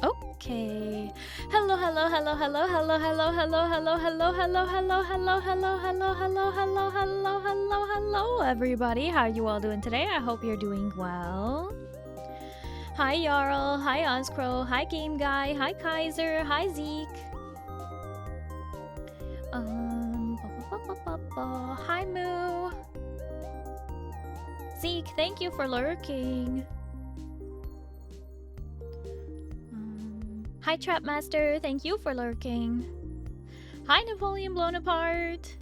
Okay. Hello, hello, hello, hello, hello, hello, hello, hello, hello, hello, hello, hello, hello, hello, hello, hello, hello, hello, hello, everybody. How are you all doing today? I hope you're doing well. Hi, Jarl. Hi, Ozcrow. Hi, Game Guy. Hi, Kaiser. Hi, Zeke. Hi, Moo. Zeke, thank you for lurking. Hi, Trapmaster. Thank you for lurking. Hi, Napoleon Blown Apart.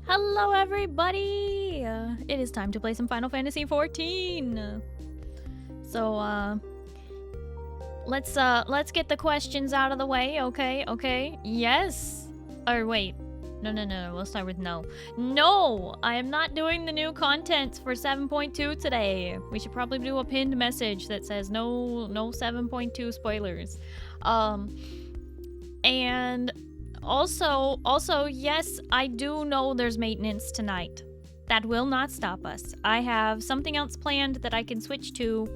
Hello, everybody. It is time to play some Final Fantasy XIV. So, let's get the questions out of the way. Okay. Yes. Or wait. No. We'll start with no. No, I am not doing the new content for 7.2 today. We should probably do a pinned message that says no 7.2 spoilers. And also, yes, I do know there's maintenance tonight. That will not stop us. I have something else planned that I can switch to.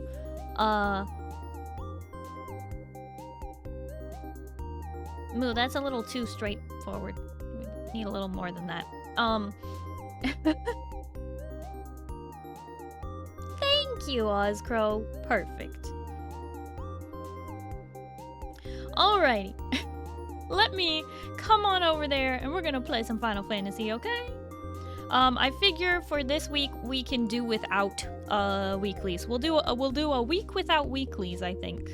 Moo, that's a little too straightforward. We need a little more than that. Thank you, Ozcrow. Perfect. Alrighty. Let me come on over there and we're gonna play some Final Fantasy, okay? I figure for this week we can do without weeklies. We'll do a week without weeklies, I think.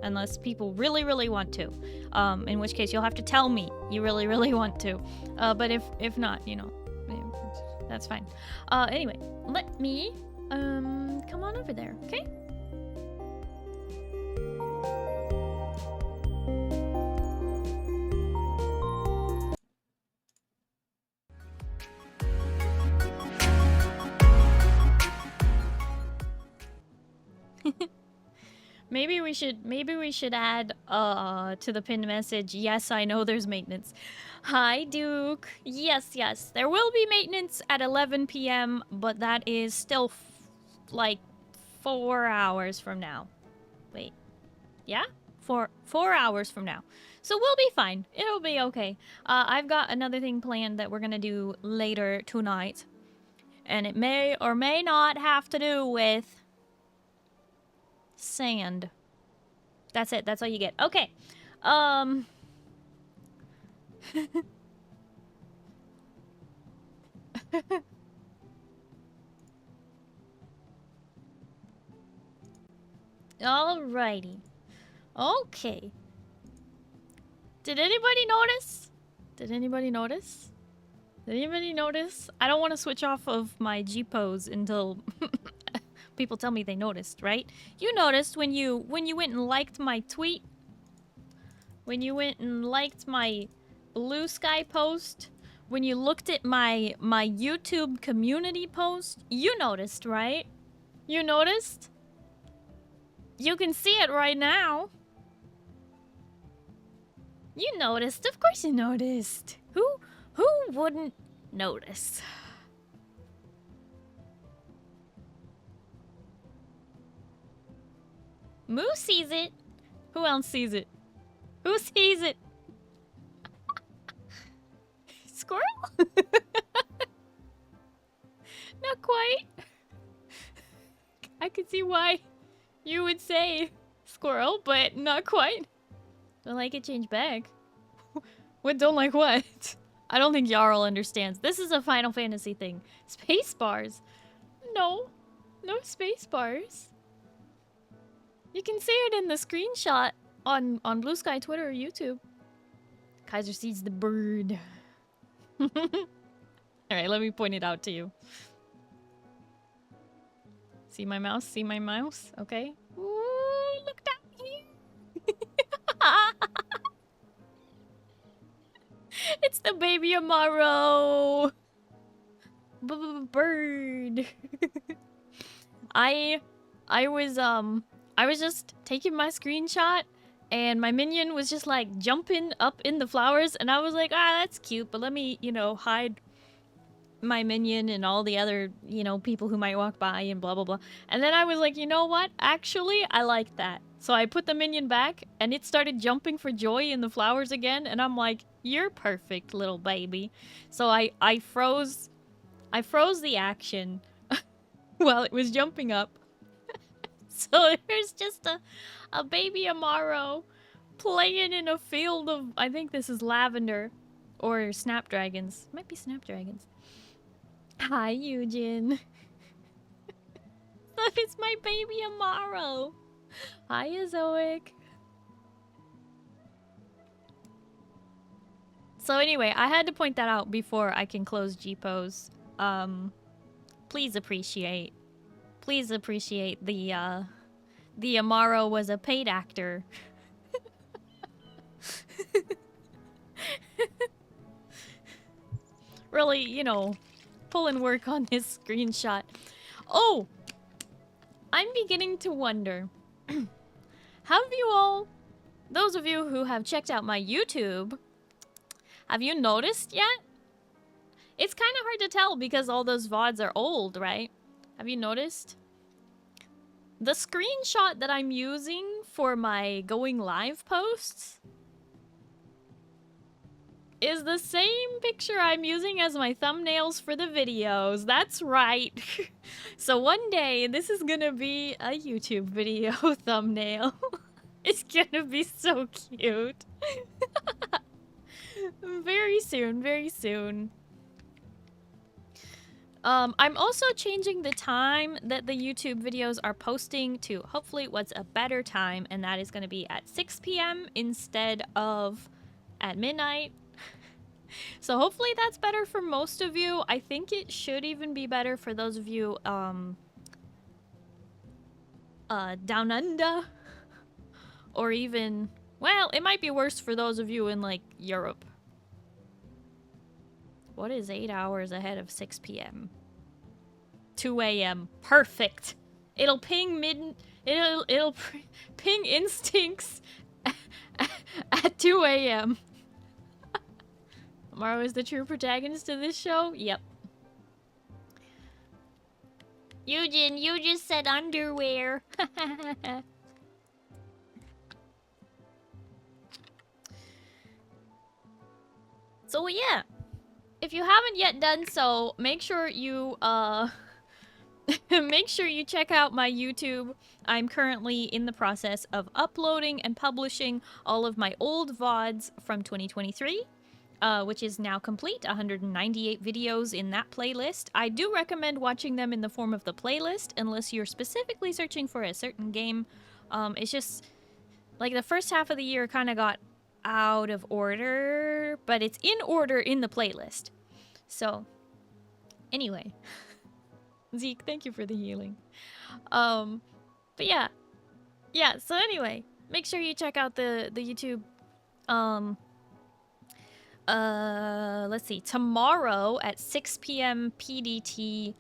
Unless people really want to. In which case you'll have to tell me you really want to. But if not, you know, that's fine. Anyway, let me come on over there, okay? Maybe we should add to the pinned message, yes, I know there's maintenance. Hi, Duke. Yes. There will be maintenance at 11 p.m., but that is still like 4 hours from now. Wait. Yeah? 4 hours from now. So we'll be fine. It'll be okay. I've got another thing planned that we're gonna do later tonight. And it may or may not have to do with sand. That's it. That's all you get. Okay. Alrighty. Okay. Did anybody notice? I don't want to switch off of my G pose until people tell me they noticed, right? You noticed when you went and liked my tweet, when you went and liked my Blue Sky post, when you looked at my YouTube community post, you noticed, right? You noticed? You can see it right now. You noticed. Of course you noticed. Who wouldn't notice? Moo sees it. Who else sees it? Who sees it? Squirrel? Not quite. I could see why you would say squirrel, but not quite. Don't like it, change back. What, don't like what? I don't think Jarl understands. This is a Final Fantasy thing. Space bars. No space bars. You can see it in the screenshot on Blue Sky, Twitter, or YouTube. Kaiser sees the bird. Alright, let me point it out to you. See my mouse? See my mouse? Okay. Ooh, look down here. It's the baby Amaro. Bird. I was just taking my screenshot and my minion was just like jumping up in the flowers and I was like, that's cute, but let me, you know, hide my minion and all the other, you know, people who might walk by and blah blah blah. And then I was like, you know what? Actually, I like that. So I put the minion back, and it started jumping for joy in the flowers again, and I'm like, you're perfect, little baby. So I froze the action while it was jumping up. So there's just a baby Amaro playing in a field of, I think this is lavender or snapdragons. Might be snapdragons. Hi, Eugen. That is my baby Amaro. Hi, Azoic. So anyway, I had to point that out before I can close G-Pose. Please appreciate the Amaro was a paid actor. Really, you know, pulling work on this screenshot. Oh! I'm beginning to wonder. Have you all, those of you who have checked out my YouTube, have you noticed yet? It's kind of hard to tell because all those VODs are old, right? Have you noticed? The screenshot that I'm using for my going live posts is the same picture I'm using as my thumbnails for the videos. That's right. So one day, this is gonna be a YouTube video thumbnail. It's gonna be so cute. Very soon, very soon. I'm also changing the time that the YouTube videos are posting to hopefully what's a better time, and that is going to be at 6 p.m. instead of at midnight. So hopefully that's better for most of you. I think it should even be better for those of you down under, or even, well, it might be worse for those of you in like Europe. What is 8 hours ahead of 6 p.m.? 2 a.m. Perfect. It'll ping it'll ping instincts at 2 a.m. Amaro is the true protagonist of this show? Yep. Eugen, you just said underwear. So yeah. If you haven't yet done so, make sure you make sure you check out my YouTube. I'm currently in the process of uploading and publishing all of my old VODs from 2023, which is now complete. 198 videos in that playlist. I do recommend watching them in the form of the playlist, unless you're specifically searching for a certain game. It's just, like, the first half of the year kind of got out of order, but it's in order in the playlist. So, anyway. Zeke, thank you for the healing. But yeah. Yeah, so anyway, make sure you check out the YouTube. Let's see. Tomorrow at 6 p.m. PDT,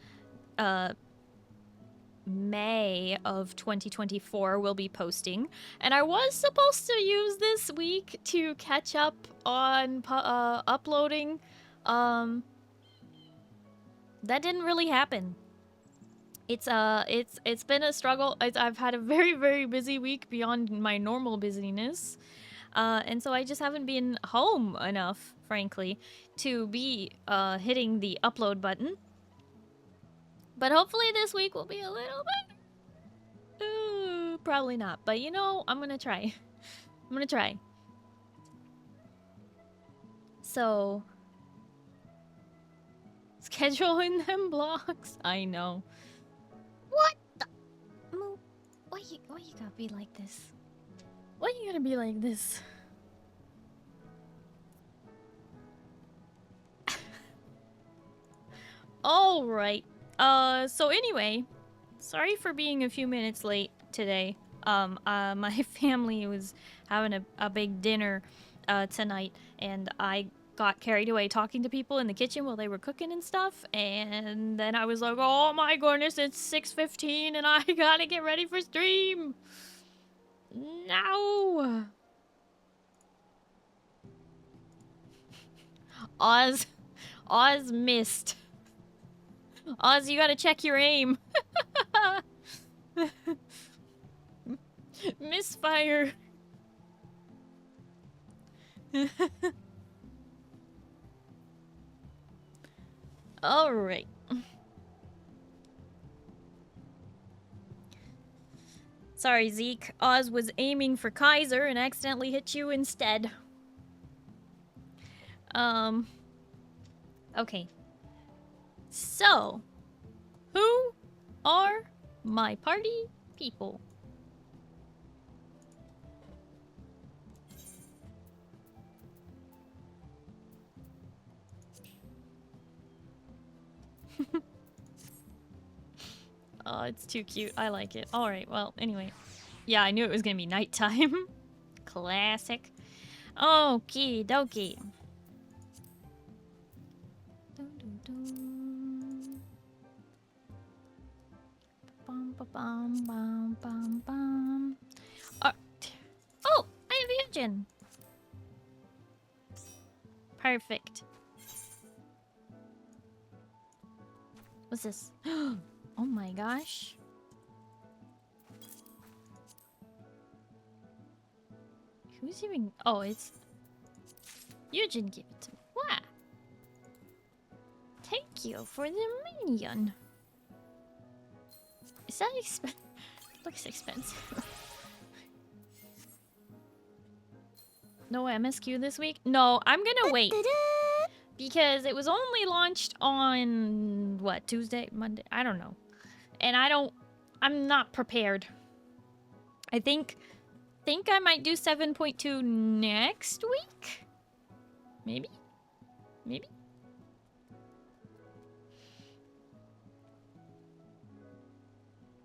May of 2024 we'll be posting, and I was supposed to use this week to catch up on uploading. That didn't really happen. It's been a struggle. I've had a very, very busy week beyond my normal busyness, and so I just haven't been home enough, frankly, to be hitting the upload button. But hopefully this week will be a little bit. Probably not, but you know, I'm gonna try. I'm gonna try. So, scheduling them blocks. I know. What the? Why you gotta be like this? Why you gotta be like this? All right. So anyway, sorry for being a few minutes late today. My family was having a big dinner tonight, and I got carried away talking to people in the kitchen while they were cooking and stuff, and then I was like, oh my goodness, it's 6:15 and I gotta get ready for stream. No. Oz missed. Oz, you gotta check your aim. Misfire. Alright. Sorry, Zeke. Oz was aiming for Kaiser and accidentally hit you instead. Okay. So, who are my party people? Oh, it's too cute. I like it. Alright, well, anyway. Yeah, I knew it was gonna be nighttime. Classic. Okie dokie. Dun, dun, dun. Bum, ba, bum, bum, bum, bum. Oh, I have Eugen. Perfect. What's this? Oh my gosh. Who's even... Oh, it's... Eugen gave it to me. Wow. Thank you for the minion. Is that expensive? Looks expensive. No MSQ this week? No, I'm gonna wait. Because it was only launched on... What? Tuesday? Monday? I don't know. And I'm not prepared. I think I might do 7.2 next week? Maybe? Maybe?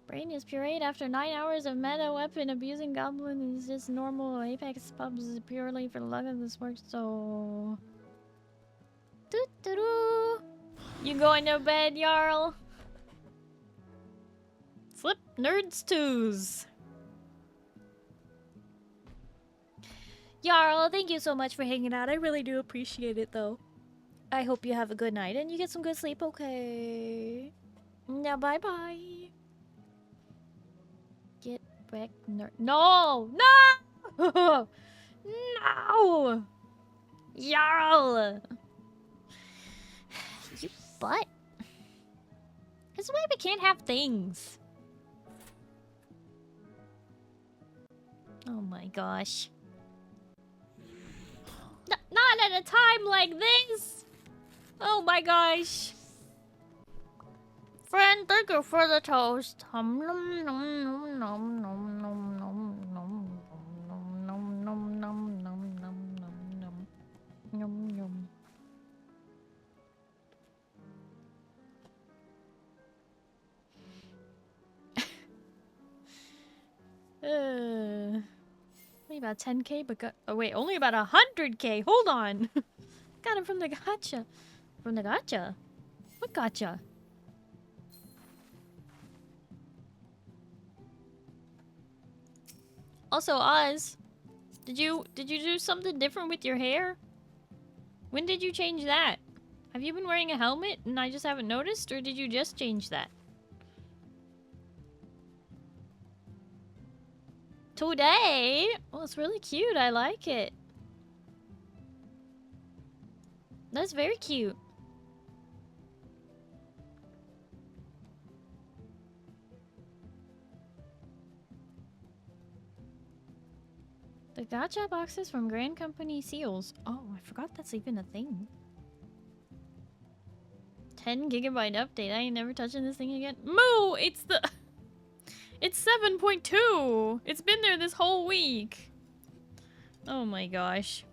Brain is pureed after 9 hours of meta weapon abusing goblin is just normal. Apex pubs is purely for the luck of this works, so... Doo-doo-doo. You going to bed, Jarl? Flip nerds twos. Jarl, thank you so much for hanging out. I really do appreciate it, though. I hope you have a good night and you get some good sleep, okay? Now, bye-bye. Get back, nerd. No! No! No! Jarl! You butt. That's why we can't have things. Oh my gosh. Not at a time like this! Oh my gosh. Friend, thank you for the toast. Nom nom nom nom nom nom nom nom nom nom nom nom nom nom nom nom nom. Only about 10k, but oh wait, only about 100k. Hold on. Got him from the gacha. From the gacha? What gacha? Also, Oz, did you do something different with your hair? When did you change that? Have you been wearing a helmet and I just haven't noticed, or did you just change that? Today? Well, it's really cute. I like it. That's very cute. The gacha boxes from Grand Company seals. Oh, I forgot that's even a thing. 10 gigabyte update. I ain't never touching this thing again. Moo! It's the... It's 7.2! It's been there this whole week. Oh my gosh.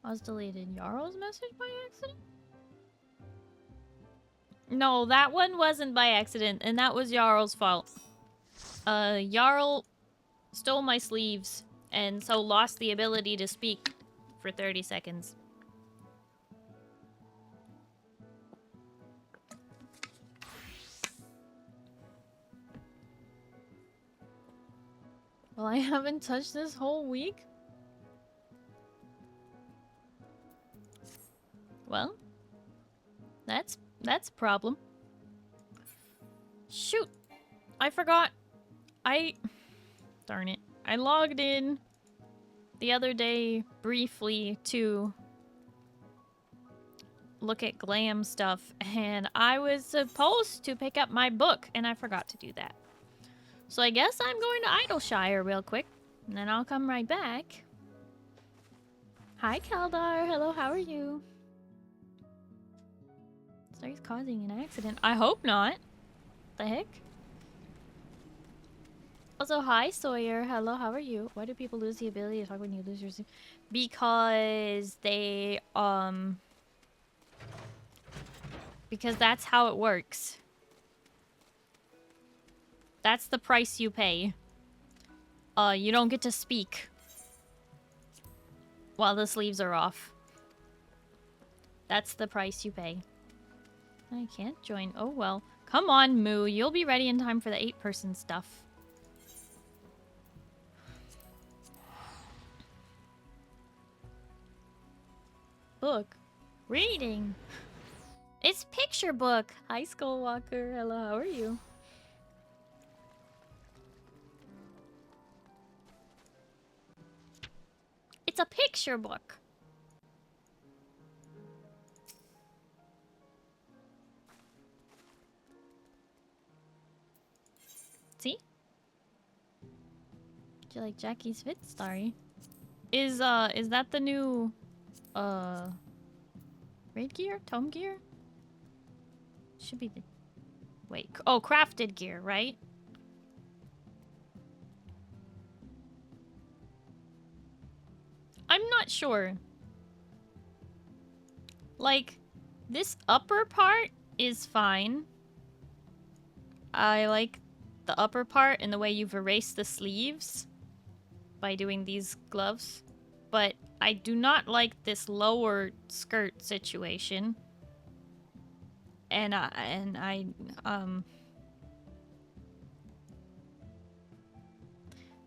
Oz deleted Jarl's message by accident? No, that one wasn't by accident, and that was Jarl's fault. Jarl stole my sleeves, and so lost the ability to speak for 30 seconds. Well, I haven't touched this whole week. Well, that's a problem. Shoot! I forgot. Darn it. I logged in the other day briefly to look at glam stuff, and I was supposed to pick up my book, and I forgot to do that. So I guess I'm going to Idleshire real quick, and then I'll come right back. Hi, Kaldar. Hello, how are you? Starry's causing an accident. I hope not. The heck? Also, hi, Sawyer. Hello, how are you? Why do people lose the ability to talk when you lose your... Because they, because that's how it works. That's the price you pay. You don't get to speak while the sleeves are off. That's the price you pay. I can't join. Oh, well. Come on, Moo. You'll be ready in time for the 8-person stuff. Book. Reading. It's picture book. Hi, Skullwalker. Hello, how are you? It's a picture book. See? Do you like Jackie's fit, Starry? Is that the new, raid gear? Tome gear? Should be the... Wait. Oh, crafted gear, right? I'm not sure. Like, this upper part is fine. I like the upper part and the way you've erased the sleeves by doing these gloves. But I do not like this lower skirt situation. And I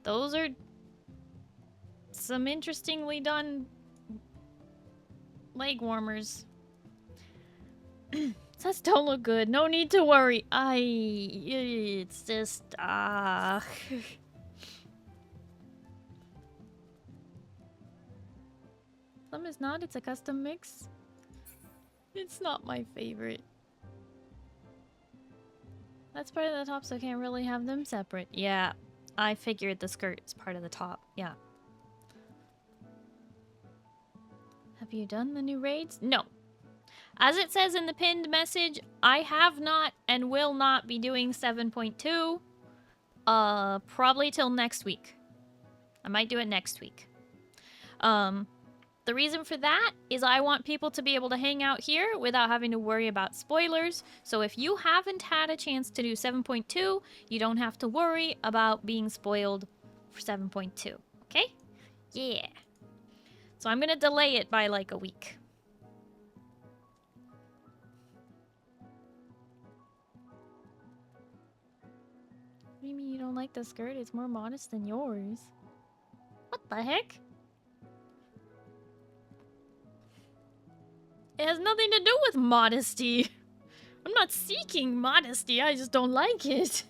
those are some interestingly done leg warmers. Says don't look good. No need to worry. It's just Some is not. It's a custom mix. It's not my favorite. That's part of the top, so I can't really have them separate. Yeah, I figured the skirt is part of the top. Yeah. Have you done the new raids? No. As it says in the pinned message, I have not and will not be doing 7.2. Probably till next week. I might do it next week. The reason for that is I want people to be able to hang out here without having to worry about spoilers. So if you haven't had a chance to do 7.2, you don't have to worry about being spoiled for 7.2. Okay? Yeah. So I'm gonna delay it by like a week. What do you mean you don't like the skirt? It's more modest than yours. What the heck? It has nothing to do with modesty. I'm not seeking modesty, I just don't like it.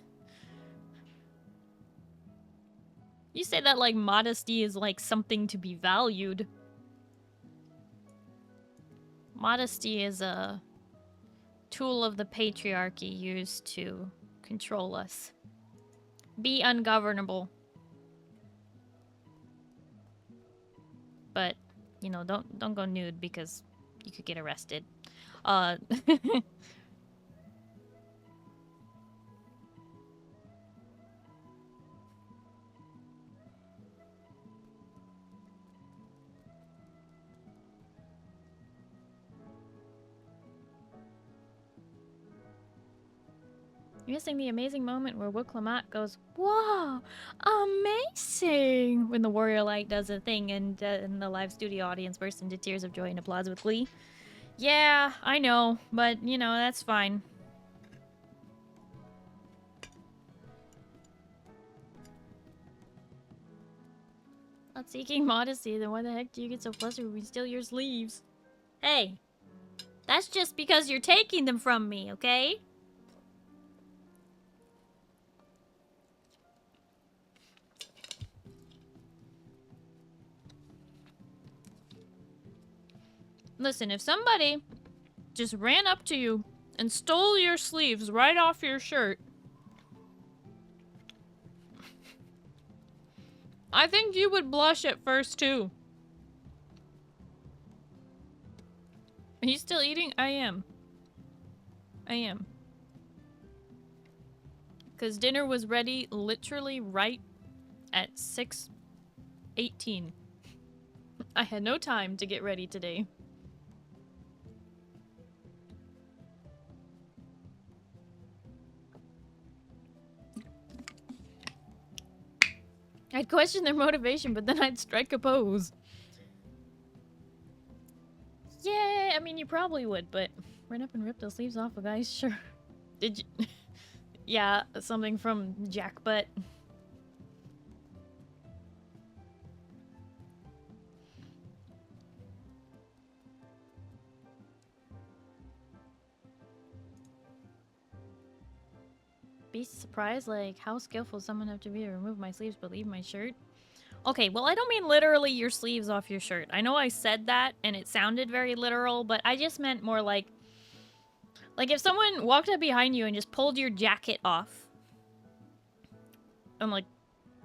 You say that like modesty is like something to be valued. Modesty is a tool of the patriarchy used to control us. Be ungovernable. But, you know, don't go nude because you could get arrested. You're missing the amazing moment where Wooklamat goes, "Whoa, amazing!" when the Warrior Light does a thing and the live studio audience bursts into tears of joy and applauds with glee. Yeah, I know, but, you know, that's fine. Not seeking modesty, then why the heck do you get so flustered when we steal your sleeves? Hey! That's just because you're taking them from me, okay? Listen, if somebody just ran up to you and stole your sleeves right off your shirt, I think you would blush at first, too. Are you still eating? I am. I am. Because dinner was ready literally right at 6:18. I had no time to get ready today. I'd question their motivation, but then I'd strike a pose. Yeah, I mean, you probably would, but run up and rip the sleeves off a guy's shirt. Did you? Yeah, something from Jackbutt. Be surprised, like, how skillful someone have to be to remove my sleeves but leave my shirt? Okay, well, I don't mean literally your sleeves off your shirt. I know I said that, and it sounded very literal, but I just meant more like if someone walked up behind you and just pulled your jacket off, and, like,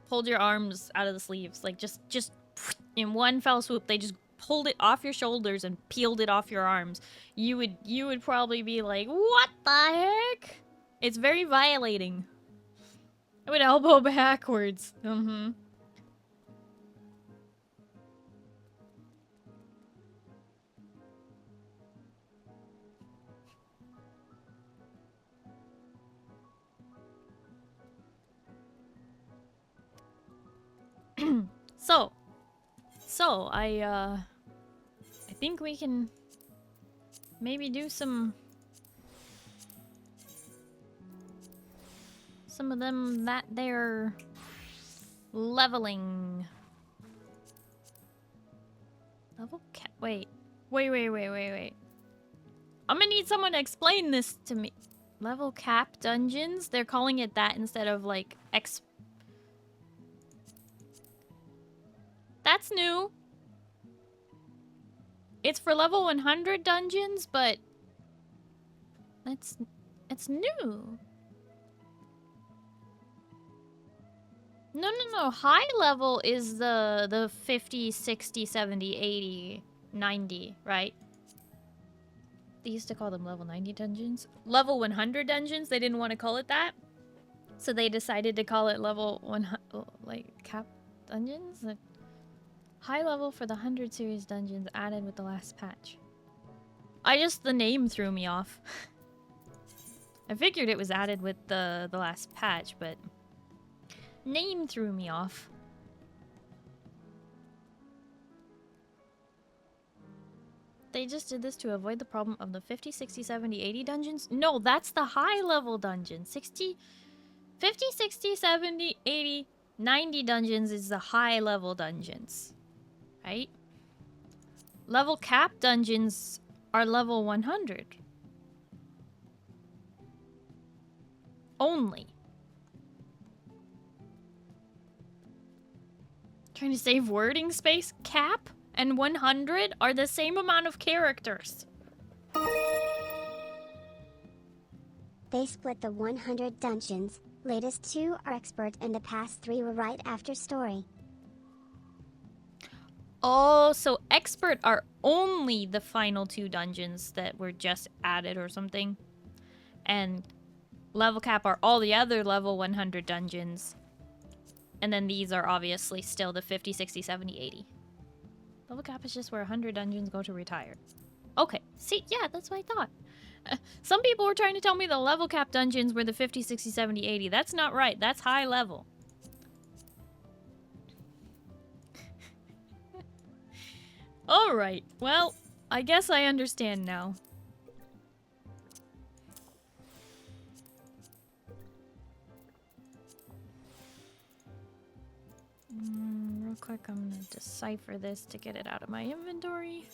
pulled your arms out of the sleeves, like, just in one fell swoop, they just pulled it off your shoulders and peeled it off your arms, you would probably be like, what the heck? It's very violating. I would elbow backwards. So I think we can maybe do some of them that they're leveling. Level cap. Wait. I'm gonna need someone to explain this to me. Level cap dungeons? They're calling it that instead of like X. That's new. It's for level 100 dungeons, but it's new. No. High level is the 50, 60, 70, 80, 90, right? They used to call them level 90 dungeons. Level 100 dungeons, they didn't want to call it that. So they decided to call it level 100, like, cap dungeons? High level for the 100 series dungeons added with the last patch. The name threw me off. I figured it was added with the last patch, but name threw me off. They just did this to avoid the problem of the 50, 60, 70, 80 dungeons? No, that's the high level dungeon. 50, 60, 70, 80, 90 dungeons is the high level dungeons. Right? Level cap dungeons are level 100. Only. Trying to save wording space? Cap and 100 are the same amount of characters. They split the 100 dungeons. Latest 2 are expert and the past 3 were right after story. Oh, so expert are only the final 2 dungeons that were just added or something. And level cap are all the other level 100 dungeons. And then these are obviously still the 50, 60, 70, 80. Level cap is just where 100 dungeons go to retire. Okay, see, yeah, that's what I thought. Some people were trying to tell me the level cap dungeons were the 50, 60, 70, 80. That's not right. That's high level. Alright, well, I guess I understand now. Real quick, I'm gonna decipher this to get it out of my inventory.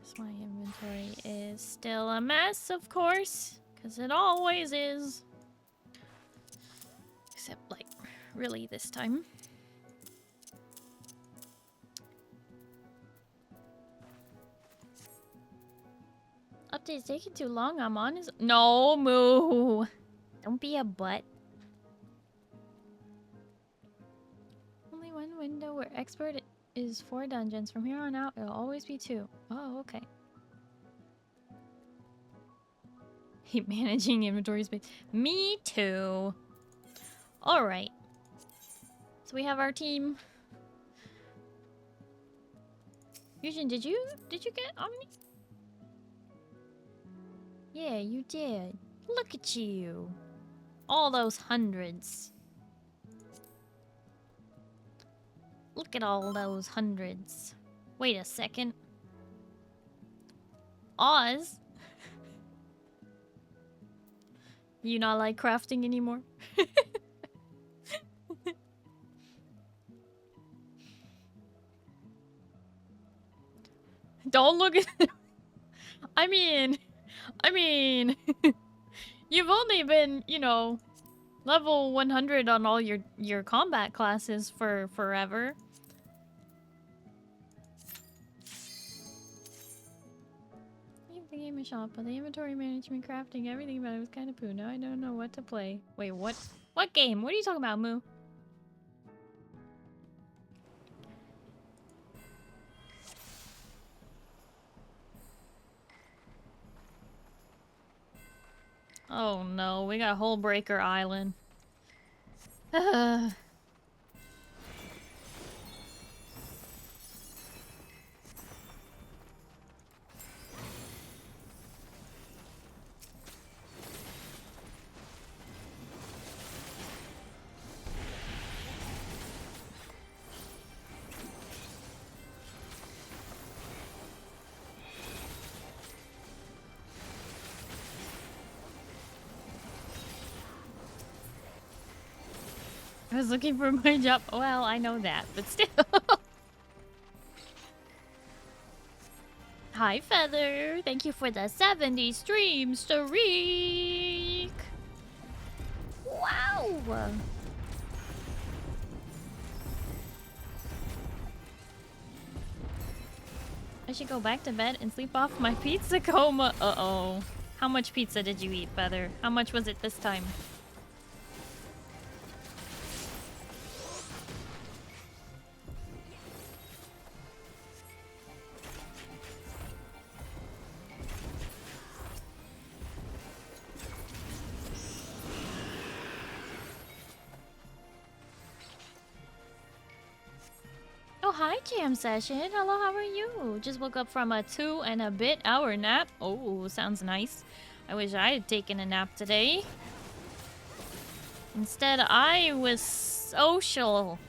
So my inventory is still a mess, of course, because it always is. Except, like, really this time. Update's taking too long. I'm on his. No, Moo. Don't be a butt. Only one window where expert is 4 dungeons. From here on out, it'll always be 2. Oh, okay. Keep managing inventory space. Me too. Alright. So we have our team. Fusion, did you get Omni? Yeah, you did. Look at you. All those hundreds. Look at all those hundreds. Wait a second. Oz? You not like crafting anymore? Don't look at him. I mean, you've only been, you know, level 100 on all your combat classes for forever. Leave the game shop, but the inventory management, crafting, everything about it was kind of poo. Now I don't know what to play. Wait, what? What game? What are you talking about, Moo? Oh no, we got Hullbreaker Island. I was looking for my job. Well, I know that, but still. Hi, Feather. Thank you for the 70 stream streak. Wow. I should go back to bed and sleep off my pizza coma. Uh-oh. How much pizza did you eat, Feather? How much was it this time? Oh, hi, Jam Session. Hello, how are you? Just woke up from a 2 and a bit hour nap. Oh, sounds nice. I wish I had taken a nap today. Instead, I was social.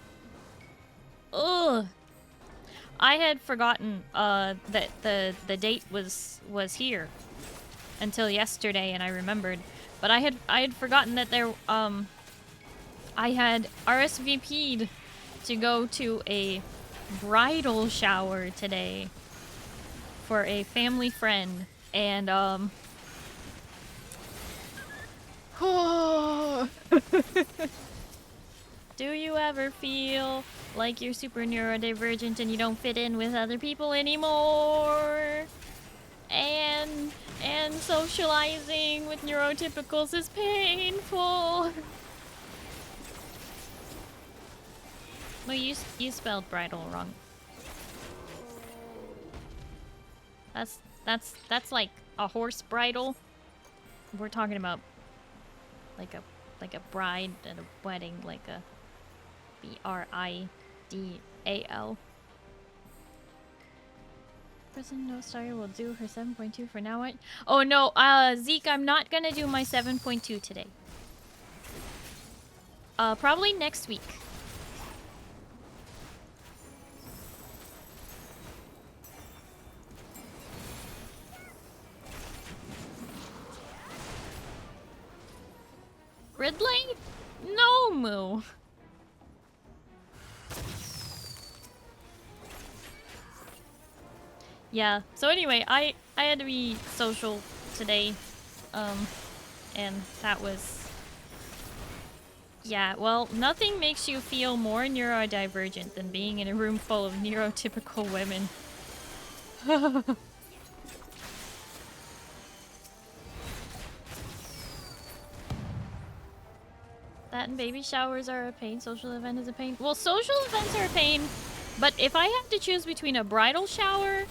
Ugh. I had forgotten that the date was here until yesterday, and I remembered. But I had forgotten that there I had RSVP'd to go to a bridal shower today for a family friend, and do you ever feel like you're super neurodivergent and you don't fit in with other people anymore? And socializing with neurotypicals is painful. Well, you spelled bridal wrong. That's like a horse bridle. We're talking about like a bride at a wedding, like a BRIDAL. Person no Starry will do her 7.2 for now. What? Oh no, Zeke, I'm not gonna do my 7.2 today. Probably next week. Ridley? No, Moo. Yeah. So anyway, I had to be social today, and that was, yeah. Well, nothing makes you feel more neurodivergent than being in a room full of neurotypical women. That and baby showers are a pain. Social event is a pain. Well, social events are a pain, but if I had to choose between a bridal shower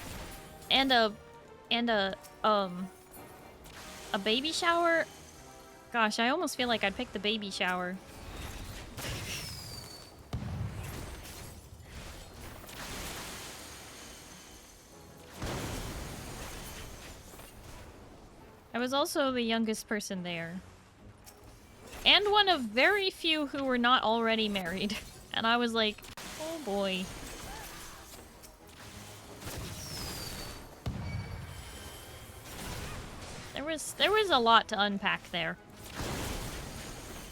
and and a um a baby shower, gosh, I almost feel like I'd pick the baby shower. I was also the youngest person there. And one of very few who were not already married. And I was like, oh boy. There was a lot to unpack there.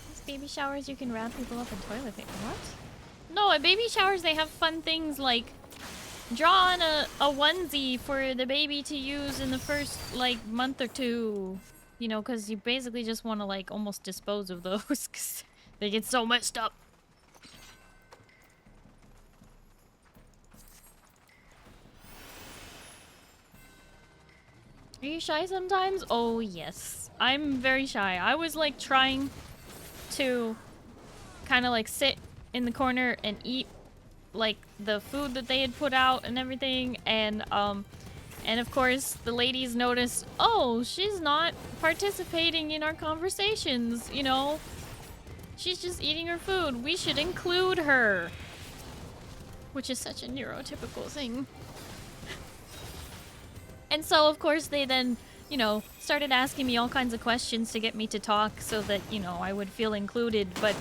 These baby showers, you can wrap people up in toilet paper. What? No, at baby showers they have fun things like draw on a onesie for the baby to use in the first, like, month or two. You know, because you basically just want to, like, almost dispose of those because they get so messed up. Are you shy sometimes? Oh, yes. I'm very shy. I was, like, trying to kind of, like, sit in the corner and eat, like, the food that they had put out and everything, and of course, the ladies noticed, oh, she's not participating in our conversations, you know? She's just eating her food. We should include her. Which is such a neurotypical thing. And so, of course, they then, you know, started asking me all kinds of questions to get me to talk so that, you know, I would feel included, but...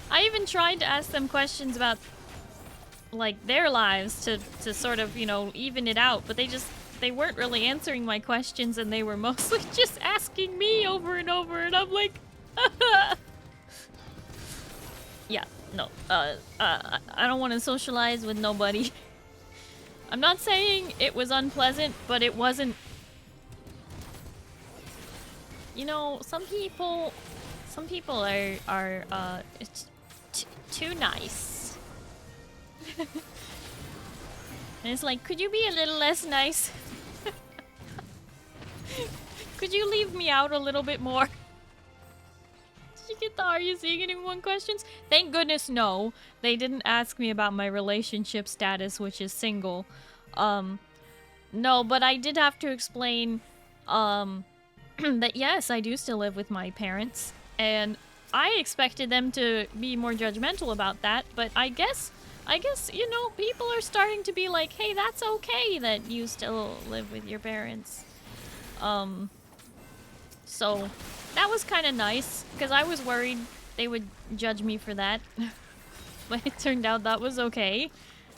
I even tried to ask them questions about, like, their lives to sort of, you know, even it out, but they weren't really answering my questions, and they were mostly just asking me over and over, and I'm like, yeah, no, I don't want to socialize with nobody. I'm not saying it was unpleasant, but it wasn't, you know, some people are too nice. And it's like, could you be a little less nice? Could you leave me out a little bit more? Did you get the are you seeing anyone questions? Thank goodness no. They didn't ask me about my relationship status, which is single. No, but I did have to explain, that yes, I do still live with my parents, and I expected them to be more judgmental about that, but I guess, you know, people are starting to be like, hey, that's okay that you still live with your parents. So that was kind of nice, because I was worried they would judge me for that. But it turned out that was okay.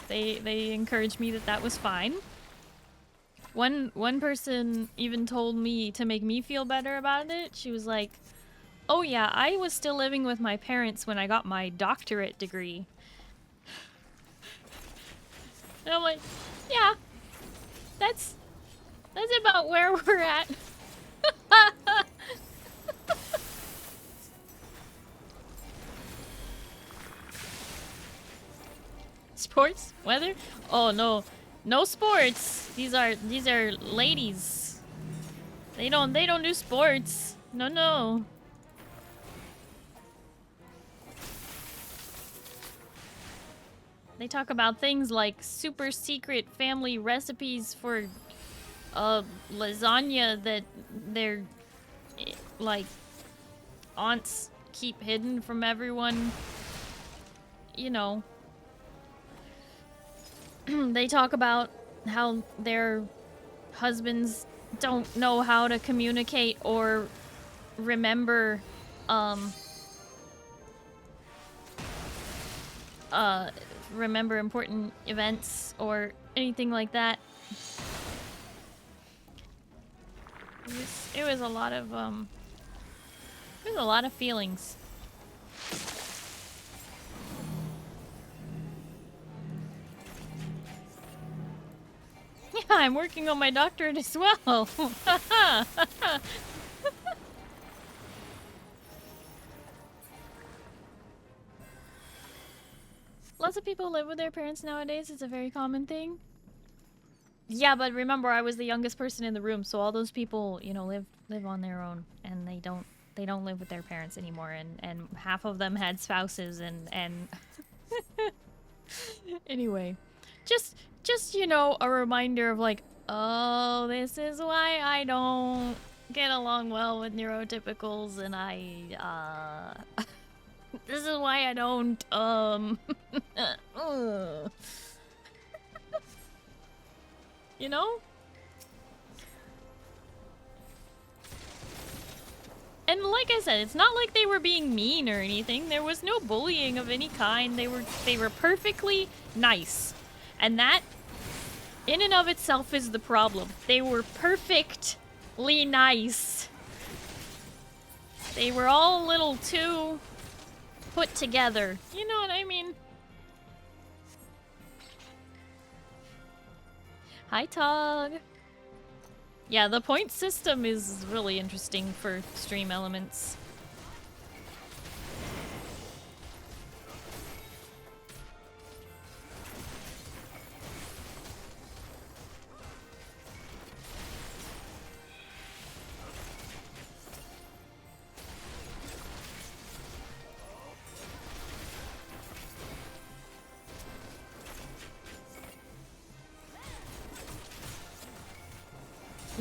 They encouraged me that that was fine. One person even told me to make me feel better about it. She was like, oh yeah, I was still living with my parents when I got my doctorate degree. And I'm like, yeah, that's about where we're at. Sports? Weather? Oh no. No sports. These are ladies. They don't do sports. No, no. They talk about things like super secret family recipes for lasagna that their like aunts keep hidden from everyone. You know. They talk about how their husbands don't know how to communicate or remember remember important events or anything like that. It was a lot of feelings. I'm working on my doctorate as well. Lots of people live with their parents nowadays. It's a very common thing. Yeah, but remember, I was the youngest person in the room, so all those people, you know, live on their own, and they don't live with their parents anymore, and half of them had spouses, and anyway, just you know, a reminder of like, oh, this is why I don't get along well with neurotypicals, and this is why I don't you know? And like I said, it's not like they were being mean or anything. There was no bullying of any kind. They were perfectly nice. And that in and of itself is the problem. They were perfectly nice. They were all a little too put together. You know what I mean? Hi, Tog. Yeah, the point system is really interesting for stream elements.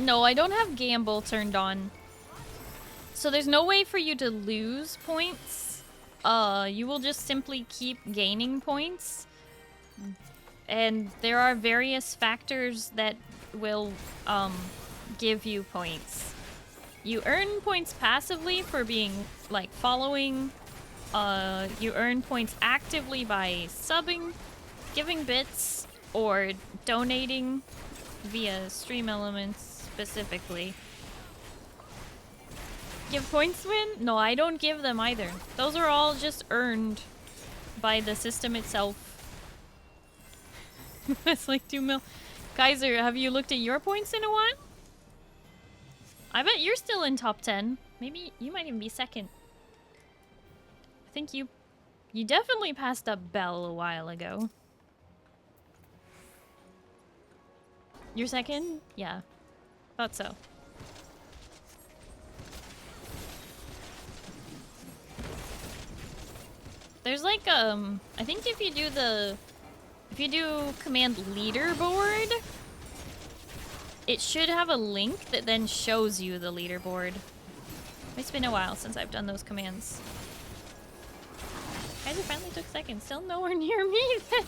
No, I don't have gamble turned on. So there's no way for you to lose points. You will just simply keep gaining points. And there are various factors that will give you points. You earn points passively for being like following. You earn points actively by subbing, giving bits, or donating via stream elements. Specifically. Give points win? No, I don't give them either. Those are all just earned by the system itself. It's like 2 mil. Kaiser, have you looked at your points in a while? I bet you're still in top 10. Maybe you might even be second. I think you definitely passed up Belle a while ago. You're second? Yeah. Thought so. There's like I think if you do command leaderboard, it should have a link that then shows you the leaderboard. It's been a while since I've done those commands. Kaiser finally took second, still nowhere near me then.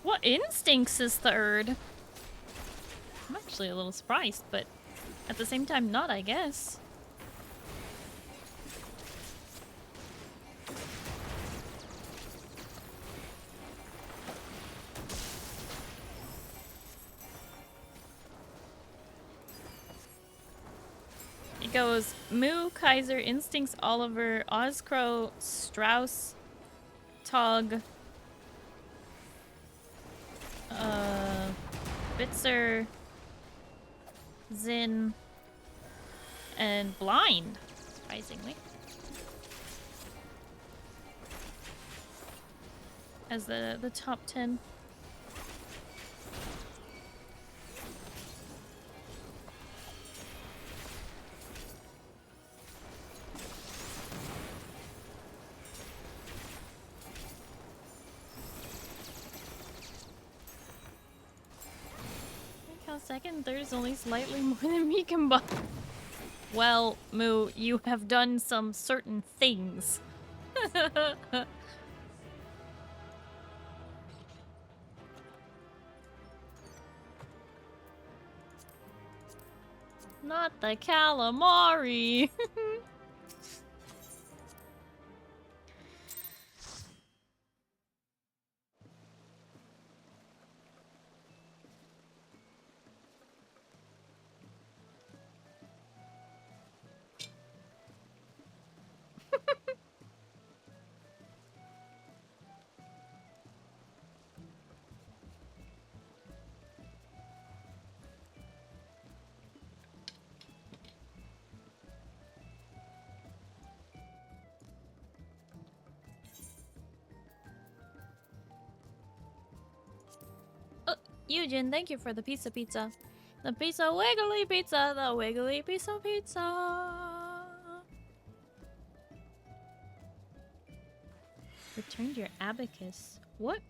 What instincts is third? I'm actually a little surprised, but at the same time not, I guess. It goes Moo, Kaiser, Instincts, Oliver, Ozcrow, Strauss, Tog, Bitzer, Zin, and Blind, surprisingly. As the top 10. Second and third is only slightly more than me combined. Well, Moo, you have done some certain things. Not the calamari. Eugen, thank you for the pizza pizza. The pizza wiggly pizza, the wiggly pizza pizza. Returned your abacus. What?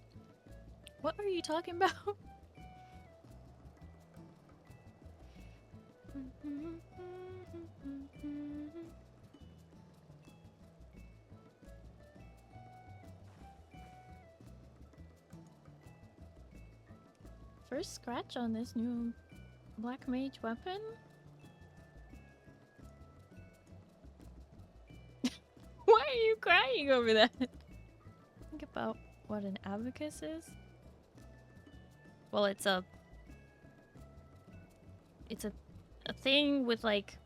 What are you talking about? First scratch on this new black mage weapon? Why are you crying over that? Think about what an abacus is. Well, it's a thing with like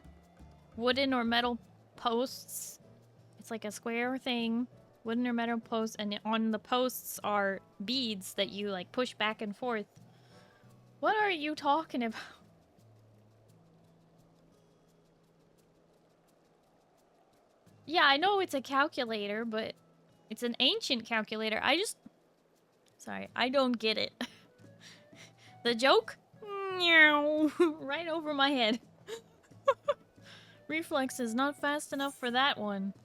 wooden or metal posts. It's like a square thing, wooden or metal posts, and on the posts are beads that you like push back and forth. What are you talking about? Yeah, I know it's a calculator, but it's an ancient calculator. Sorry, I don't get it. The joke? Meow. Right over my head. Reflex is not fast enough for that one.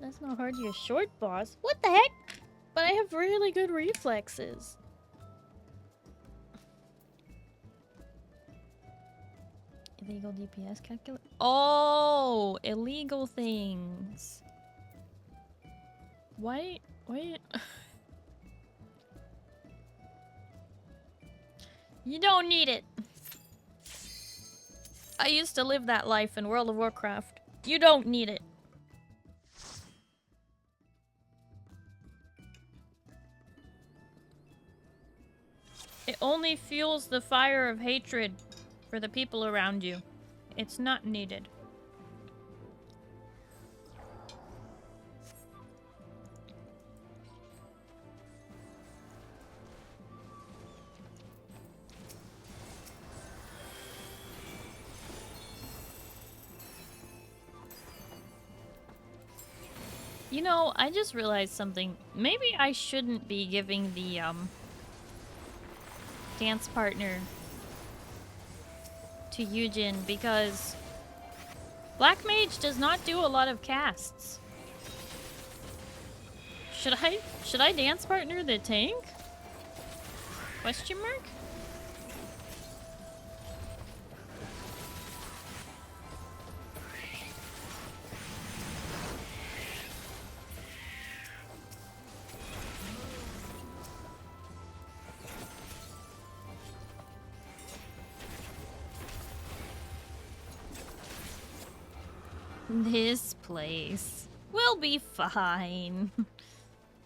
That's not hard. You're a short boss. What the heck? But I have really good reflexes. Illegal DPS calculator. Oh, illegal things. Why? You don't need it. I used to live that life in World of Warcraft. You don't need it. It only fuels the fire of hatred for the people around you. It's not needed. You know, I just realized something. Maybe I shouldn't be giving the, dance partner to Eugen because Black Mage does not do a lot of casts. Should I dance partner the tank? Question mark? This place will be fine.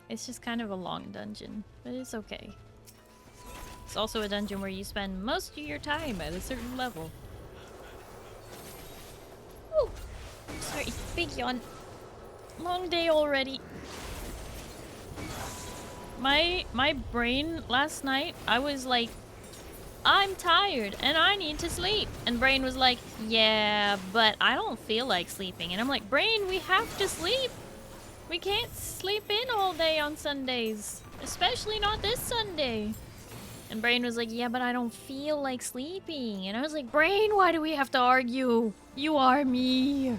It's just kind of a long dungeon, but it's okay. It's also a dungeon where you spend most of your time at a certain level. Woo! Sorry, big yawn. Long day already. My brain last night, I was like, I'm tired and I need to sleep. And Brain was like, yeah, but I don't feel like sleeping. And I'm like, Brain, we have to sleep. We can't sleep in all day on Sundays. Especially not this Sunday. And Brain was like, yeah, but I don't feel like sleeping. And I was like, Brain, why do we have to argue? You are me.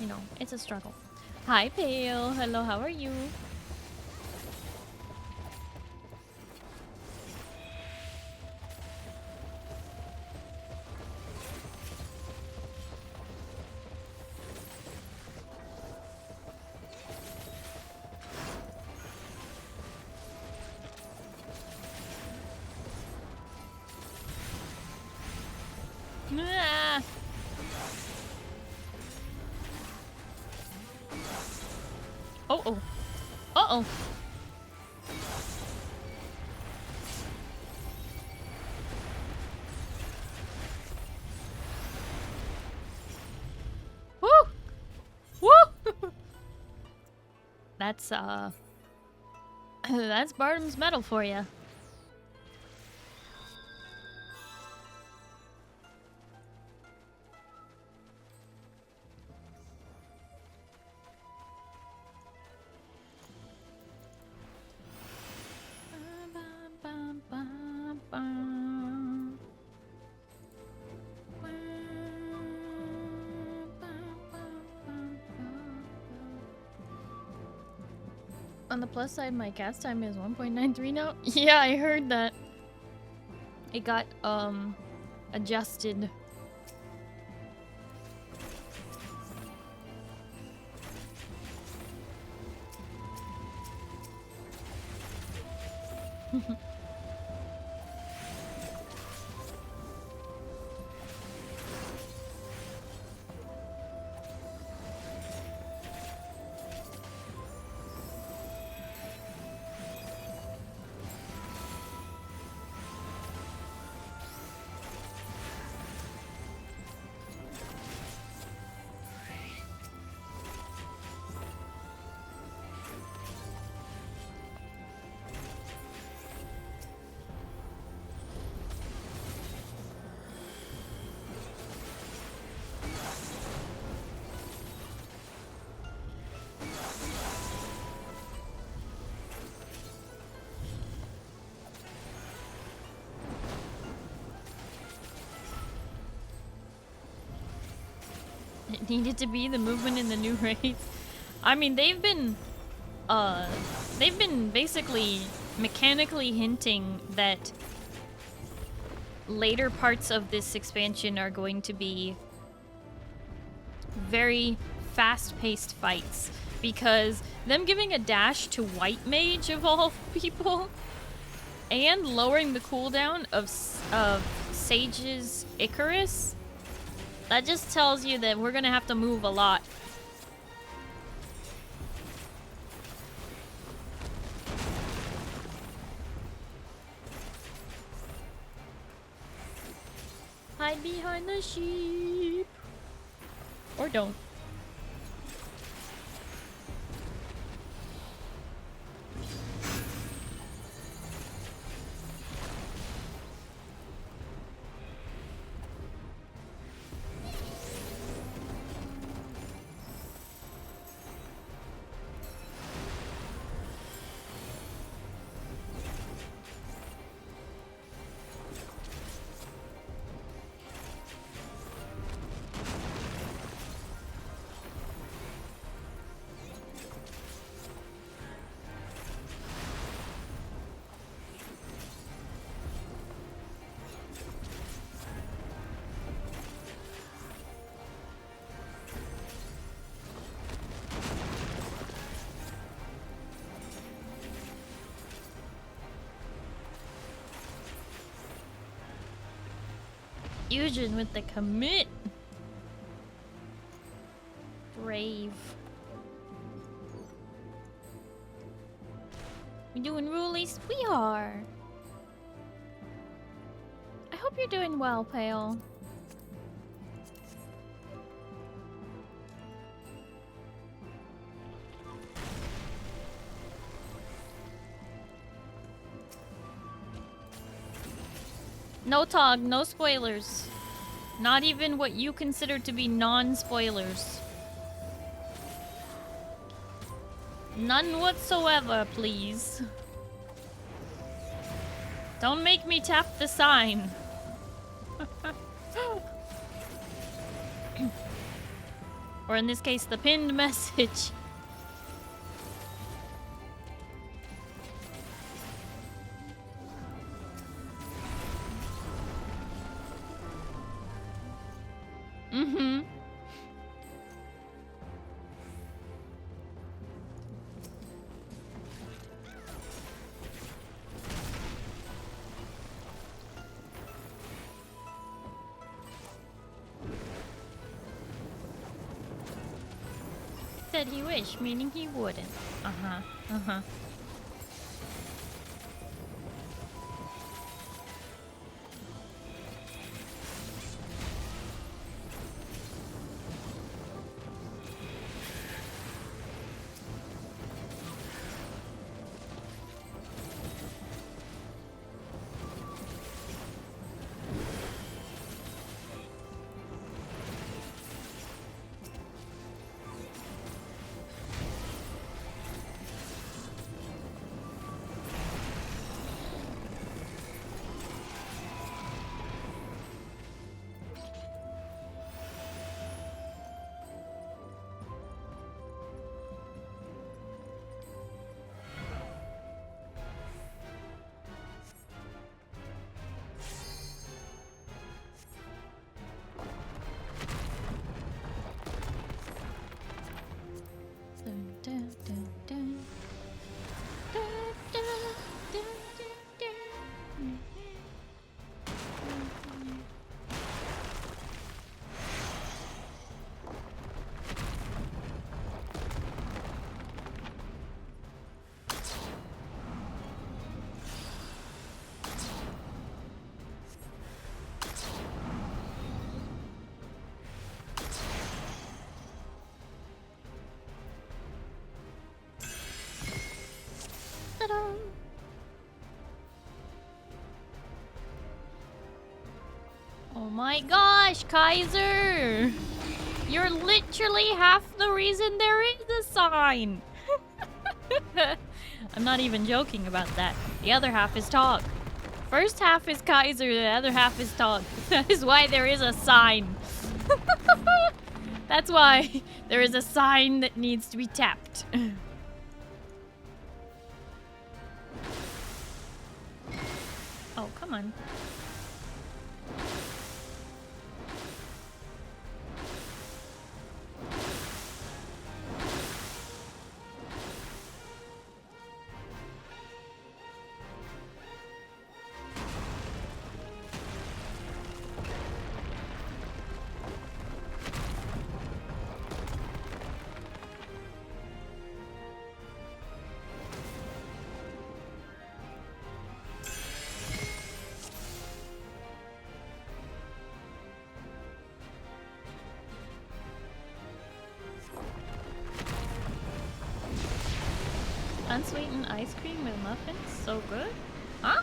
You know, it's a struggle. Hi, Pale. Hello, how are you? Ah. Uh-oh. Uh-oh. Woo! Woo! That's, That's Bartum's metal for you. On the plus side, my cast time is 1.93 now. Yeah, I heard that. It got, adjusted. It needed to be the movement in the new raids. I mean, they've been basically mechanically hinting that later parts of this expansion are going to be very fast-paced fights, because them giving a dash to White Mage of all people and lowering the cooldown of Sage's Icarus, that just tells you that we're gonna have to move a lot. Hide behind the sheep. Or don't. Fusion with the commit. Brave. We doing rulies? We are. I hope you're doing well, Pale. No Tog, no spoilers. Not even what you consider to be non-spoilers. None whatsoever, please. Don't make me tap the sign. Or in this case, the pinned message. Mm-hmm. Said he wished, meaning he wouldn't. Uh-huh. Uh-huh. my gosh, Kaiser! You're literally half the reason there is a sign! I'm not even joking about that. The other half is talk. First half is Kaiser, the other half is talk. That is why there is a sign. That's why there is a sign that needs to be tapped. Oh, come on. Unsweetened ice cream with muffins? So good? Huh?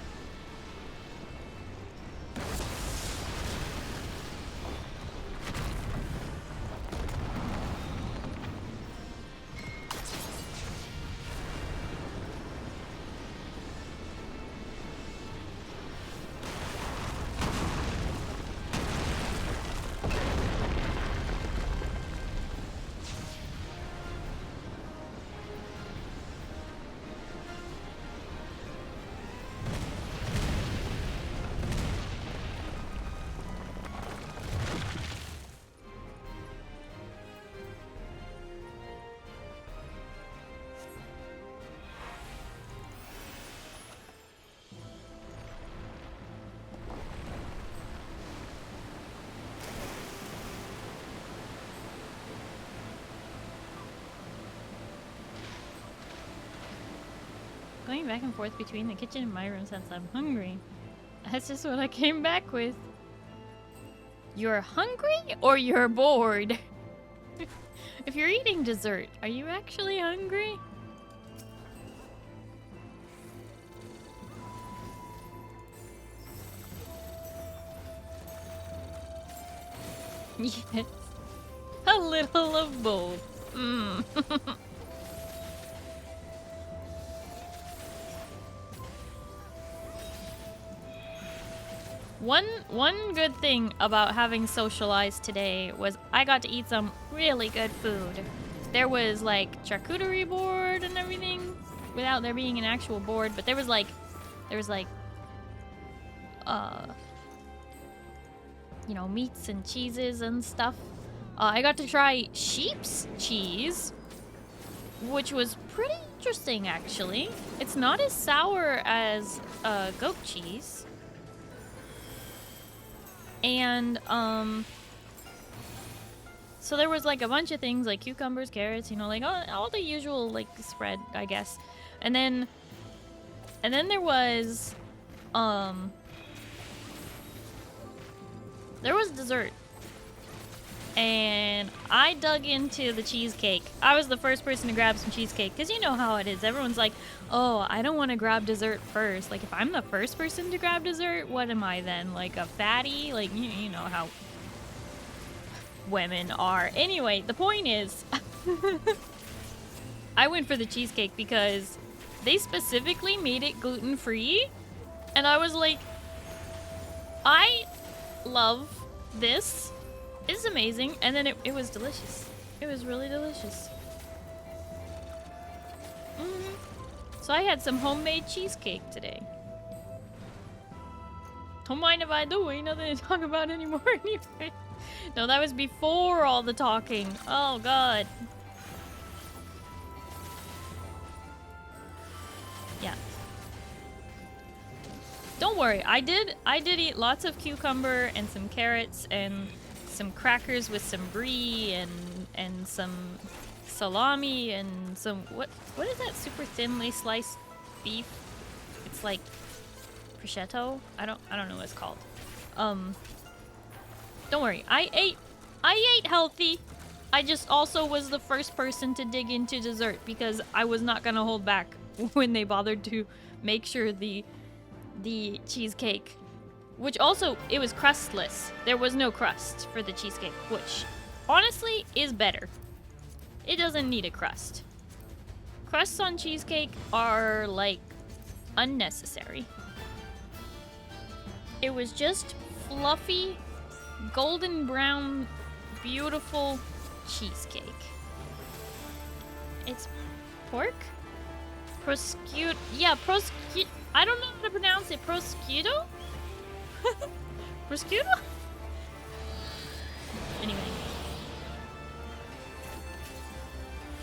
Going back and forth between the kitchen and my room since I'm hungry. That's just what I came back with. You're hungry or you're bored? If you're eating dessert, are you actually hungry? Yes. A little of both. Mm. One good thing about having socialized today was I got to eat some really good food. There was like charcuterie board and everything without there being an actual board, but there was like you know, meats and cheeses and stuff. I got to try sheep's cheese, which was pretty interesting actually. It's not as sour as goat cheese. And, so there was like a bunch of things like cucumbers, carrots, you know, like all the usual like spread, I guess. And then there was dessert. And I dug into the cheesecake. I was the first person to grab some cheesecake because you know how it is. Everyone's like, oh, I don't want to grab dessert first. Like, if I'm the first person to grab dessert, what am I then? Like a fatty? Like, you know how women are. Anyway, the point is, I went for the cheesecake because they specifically made it gluten-free. And I was like, I love this. It's amazing. And then it was delicious. It was really delicious. So I had some homemade cheesecake today. Don't mind if I do. Ain't nothing to talk about anymore anyway. No, that was before all the talking. Oh, God. Yeah. Don't worry. I did eat lots of cucumber and some carrots and some crackers with some brie and some salami and some what is that super thinly sliced beef? It's like prosciutto. I don't know what it's called. Don't worry. I ate healthy. I just also was the first person to dig into dessert because I was not gonna hold back when they bothered to make sure the cheesecake which also, it was crustless. There was no crust for the cheesecake, which honestly is better. It doesn't need a crust. Crusts on cheesecake are like unnecessary. It was just fluffy, golden brown, beautiful cheesecake. It's pork? Prosciutto. Yeah, prosciutto. I don't know how to pronounce it. Prosciutto? Prosciutto?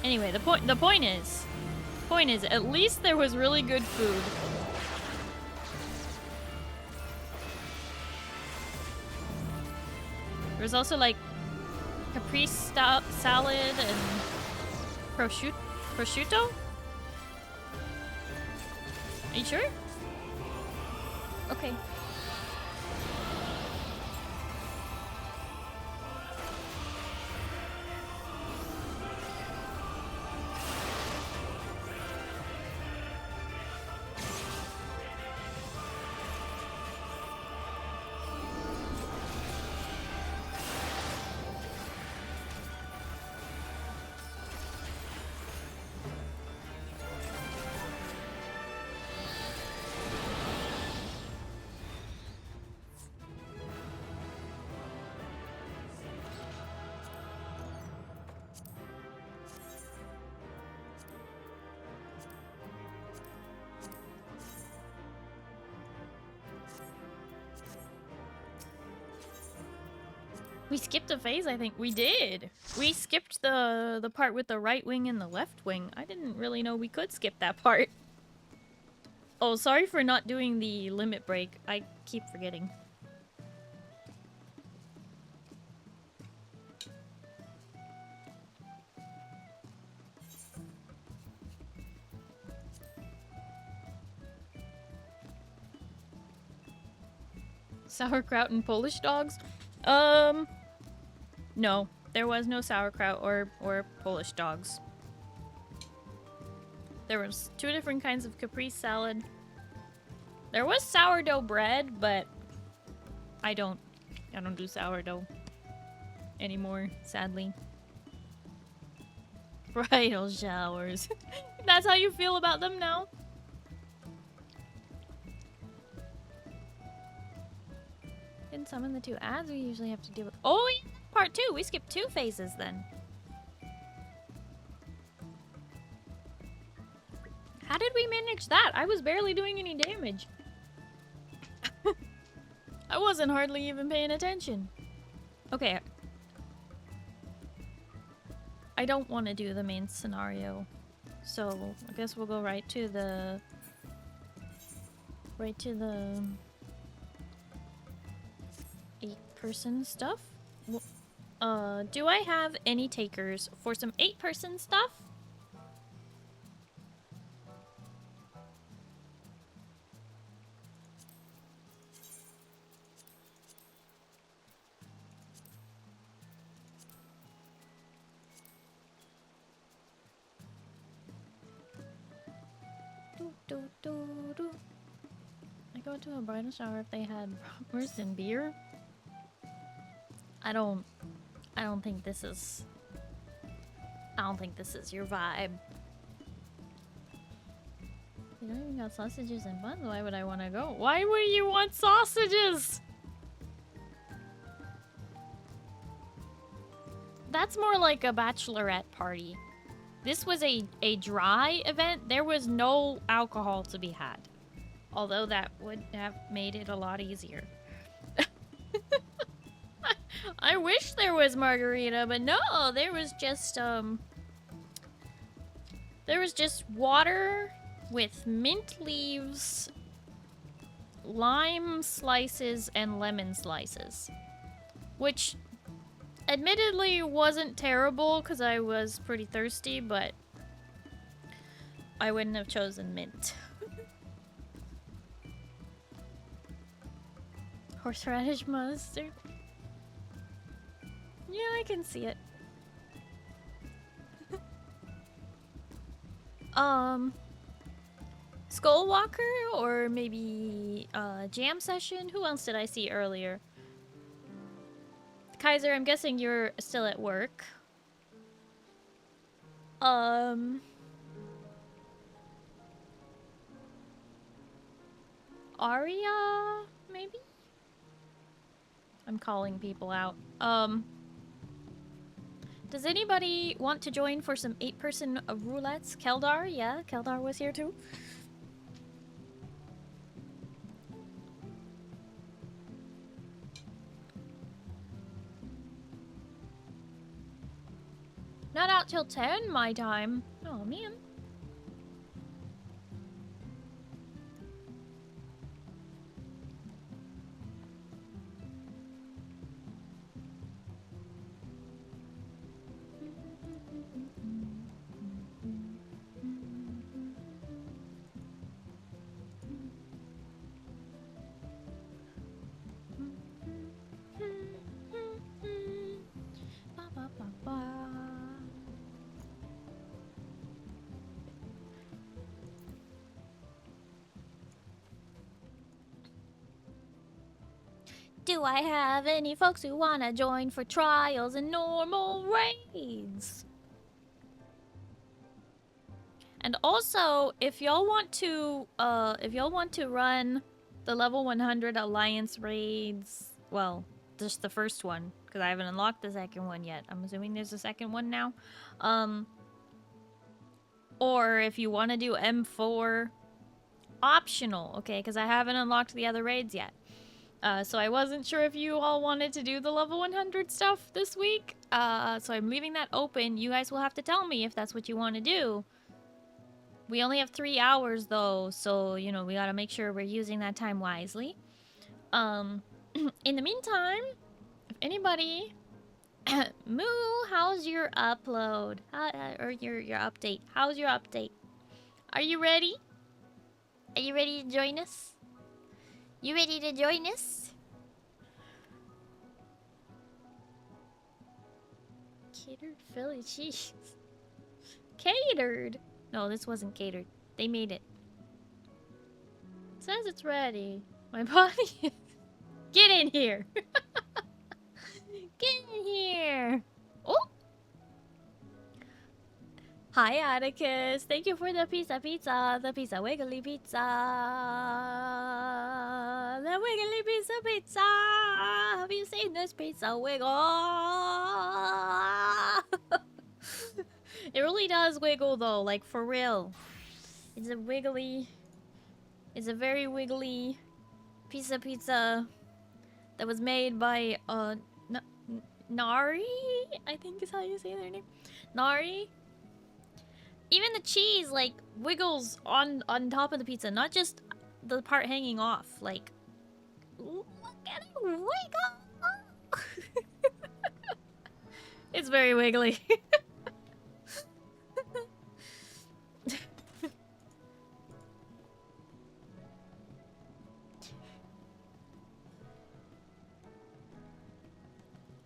Anyway, the point is, at least there was really good food. There was also like caprese salad and prosciutto. Are you sure? Okay. We skipped a phase, I think. We did. We skipped the part with the right wing and the left wing. I didn't really know we could skip that part. Oh, sorry for not doing the limit break. I keep forgetting. Sauerkraut and Polish dogs? No. There was no sauerkraut or Polish dogs. There was 2 different kinds of caprese salad. There was sourdough bread, but I don't do sourdough anymore, sadly. Bridal showers. That's how you feel about them now? Didn't summon the 2 ads we usually have to deal with. Oh, yeah, part 2. We skipped 2 phases then. How did we manage that? I was barely doing any damage. I wasn't hardly even paying attention. Okay. I don't want to do the main scenario. So, I guess we'll go right to the 8-person stuff. Do I have any takers for some 8-person stuff? I go to a bridal shower if they had bratwurst and beer. I don't think this is your vibe. You don't even got sausages and buns. Why would I want to go? Why would you want sausages? That's more like a bachelorette party. This was a dry event. There was no alcohol to be had. Although that would have made it a lot easier. I wish there was margarita, but no, there was just water with mint leaves, lime slices, and lemon slices. Which admittedly wasn't terrible because I was pretty thirsty, but I wouldn't have chosen mint. Horseradish mustard. Yeah, I can see it. Skullwalker or maybe jam session? Who else did I see earlier? Kaiser, I'm guessing you're still at work. Aria, maybe? I'm calling people out. Does anybody want to join for some 8-person roulettes? Keldar, yeah, Keldar was here too. Not out till 10 my time. Oh man. Do I have any folks who wanna join for trials and normal raids? And also, if y'all want to run the level 100 alliance raids, well, just the first one, because I haven't unlocked the second one yet. I'm assuming there's a second one now. Or if you want to do M4, optional, okay? Because I haven't unlocked the other raids yet. So I wasn't sure if you all wanted to do the level 100 stuff this week. So I'm leaving that open. You guys will have to tell me if that's what you want to do. We only have 3 hours though, so, you know, we gotta make sure we're using that time wisely. In the meantime, if anybody... Moo, how's your upload? Or your update? How's your update? Are you ready? Are you ready to join us? You ready to join us? Catered Philly cheese. Catered? No, this wasn't catered. They made it. It says it's ready. My body... Get in here! Get in here! Oh! Hi, Atticus. Thank you for the pizza. The pizza wiggly pizza. The wiggly pizza. Have you seen this pizza wiggle? It really does wiggle though, like for real. It's a very wiggly pizza that was made by Nari, I think is how you say their name. Nari. Even the cheese like wiggles on top of the pizza, not just the part hanging off. Like, look at it wiggle. It's very wiggly.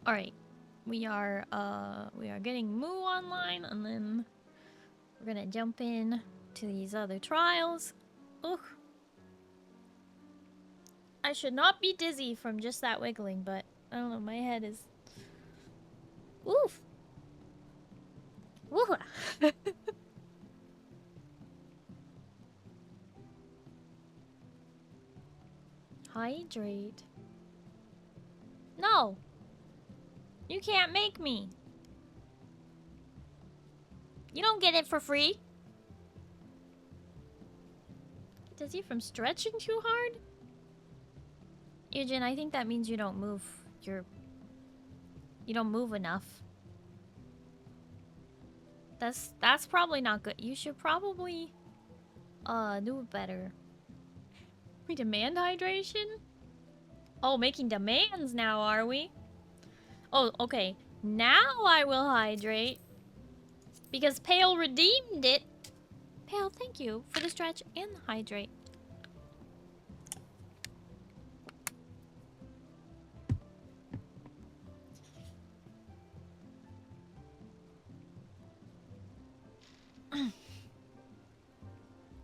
All right, we are getting Moo online, and then we're gonna jump in to these other trials. Ugh. I should not be dizzy from just that wiggling, but I don't know. My head is. Oof. Woo. Hydrate. No. You can't make me. You don't get it for free. Does he from stretching too hard? Eugen, I think that means you don't move. You don't move enough. That's probably not good. You should probably do better. We demand hydration? Oh, making demands now, are we? Oh, okay. Now I will hydrate. Because Pale redeemed it. Pale, thank you for the stretch and the hydrate.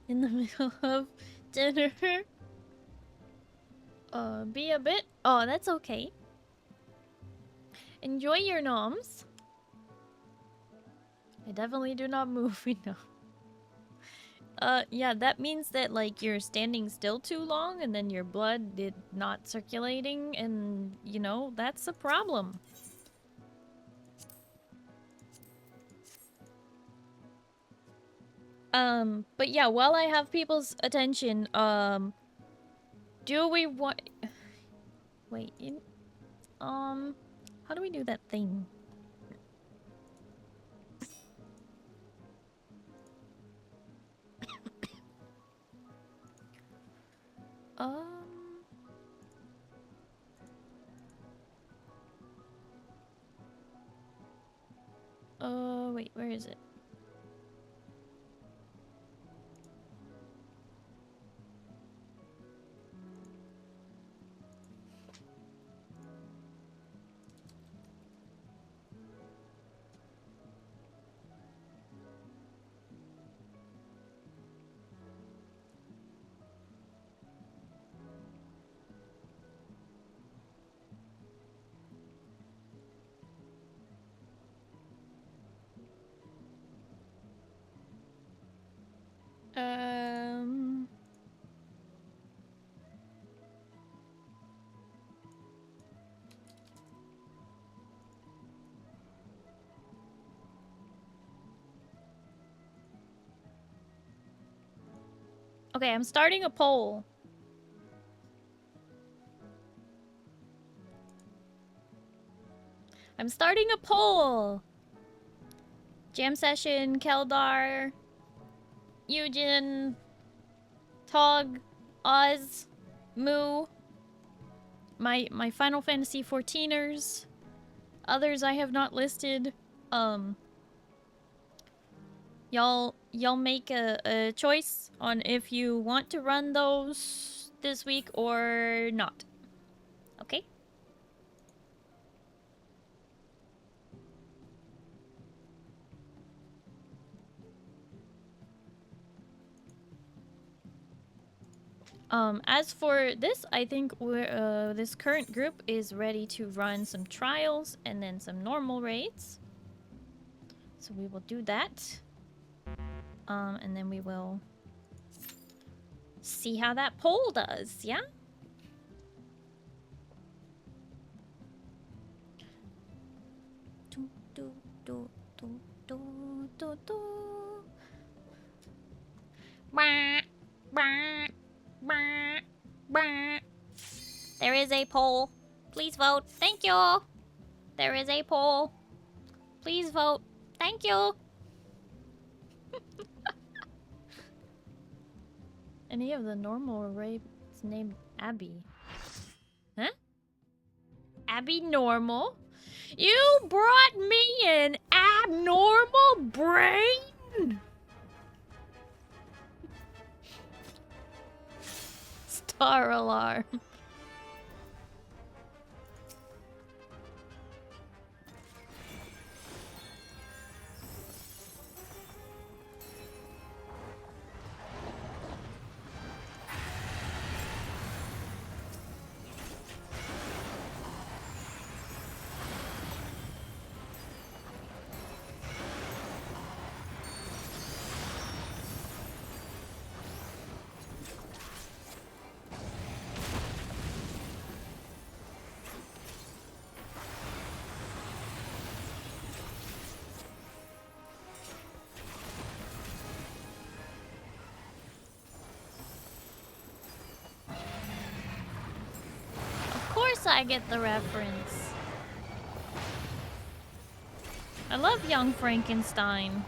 in the middle of dinner. Be a bit. Oh, that's okay. Enjoy your noms. I definitely do not move, we know. Yeah, that means that, like, you're standing still too long and then your blood is not circulating and, you know, that's a problem. But yeah, while I have people's attention, do we want... Wait, how do we do that thing? Um... Wait, where is it? Okay, I'm starting a poll. I'm starting a poll. Jam session, Keldar, Eugen, Tog, Oz, Moo, my Final Fantasy 14ers, others I have not listed. Y'all make a choice on if you want to run those this week or not. Okay? As for this, I think we're, this current group is ready to run some trials and then some normal raids. So we will do that. And then we will see how that poll does, yeah? There is a poll. Please vote. Thank you. There is a poll. Please vote. Thank you. Any of the normal rapes named Abby. Huh? Abby normal? You brought me an abnormal brain? Star alarm. I get the reference. I love Young Frankenstein.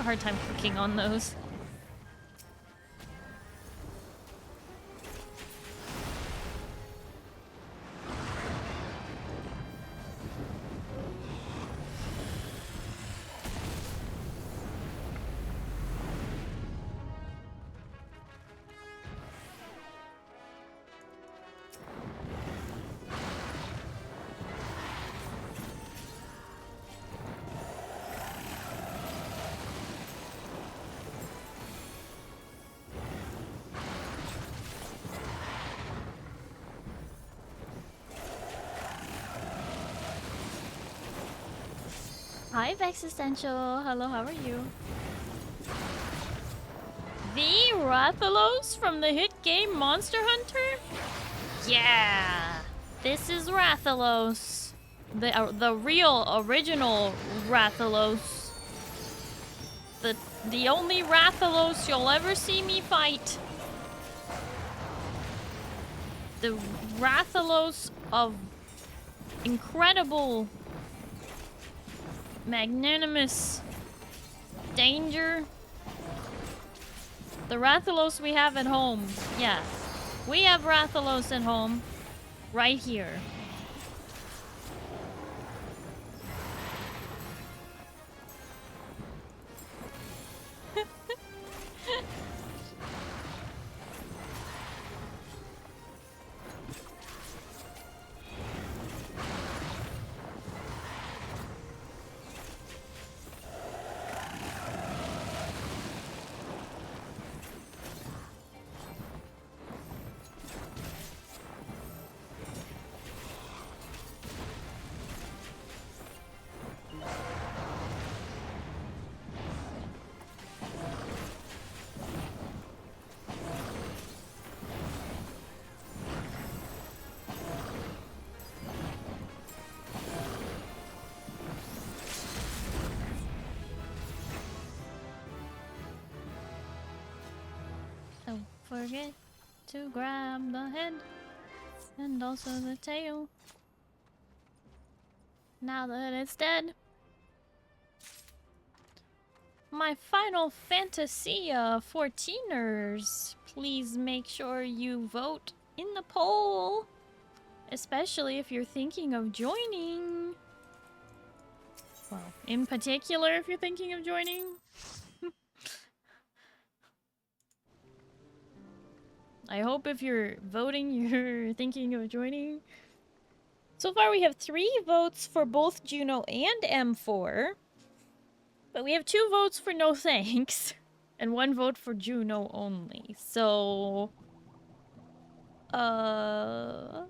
hard time cooking on those. Hi, Vexistential. Hello, how are you? The Rathalos from the hit game Monster Hunter? Yeah! This is Rathalos. The real, original Rathalos. The only Rathalos you'll ever see me fight. The Rathalos of incredible, magnanimous danger. The Rathalos we have at home. Yeah. We have Rathalos at home. Right here. Don't forget to grab the head and also the tail. Now that it's dead. My Final Fantasy 14ers, please make sure you vote in the poll. Especially if you're thinking of joining. Well, in particular if you're thinking of joining. I hope if you're voting, you're thinking of joining. So far we have 3 votes for both Juno and M4. But we have 2 votes for no thanks. And 1 vote for Juno only. So... so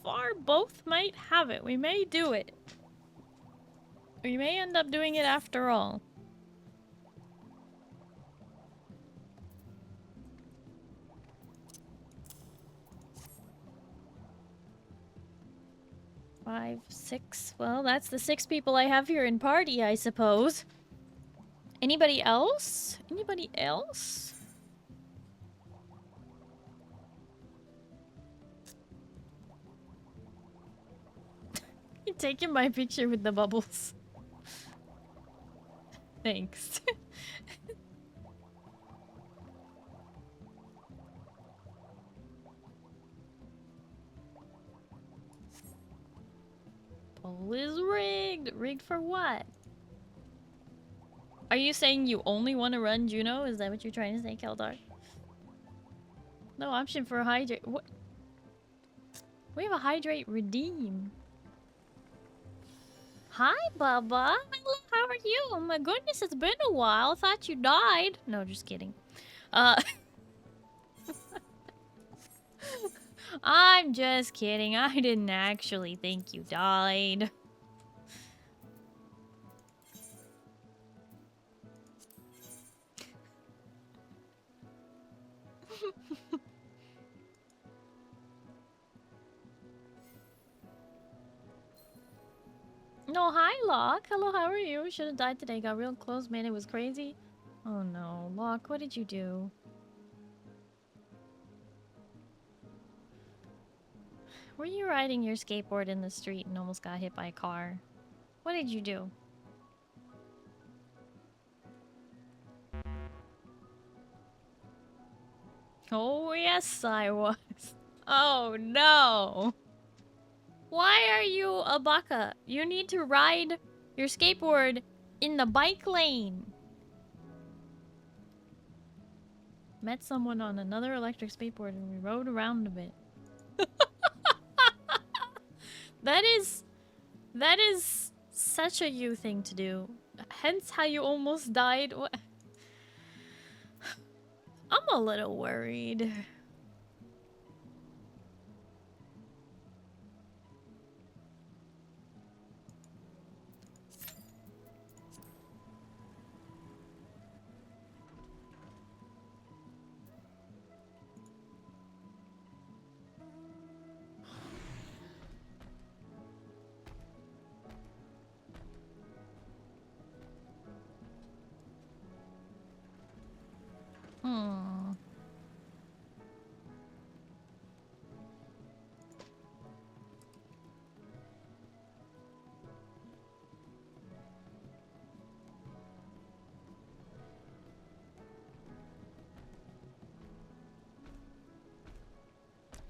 far, both might have it. We may do it. We may end up doing it after all. Five, 6. Well, that's the 6 people I have here in party, I suppose. Anybody else? Anybody else? You're taking my picture with the bubbles. Thanks. Poll is rigged. Rigged for what? Are you saying you only want to run Juno? Is that what you're trying to say, Keldar? No option for hydrate. What? We have a hydrate redeem. Hi, Bubba. Hello, how are you? Oh my goodness, it's been a while. I thought you died. No, just kidding. I'm just kidding. I didn't actually think you died. No, hi, Locke. Hello, how are you? Should have died today. Got real close, man. It was crazy. Oh no, Locke, what did you do? Were you riding your skateboard in the street and almost got hit by a car? What did you do? Oh, yes, I was. Oh, no. Why are you a baka? You need to ride your skateboard in the bike lane. Met someone on another electric skateboard and we rode around a bit. That is such a you thing to do. Hence how you almost died. I'm a little worried. Hmm.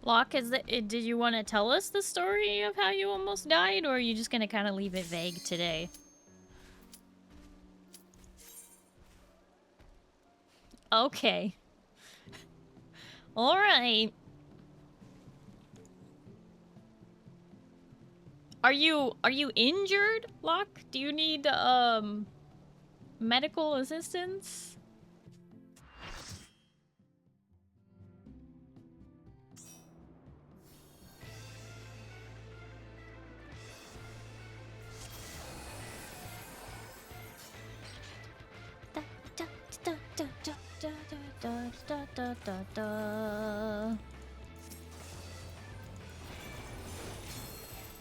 Locke, did you want to tell us the story of how you almost died, or are you just gonna kind of leave it vague today? Okay. All right. Are you injured, Locke? Do you need medical assistance?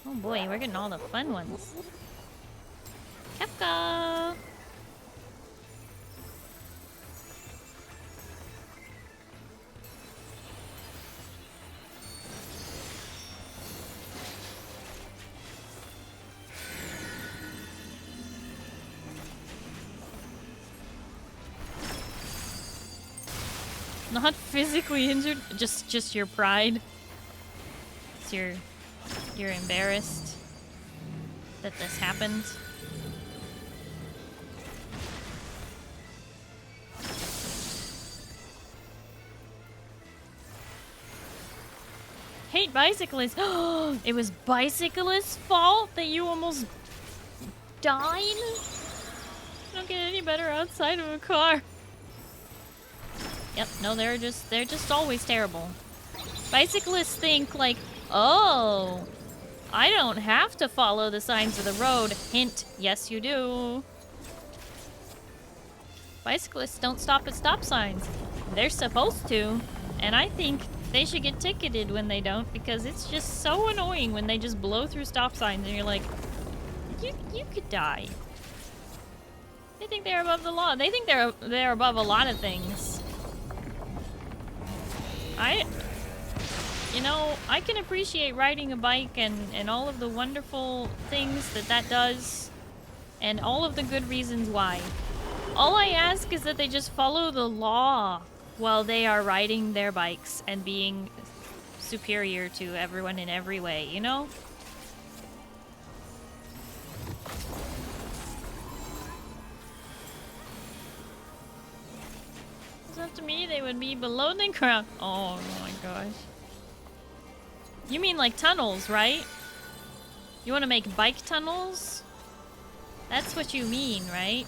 Oh boy, we're getting all the fun ones. Kefka! Not physically injured, just your pride. It's you're embarrassed that this happened. Hate bicyclists. It was bicyclists' fault that you almost died? You don't get any better outside of a car. Yep, no, they're just always terrible. Bicyclists think like, oh, I don't have to follow the signs of the road. Hint, yes you do. Bicyclists don't stop at stop signs. They're supposed to, and I think they should get ticketed when they don't, because it's just so annoying when they just blow through stop signs and you're like, you could die. They think they're above the law. They think they're above a lot of things. You know, I can appreciate riding a bike and all of the wonderful things that does, and all of the good reasons why. All I ask is that they just follow the law while they are riding their bikes and being superior to everyone in every way, you know? It's up to me, they would be below the ground. Oh my gosh. You mean like tunnels, right? You want to make bike tunnels? That's what you mean, right?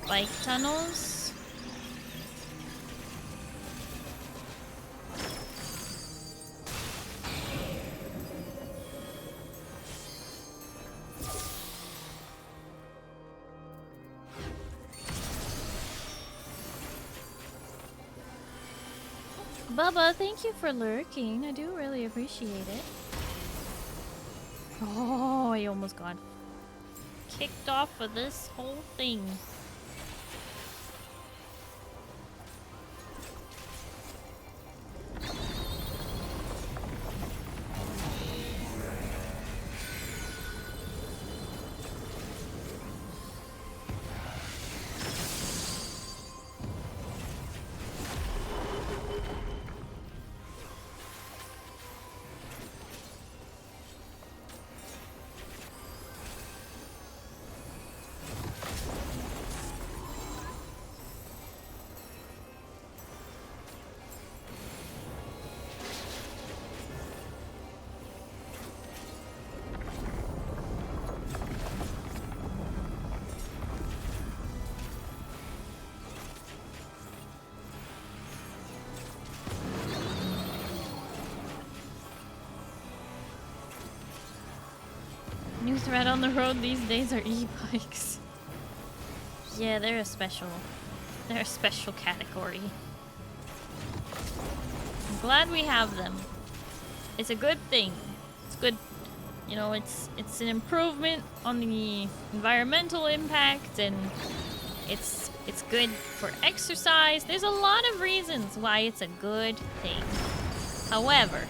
Bike tunnels? Bubba, thank you for lurking. I do really appreciate it. Oh, I almost got kicked off of this whole thing. New threat on the road these days are e-bikes. Yeah, they're a special category. I'm glad we have them. It's a good thing. It's good. You know, it's an improvement on the environmental impact, and it's good for exercise. There's a lot of reasons why it's a good thing. However,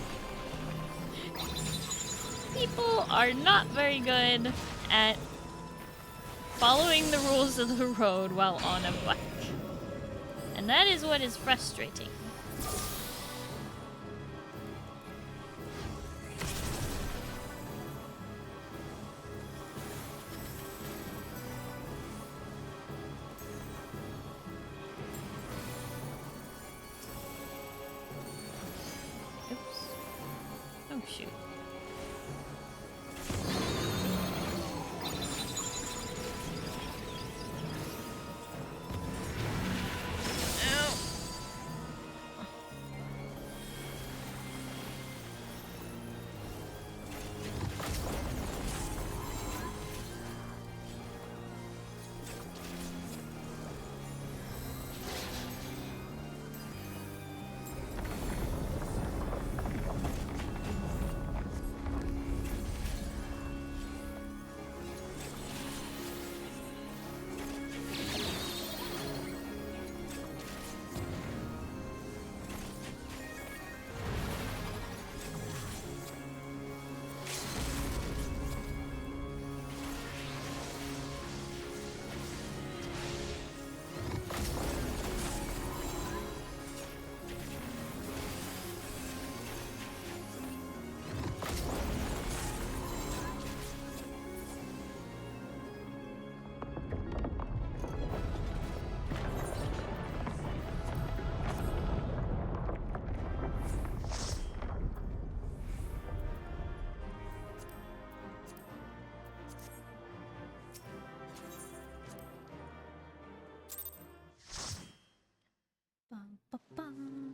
people are not very good at following the rules of the road while on a bike. And that is what is frustrating. Oops. Oh shoot. Bum, bum, bum.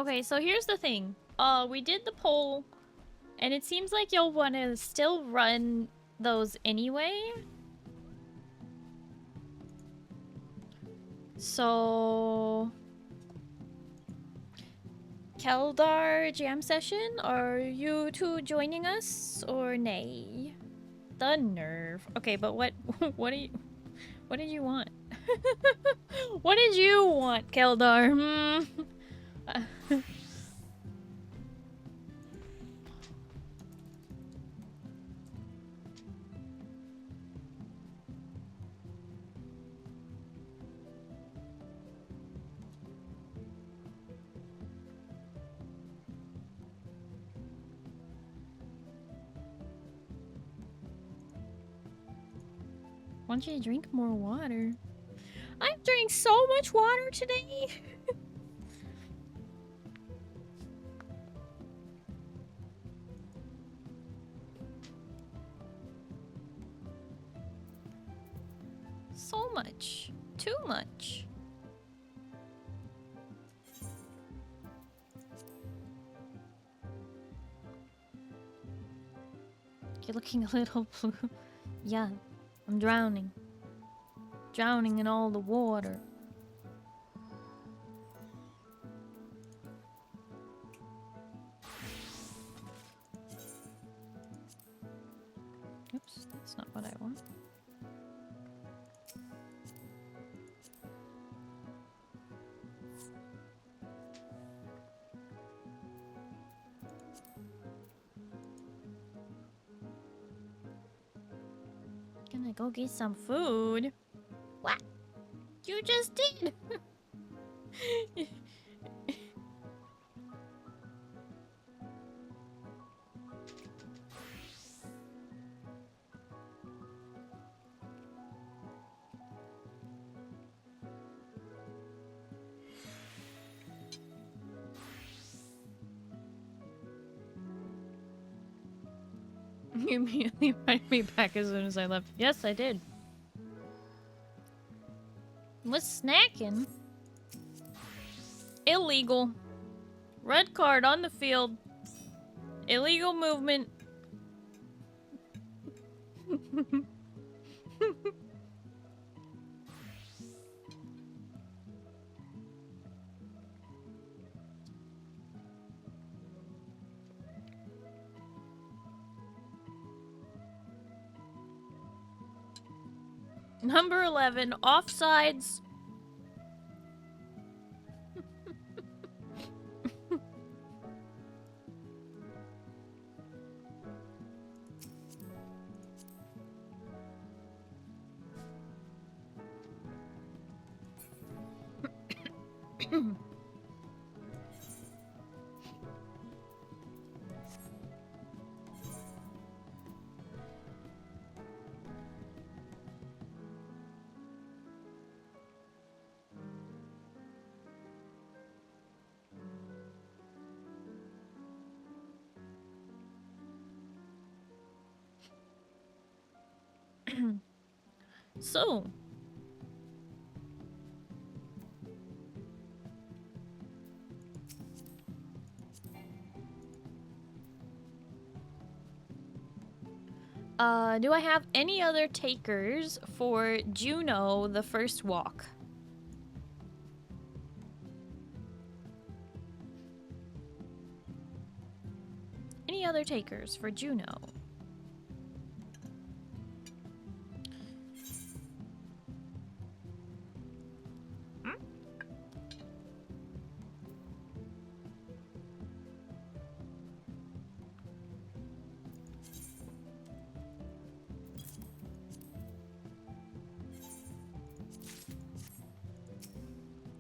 Okay, so here's the thing. We did the poll, and it seems like you'll want to still run those anyway. So... Keldar jam session? Are you two joining us, or nay? The nerve. Okay, but what did you want? What did you want, Keldar? Why don't you drink more water? I've drank so much water today. So much. Too much. You're looking a little blue. Yeah. I'm drowning. Drowning in all the water. Oops, that's not what I want. Gonna go get some food. What? You just did. You immediately invited me back as soon as I left. Yes, I did. Was snacking. Illegal. Red card on the field. Illegal movement. Number 11, offsides. So, do I have any other takers for Juno, the first walk? Any other takers for Juno?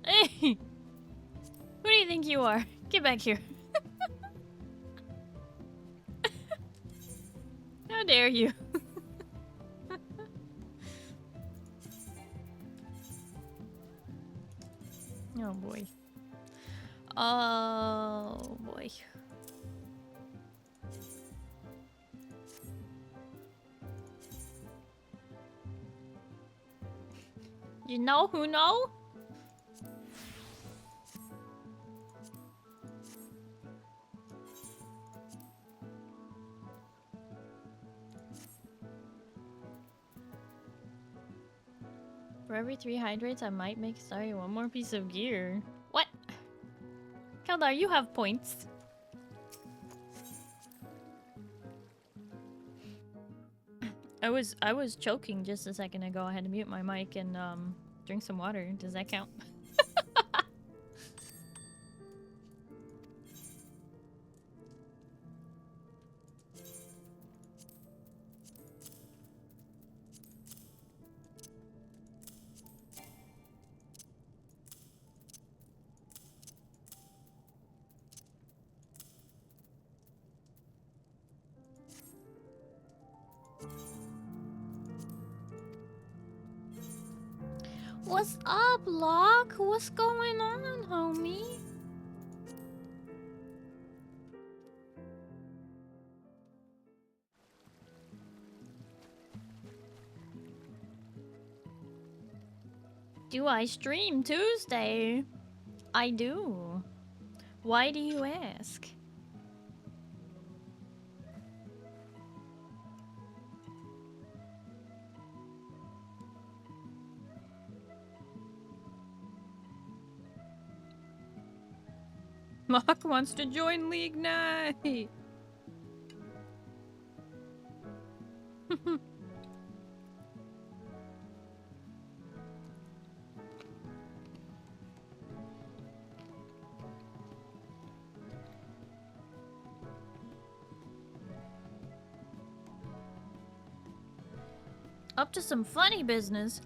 Hey! Who do you think you are? Get back here. How dare you? Oh boy. Oh boy. You know who know? For every 3 hydrates, I might make Starry one more piece of gear. What? Keldar, you have points. I was choking just a second ago. I had to mute my mic and drink some water. Does that count? What's up, Locke? What's going on, homie? Do I stream Tuesday? I do. Why do you ask? Mock wants to join League Night. Up to some funny business.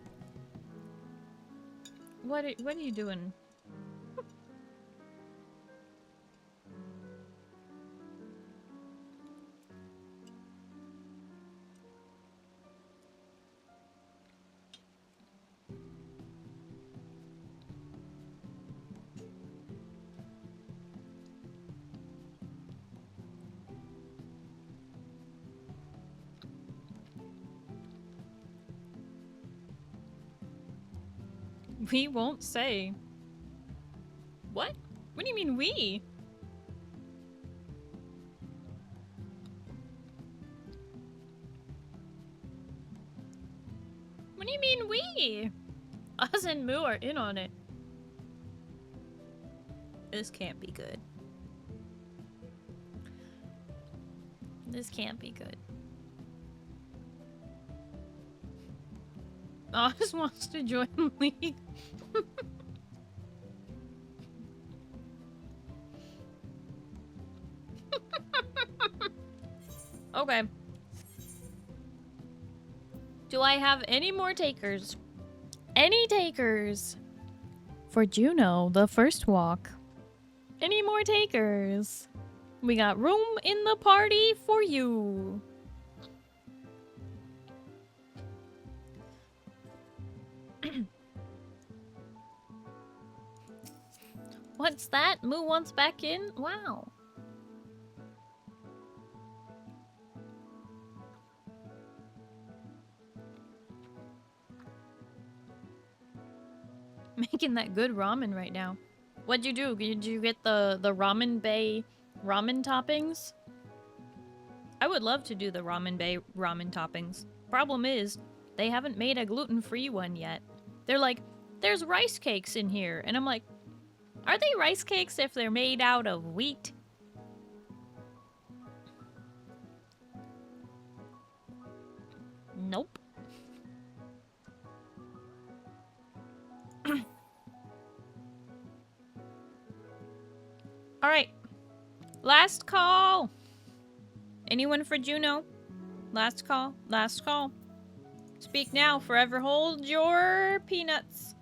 What are you doing? We won't say. What? What do you mean we? What do you mean we? Us and Moo are in on it. This can't be good. This can't be good. Oz wants to join League. Okay. Do I have any more takers? Any takers? For Juno, the first walk. Any more takers? We got room in the party for you. What's that? Moo wants back in? Wow. Making that good ramen right now. What'd you do? Did you get the Ramen Bay ramen toppings? I would love to do the Ramen Bay ramen toppings. Problem is, they haven't made a gluten-free one yet. They're like, there's rice cakes in here. And I'm like, are they rice cakes if they're made out of wheat? Nope. Alright. Last call. Anyone for Juno? Last call. Last call. Speak now. Forever hold your peanuts.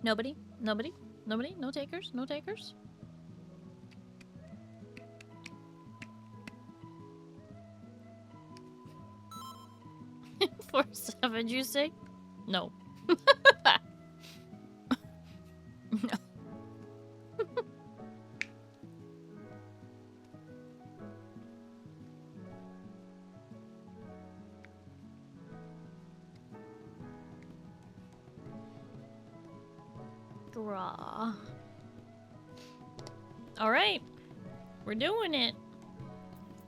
Nobody? Nobody? Nobody? No takers? No takers? For 7, you say? No. No. Graw. Alright. We're doing it.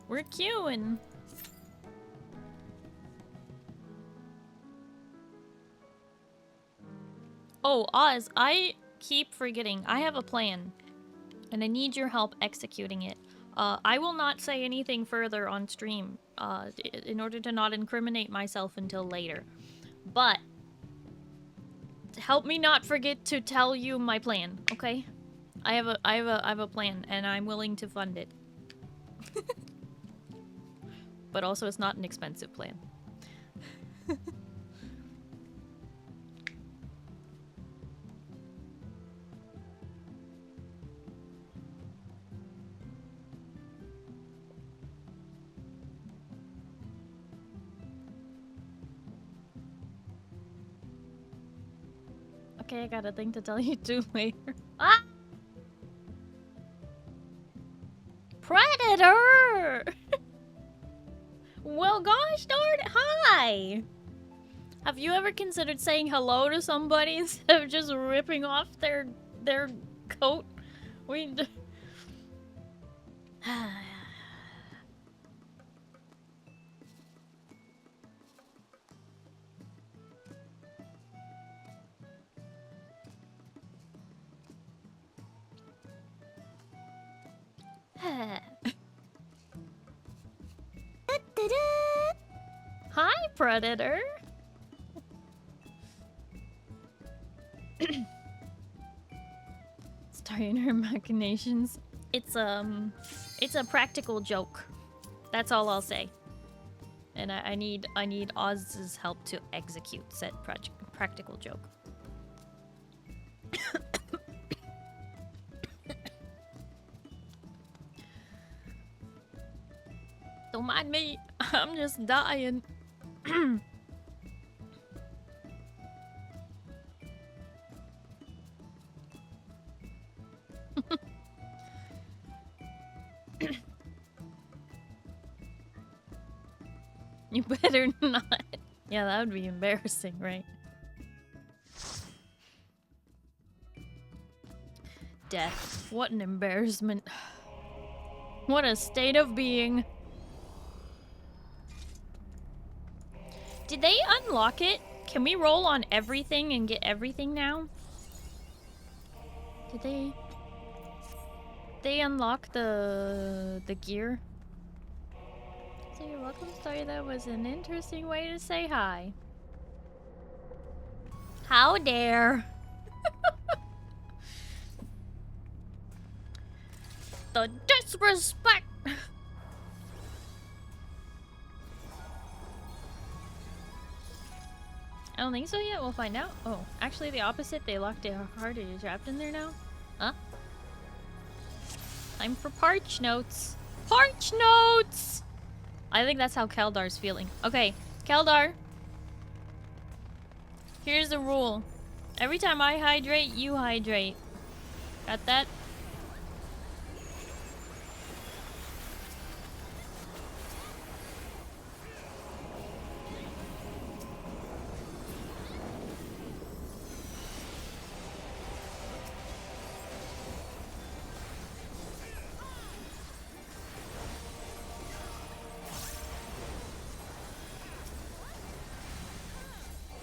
We're queuing. Oh, Oz, I keep forgetting. I have a plan. And I need your help executing it. I will not say anything further on stream. In order to not incriminate myself until later. But help me not forget to tell you my plan, okay? I have a plan, and I'm willing to fund it. But also, it's not an expensive plan. Okay, I got a thing to tell you too later. Ah! Predator! Well, gosh darn it, hi! Have you ever considered saying hello to somebody instead of just ripping off their coat? We Hi, Predator. Starry and her machinations. It's a practical joke. That's all I'll say. And I need Oz's help to execute said practical joke. Don't mind me. I'm just dying. You better not. Yeah, that would be embarrassing, right? Death. What an embarrassment. What a state of being. Did they unlock it? Can we roll on everything and get everything now? Did they unlock the gear? So you're welcome, Starry. That was an interesting way to say hi. How dare. The disrespect. I don't think so yet. We'll find out. Oh, actually the opposite. They locked it hard. Are you trapped in there now? Huh? Time for parch notes. Parch notes! I think that's how Keldar's feeling. Okay, Keldar. Here's the rule. Every time I hydrate, you hydrate. Got that?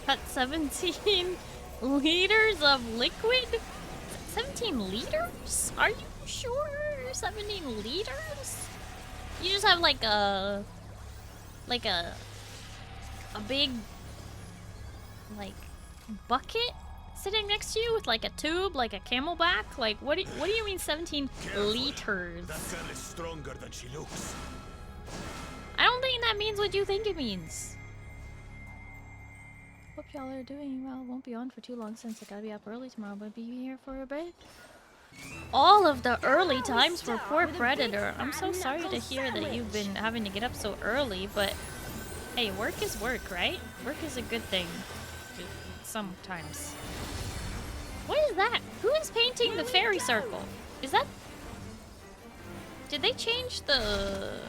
Cut 17 liters of liquid? 17 liters? Are you sure? 17 liters? You just have like a big like bucket sitting next to you with like a tube, like a camelback? Like what do you mean 17 liters? That girl is stronger than she looks. I don't think that means what you think it means. Hope y'all are doing well. Won't be on for too long since I gotta be up early tomorrow, but be here for a bit. All of the early times for poor Predator. I'm so sorry to hear that you've been having to get up so early, but hey, work is work, right? Work is a good thing. Sometimes. What is that? Who is painting the fairy circle? Is that... Did they change the...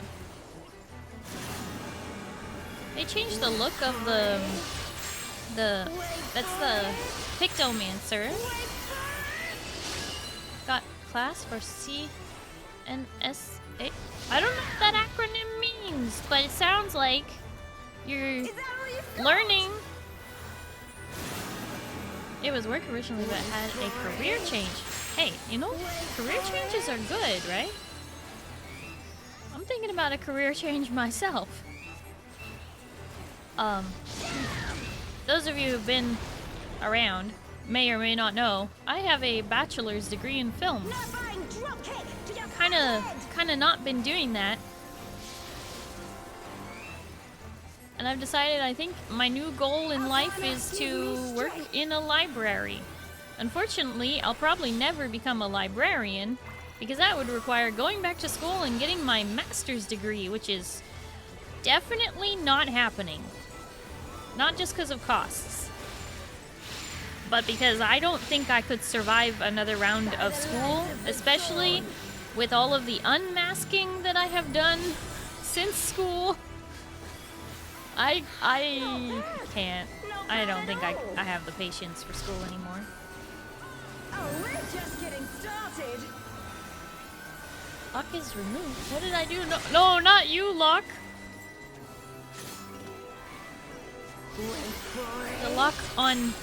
They changed the look of the... That's the Pictomancer. Got class for C and S A. I don't know what that acronym means, but it sounds like you're learning. It was work originally, but had a career change. Hey, you know, career changes are good, right? I'm thinking about a career change myself. Those of you who've been around may or may not know, I have a bachelor's degree in film. Kinda not been doing that. And I've decided I think my new goal in life is to work in a library. Unfortunately, I'll probably never become a librarian because that would require going back to school and getting my master's degree, which is definitely not happening. Not just because of costs, but because I don't think I could survive another round of school, especially with all of the unmasking that I have done since school. I can't. I don't think I have the patience for school anymore. Oh, we're just getting started. Lock is removed. What did I do? No, not you, Lock. The lock on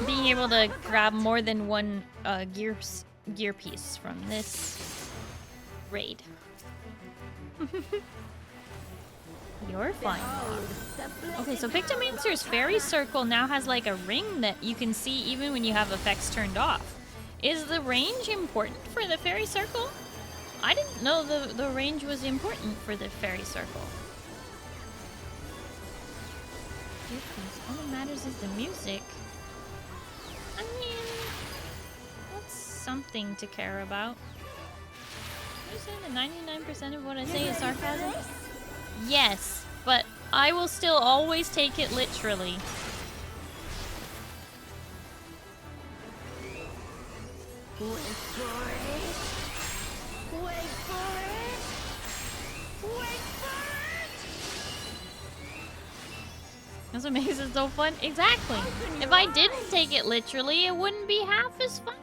being able to grab more than one gear piece from this raid. You're fine. Okay, so Pictomancer's fairy circle now has like a ring that you can see even when you have effects turned off. Is the range important for the fairy circle? I didn't know the range was important for the fairy circle. All that matters is the music. I mean, that's something to care about. You say that 99% of what I say is sarcasm? Yes, but I will still always take it literally. Wait for it. Wait for it. Wait for it. That's what makes it so fun. Exactly. If I didn't take it literally, it wouldn't be half as fun.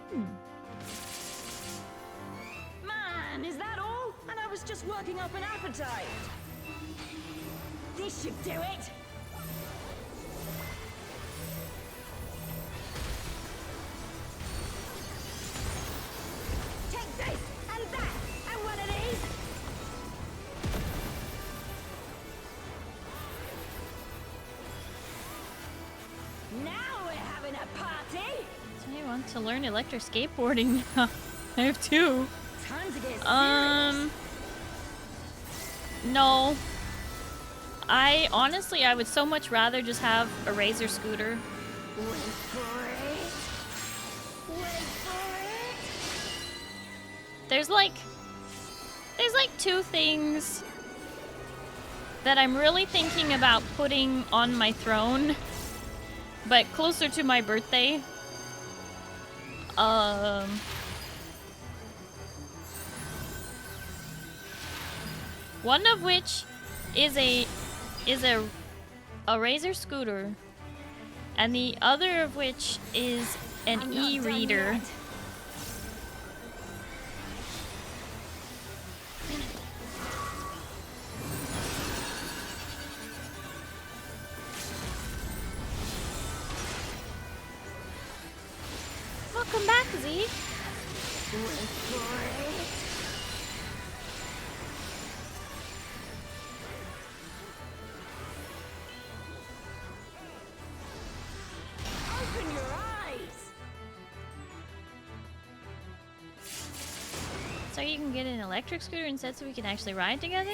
Man, is that all? And I was just working up an appetite. This should do it. Take this and that and one of these. Now we're having a party. So I want to learn electric skateboarding now. I have two. Time to get serious. No. I honestly, I would so much rather just have a Razor scooter. Wait for it. Wait for it. There's like two things that I'm really thinking about putting on my throne, but closer to my birthday. One of which is a Razor scooter, and the other of which is an I'm not done e-reader. yet. Welcome back, Z. Wait for it. Open your eyes. So you can get an electric scooter instead so we can actually ride together?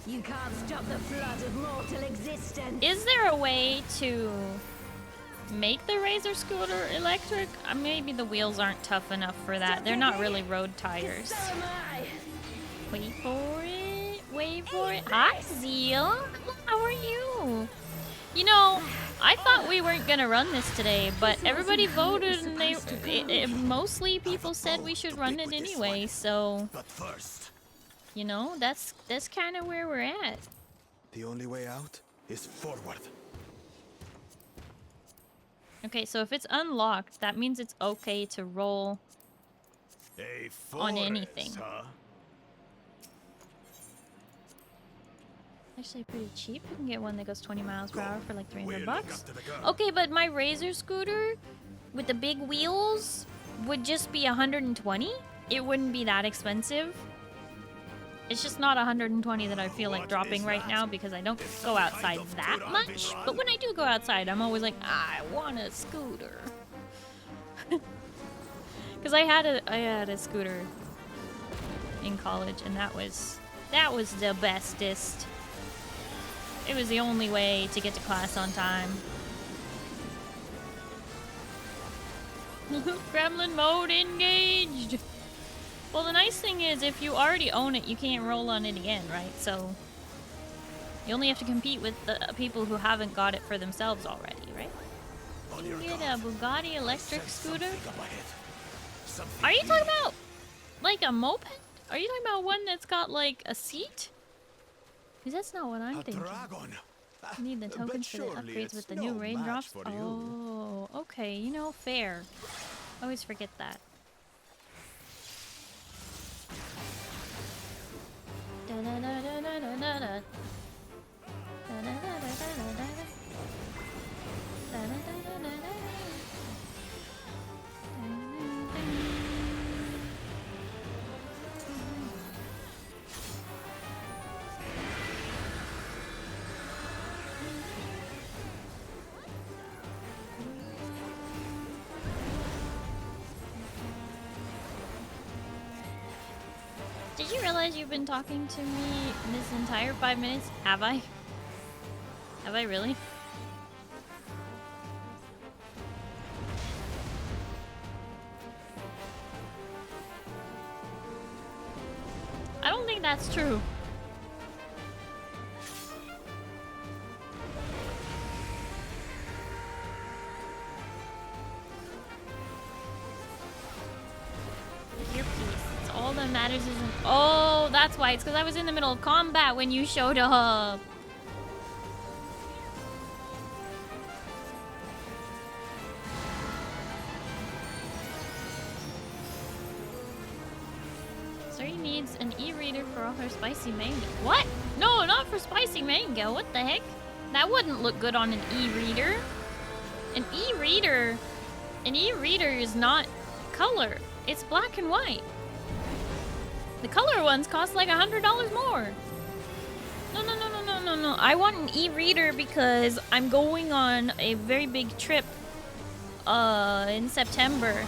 You can't stop the flood of mortal existence. Is there a way to make the Razor scooter electric? Maybe the wheels aren't tough enough for that. They're not really road tires. So am I. Wait for it. Wait for it. Hi, Zeal. How are you? You know, I thought we weren't gonna run this today, but everybody voted and mostly people said we should run it anyway, so, But first, you know, that's kind of where we're at. the only way out is forward. Okay, so if it's unlocked, that means it's okay to roll. A On forest, anything. Huh? Actually pretty cheap. You can get one that goes 20 miles per hour for like 300 We'll look bucks. after the girl. Okay, but my Razor scooter with the big wheels would just be 120. It wouldn't be that expensive. It's just not 120 that I feel like What dropping is right that? now because I don't Is go some kind outside of that good much. arbitrage? But when I do go outside, I'm always like, I want a scooter. Because I had a scooter in college, and that was the bestest. It was the only way to get to class on time. Gremlin mode engaged. Well, the nice thing is, if you already own it, you can't roll on it again, right? So you only have to compete with the people who haven't got it for themselves already, right? On You your can get guard. a Bugatti electric Sense scooter. something up ahead. Something Are you talking evil. about like a moped? Are you talking about one that's got like a seat? Because that's not what I'm A thinking. dragon. I need the But tokens for the surely upgrades it's with the no new match raindrops. for you. Oh, okay. You know, fair. I always forget that. Da-da-da-da-da-da-da. Da-da-da-da-da-da-da. Da-da-da-da-da-da. Did you realize you've been talking to me this entire 5 minutes? Have I? Have I really? I don't think that's true. Earpiece. It's all that matters isn't. Oh, that's why. It's because I was in the middle of combat when you showed up. Starry needs an e-reader for all her spicy mango. What? No, not for spicy mango. What the heck? That wouldn't look good on an e-reader. An e-reader is not color. It's black and white. The color ones cost like $100 more. No. I want an e-reader because I'm going on a very big trip in September.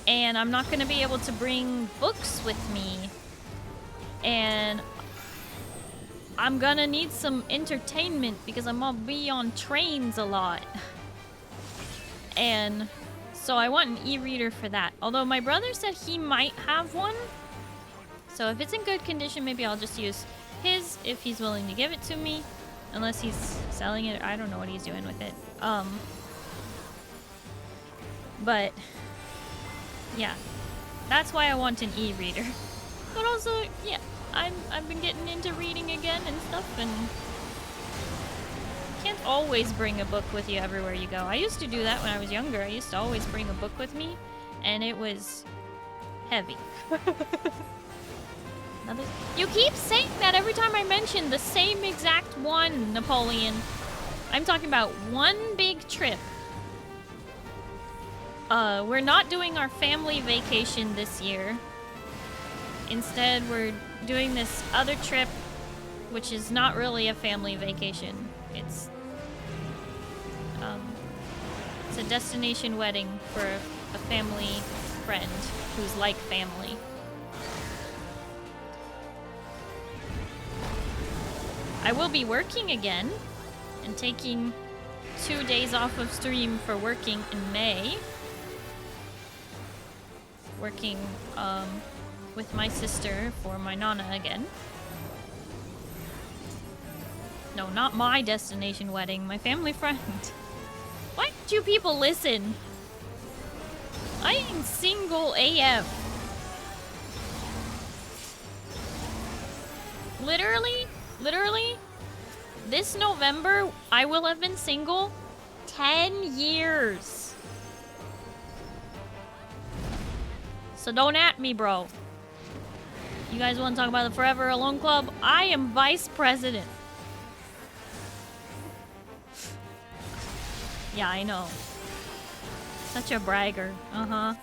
And I'm not going to be able to bring books with me. And I'm going to need some entertainment because I'm going to be on trains a lot. And so I want an e-reader for that. Although my brother said he might have one. So if it's in good condition, maybe I'll just use his if he's willing to give it to me. Unless he's selling it. I don't know what he's doing with it. But yeah, that's why I want an e-reader. But also, yeah, I've been getting into reading again and stuff, and can't always bring a book with you everywhere you go. I used to do that when I was younger. I used to always bring a book with me, and it was heavy. You keep saying that every time I mention the same exact one, Napoleon. I'm talking about one big trip. We're not doing our family vacation this year. Instead, we're doing this other trip, which is not really a family vacation. It's a destination wedding for a family friend who's like family. I will be working again and taking 2 days off of stream for working in May. Working with my sister for my Nana again. No, not my destination wedding, my family friend. Why don't you people listen? I am single AF. Literally, this November, I will have been single 10 years. So don't at me, bro. You guys want to talk about the Forever Alone Club? I am vice president. Yeah, I know. Such a bragger. Uh-huh.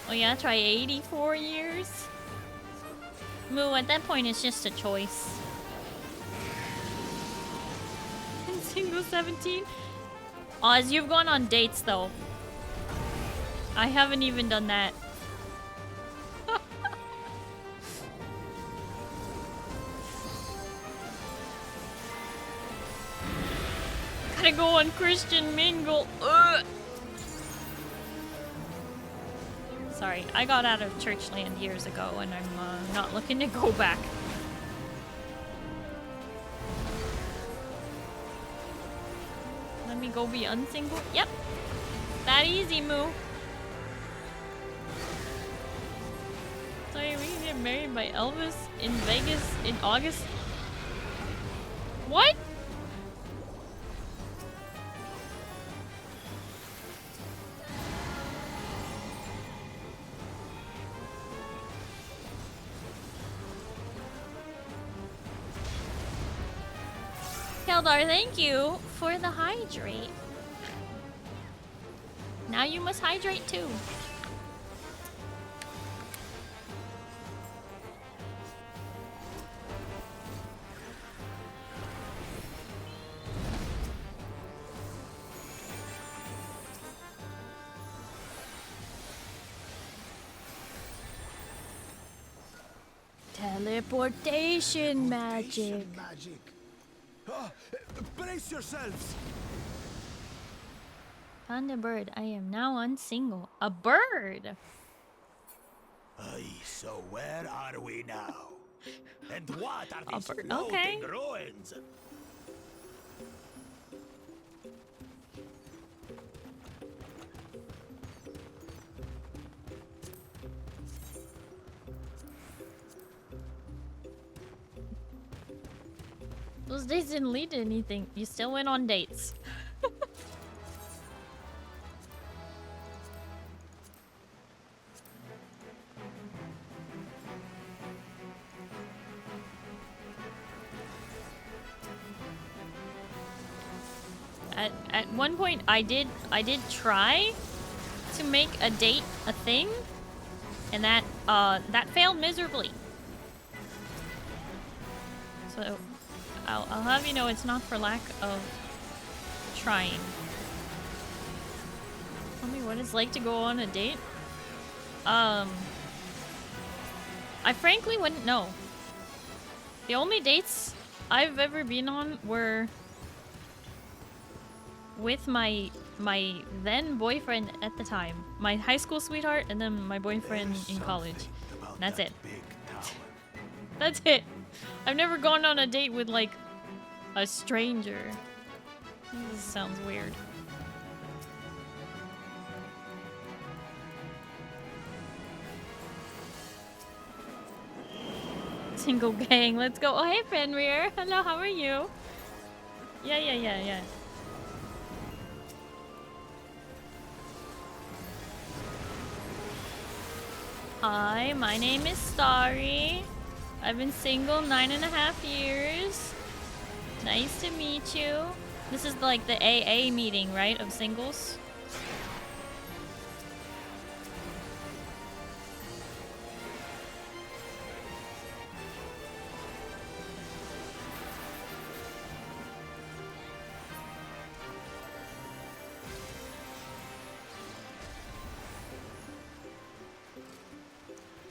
Oh yeah, try 84 years? Moo, at that point, it's just a choice. And single 17? Oz, you've gone on dates, though. I haven't even done that. Gotta go on Christian Mingle. Ugh. Sorry, I got out of Churchland years ago and I'm not looking to go back. Let me go be unsingle. Yep. That easy, Moo. Sorry, we can get married by Elvis in Vegas in August. What? Keldar, thank you for the hydrate. Now you must hydrate too. Teleportation magic. Ah, brace yourselves. Found a bird. I am now unsingle. A bird? Aye, so where are we now? And what are these Upper- floating okay. ruins? Those dates didn't lead to anything. You still went on dates. At one point I did try to make a date a thing, and that failed miserably. So I'll have you know it's not for lack of trying. Tell me what it's like to go on a date. I frankly wouldn't know. The only dates I've ever been on were with my then boyfriend at the time, my high school sweetheart, and then my boyfriend in college. And that's it. That's it. I've never gone on a date with like a stranger. This sounds weird. Single gang, let's go. Oh, hey, Fenrir. Hello, how are you? Yeah. Hi, my name is Starry. I've been single 9.5 years. Nice to meet you. This is like the AA meeting, right, of singles?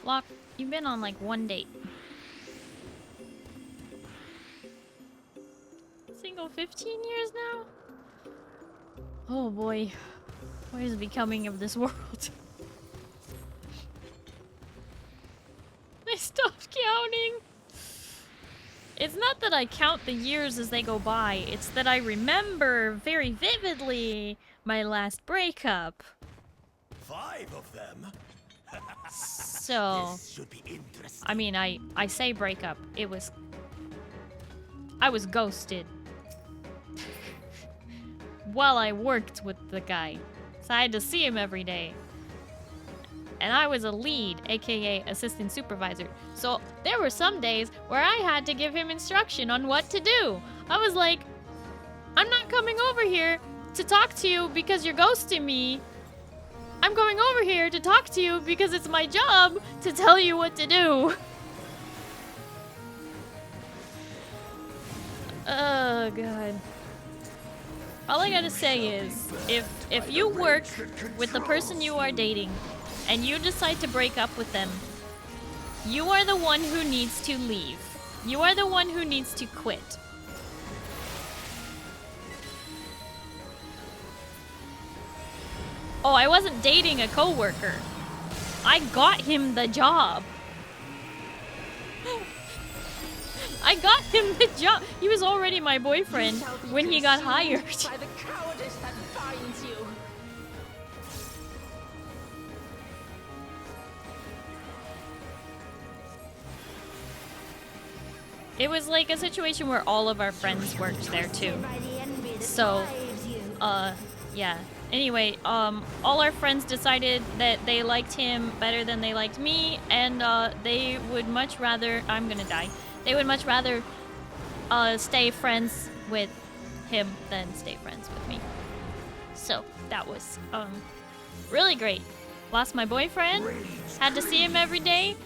Locke, you've been on like one date. Single 15 years now? Oh boy. What is becoming of this world? I stopped counting. It's not that I count the years as they go by, it's that I remember very vividly my last breakup. 5 of them? So, This should be interesting. I mean, I say breakup. I was ghosted. While I worked with the guy. So I had to see him every day. And I was a lead, aka assistant supervisor. So there were some days where I had to give him instruction on what to do. I was like, I'm not coming over here to talk to you because you're ghosting me. I'm going over here to talk to you because it's my job to tell you what to do. Oh, God. All I gotta say is, if you work with the person you are dating and you decide to break up with them, you are the one who needs to leave. You are the one who needs to quit. Oh, I wasn't dating a coworker. I got him the job. I got him the job. He was already my boyfriend when he got hired. By the cowardice that binds you. It was like a situation where all of our friends worked there too. So, yeah. Anyway, all our friends decided that they liked him better than they liked me, and they would much rather, I'm gonna die, they would much rather stay friends with him than stay friends with me. So, that was really great. Lost my boyfriend, had to see him every day,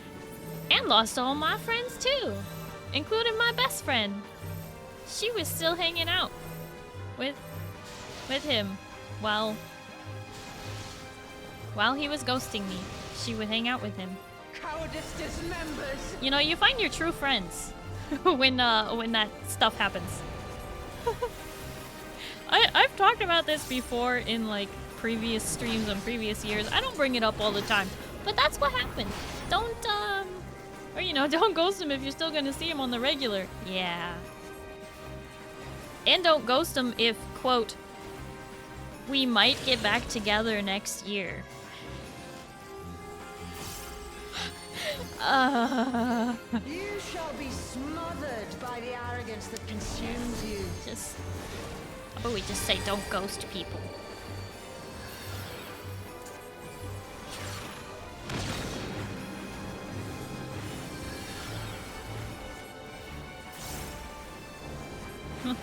and lost all my friends too, including my best friend. She was still hanging out with him. While he was ghosting me, she would hang out with him. Cowardice dismembers. You know, you find your true friends when that stuff happens. I've talked about this before in like previous streams on previous years. I don't bring it up all the time, But that's what happened. Don't, or you know, don't ghost him if you're still gonna see him on the regular. Yeah. And don't ghost him if, quote, we might get back together next year. You shall be smothered by the arrogance that consumes you. Just, oh, we just say don't ghost people.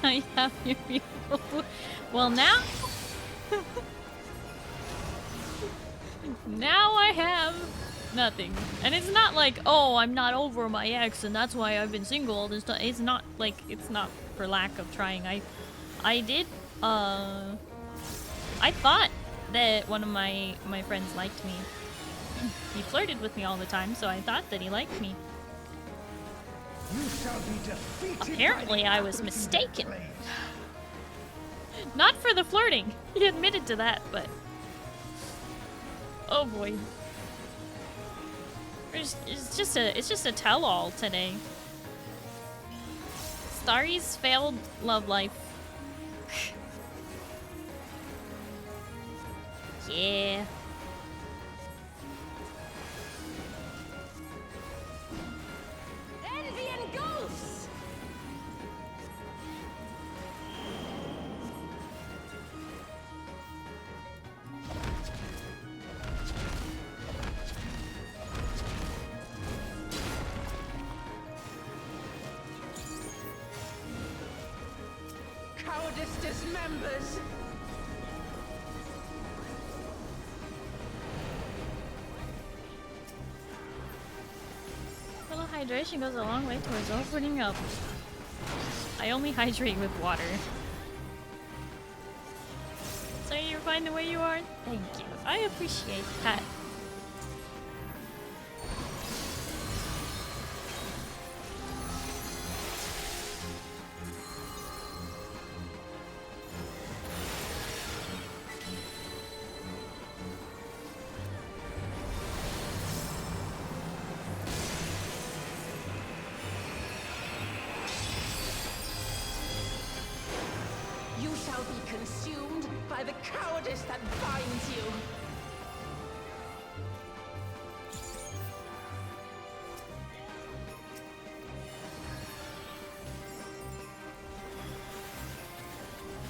I have your beautiful. Well, now. Now I have nothing. And it's not like, oh, I'm not over my ex and that's why I've been single all this time. It's not like, it's not for lack of trying. I did, I thought that one of my friends liked me. He flirted with me all the time, so I thought that he liked me. You shall be defeated. Apparently, I was mistaken. Not for the flirting. He admitted to that, but... Oh boy. It's just a tell-all today. Starry's failed love life. Yeah. Envy and ghosts! Cowardice dismembers! A little hydration goes a long way towards opening up. I only hydrate with water. So you're fine the way you are? Thank you. I appreciate that. You shall be consumed by the cowardice that binds you.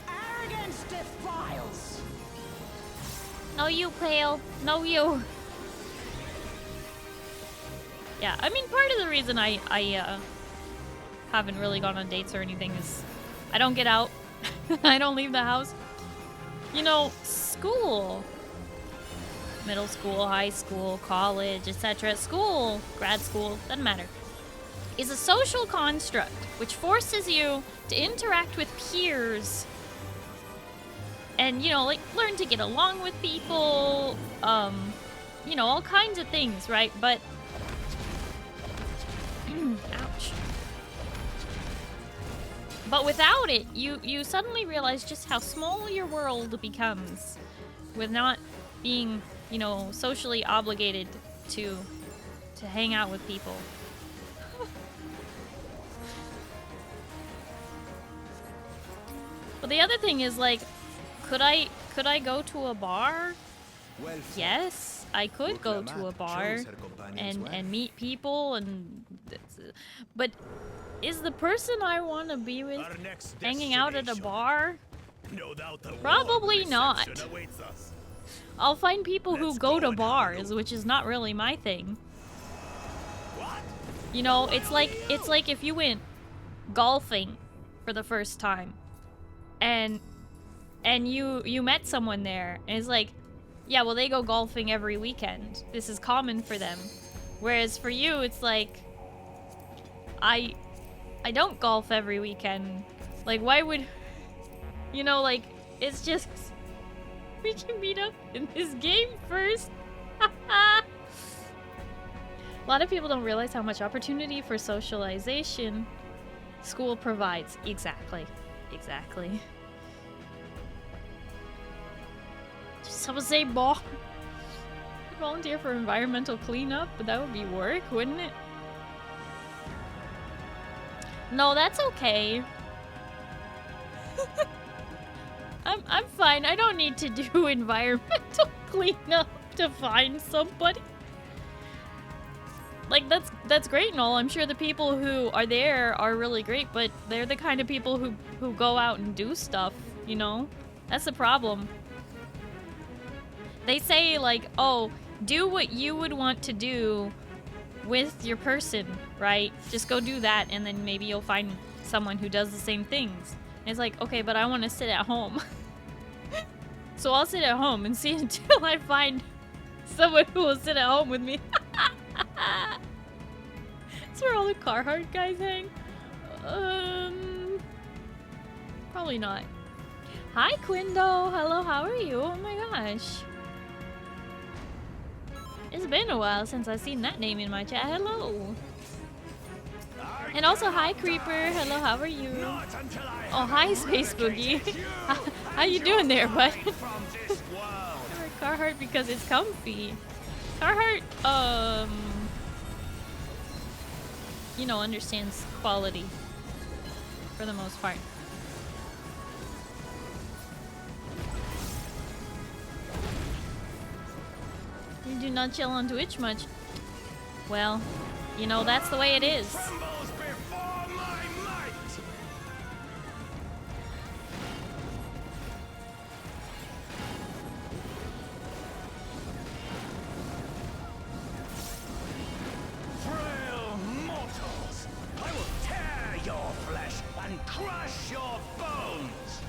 Arrogance defiles. No you, Pale. No you. Yeah, I mean, part of the reason I haven't really gone on dates or anything is I don't get out. I don't leave the house. You know, school. Middle school, high school, college, etc. School, grad school, doesn't matter. Is a social construct which forces you to interact with peers and, you know, like, learn to get along with people, you know, all kinds of things, right? But, ouch. But without it, you suddenly realize just how small your world becomes with not being, you know, socially obligated to hang out with people. But the other thing is, like, could I go to a bar? Well, Yes, I could go to a bar and meet people but is the person I want to be with our next hanging out at a destination. bar? No doubt a warm Probably not. reception awaits us. I'll find people who Let's go go to and have a bars, look. which is not really my thing. What? You know, it's like if you went golfing for the first time and you met someone there and it's like, yeah, well, they go golfing every weekend. This is common for them. Whereas for you, it's like, I don't golf every weekend. Like, why would, you know, like, it's just, we can meet up in this game first. A lot of people don't realize how much opportunity for socialization school provides. Exactly. Exactly. Someone say bar. volunteer for environmental cleanup, but that would be work, wouldn't it? No, that's okay. I'm fine. I don't need to do environmental cleanup to find somebody. Like, that's great and all. I'm sure the people who are there are really great, but they're the kind of people who go out and do stuff, you know? That's the problem. They say, like, oh, do what you would want to do with your person, right? Just go do that, and then maybe you'll find someone who does the same things. And it's like, okay, but I want to sit at home. So I'll sit at home and see until I find someone who will sit at home with me. That's where all the Carhartt guys hang. Probably not. Hi, Quindo. Hello, how are you? Oh my gosh. It's been a while since I've seen that name in my chat. Hello. And also, hi, Creeper. Hello, how are you? Oh, hi, Space Boogie. How you doing there, bud? I wear Carhartt because it's comfy. Carhartt, you know, understands quality for the most part. You do not chill on Twitch much. Well, you know, that's the way it is. Crush your bones!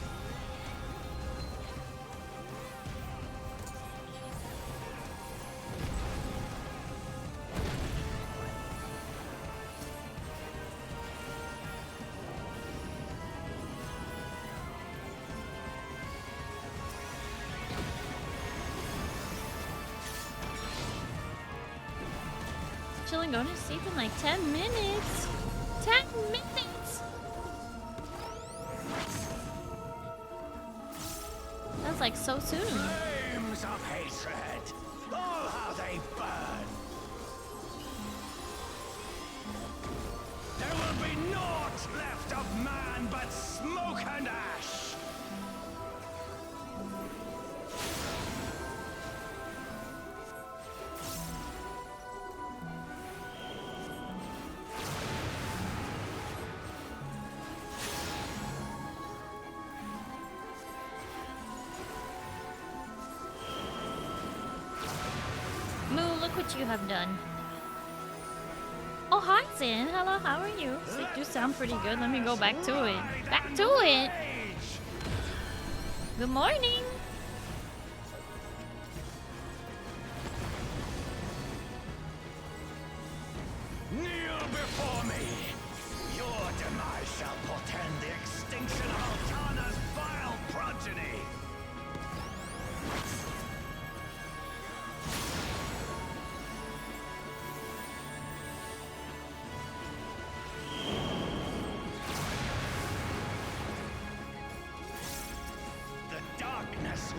Chilling, going to sleep in like 10 minutes. 10 minutes! That's like so soon. Flames of hatred! Oh, how they burn! There will be naught left of man but smoke and ash! What you have done. Oh, hi, Zin. Hello, how are you? So you do sound pretty good. Let me go back to it. Back to it! Good morning! Kneel before me! Your demise shall portend the extinction of Altana's vile progeny!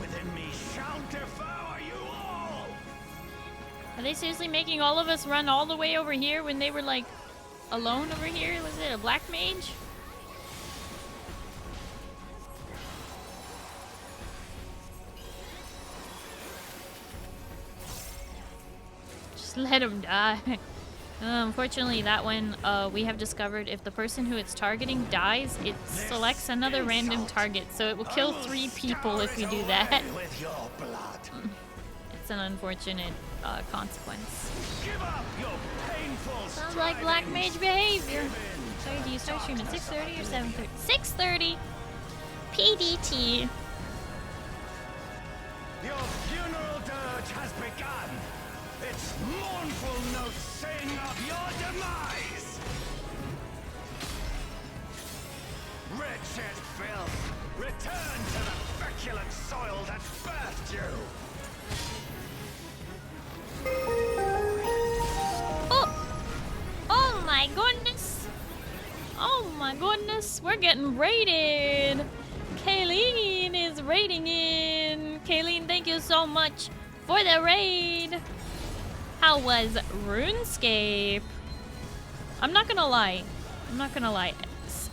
Within me shall devour you all! Are they seriously making all of us run all the way over here when they were like alone over here? Was it a black mage? Just let him die. Unfortunately, that one, we have discovered if the person who it's targeting dies, it selects another random target, so it will kill 3 people if we do that. It's an unfortunate consequence. Sounds like black mage behavior. Sorry, do you start streaming at 6:30 or 7:30? 6:30! PDT. Your funeral dirge has begun! Its mournful notes sing of your demise! Wretched filth, return to the feculent soil that birthed you! Oh! Oh my goodness! Oh my goodness, we're getting raided! Kayleen is raiding in! Kayleen, thank you so much for the raid! How was RuneScape? I'm not gonna lie.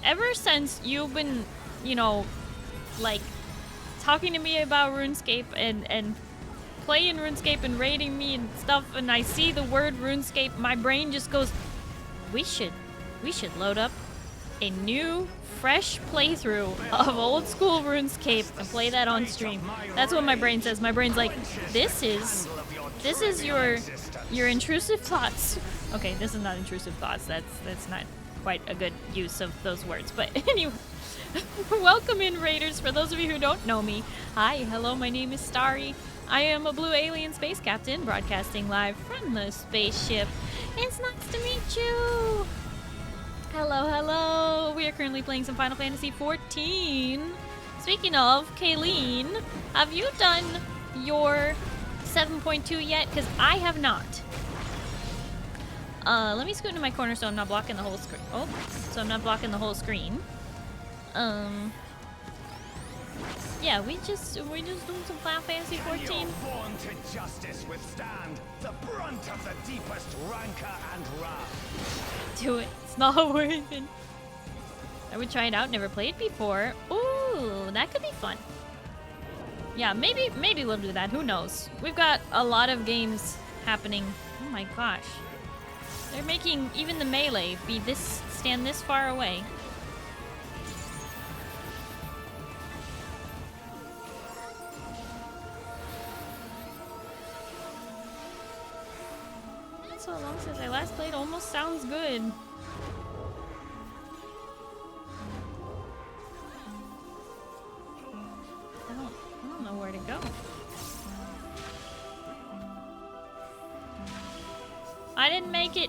Ever since you've been, you know, like, talking to me about RuneScape and playing RuneScape and rating me and stuff, and I see the word RuneScape, my brain just goes, we should load up a new, fresh playthrough of old school RuneScape and play that on stream. That's what my brain says. My brain's like, this is your intrusive thoughts. Okay, this is not intrusive thoughts. That's not quite a good use of those words. But anyway, welcome in, Raiders. For those of you who don't know me, hi, hello, my name is Starry. I am a blue alien space captain broadcasting live from the spaceship. It's nice to meet you. Hello, hello. We are currently playing some Final Fantasy XIV. Speaking of, Kayleen, have you done your 7.2 yet? Because I have not. Let me scoot into my corner so I'm not blocking the whole screen. Oh, so I'm not blocking the whole screen. Yeah, we just doing some Final Fantasy XIV. Born to justice withstand the brunt of the deepest rancor and wrath. Do it. It's not worth it. I would try it out. Never played before. Ooh, that could be fun. Yeah, maybe we'll do that. Who knows? We've got a lot of games happening. Oh my gosh. They're making even the melee stand this far away. So long since I last played, almost sounds good. I don't know where to go. I didn't make it.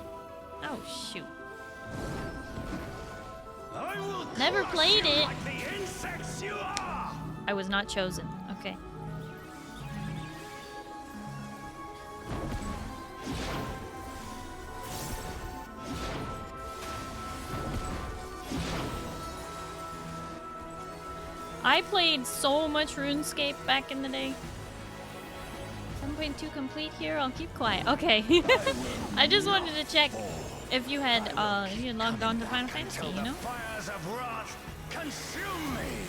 Oh shoot. Never played it. Like the insects you are. I was not chosen. Okay. I played so much RuneScape back in the day. 7.2 complete here. I'll keep quiet. Okay. I just wanted to check if you had logged on to Final Fantasy, you know? Fires of wrath consume me.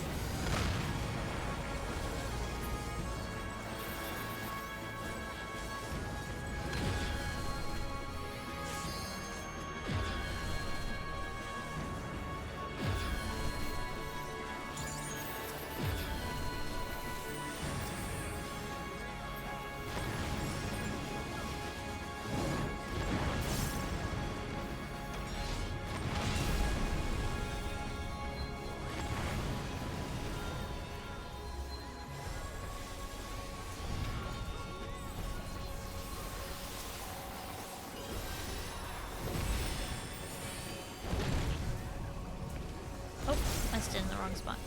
In the wrong spot.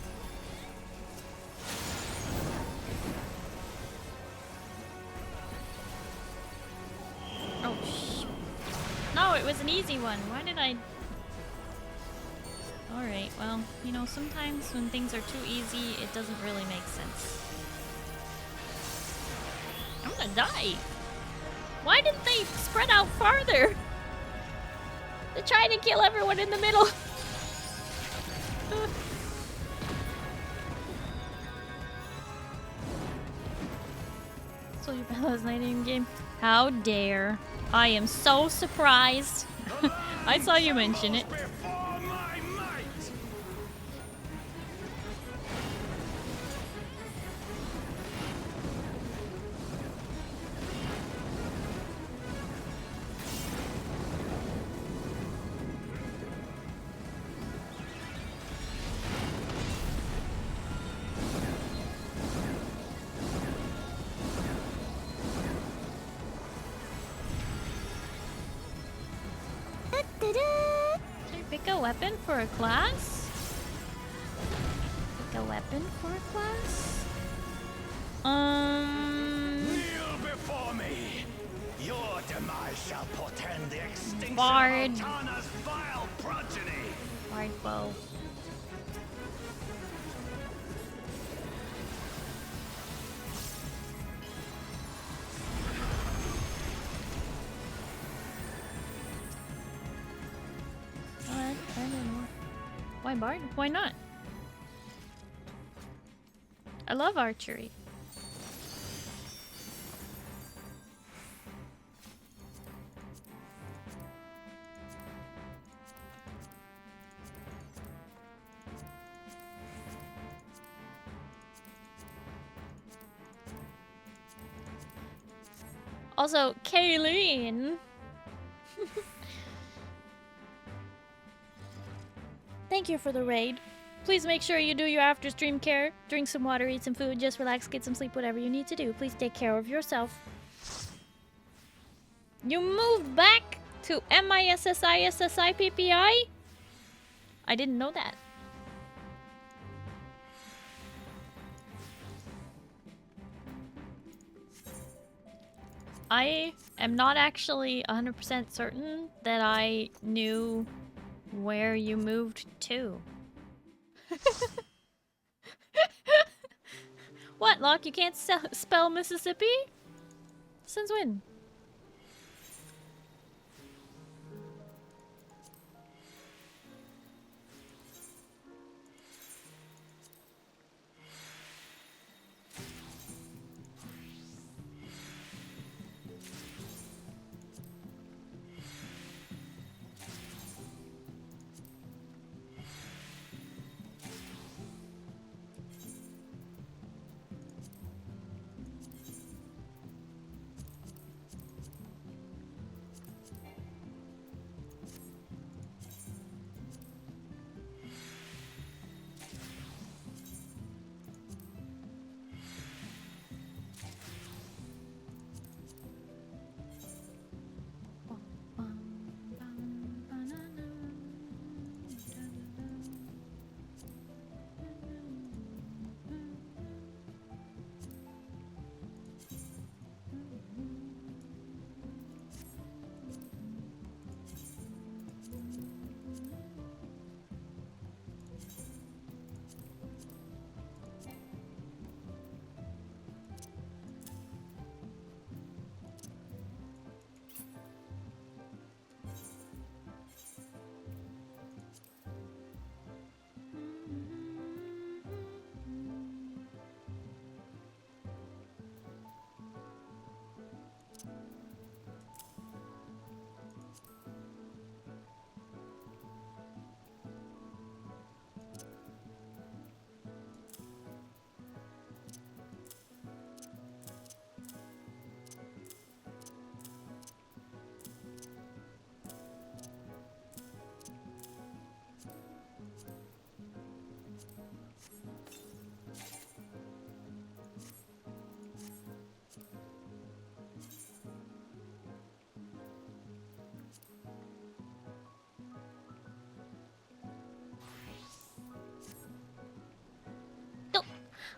Oh, no, it was an easy one. Why did I... Alright, well, you know, sometimes when things are too easy, it doesn't really make sense. I'm gonna die. Why didn't they spread out farther? They're trying to kill everyone in the middle. So you bet last night in game. How dare! I am so surprised. I saw you mention it. Pick a weapon for a class? Pick a weapon for a class? Kneel before me. Your demise shall portend the extinction Bard. of Altana's vile progeny. Bard bow. Why Bard? Why not? I love archery. Also, Kayleen. Thank you for the raid. Please make sure you do your after stream care. Drink some water, eat some food, just relax, get some sleep, whatever you need to do. Please take care of yourself. You moved back to MISSISSIPPI? I didn't know that. I am not actually 100% certain that I knew where you moved to. What, Locke? You can't spell Mississippi? Since when?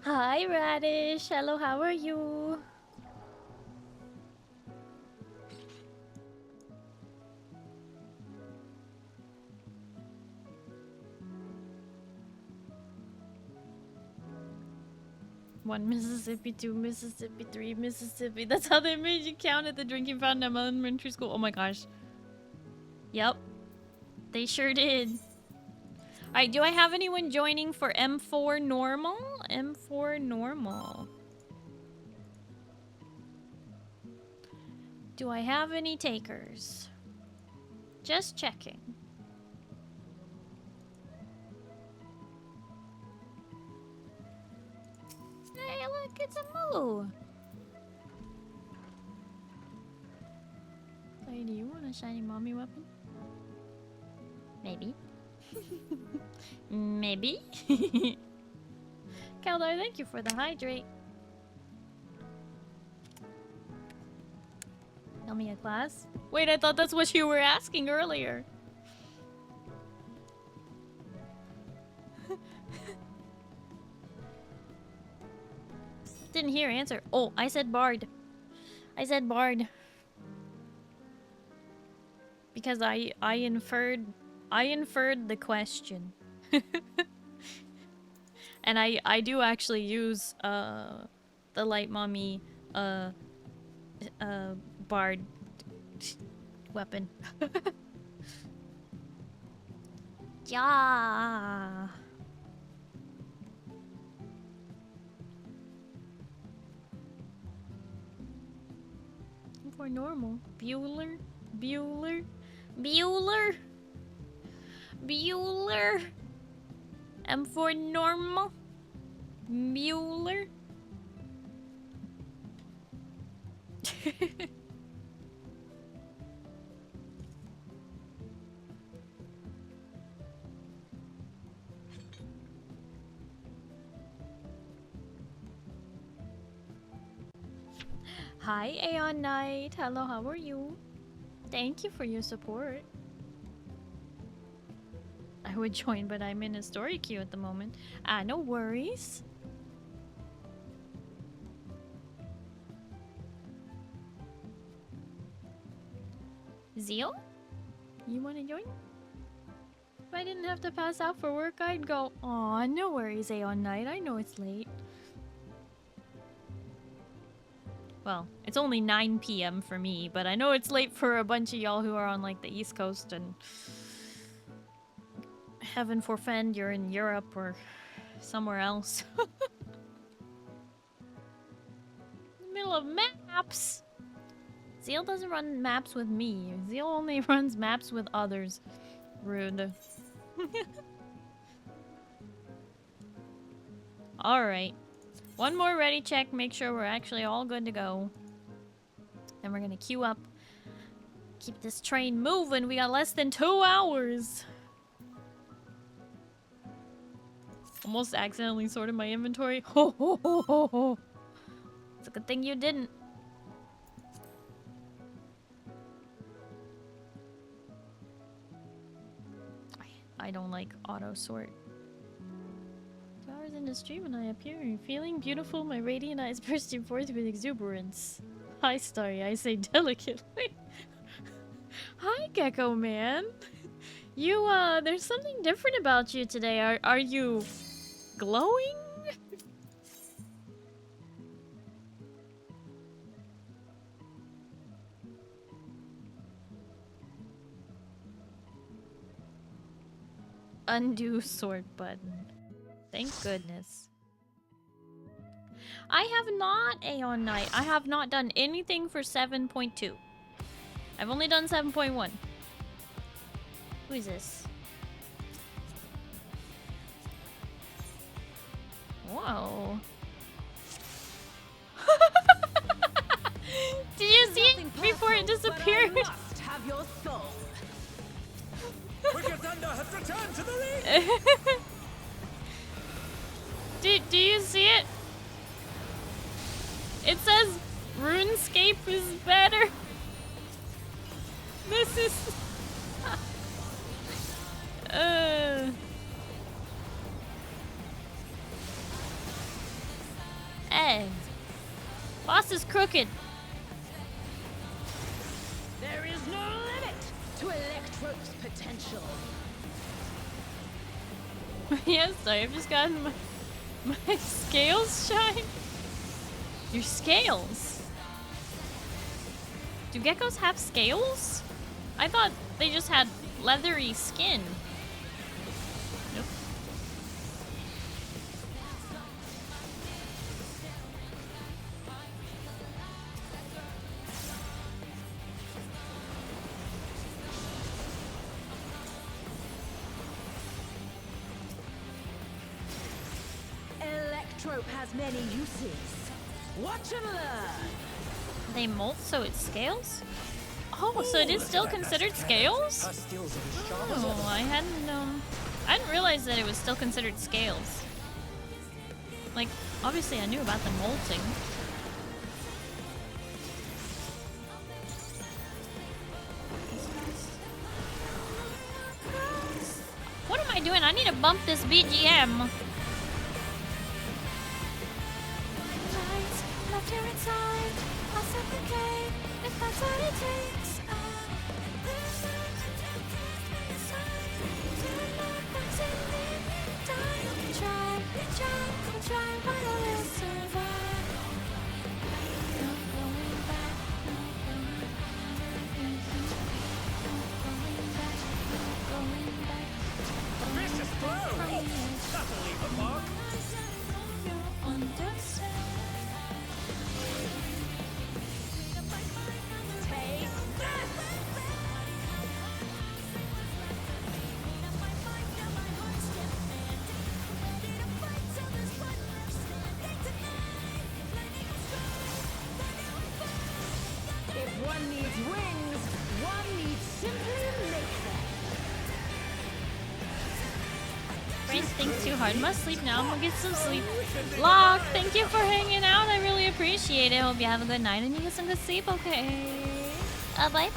Hi, Radish. Hello, how are you? One Mississippi, two Mississippi, three Mississippi. That's how they made you count at the drinking fountain at elementary school. Oh my gosh. Yep. They sure did. Alright, do I have anyone joining for M4 normal? M4 normal. Do I have any takers? Just checking. Hey, look, it's a moo. Hey, do you want a shiny mommy weapon? Maybe. Maybe. Kaldar, thank you for the hydrate. Tell me a class. Wait, I thought that's what you were asking earlier. Didn't hear answer. Oh, I said bard. I said bard. Because I inferred the question. And I do actually use the light mommy bard weapon. Yeah. For normal. Bueller? Bueller? Bueller? Bueller? M for normal? Bueller? Hi, Aeon Knight. Hello, how are you? Thank you for your support. I would join, but I'm in a story queue at the moment. No worries. Zeal? You wanna join? If I didn't have to pass out for work, I'd go. Aw, no worries, Aeon Knight. I know it's late. Well, it's only 9 p.m. for me, but I know it's late for a bunch of y'all who are on, like, the East Coast, and... Heaven forfend, you're in Europe or somewhere else. In the middle of maps! Zeal doesn't run maps with me. Zeal only runs maps with others. Rude. Alright. One more ready check, make sure we're actually all good to go. Then we're gonna queue up. Keep this train moving. We got less than 2 hours. Almost accidentally sorted my inventory. Ho ho ho ho ho. It's a good thing you didn't. I don't like auto sort. 2 hours in the stream and I appear feeling beautiful, my radiant eyes bursting forth with exuberance. Hi, Starry, I say delicately. Hi, Gecko Man. You, there's something different about you today. Are you glowing? Undo sort button. Thank goodness. I have not, Aeon Knight. I have not done anything for 7.2. I've only done 7.1. Who is this? Whoa. Did you see it before it disappeared? But I must have your soul. Wicked Thunder has returned to the ring! Do you see it? It says RuneScape is better. This is... Hey. Boss is crooked. There is no limit to Electrope's potential. Yes, I've just gotten my scales shine. Your scales? Do geckos have scales? I thought they just had leathery skin. Nope. Electrope has many uses. Watch and learn. They molt so it scales? Oh, so it is still considered scales? Oh, I hadn't realized that it was still considered scales. Like, obviously I knew about the molting. What am I doing? I need to bump this BGM. Left here inside, I'll supplicate if that's what it takes. Try, but I will survive. No going back, no going back, no going back, no going back. one needs wings, one needs simply make them. Brace thinks too hard. Must sleep now. I'm gonna get some sleep. Lock, thank you for hanging out. I really appreciate it. Hope you have a good night and you get some good sleep, okay? Bye bye.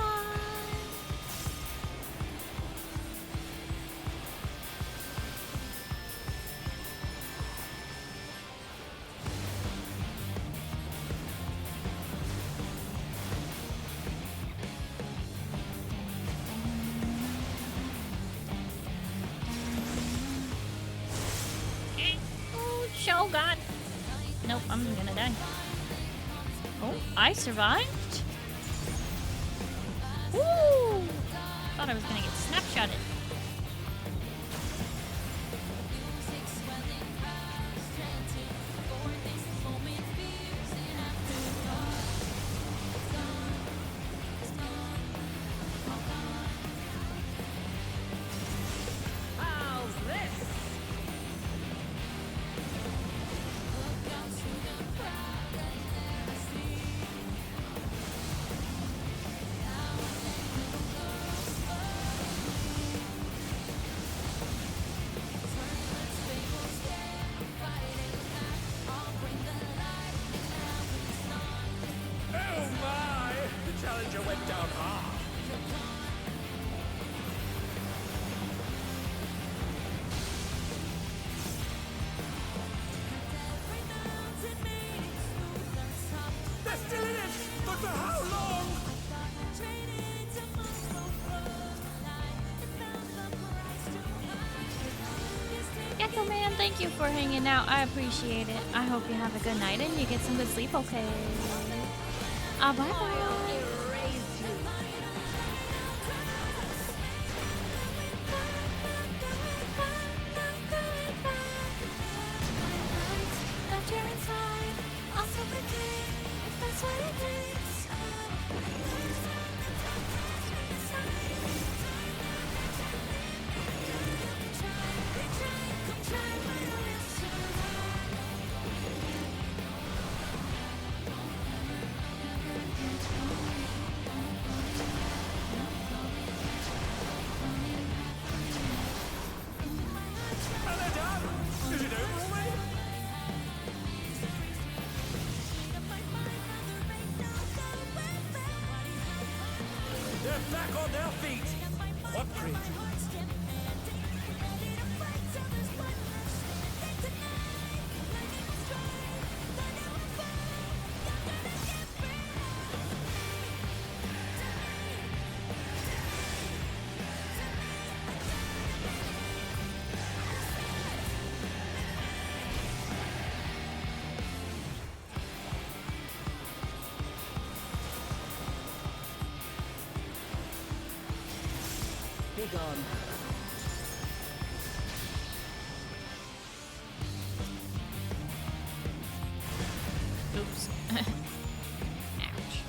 Oh god. Nope, I'm gonna die. Oh, I survived? Woo! Thought I was gonna get snapshotted. Thank you for hanging out. I appreciate it. I hope you have a good night and you get some good sleep, okay? Bye bye. Gone. Oops. Ouch.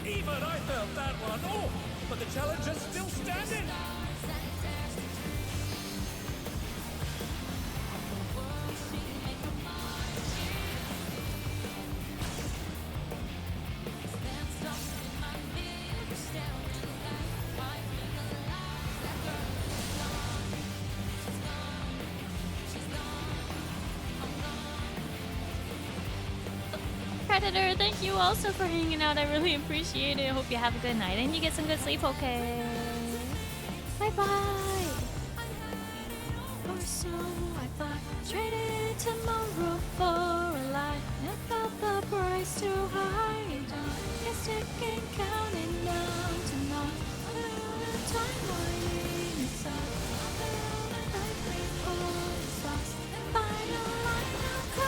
Even I felt that one. Oh, but the challenger's still standing. Predator, thank you also for hanging out. I really appreciate it. Hope you have a good night and you get some good sleep, okay? Bye bye. Or so I thought. Traded tomorrow for a lie. I felt the price too high. Guess it can count it down to not another time waiting inside. I feel like I for the sauce. Final line of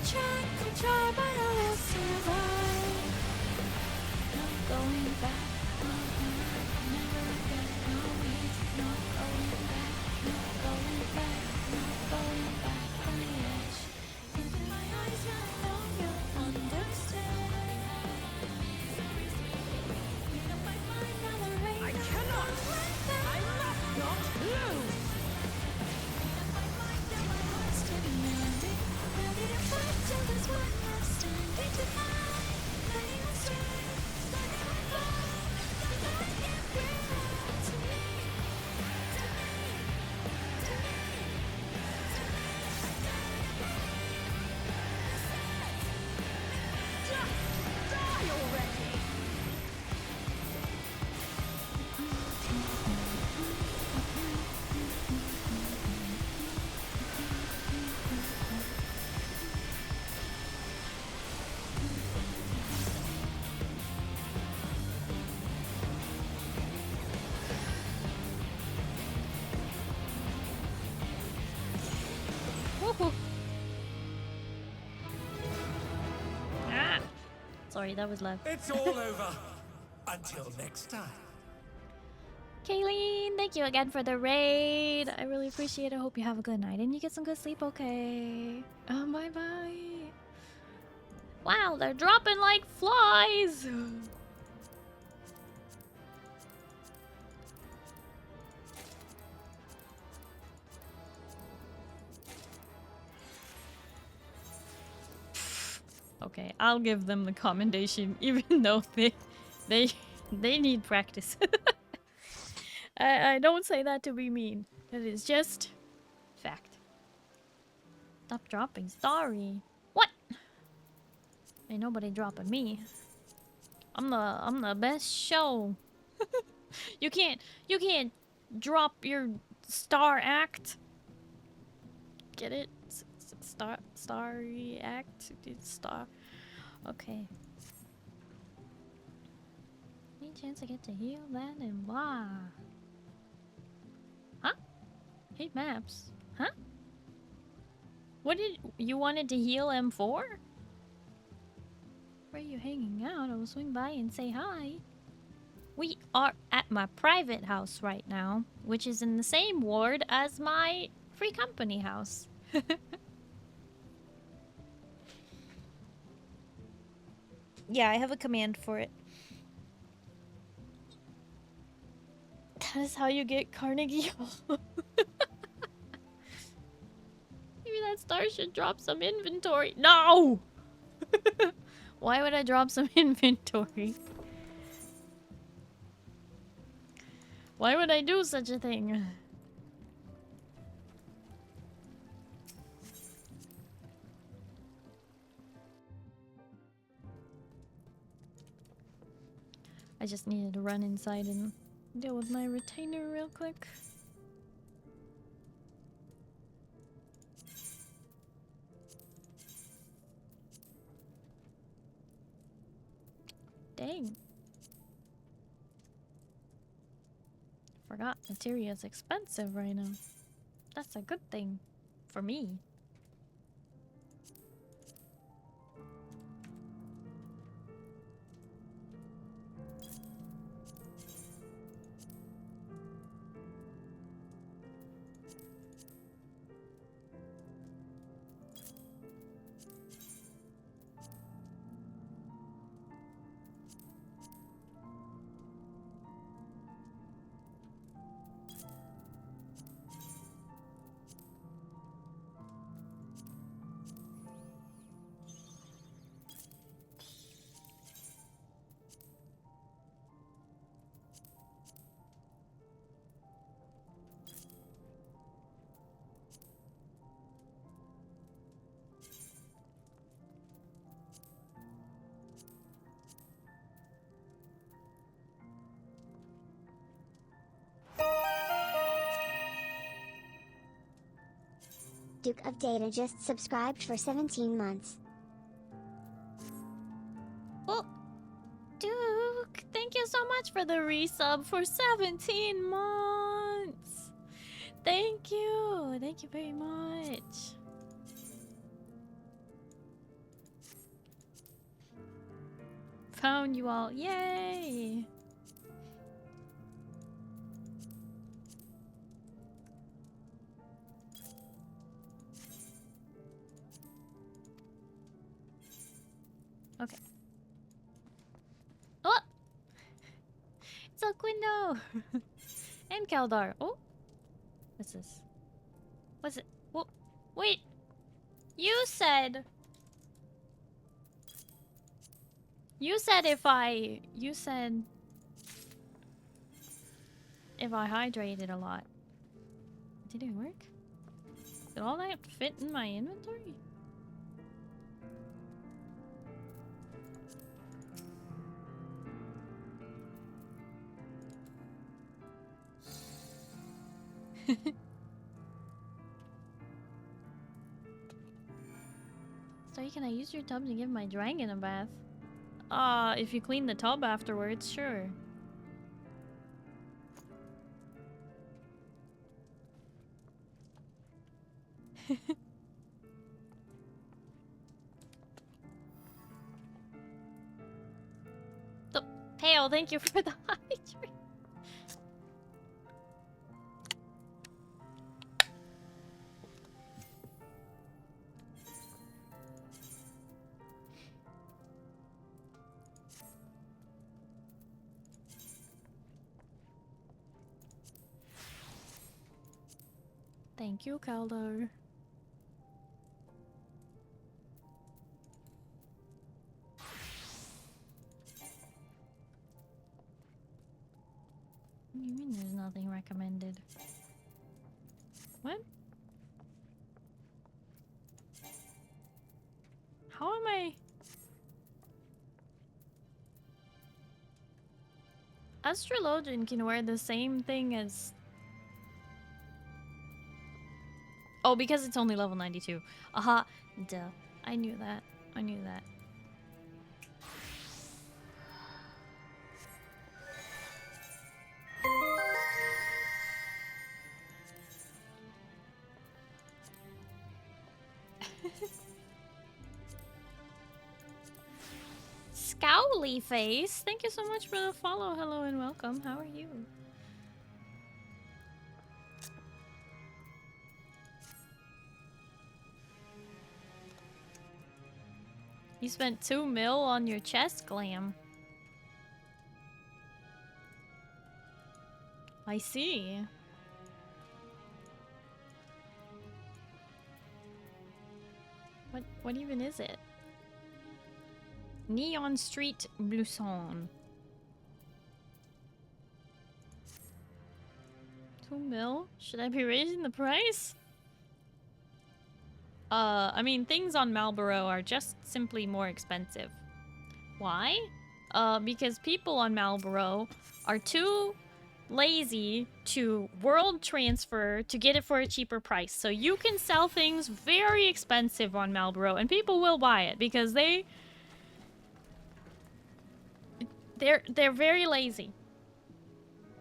try, but I will survive. No going back. Never again. No ways. No going back. No going back. No going back from the edge. Look in my eyes, I know you'll understand. Make up my mind, now there ain't I no cannot. going back. I must not lose. Made up my mind, now my heart's demanding. Ready to fight till there's one last standing to fight. Letting us rise, letting us fall. The light it brings to me, to me, to me, Just die already. Woohoo! Ah! Sorry, that was loud. It's all over. Until next time. Kayleen, thank you again for the raid. I really appreciate it. Hope you have a good night and you get some good sleep, okay? Bye bye. Wow, they're dropping like flies. Okay, I'll give them the commendation, even though they need practice. I don't say that to be mean. It is just fact. Stop dropping Starry. What? Ain't nobody dropping me. I'm the best show. You can't drop your star act. Get it? Starry act. Star. Okay. Any chance I get to heal that and blah. Huh? Hate maps. Huh? What did you wanted to heal M4? Where are you hanging out? I will swing by and say hi. We are at my private house right now, which is in the same ward as my free company house. Yeah, I have a command for it. That is how you get Carnegie Hall. Maybe that star should drop some inventory. No! Why would I drop some inventory? Why would I do such a thing? I just needed to run inside and deal with my retainer real quick. Dang. Forgot material's expensive right now. That's a good thing. For me. Duke of Data just subscribed for 17 months. Oh, Duke, thank you so much for the resub for 17 months. Thank you very much. Found you all. Yay! Okay. Oh! It's a window! And Kaldar. Oh! What's this? What's it? Whoa! Wait! You said... You said if I... You said... If I hydrated a lot. Did it work? Did all that fit in my inventory? Sorry, can I use your tub to give my dragon a bath? If you clean the tub afterwards, sure. Pale, thank you for the hydrate. Thank you, Caldo. What do you mean there's nothing recommended? What? How am I? Astrologian can wear the same thing as... Oh, because it's only level 92. Aha. Duh. I knew that. I knew that. Scowly face, thank you so much for the follow. Hello and welcome. How are you? You spent 2 mil on your chest glam. I see. What even is it? Neon Street Blouson. 2 mil? Should I be raising the price? I mean, things on Marlboro are just simply more expensive. Why? Because people on Marlboro are too lazy to world transfer to get it for a cheaper price. So you can sell things very expensive on Marlboro and people will buy it because they're very lazy.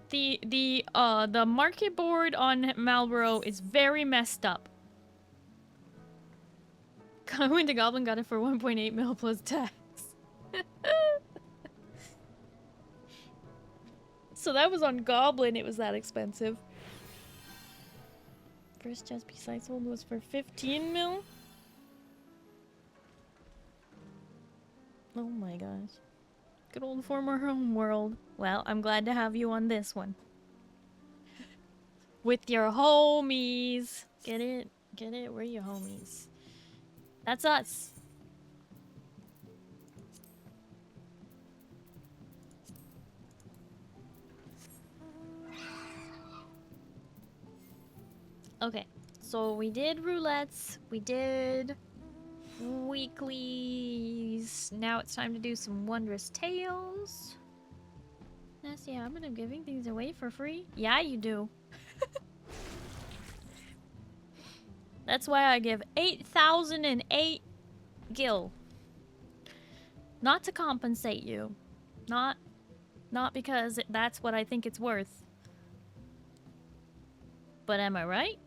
The market board on Marlboro is very messed up. I went to Goblin, got it for 1.8 mil plus tax. So that was on Goblin, it was that expensive. First chest piece I sold was for 15 mil. Oh my gosh. Good old former home world. Well, I'm glad to have you on this one. With your homies. Get it? Get it? We're your homies. That's us. Okay, so we did roulettes, we did weeklies. Now it's time to do some wondrous tales. Nasty habit of giving things away for free? Yeah, you do. That's why I give 8,008 gil. Not to compensate you. Not because that's what I think it's worth. But am I right?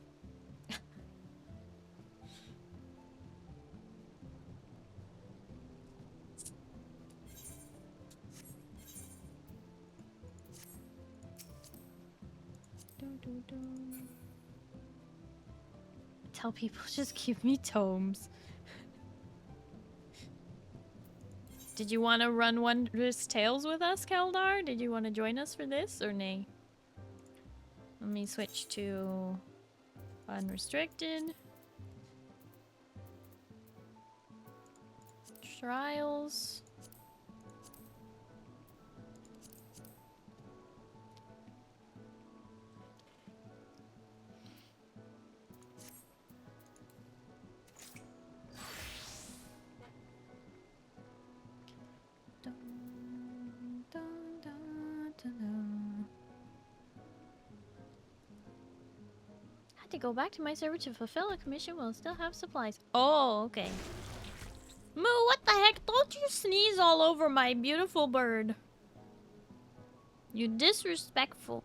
Tell people just give me tomes. Did you want to run Wondrous Tales with us, Keldar? Did you want to join us for this or nay? Let me switch to unrestricted. Trials. Had to go back to my server to fulfill a commission while still have supplies. Oh, okay. Moo, what the heck? Don't you sneeze all over my beautiful bird. You disrespectful.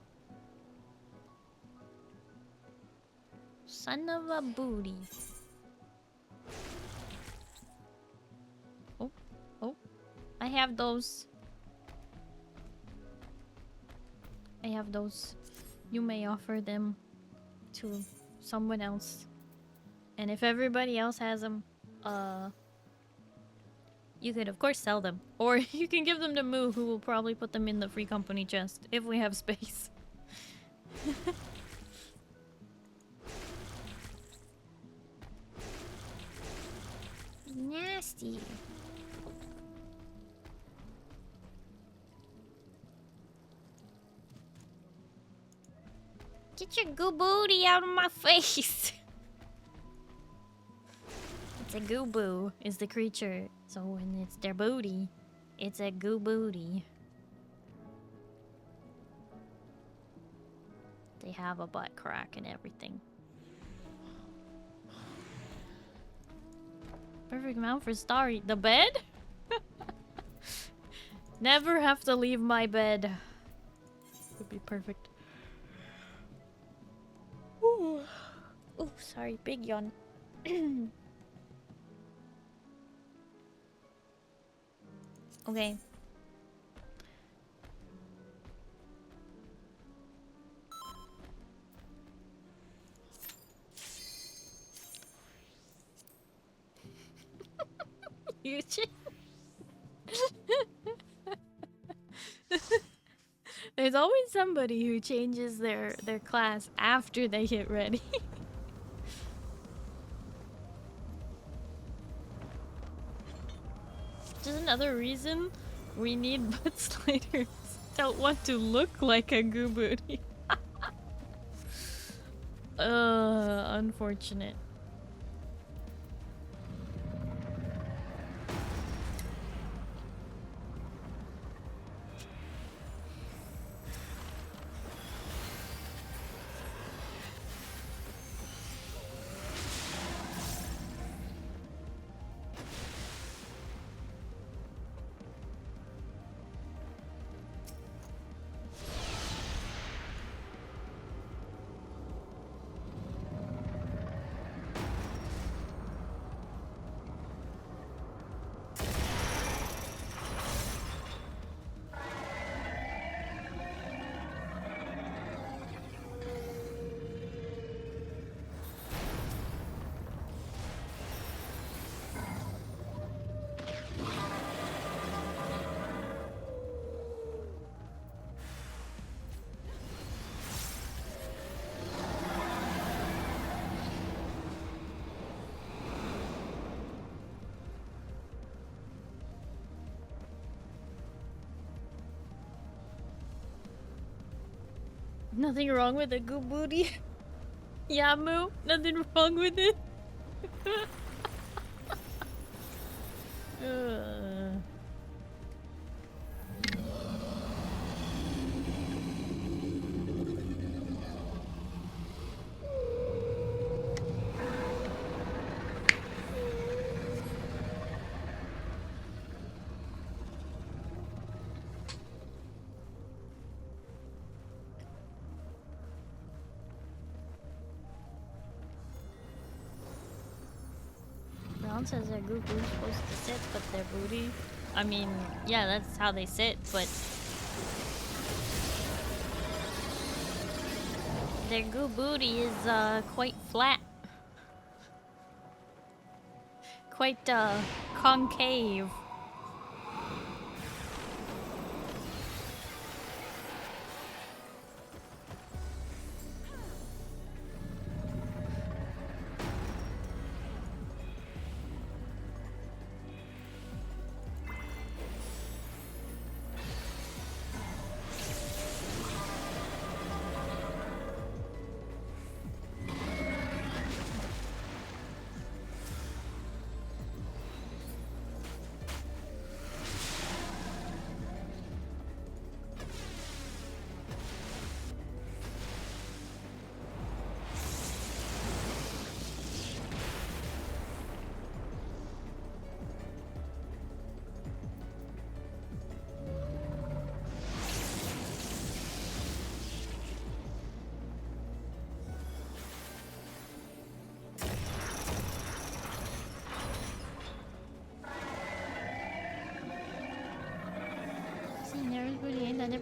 Son of a booty. Oh, oh. I have those. I have those. You may offer them to someone else. And if everybody else has them, you could of course sell them. Or you can give them to Moo, who will probably put them in the free company chest, if we have space. Nasty. Get your goo booty out of my face. It's a goo boo is the creature. So when it's their booty, it's a goo booty. They have a butt crack and everything. Perfect mount for Starry. The bed? Never have to leave my bed. Would be perfect. Ooh. Ooh, sorry, big yawn. Okay. You There's always somebody who changes their class after they get ready. Just another reason we need butt sliders. Don't want to look like a goo booty. Unfortunate. Nothing wrong with a goo booty. Yeah, Moo. Nothing wrong with it. Brown says their goo boo's supposed to sit, but their booty. I mean, yeah, that's how they sit, but their goo booty is quite flat. Quite concave.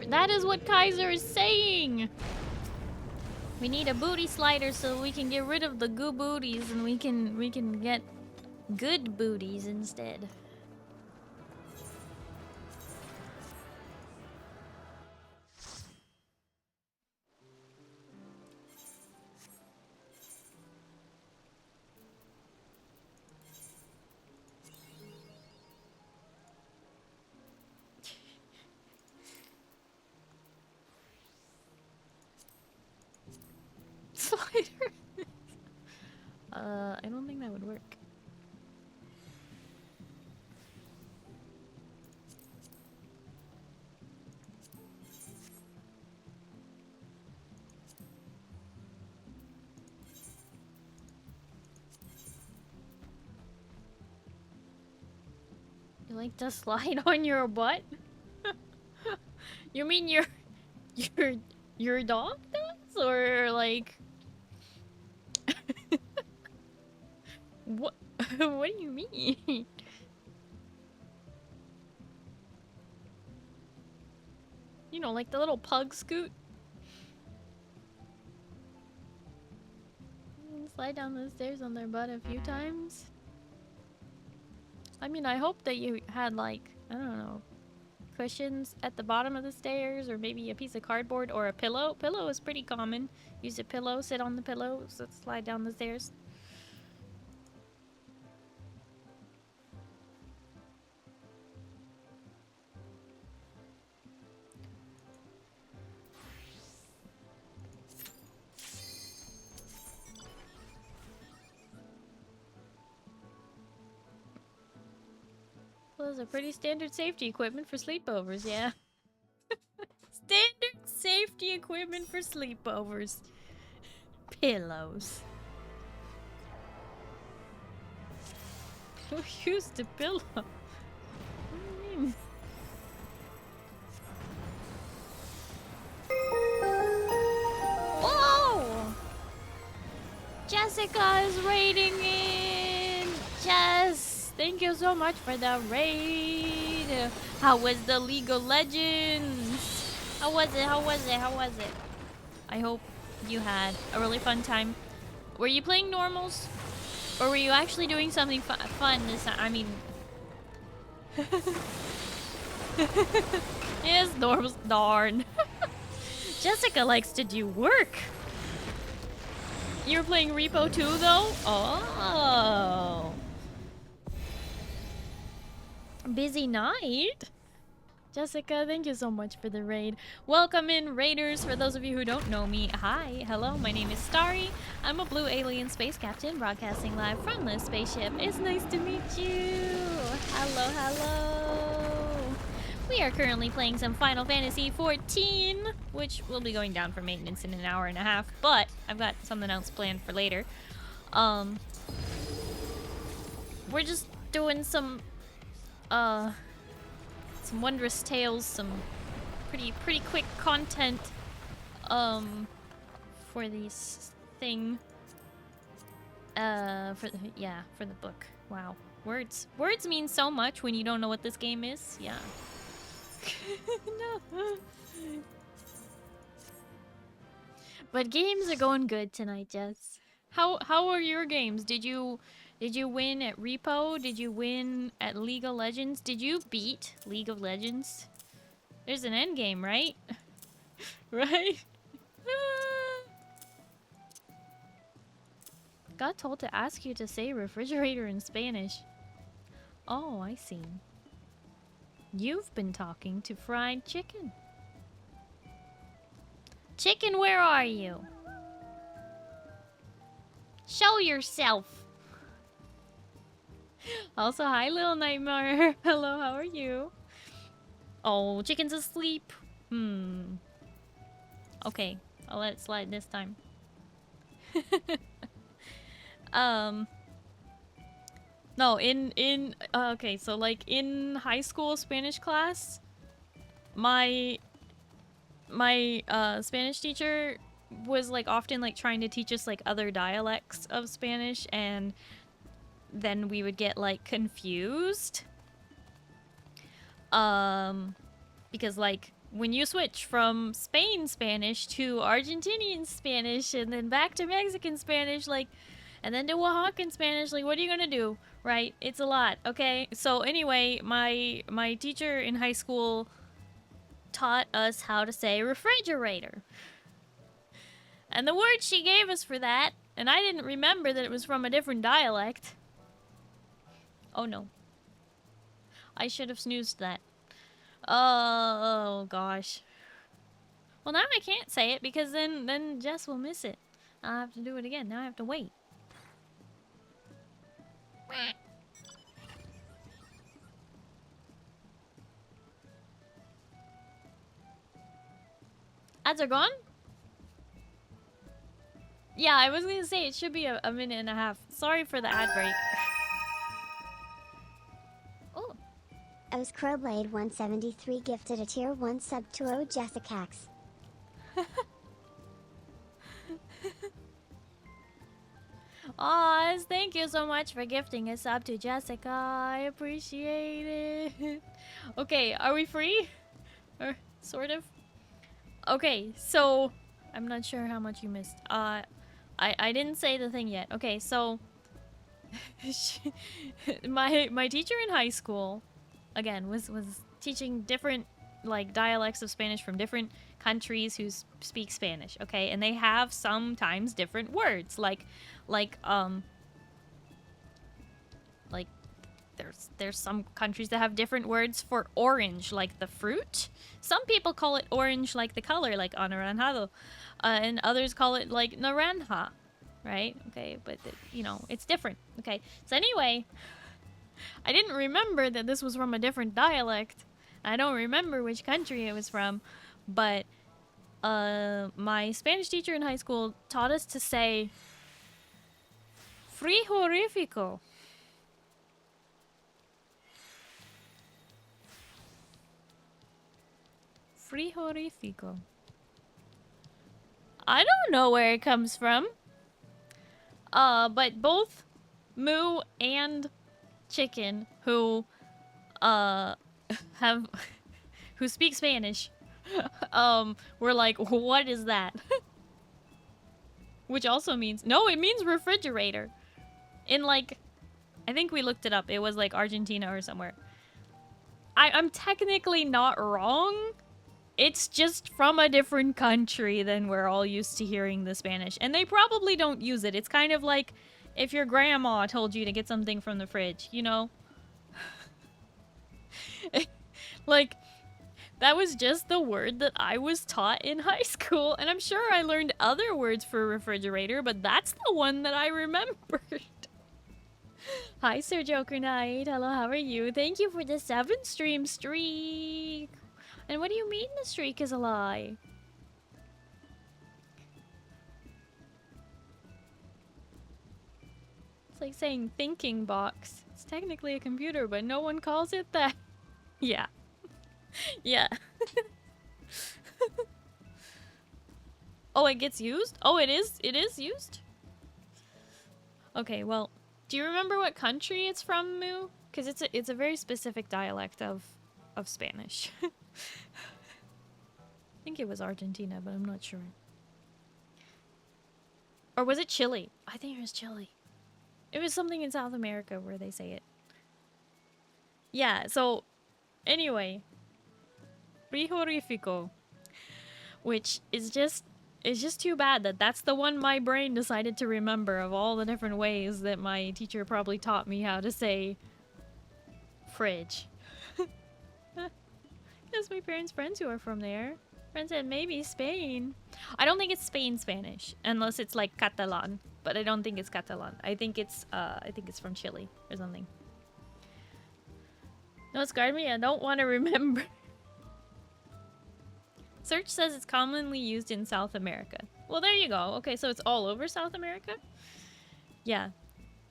That is what Kaiser is saying! We need a booty slider so we can get rid of the goo booties and we can get good booties instead. Slider. I don't think that would work. You like to slide on your butt? You mean your dog does? Or like what what do you mean? You know, like the little pug scoot? Slide down the stairs on their butt a few times? I mean, I hope that you had like, I don't know, cushions at the bottom of the stairs, or maybe a piece of cardboard or a pillow. Pillow is pretty common. Use a pillow, sit on the pillow, so slide down the stairs. Well, those are pretty standard safety equipment for sleepovers, yeah. Standard safety equipment for sleepovers. Pillows. Who used a pillow? What do you mean? Whoa! Jessica is raiding in! Jess! Thank you so much for the raid! How was the League of Legends? How was it? How was it? How was it? I hope you had a really fun time. Were you playing normals? Or were you actually doing something fun this time? I mean... Yes, normals. Darn. Jessica likes to do work. You're playing Repo too, though? Oh. Busy night? Jessica, thank you so much for the raid. Welcome in, raiders. For those of you who don't know me, hi, hello, my name is Starry. I'm a blue alien space captain broadcasting live from the spaceship. It's nice to meet you. Hello, hello. We are currently playing some Final Fantasy XIV, which will be going down for maintenance in an hour and a half, but I've got something else planned for later. We're just doing some wondrous tales, some pretty quick content for this thing, for the book. Wow, words mean so much when you don't know what this game is. Yeah. No. But games are going good tonight, Jess. How are your games? Did you win at Repo? Did you win at League of Legends? Did you beat League of Legends? There's an end game, right? Right? Got told to ask you to say refrigerator in Spanish. Oh, I see. You've been talking to fried chicken. Chicken, where are you? Show yourself. Also, hi, little nightmare. Hello, how are you? Oh, chicken's asleep. Okay, I'll let it slide this time. No, okay, so like in high school Spanish class, my Spanish teacher was like often like trying to teach us like other dialects of Spanish, and then we would get like confused. Because like when you switch from Spain Spanish to Argentinian Spanish and then back to Mexican Spanish, like, and then to Oaxacan Spanish, like, what are you gonna do, right? It's a lot, okay? So anyway, my teacher in high school taught us how to say refrigerator. And the word she gave us for that, and I didn't remember that it was from a different dialect. Oh no. I should have snoozed that. Oh gosh. Well, now I can't say it because then Jess will miss it. I'll have to do it again. Now I have to wait. Ads are gone? Yeah, I was gonna say it should be a minute and a half. Sorry for the ad break. Oh. Os Crowblade 173 gifted a tier 1 sub to O Jessicax. Oz, thank you so much for gifting a sub to Jessica. I appreciate it. Okay, are we free? Or sort of? Okay, so I'm not sure how much you missed. I didn't say the thing yet. Okay, so my teacher in high school, again, was teaching different like dialects of Spanish from different countries who speak Spanish, okay? And they have sometimes different words, like there's some countries that have different words for orange, like the fruit. Some people call it orange like the color, like anaranjado, and others call it like naranja, right? Okay, but you know, it's different. Okay, so anyway, I didn't remember that this was from a different dialect. I don't remember which country it was from, but my Spanish teacher in high school taught us to say frijorifico. Frijorifico. I don't know where it comes from. But both Moo and Chicken, who who speak Spanish, were like, what is that? Which also means, no, it means refrigerator. In like, I think we looked it up. It was like Argentina or somewhere. I'm technically not wrong. It's just from a different country than we're all used to hearing the Spanish. And they probably don't use it. It's kind of like if your grandma told you to get something from the fridge, you know? Like, that was just the word that I was taught in high school. And I'm sure I learned other words for refrigerator, but that's the one that I remembered. Hi, Sir Joker Knight. Hello, how are you? Thank you for the 7-stream streak. And what do you mean the streak is a lie? It's like saying thinking box. It's technically a computer, but no one calls it that. Yeah. Yeah. Oh, it gets used? Oh, it is used? Okay, well, do you remember what country it's from, Moo? Because it's a very specific dialect of Spanish. I think it was Argentina, but I'm not sure. Or was it Chile? I think it was Chile. It was something in South America where they say it. Yeah, so anyway, frigorifico, which is just, it's just too bad that that's the one my brain decided to remember of all the different ways that my teacher probably taught me how to say fridge. Because my parents' friends who are from there. Friends said maybe Spain. I don't think it's Spain Spanish, unless it's like Catalan. But I don't think it's Catalan. I think it's from Chile or something. No, it's scarred me. I don't want to remember. Search says it's commonly used in South America. Well, there you go. Okay, so it's all over South America? Yeah.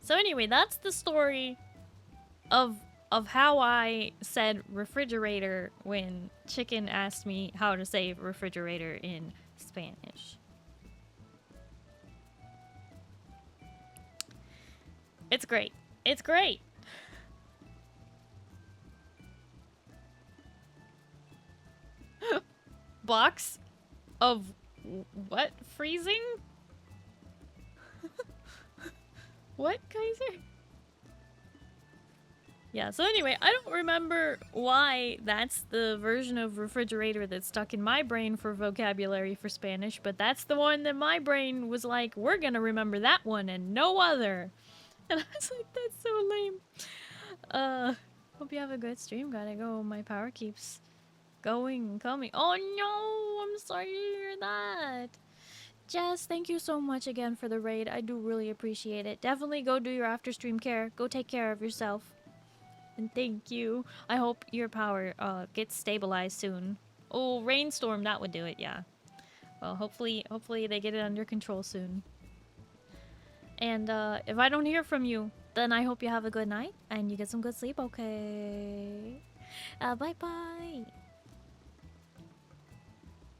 So anyway, that's the story of how I said refrigerator when Chicken asked me how to say refrigerator in Spanish. It's great. It's great. Box of what? Freezing? What, Kaiser? Yeah, so anyway, I don't remember why that's the version of refrigerator that's stuck in my brain for vocabulary for Spanish, but that's the one that my brain was like, we're gonna remember that one and no other. And I was like, that's so lame. Hope you have a good stream. Gotta go. My power keeps going and coming. Oh no, I'm sorry to hear that. Jess, thank you so much again for the raid. I do really appreciate it. Definitely go do your after stream care. Go take care of yourself. And thank you. I hope your power gets stabilized soon. Oh, rainstorm, that would do it, yeah. Well, hopefully they get it under control soon. And if I don't hear from you, then I hope you have a good night and you get some good sleep, okay? Bye-bye.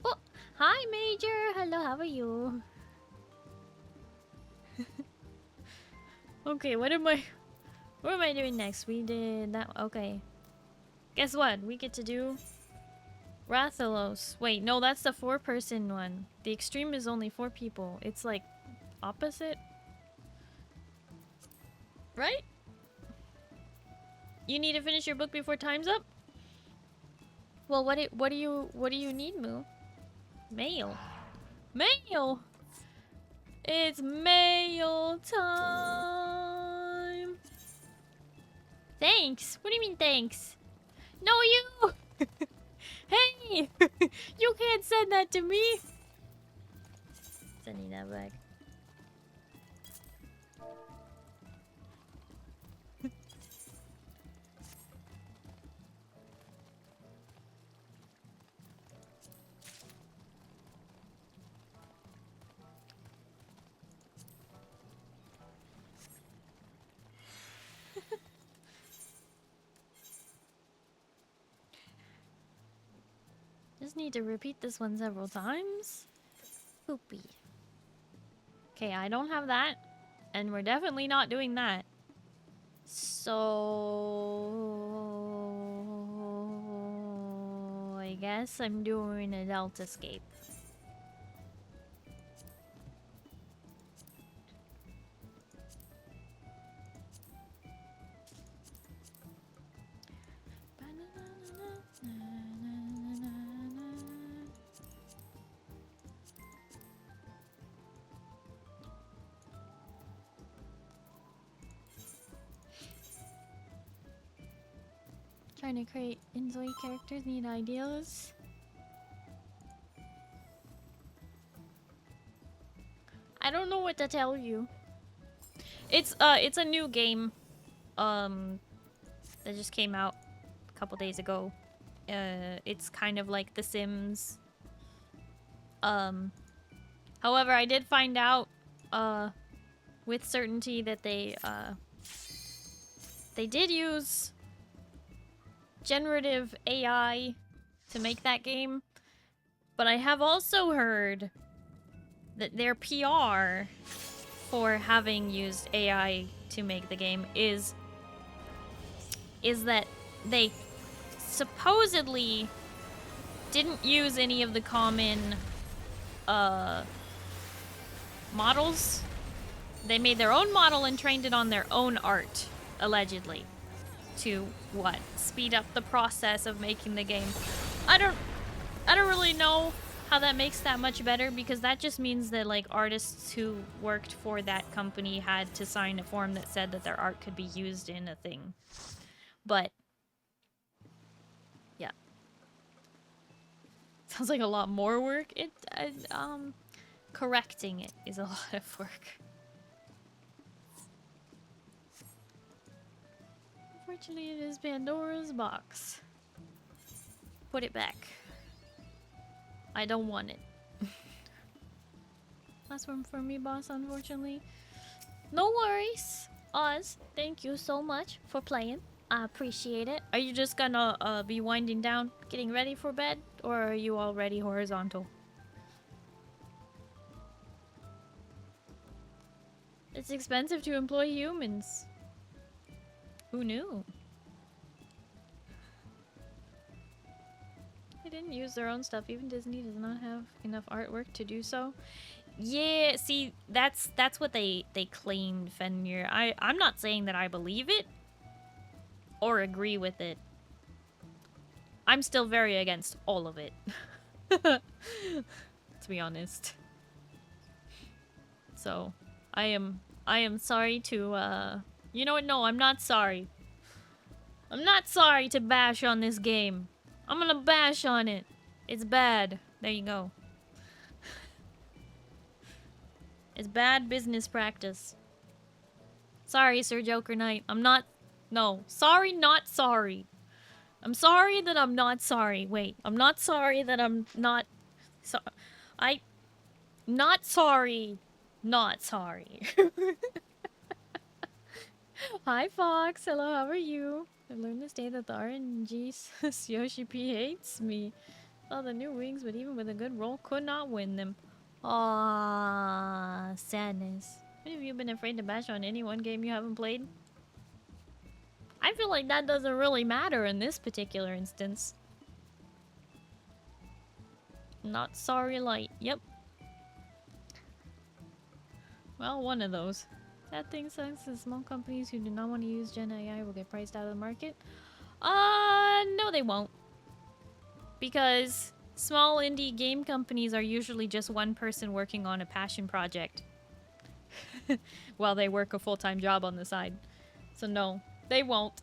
Oh, hi, Major. Hello, how are you? Okay, what am I doing next? We did that. Okay. Guess what? We get to do Rathalos. Wait, no, that's the 4-person one. The extreme is only 4 people. It's like opposite. Right? You need to finish your book before time's up? Well, what do you need, Moo? Mail. Mail. It's mail time. Thanks. What do you mean thanks? No, you. Hey, you can't send that to me. Sending that back. Just need to repeat this one several times. Poopy. Okay, I don't have that. And we're definitely not doing that. So I guess I'm doing a Delta Escape. Trying to create Inzoi characters, need ideas. I don't know what to tell you. It's a new game that just came out a couple days ago. It's kind of like The Sims. However, I did find out with certainty that they did use generative AI to make that game, but I have also heard that their PR for having used AI to make the game is that they supposedly didn't use any of the common models. They made their own model and trained it on their own art, allegedly. To what? Speed up the process of making the game. I don't really know how that makes that much better, because that just means that like artists who worked for that company had to sign a form that said that their art could be used in a thing. But yeah. Sounds like a lot more work. Correcting it is a lot of work. Unfortunately, it is Pandora's box. Put it back. I don't want it. Last one for me, boss, unfortunately. No worries. Oz, thank you so much for playing. I appreciate it. Are you just gonna be winding down, getting ready for bed? Or are you already horizontal? It's expensive to employ humans. Who knew? They didn't use their own stuff. Even Disney does not have enough artwork to do so. Yeah, see, that's what they claimed, Fenrir. I'm not saying that I believe it or agree with it. I'm still very against all of it. To be honest. So, I am sorry to you know what? No, I'm not sorry. I'm not sorry to bash on this game. I'm gonna bash on it. It's bad. There you go. It's bad business practice. Sorry, Sir Joker Knight. I'm not... No. Sorry, not sorry. I'm sorry that I'm not sorry. Wait. I'm not sorry that I'm not... Not sorry. Not sorry. Hi, Fox. Hello, how are you? I learned this day that the RNG says Yoshi P hates me. Oh, the new wings, but even with a good roll, could not win them. Aww, sadness. When have you been afraid to bash on any one game you haven't played? I feel like that doesn't really matter in this particular instance. Not sorry light. Yep. Well, one of those. That thing sucks is small companies who do not want to use Gen AI will get priced out of the market. No they won't. Because small indie game companies are usually just one person working on a passion project. While they work a full-time job on the side. So no, they won't.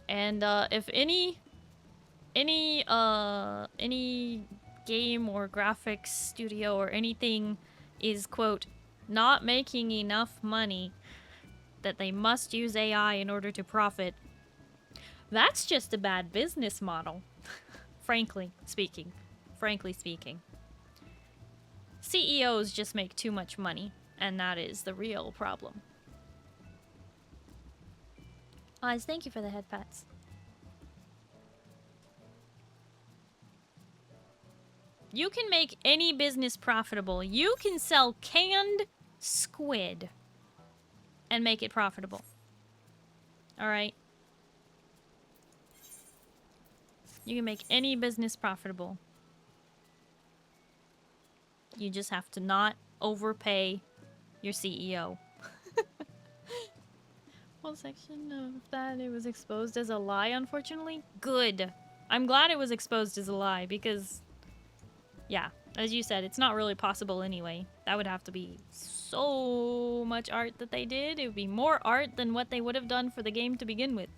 And if any game or graphics studio or anything is, quote, not making enough money that they must use AI in order to profit, that's just a bad business model. Frankly speaking. CEOs just make too much money, and that is the real problem. Oz, thank you for the head pats. You can make any business profitable. You can sell canned squid and make it profitable. Alright? You can make any business profitable. You just have to not overpay your CEO. Well, section of that, it was exposed as a lie, unfortunately. Good. I'm glad it was exposed as a lie, because... yeah, as you said, it's not really possible anyway. That would have to be so much art that they did. It would be more art than what they would have done for the game to begin with.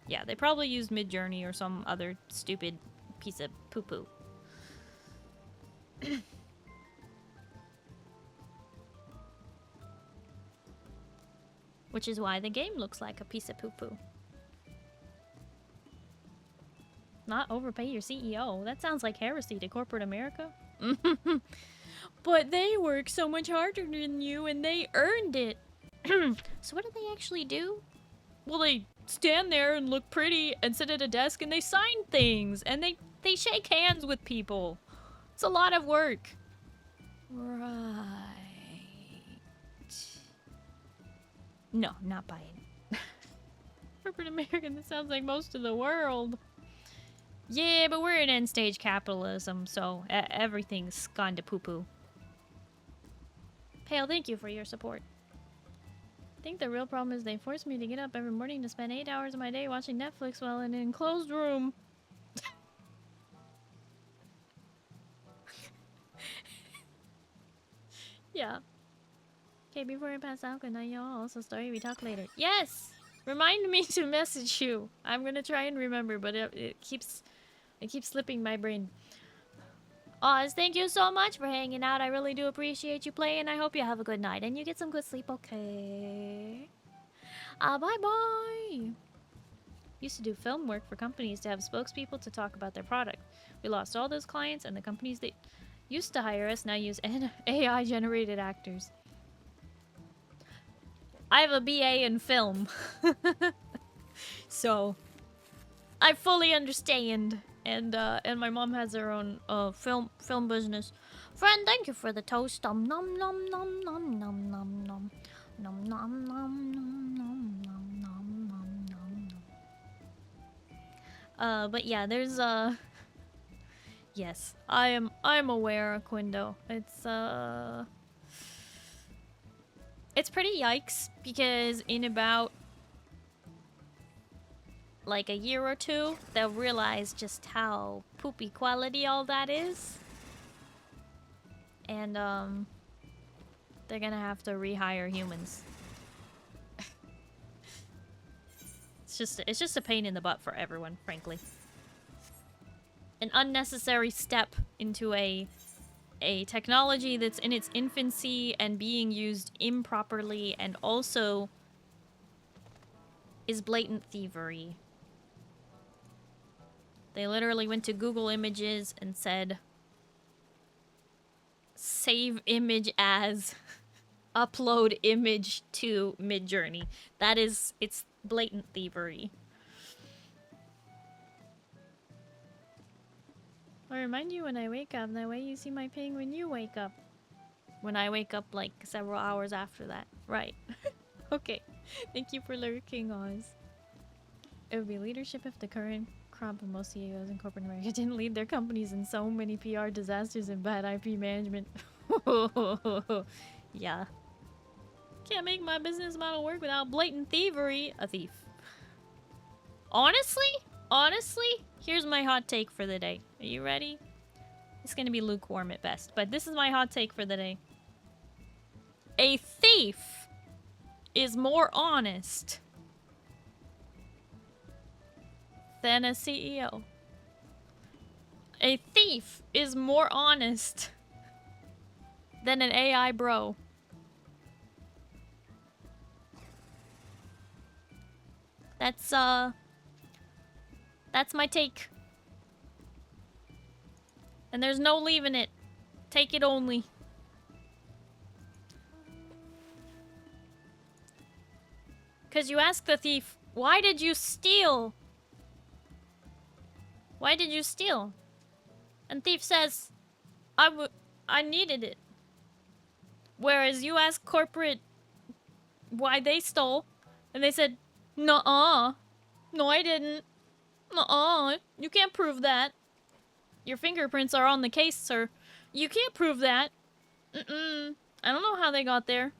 Yeah, they probably used Midjourney or some other stupid piece of poo-poo. Which is why the game looks like a piece of poo-poo. Not overpay your CEO. That sounds like heresy to corporate America. But they work so much harder than you and they earned it. So what do they actually do? Well, they stand there and look pretty and sit at a desk and they sign things and they shake hands with people. It's a lot of work. Right. No, not buying. Corporate American, that sounds like most of the world. Yeah, but we're in end stage capitalism, so everything's gone to poo-poo. Pale, thank you for your support. I think the real problem is they force me to get up every morning to spend 8 hours of my day watching Netflix while in an enclosed room. Yeah. Okay, before I pass out, good night, y'all. Also, Starry, we talk later. Yes! Remind me to message you. I'm gonna try and remember, but it keeps slipping my brain. Oz, thank you so much for hanging out. I really do appreciate you playing. I hope you have a good night and you get some good sleep, okay? Bye-bye. Used to do film work for companies to have spokespeople to talk about their product. We lost all those clients, and the companies that used to hire us now use AI-generated actors. I have a BA in film. So I fully understand. And my mom has her own film business. Friend, thank you for the toast. Nom nom nom nom nom nom nom nom nom nom nom nom nom nom nom nom nom. But yeah, there's yes, I'm aware, Quindo. It's pretty yikes because in about like a year or two, they'll realize just how poopy quality all that is. And, they're gonna have to rehire humans. It's just a pain in the butt for everyone, frankly. An unnecessary step into a technology that's in its infancy and being used improperly and also is blatant thievery. They literally went to Google Images and said, save image as, upload image to Midjourney. It's blatant thievery. I'll remind you when I wake up, that way you see my ping when you wake up. When I wake up like several hours after that. Right. Okay. Thank you for lurking, Oz. It would be leadership if the current crop of most CEOs in corporate America didn't lead their companies in so many PR disasters and bad IP management. Yeah. Can't make my business model work without blatant thievery. A thief. Honestly, here's my hot take for the day. Are you ready? It's gonna be lukewarm at best, but this is my hot take for the day. A thief is more honest than a CEO. A thief is more honest than an AI bro. That's my take. And there's no leaving it. Take it only. Cause you ask the thief, why did you steal? Why did you steal? And thief says, I needed it. Whereas you ask corporate why they stole, and they said, nuh-uh. No, I didn't. Nuh-uh. You can't prove that. Your fingerprints are on the case, sir. You can't prove that. Mm-mm. I don't know how they got there.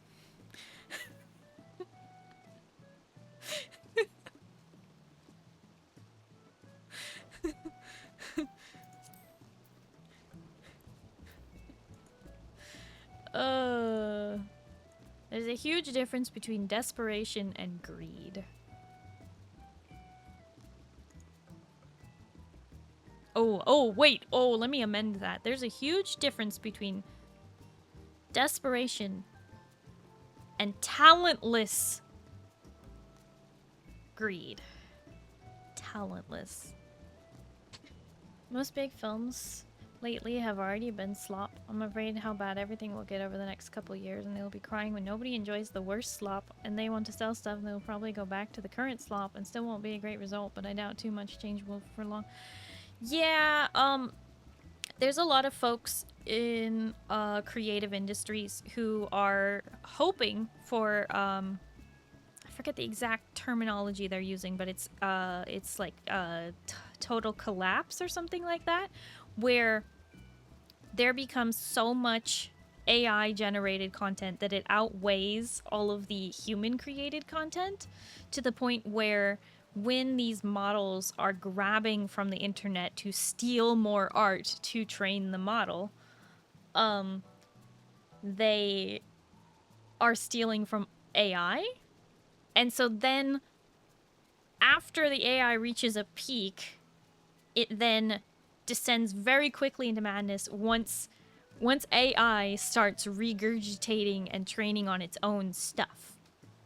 There's a huge difference between desperation and greed. Wait. Let me amend that. There's a huge difference between desperation and talentless greed. Talentless. Most big films lately have already been slop. I'm afraid how bad everything will get over the next couple years, and they'll be crying when nobody enjoys the worst slop, and they want to sell stuff, and they'll probably go back to the current slop, and still won't be a great result, but I doubt too much change will for long. Yeah, there's a lot of folks in creative industries who are hoping for I forget the exact terminology they're using, but it's like total collapse or something like that, where there becomes so much AI generated content that it outweighs all of the human created content, to the point where when these models are grabbing from the internet to steal more art to train the model, they are stealing from AI. And so then after the AI reaches a peak, it then descends very quickly into madness once AI starts regurgitating and training on its own stuff,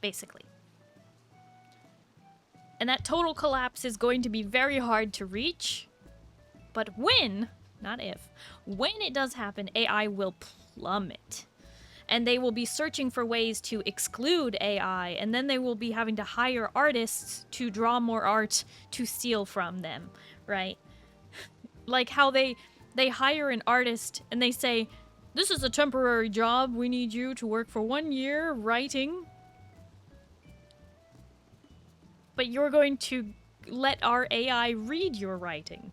basically. And that total collapse is going to be very hard to reach. But when, not if, when it does happen, AI will plummet. And they will be searching for ways to exclude AI, and then they will be having to hire artists to draw more art to steal from them, right? Like how they hire an artist and they say, this is a temporary job, we need you to work for 1 year writing. But you're going to let our AI read your writing.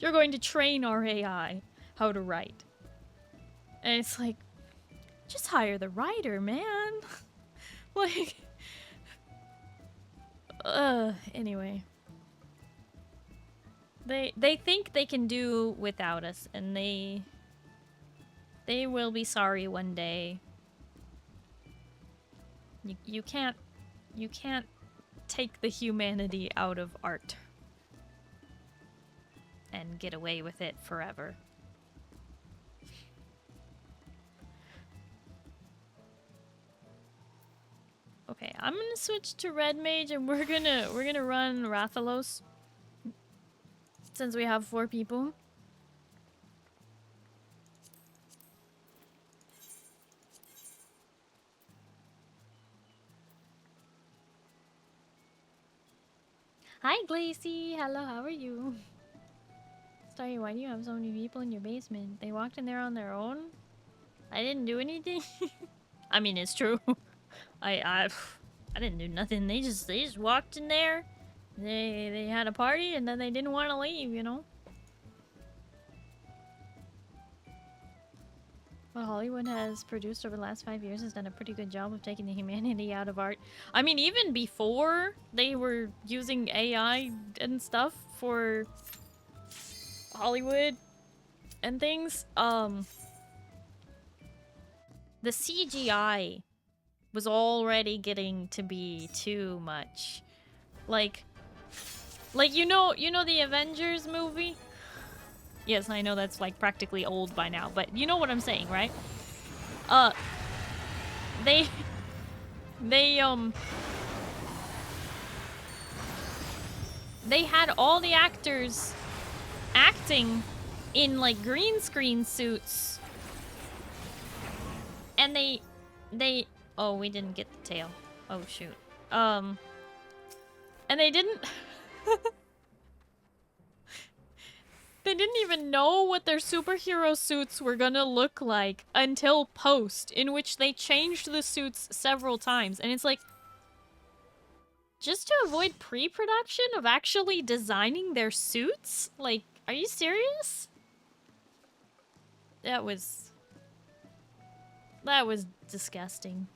You're going to train our AI how to write. And it's like, just hire the writer, man. Like, anyway. They think they can do without us, and they will be sorry one day. You can't take the humanity out of art and get away with it forever. Okay, I'm gonna switch to Red Mage, and we're gonna run Rathalos since we have 4 people. Hi, Glacy. Hello, how are you? Starry, why do you have so many people in your basement? They walked in there on their own? I didn't do anything. I mean, it's true. I didn't do nothing. They just walked in there. They had a party and then they didn't want to leave, you know. What Hollywood has produced over the last 5 years has done a pretty good job of taking the humanity out of art. I mean, even before they were using AI and stuff for Hollywood and things, the CGI was already getting to be too much. Like you know the Avengers movie? Yes, I know that's like practically old by now, but you know what I'm saying, right? They had all the actors acting in like green screen suits. And they oh, we didn't get the tail. Oh shoot. And they didn't they didn't even know what their superhero suits were gonna look like until post, in which they changed the suits several times. And it's like, just to avoid pre-production of actually designing their suits? Like, are you serious? That was disgusting.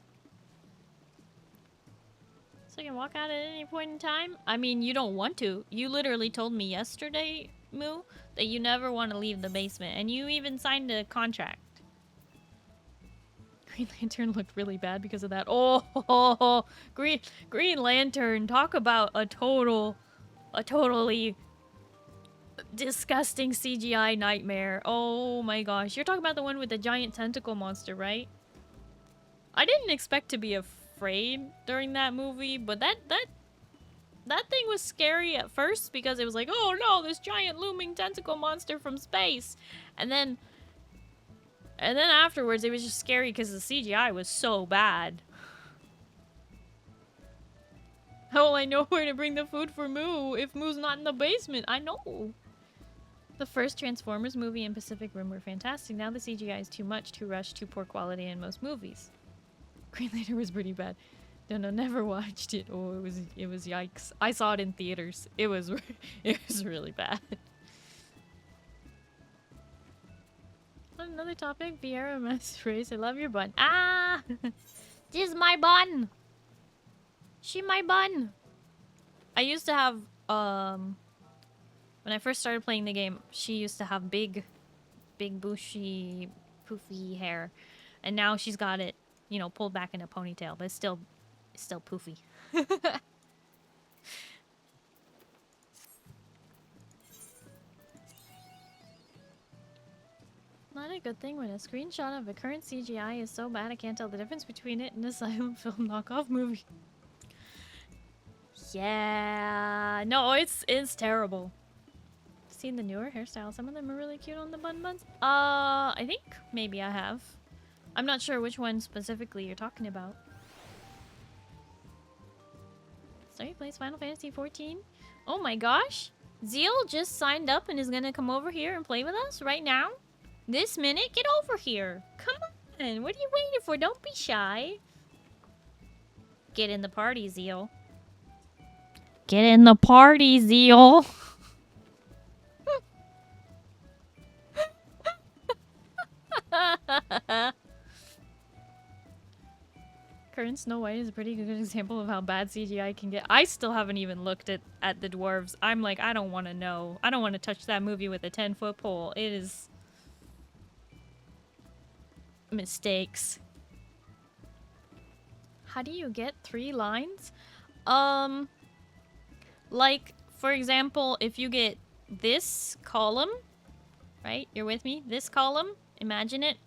So you can walk out at any point in time? I mean, you don't want to. You literally told me yesterday, Moo, that you never want to leave the basement, and you even signed a contract. Green Lantern looked really bad because of that. Oh, Green Lantern, talk about a totally disgusting CGI nightmare. Oh my gosh. You're talking about the one with the giant tentacle monster, right? I didn't expect to be afraid during that movie, but that thing was scary at first because it was like, oh no, this giant looming tentacle monster from space. And then afterwards it was just scary because the CGI was so bad. How will I know where to bring the food for Moo if Moo's not in the basement? I know. The first Transformers movie and Pacific Rim were fantastic. Now the CGI is too much, too rushed, too poor quality in most movies. Green Lantern was pretty bad. No, never watched it. Oh, it was yikes. I saw it in theaters. It was it was really bad. Another topic, Vieira Master Race. I love your bun. Ah! This is my bun! She my bun! I used to have, when I first started playing the game, she used to have big, bushy, poofy hair. And now she's got it, you know, pulled back in a ponytail, but it's still poofy. Not a good thing when a screenshot of a current CGI is so bad I can't tell the difference between it and a silent film knockoff movie. Yeah, no, it's terrible. Seen the newer hairstyles? Some of them are really cute on the bun buns. I think maybe I have. I'm not sure which one specifically you're talking about. Starry plays Final Fantasy 14. Oh my gosh, Zeal just signed up and is gonna come over here and play with us right now. This minute, get over here. Come on, what are you waiting for? Don't be shy. Get in the party, Zeal. Get in the party, Zeal. Current Snow White is a pretty good example of how bad CGI can get. I still haven't even looked at the dwarves. I'm like, I don't want to know. I don't want to touch that movie with a 10-foot pole. It is... mistakes. How do you get 3 lines? Like, for example, if you get this column, right? You're with me? This column, imagine it.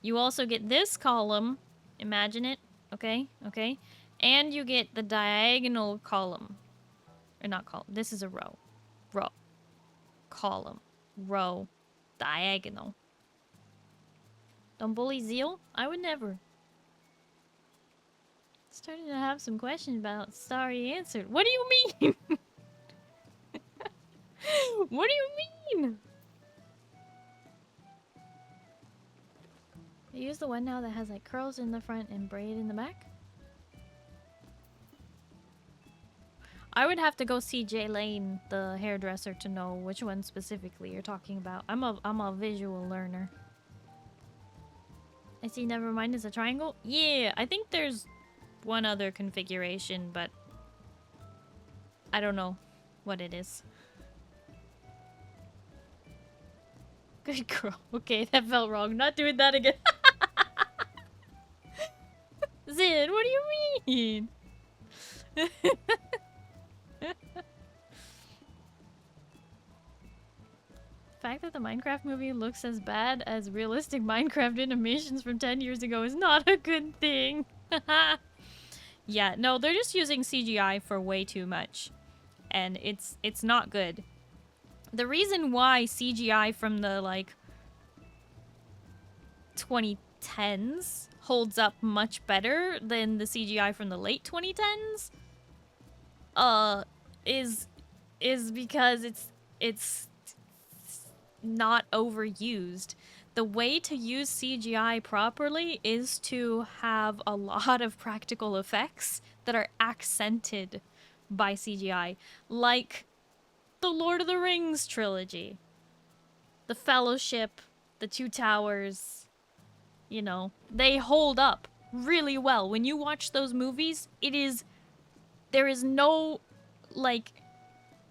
You also get this column, imagine it. Okay, okay. And you get the diagonal column. Or not column. This is a row. Row. Column. Row. Diagonal. Don't bully Zeal? I would never. Starting to have some questions about Starry answered. What do you mean? What do you mean? I use the one now that has like curls in the front and braid in the back. I would have to go see Jay Lane, the hairdresser, to know which one specifically you're talking about. I'm a visual learner. I see Nevermind is a triangle? Yeah, I think there's one other configuration, but I don't know what it is. Good girl. Okay, that felt wrong. Not doing that again. Zid, what do you mean? The fact that the Minecraft movie looks as bad as realistic Minecraft animations from 10 years ago is not a good thing. Yeah, no, they're just using CGI for way too much. And it's not good. The reason why CGI from the, like, 2010s holds up much better than the CGI from the late 2010s, is because it's not overused. The way to use CGI properly is to have a lot of practical effects that are accented by CGI, like the Lord of the Rings trilogy, the Fellowship, the Two Towers. You know, they hold up really well. When you watch those movies, there is no, like,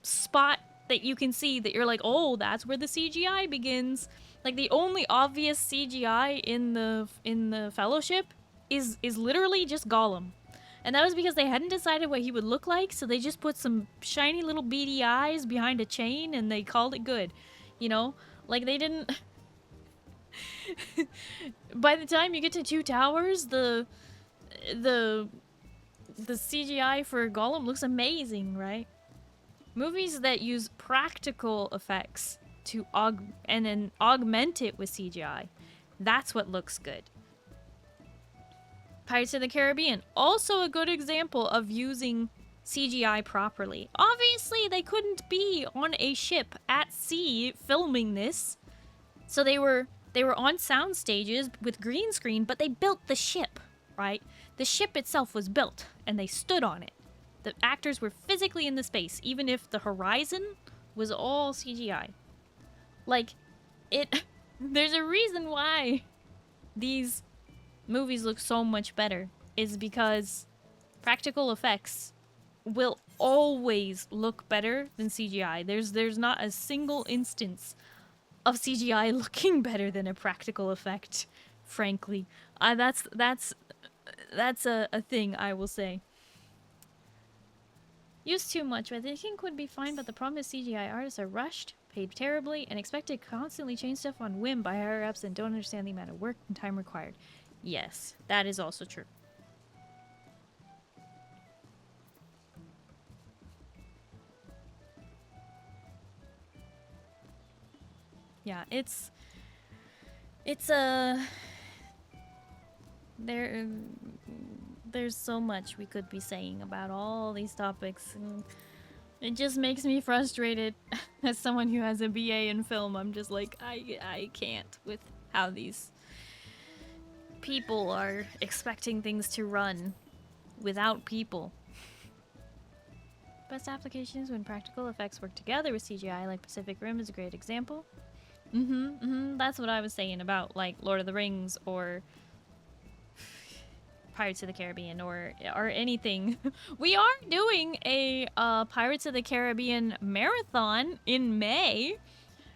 spot that you can see that you're like, oh, that's where the CGI begins. Like, the only obvious CGI in the Fellowship is literally just Gollum. And that was because they hadn't decided what he would look like, so they just put some shiny little beady eyes behind a chain and they called it good. You know? Like, they didn't... By the time you get to Two Towers, the CGI for Gollum looks amazing, right? Movies that use practical effects to and then augment it with CGI, that's what looks good. Pirates of the Caribbean, also a good example of using CGI properly. Obviously, they couldn't be on a ship at sea filming this, so they were on sound stages with green screen, but they built the ship, right? The ship itself was built, and they stood on it. The actors were physically in the space, even if the horizon was all CGI. Like, it... There's a reason why these movies look so much better, is because practical effects will always look better than CGI. There's not a single instance of CGI looking better than a practical effect, frankly. That's a thing I will say. Used too much, I think would be fine, but the problem is CGI artists are rushed, paid terribly, and expected to constantly change stuff on whim by higher-ups and don't understand the amount of work and time required. Yes, that is also true. Yeah, there's so much we could be saying about all these topics, and it just makes me frustrated. As someone who has a BA in film, I'm just like, I can't with how these people are expecting things to run without people. Best applications when practical effects work together with CGI, like Pacific Rim is a great example. That's what I was saying about, like, Lord of the Rings or Pirates of the Caribbean or anything. We are doing a Pirates of the Caribbean marathon in May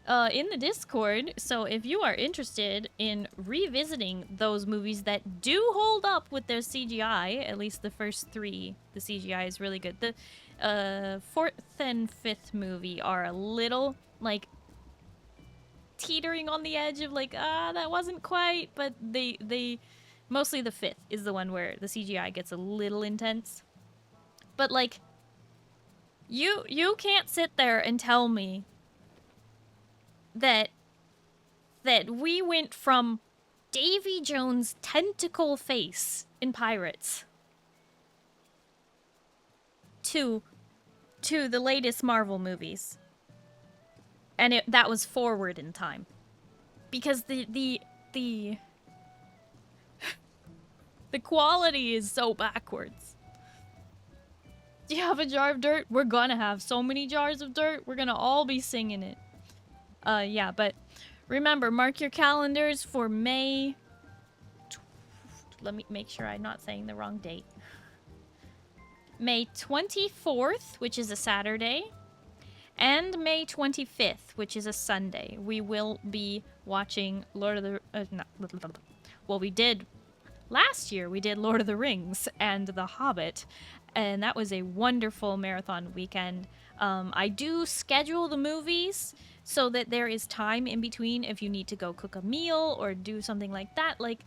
in the Discord, so if you are interested in revisiting those movies that do hold up with their CGI, at least the first three, the CGI is really good. The fourth and fifth movie are a little, like, teetering on the edge of, like, that wasn't quite, but they mostly the fifth is the one where the CGI gets a little intense. But, like, you can't sit there and tell me that we went from Davy Jones' tentacle face in Pirates to the latest Marvel movies. And that was forward in time. Because the quality is so backwards. Do you have a jar of dirt? We're gonna have so many jars of dirt. We're gonna all be singing it. Yeah, but remember, mark your calendars for May. Let me make sure I'm not saying the wrong date. May 24th, which is a Saturday, and May 25th, which is a Sunday. We will be watching Lord of the... well, we did... Last year, we did Lord of the Rings and The Hobbit, and that was a wonderful marathon weekend. I do schedule the movies so that there is time in between if you need to go cook a meal or do something like that. Like,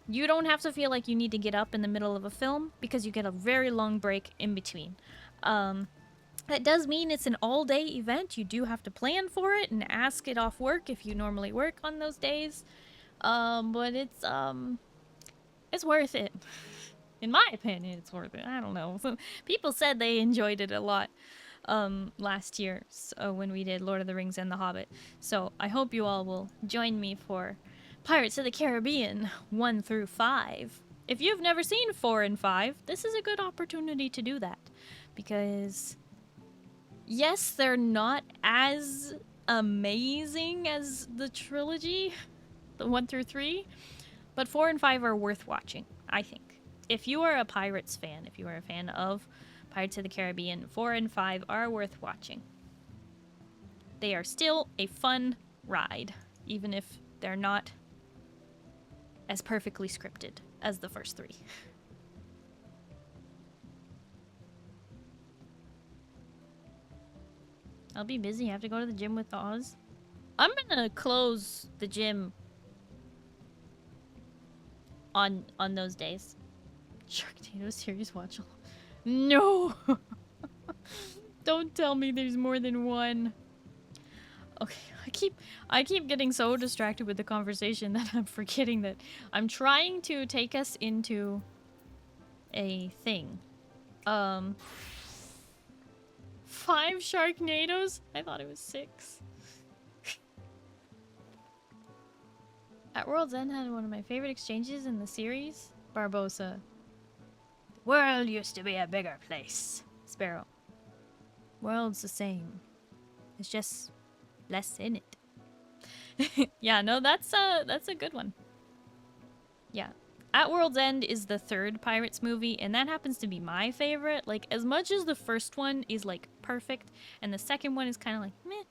you don't have to feel like you need to get up in the middle of a film because you get a very long break in between. That does mean it's an all-day event. You do have to plan for it and ask it off work if you normally work on those days. But it's worth it. In my opinion, it's worth it. I don't know. People said they enjoyed it a lot last year when we did Lord of the Rings and The Hobbit. So I hope you all will join me for Pirates of the Caribbean 1 through 5. If you've never seen 4 and 5, this is a good opportunity to do that. Because, yes, they're not as amazing as the trilogy, the 1 through 3, but 4 and 5 are worth watching, I think. If you are a Pirates fan, if you are a fan of Pirates of the Caribbean, 4 and 5 are worth watching. They are still a fun ride, even if they're not as perfectly scripted as the first 3. I'll be busy. I have to go to the gym with Oz. I'm gonna close the gym on those days. Sharknado series watch along. No! Don't tell me there's more than one. Okay, I keep getting so distracted with the conversation that I'm forgetting that I'm trying to take us into a thing. 5 Sharknadoes? I thought it was 6. At World's End had one of my favorite exchanges in the series. Barbossa. World used to be a bigger place. Sparrow. World's the same. It's just less in it. Yeah, no, that's a good one. Yeah. At World's End is the third Pirates movie, and that happens to be my favorite. Like, as much as the first one is, like, perfect, and the second one is kind of like, meh,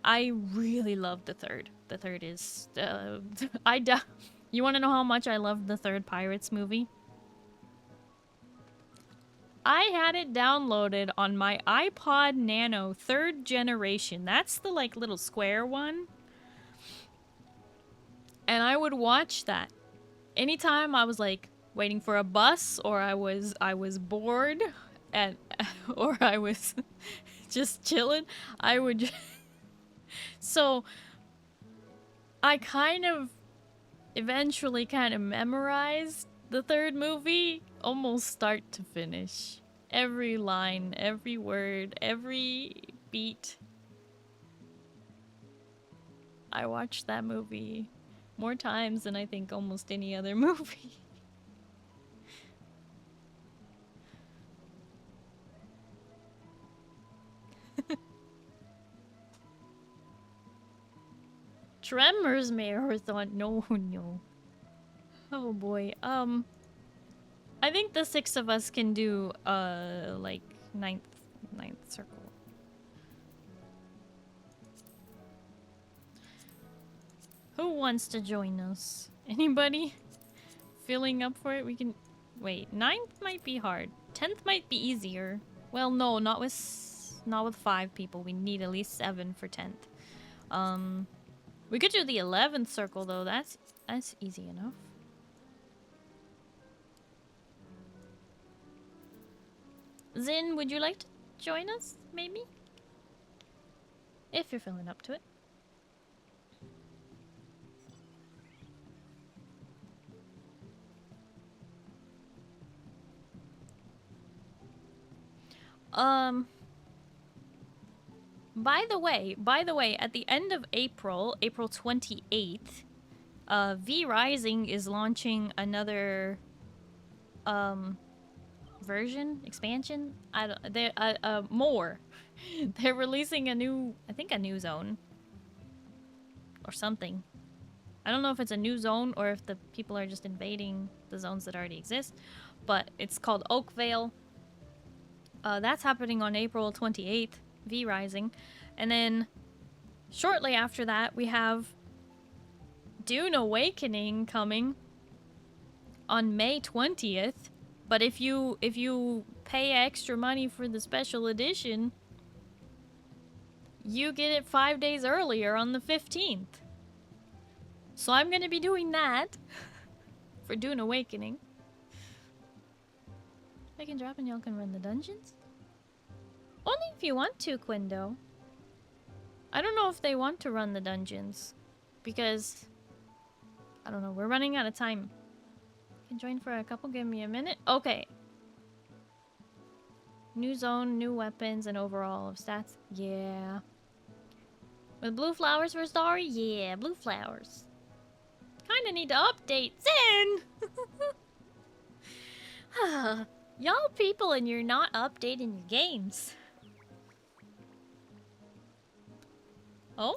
I really love the third. The third is, you want to know how much I loved the third Pirates movie? I had it downloaded on my iPod Nano 3rd generation. That's the, like, little square one. And I would watch that. Anytime I was like waiting for a bus, or I was bored, and or I was just chilling, I would. So I kind of eventually kind of memorized the third movie, almost start to finish. Every line, every word, every beat. I watched that movie more times than I think almost any other movie. Tremors marathon. No, no. Oh boy. I think the 6 of us can do like ninth circle. Who wants to join us? Anybody? Feeling up for it? We can... Wait, 9th might be hard. 10th might be easier. Well, no, not with 5 people. We need at least 7 for 10th. We could do the 11th circle though. That's easy enough. Zin, would you like to join us? Maybe? If you're feeling up to it. By the way, at the end of April 28th, V Rising is launching another expansion. More. They're releasing a new zone or something. I don't know if it's a new zone or if the people are just invading the zones that already exist, but it's called Oakvale. That's happening on April 28th, V Rising. And then shortly after that, we have Dune Awakening coming on May 20th. But if you pay extra money for the special edition, you get it 5 days earlier on the 15th. So I'm going to be doing that for Dune Awakening. I can drop and y'all can run the dungeons? Only if you want to, Quindo. I don't know if they want to run the dungeons. Because, I don't know, we're running out of time. Can join for a couple, give me a minute. Okay. New zone, new weapons, and overall of stats. Yeah. With blue flowers for Starry? Yeah, blue flowers. Kinda need to update. Zen! Y'all people and you're not updating your games. Oh?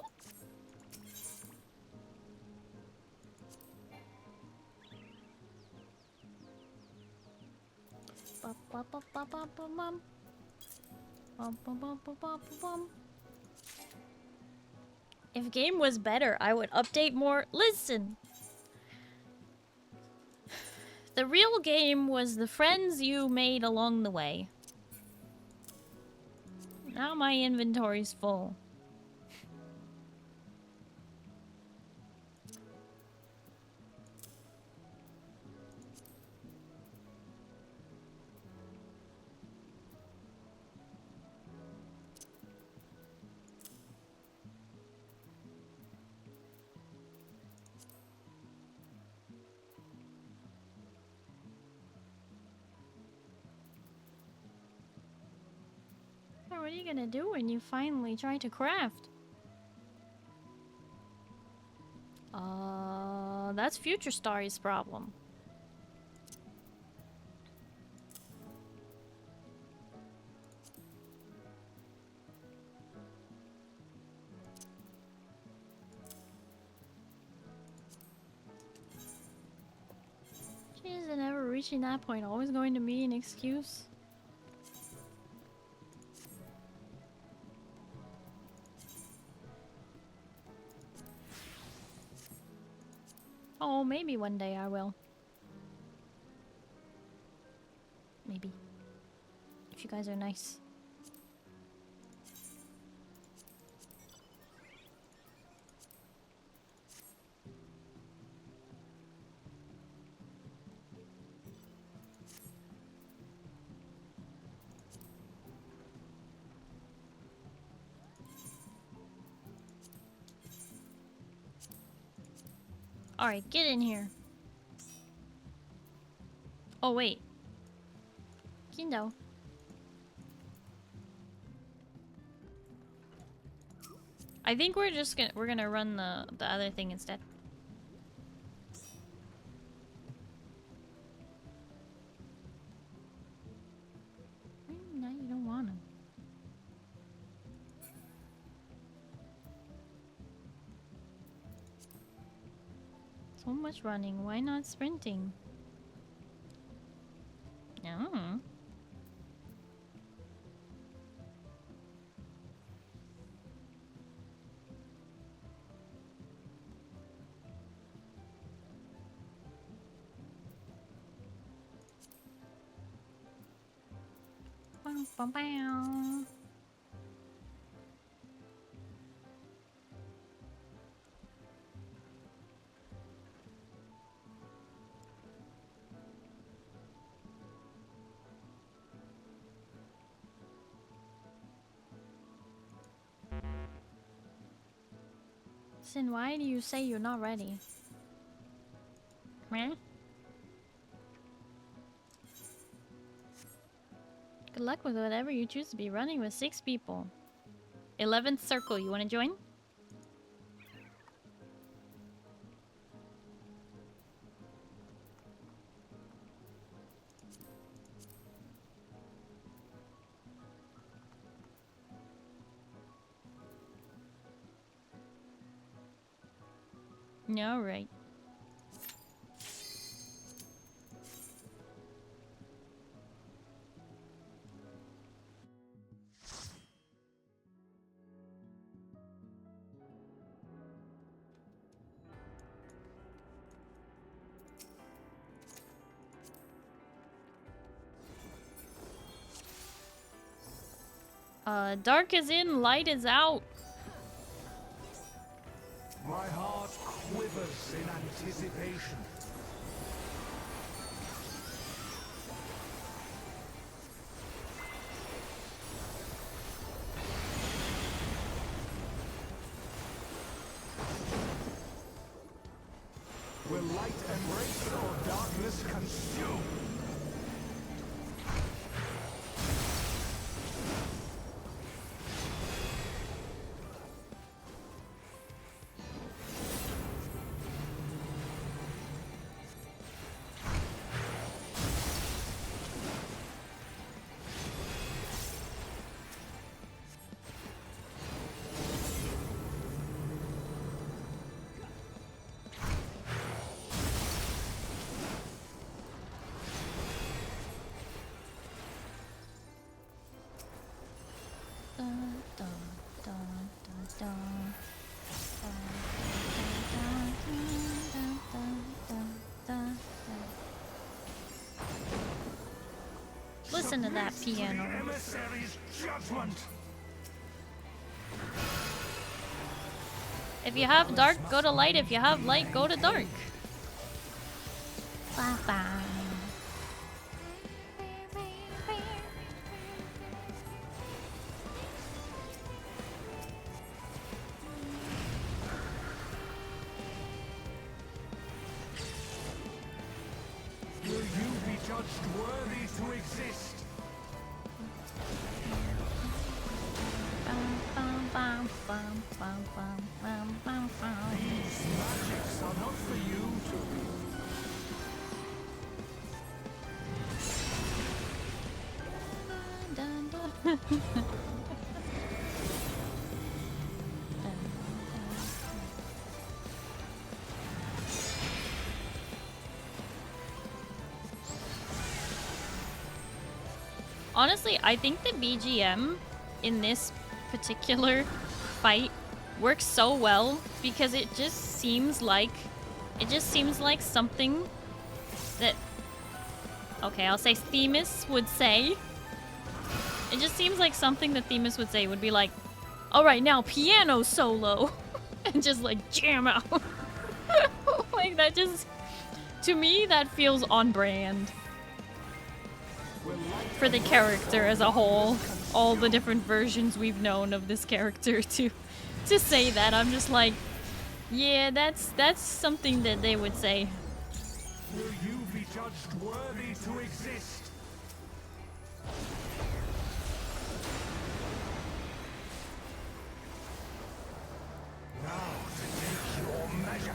If game was better, I would update more. Listen! The real game was the friends you made along the way. Now my inventory's full. What are you gonna do when you finally try to craft? That's future Starry's problem. reaching that point always going to be an excuse? Oh, maybe one day I will. Maybe. If you guys are nice. Alright, get in here. Oh, wait. Kindo. I think we're gonna run the other thing instead. No, you don't wanna. So much running, why not sprinting? No. Bow, bow, bow. Sin, why do you say you're not ready? Meh? Good luck with whatever you choose to be running with 6 people. 11th circle, you wanna join? No, right. Dark is in, light is out. My heart quivers in anticipation. Will light embrace or darkness consume? Listen to that piano. The emissary's judgment. If you have dark, go to light. If you have light, go to dark. Ba ba. Will you be judged worthy to exist? These magics are not for you to Honestly, I think the BGM in this particular fight works so well because it just seems like something that, okay, I'll say Themis would say. It just seems like something that Themis would say, would be like, all right, now piano solo, and just like jam out. Like that just, to me, that feels on brand for the character as a whole. All the different versions we've known of this character, to say that, I'm just like, yeah, that's something that they would say. Will you be judged worthy to exist? Now to take your measure.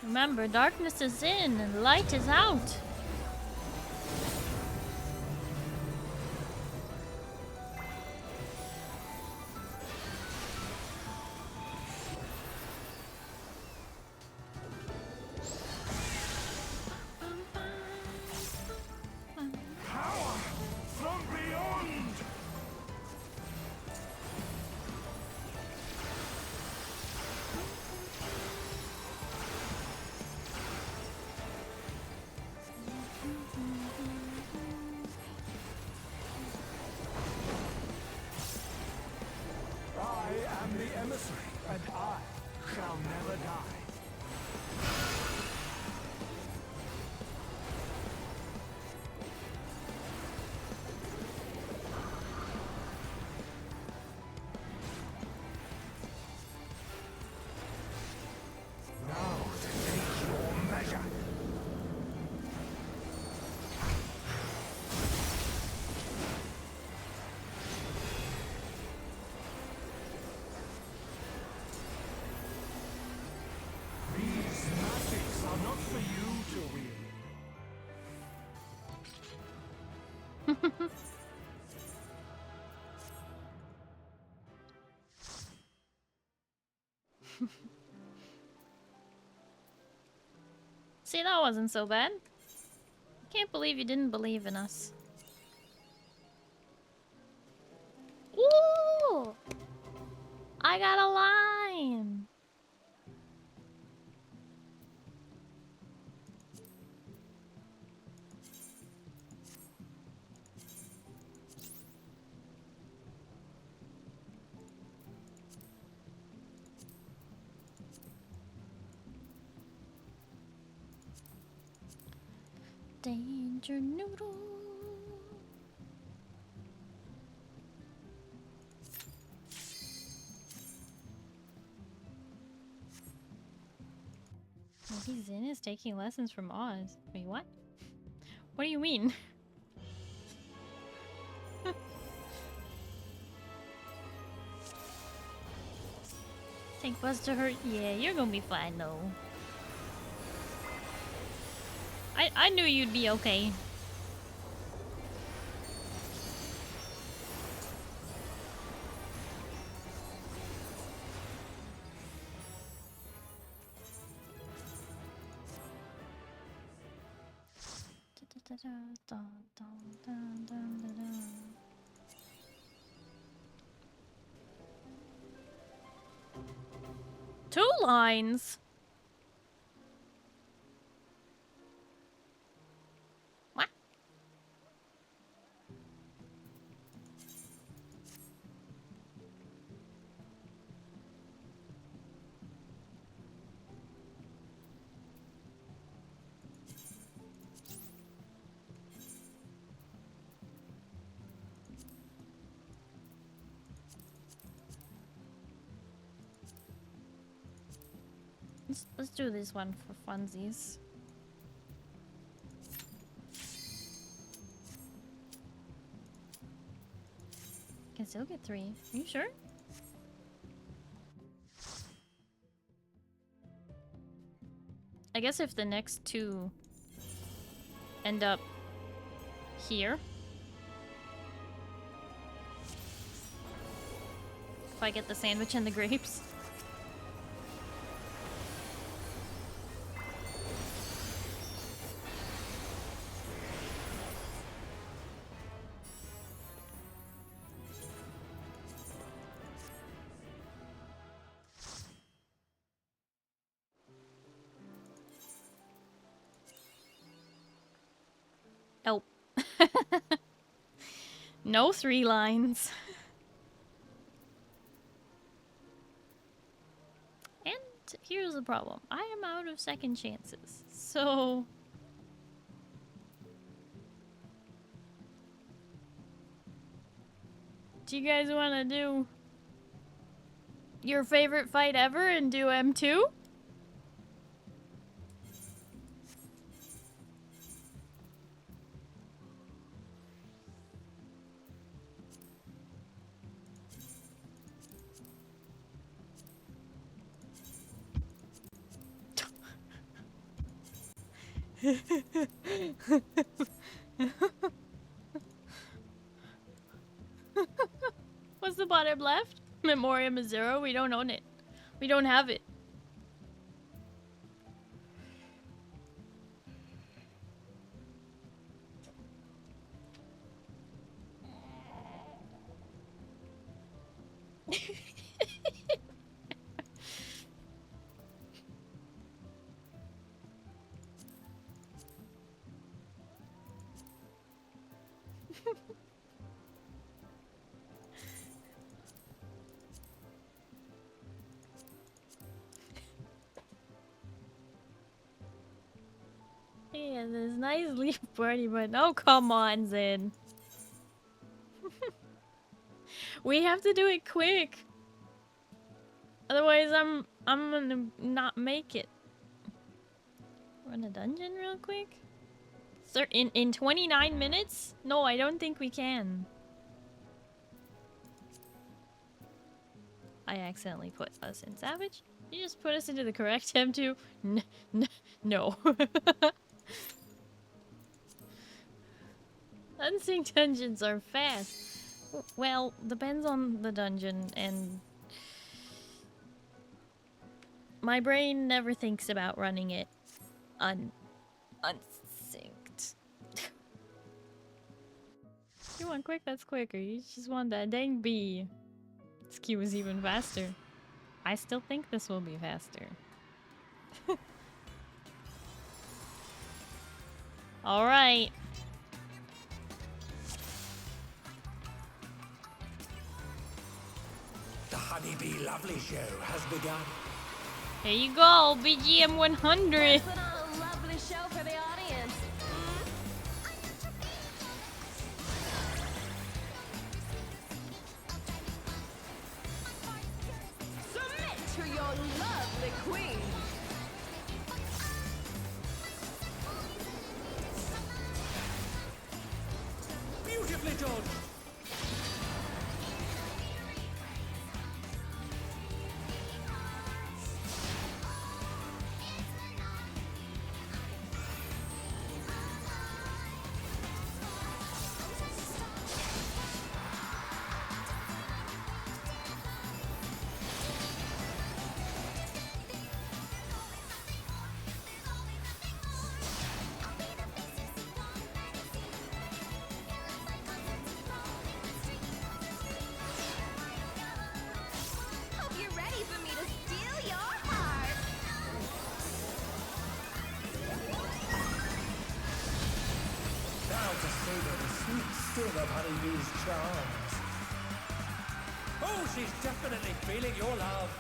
Remember, darkness is in and light is out. Power from beyond. I am the emissary, and I shall never die. Now to take your measure. These magics are not for you to wield. See, that wasn't so bad. Can't believe you didn't believe in us. Ooh! I got a line! Danger noodle. Maybe Zin is taking lessons from Oz. Wait, what? What do you mean? Take Buzz to hurt? Yeah, you're gonna be fine though. I knew you'd be okay. Two lines. What? Let's do this one for funsies. Can still get 3. Are you sure? I guess if the next 2 end up here. If I get the sandwich and the grapes. No 3 lines. And here's the problem. I am out of second chances. So... do you guys want to do your favorite fight ever and do M2? What's the bottom left? Memoriam is 0. We don't own it. We don't have it. Yeah, this nice leaf party, but oh, come on, Zin. We have to do it quick. Otherwise, I'm gonna not make it. Run a dungeon real quick? Sir, in 29 minutes? No, I don't think we can. I accidentally put us in Savage. You just put us into the correct M2? No. Unsync dungeons are fast. Well, depends on the dungeon, and my brain never thinks about running it unsynced. You want quick? That's quicker. You just want that dang bee. This queue is even faster. I still think this will be faster. All right. The Honeybee Lovely Show has begun. Here you go, BGM 100. Put on a lovely show for the audience. Submit to your lovely queen. Beautifully done. Hope you're ready for me to steal your heart. Now to savor the sweet sting of Honeybee's charms. Oh, she's definitely feeling your love.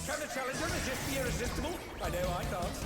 Can the challenger resist the irresistible? I know I can't.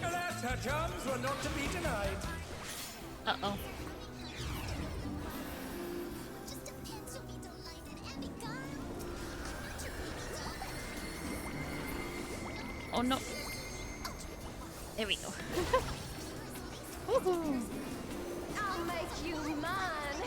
Alas, her charms were not to be denied. Uh-oh. Oh no. There we go. Woohoo. I'll make you mine.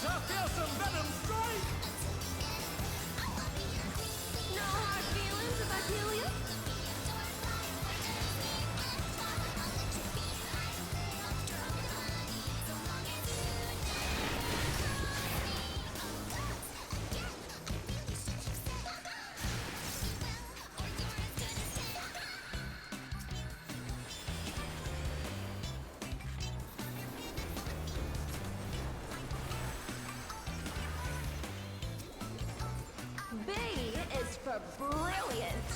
Feel some venom strike! No hard feelings if I kill you? B is for brilliant.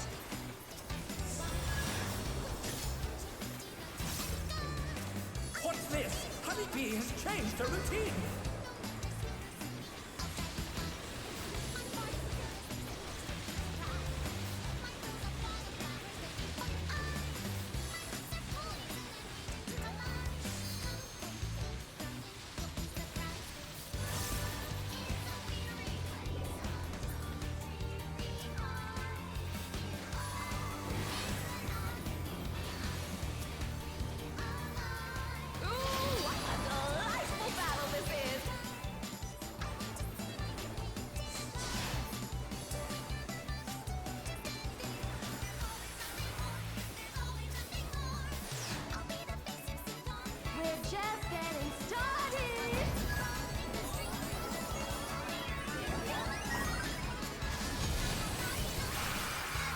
What's this? Honeybee has changed her routine! Ooh, what a delightful battle this is! We're just getting started!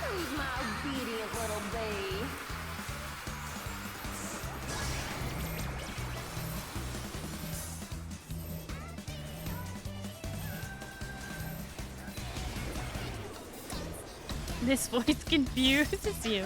Who's my obedient little bee? This voice confuses you.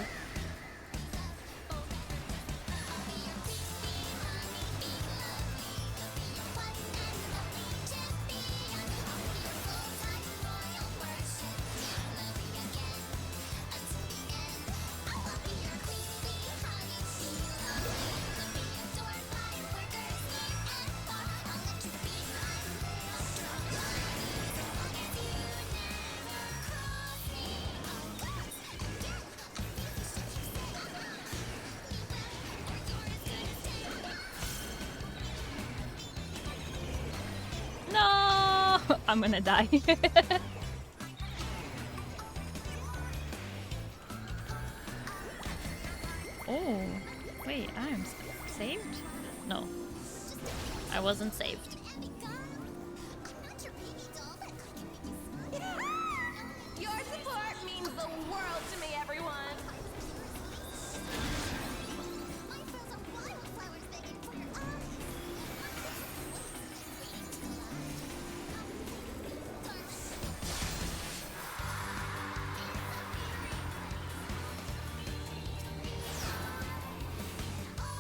No, I'm gonna die. Oh, wait, I'm saved? No, I wasn't saved. Your support means the world to me, everyone.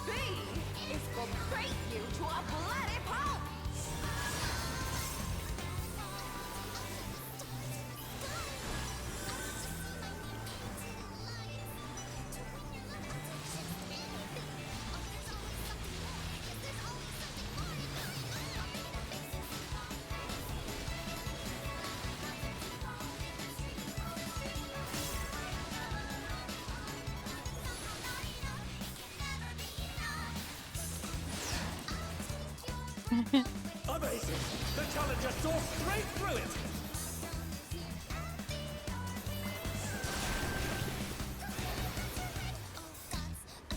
B is for break you to a bloody pulp. Amazing! The challenger saw straight through it!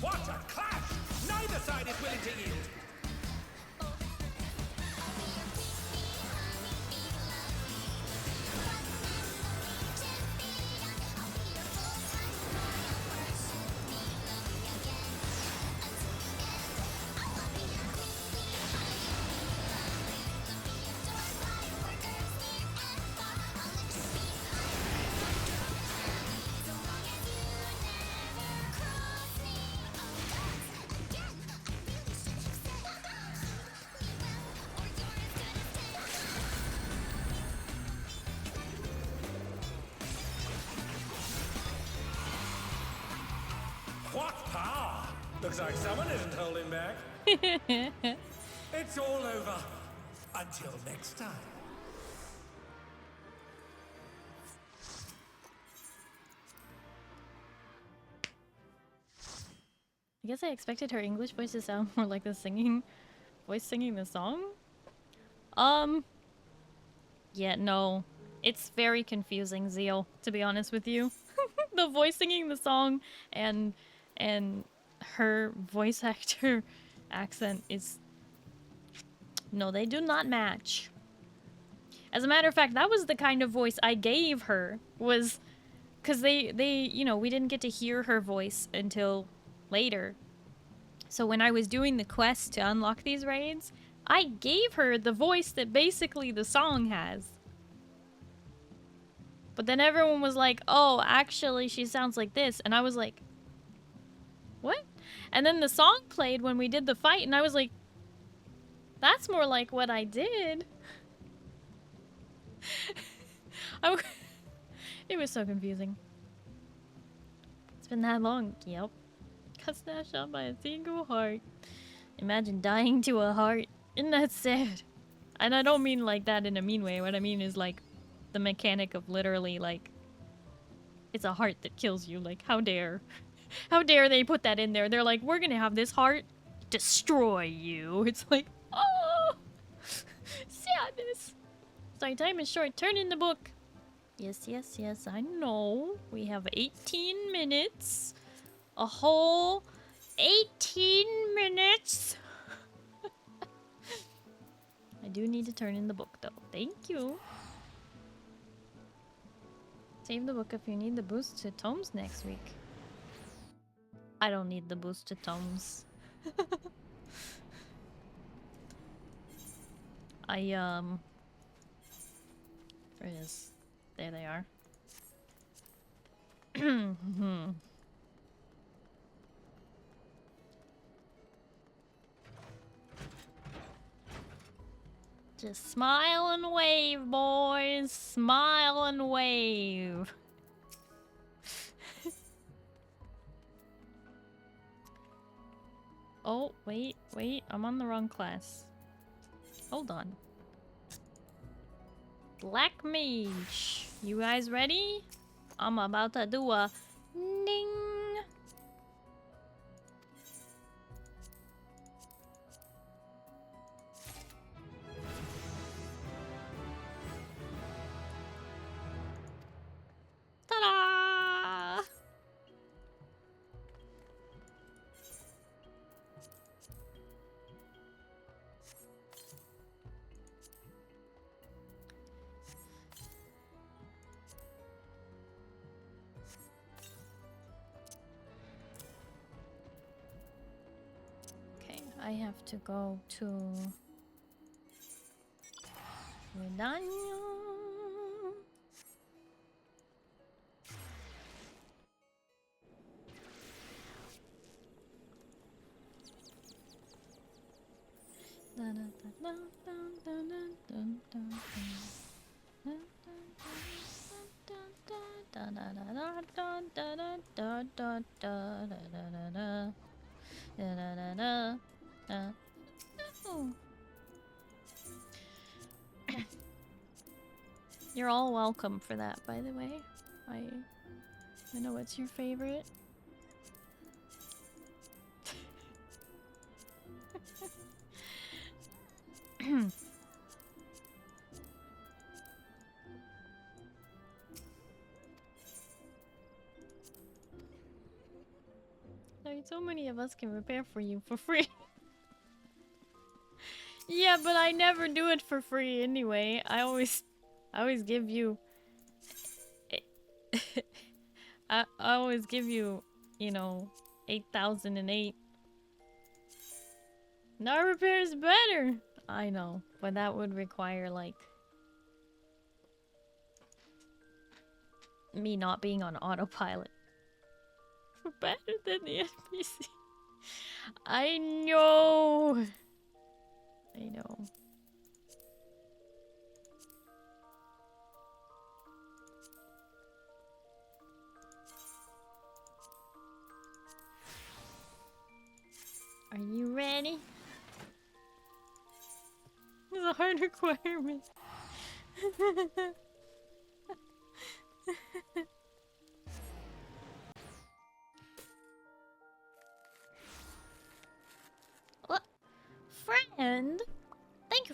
What a clash! Neither side is willing to yield! What power! Looks like someone isn't holding back. It's all over. Until next time. I guess I expected her English voice to sound more like the voice singing the song. Yeah, no. It's very confusing, Zeal, to be honest with you. The voice singing the song and her voice actor accent is... No, they do not match. As a matter of fact, that was the kind of voice I gave her, was... Because you know, we didn't get to hear her voice until later. So when I was doing the quest to unlock these raids, I gave her the voice that basically the song has. But then everyone was like, oh, actually she sounds like this. And I was like, what? And then the song played when we did the fight and I was like, that's more like what I did. It was so confusing. It's been that long. Yep. Got snatched up by a single heart. Imagine dying to a heart. Isn't that sad? And I don't mean like that in a mean way. What I mean is like the mechanic of literally like it's a heart that kills you. Like how dare? How dare they put that in there? They're like, we're gonna have this heart destroy you. It's like, oh, sadness. Sorry, time is short. Turn in the book. Yes, yes, yes, I know. We have 18 minutes. A whole 18 minutes. I do need to turn in the book, though. Thank you. Save the book if you need the boost to tomes next week. I don't need the boost to tomes. Where it is? There they are. Just smile and wave, boys. Smile and wave. Oh, wait. I'm on the wrong class. Hold on. Black Mage. You guys ready? I'm about to do a ding. Ta-da! I have to go to Medania. You're all welcome for that, by the way. I know it's your favorite. So many of us can repair for you for free. Yeah, but I never do it for free anyway. I always give you I always give you, you know, 8,008. No repair is better. I know, but that would require like me not being on autopilot. Better than the NPC. I know. I know. Are you ready? This is a hard requirement. Friend, thank you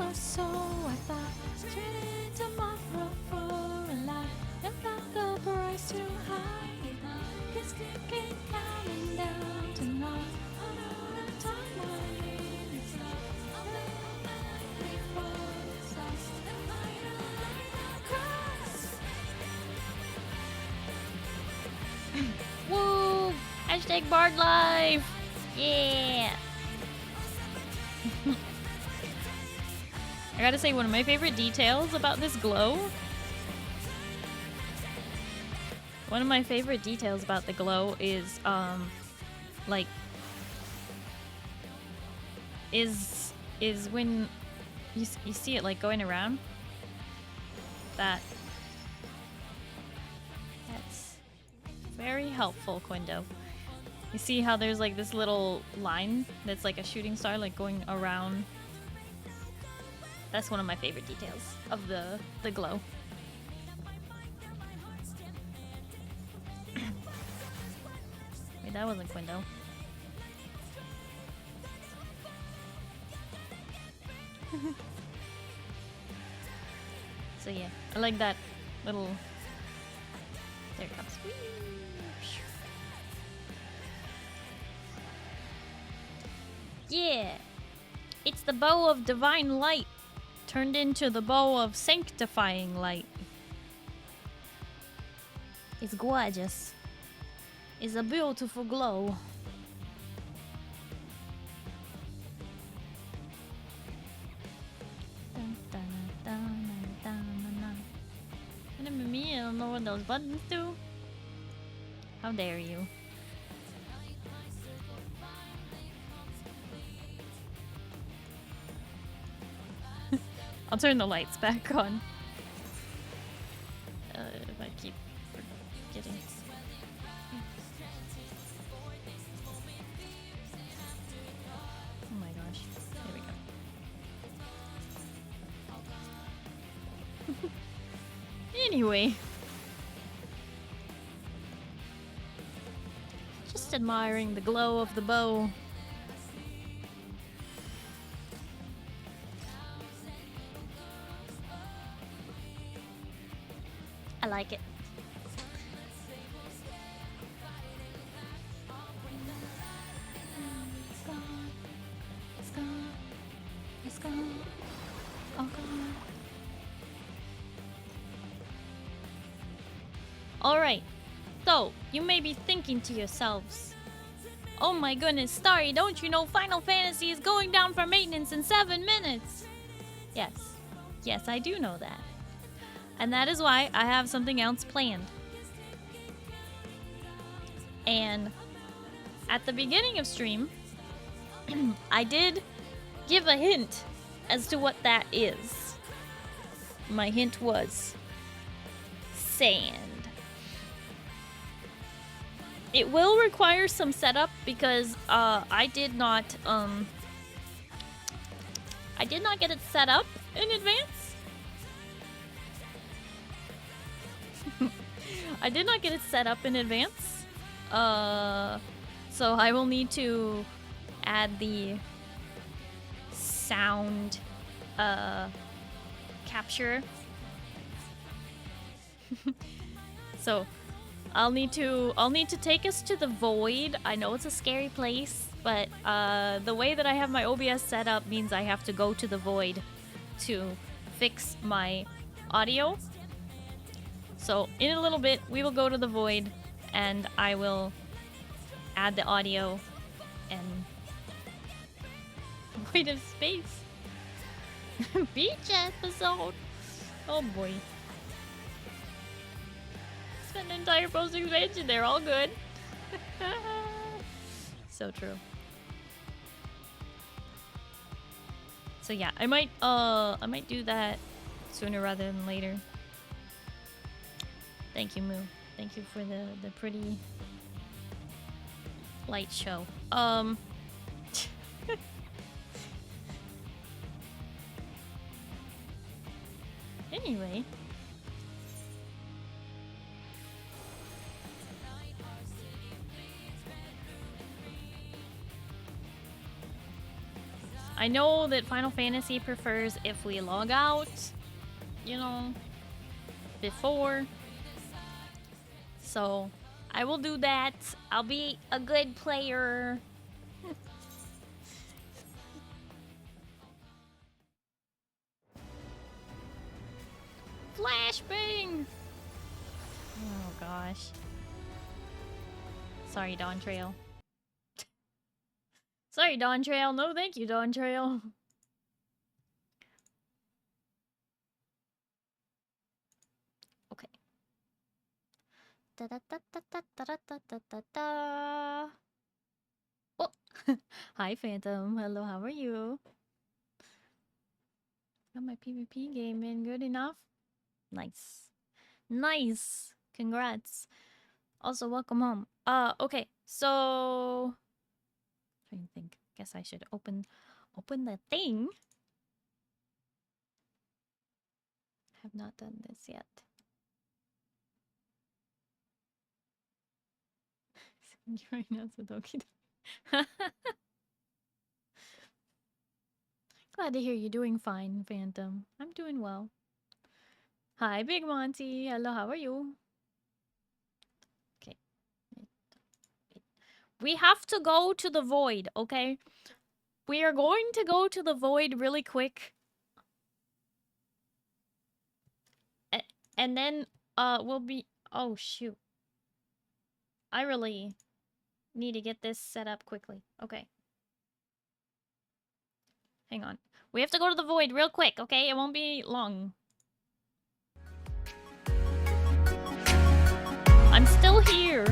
or so. I thought trading tomorrow for a life and not the price too high. Just keep counting down tonight. Another time I need is a little man before the sun's across. Woo! Hashtag Bard Life! Yeah! I gotta say, one of my favorite details about this glow. One of my favorite details about the glow is, like, is when you see it like going around. That's very helpful, Quindo. You see how there's like this little line that's like a shooting star, like going around. That's one of my favorite details of the glow. Wait, that wasn't Quindo. So yeah, I like that little... There it comes. Yeah! It's the bow of divine light turned into the bow of sanctifying light. It's gorgeous. It's a beautiful glow. Me, I don't know what those buttons do. How dare you? I'll turn the lights back on. If I keep forgetting. Oh my gosh. There we go. Anyway. Just admiring the glow of the bow. I like it. It's gone. It's gone. It's gone. All gone. Alright, so you may be thinking to yourselves, oh my goodness, Starry, don't you know Final Fantasy is going down for maintenance in 7 minutes? Yes, yes, I do know that. And that is why I have something else planned. And at the beginning of stream, I did give a hint as to what that is. My hint was sand. It will require some setup because I did not get it set up in advance. I did not get it set up in advance. So I will need to add the sound capture. So I'll need to take us to the void. I know it's a scary place, but the way that I have my OBS set up means I have to go to the void to fix my audio. So in a little bit, we will go to the void and I will add the audio and Void of Space beach episode. Oh boy. Spent an entire post expansion there, all good. So true. So yeah, I might do that sooner rather than later. Thank you, Moo. Thank you for the pretty light show. Anyway. I know that Final Fantasy prefers if we log out, you know, before. So, I will do that. I'll be a good player. Flashbang! Oh gosh. Sorry, Dawn Trail. Sorry, Dawn Trail. No, thank you, Dawn Trail. Okay. Da da da da da da da da da da. Oh, hi, Phantom. Hello, how are you? Got my PvP game in good enough. Nice, nice. Congrats. Also, welcome home. Okay. So, trying to think. Guess I should open the thing. Have not done this yet. Right now, Sudoku. Glad to hear you're doing fine, Phantom. I'm doing well. Hi, Big Monty. Hello, how are you? Okay. We have to go to the void, okay? We are going to go to the void really quick. And then, we'll be... Oh, shoot. I really need to get this set up quickly. Okay. Hang on. We have to go to the void real quick, okay? It won't be long. I'm still here.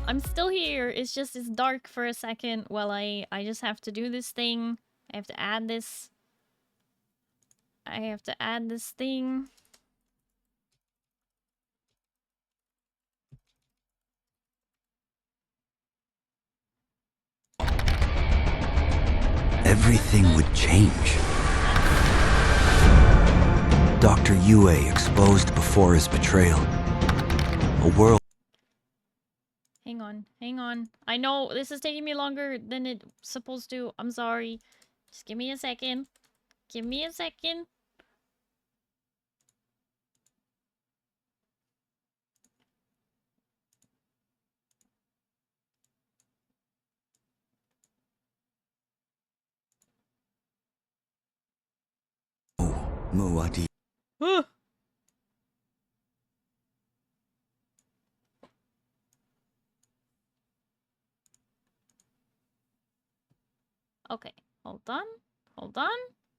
I'm still here. It's just it's dark for a second while I just have to do this thing. I have to add this. I have to add this thing. Everything would change. Dr. Yue exposed before his betrayal. A world... Hang on, hang on. I know this is taking me longer than it's supposed to. I'm sorry. Just give me a second. Give me a second. Muadi. Okay, hold on. Hold on.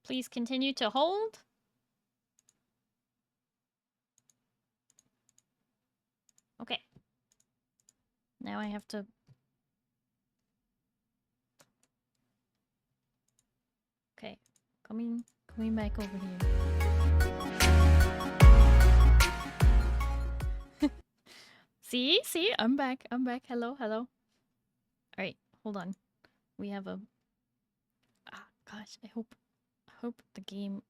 Please continue to hold. Okay. Now I have to... Okay. Coming back over here. See? I'm back. Hello. Alright, hold on. We have a... Ah, gosh, I hope the game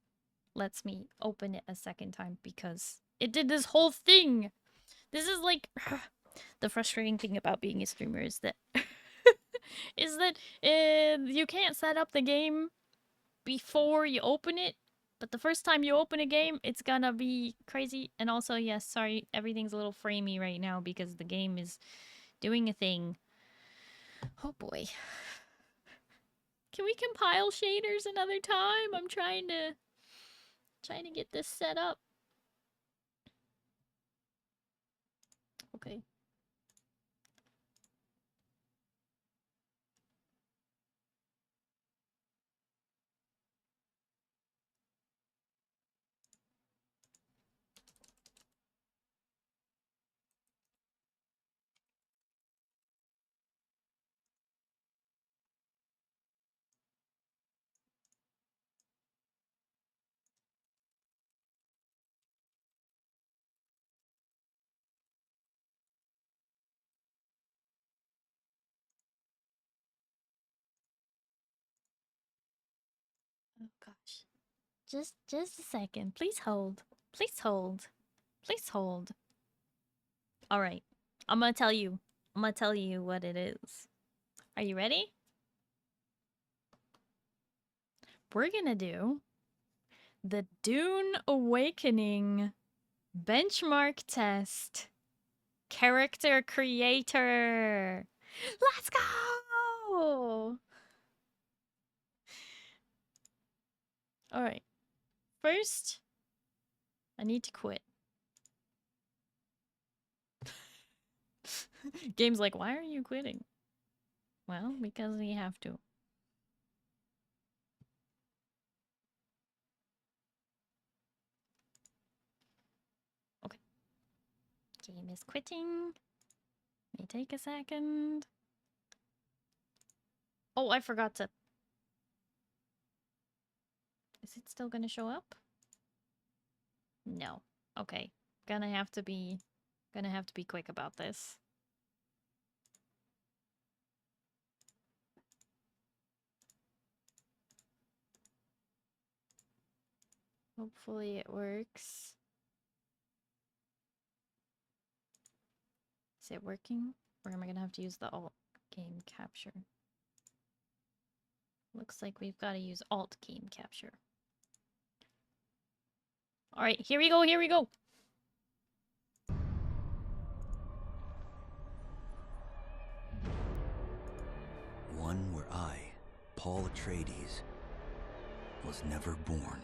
lets me open it a second time because it did this whole thing! This is like... the frustrating thing about being a streamer is that... is that you can't set up the game before you open it, but the first time you open a game, it's gonna be crazy. And also, yes, sorry, everything's a little framey right now because the game is doing a thing. Oh boy. Can we compile shaders another time? I'm trying to get this set up. Okay. Oh gosh. Just a second. Please hold. Please hold. Please hold. All right. I'm gonna tell you what it is. Are you ready? we're gonna do the Dune Awakening benchmark test. Character creator. Let's go! Alright. First, I need to quit. Game's like, why are you quitting? Well, because we have to. Okay. Game is quitting. May take a second. Oh, I forgot to... Is it still gonna show up? No. Okay. Gonna have to be quick about this. Hopefully it works. Is it working? Or am I gonna have to use the alt game capture? Looks like we've got to use alt game capture. Alright, here we go, here we go! One where I, Paul Atreides, was never born.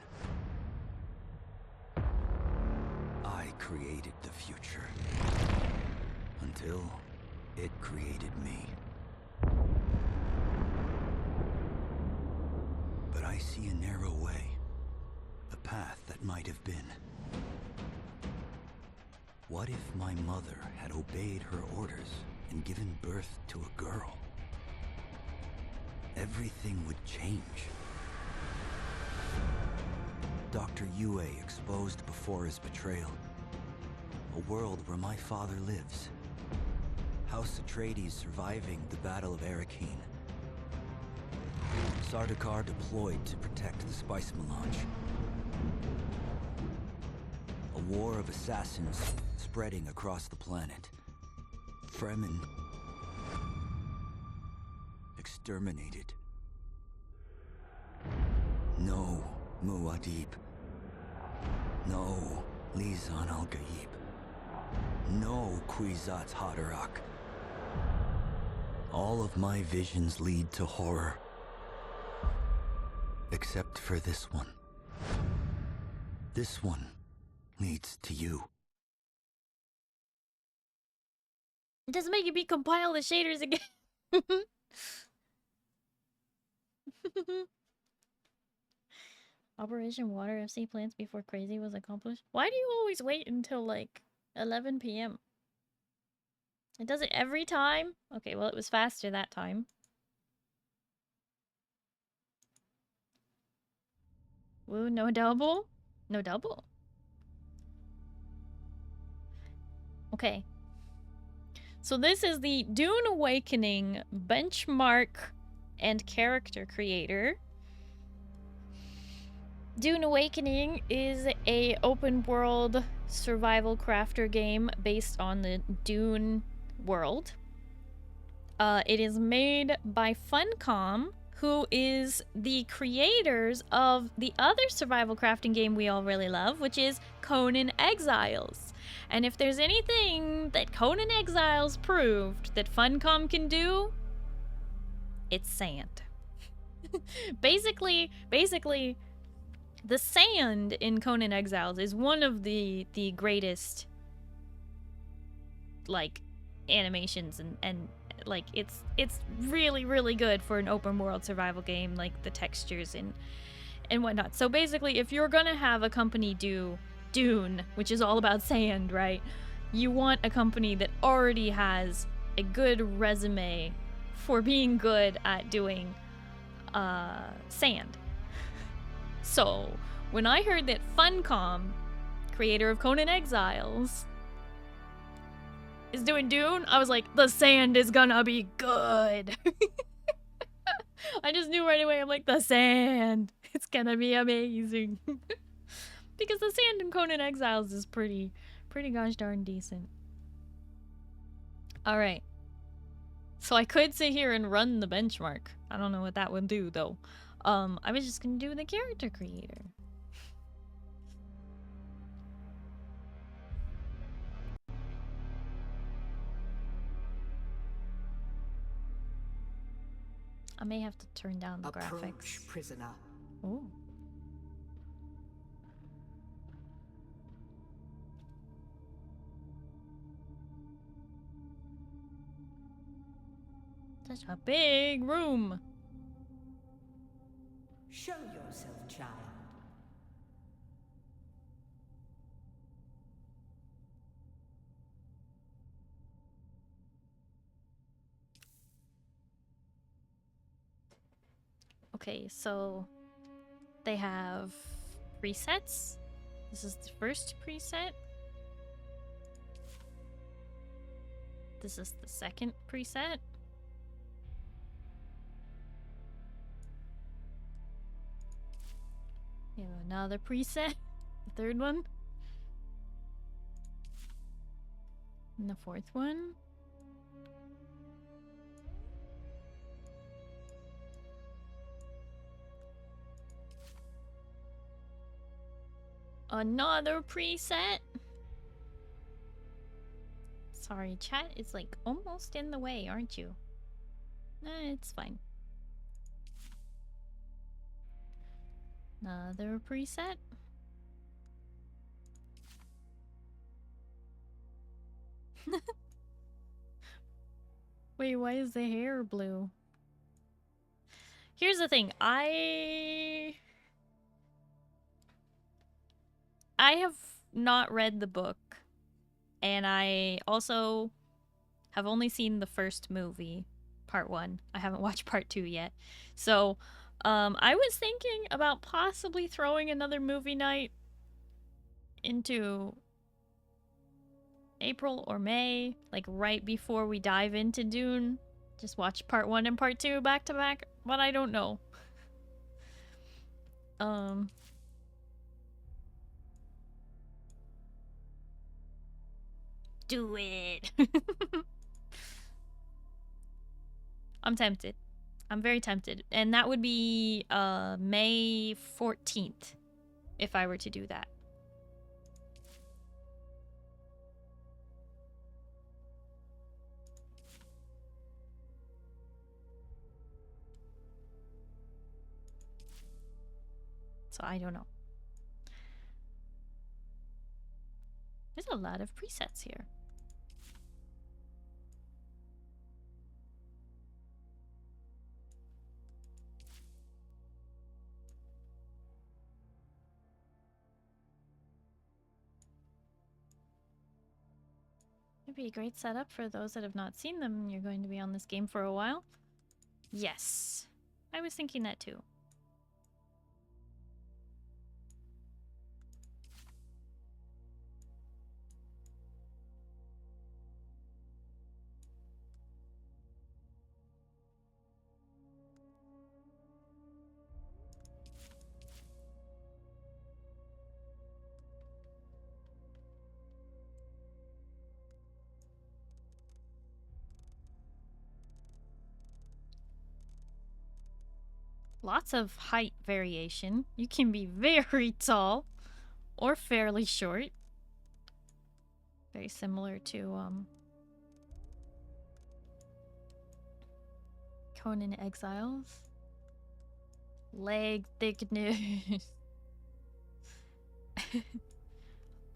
I created the future. Until it created me. But I see a narrow way. A path that might have been. What if my mother had obeyed her orders and given birth to a girl? Everything would change. Dr. Yue exposed before his betrayal. A world where my father lives. House Atreides surviving the Battle of Arrakeen. Sardaukar deployed to protect the spice melange. A war of assassins spreading across the planet. Fremen exterminated. No Muad'Dib. No Lisan al-Gaib. No Kwisatz Haderach. All of my visions lead to horror. Except for this one. This one leads to you. It doesn't make me compile the shaders again. Operation Water FC plans before crazy was accomplished. Why do you always wait until like 11 p.m.? It does it every time? Okay, well it was faster that time. Woo, no double? No double. Okay. So this is the Dune Awakening benchmark and character creator. Dune Awakening is a open world survival crafter game based on the Dune world. It is made by Funcom, who is the creators of the other survival crafting game we all really love, which is Conan Exiles. And if there's anything that Conan Exiles proved that Funcom can do, it's sand. Basically, the sand in Conan Exiles is one of the greatest, like, animations and like it's really, really good for an open world survival game, like the textures and whatnot. So basically, if you're gonna have a company do Dune, which is all about sand, right? You want a company that already has a good resume for being good at doing sand. So when I heard that Funcom, creator of Conan Exiles, is doing Dune, I was like, the sand is gonna be good. I just knew right away. I'm like, the sand, it's gonna be amazing. Because the sand in Conan Exiles is pretty gosh darn decent. Alright. So I could sit here and run the benchmark. I don't know what that would do, though. I was just gonna do the character creator. I may have to turn down the graphics. Prisoner. Ooh. Such a big room. Show yourself, child. Okay, so they have presets. This is the first preset. This is the second preset. We have another preset. The third one. And the fourth one. Another preset. Sorry, chat is like almost in the way, aren't you? It's fine. Another preset. Wait, why is the hair blue? Here's the thing. I have not read the book, and I also have only seen the first movie, part 1. I haven't watched part 2 yet. So, I was thinking about possibly throwing another movie night into April or May, like right before we dive into Dune. Just watch part 1 and part 2 back to back, but I don't know. Do it. I'm tempted. I'm very tempted. And that would be May 14th if I were to do that. So I don't know. There's a lot of presets here. It'd be a great setup for those that have not seen them and you're going to be on this game for a while. Yes. I was thinking that too. Lots of height variation. You can be very tall or fairly short. Very similar to Conan Exiles. Leg thickness.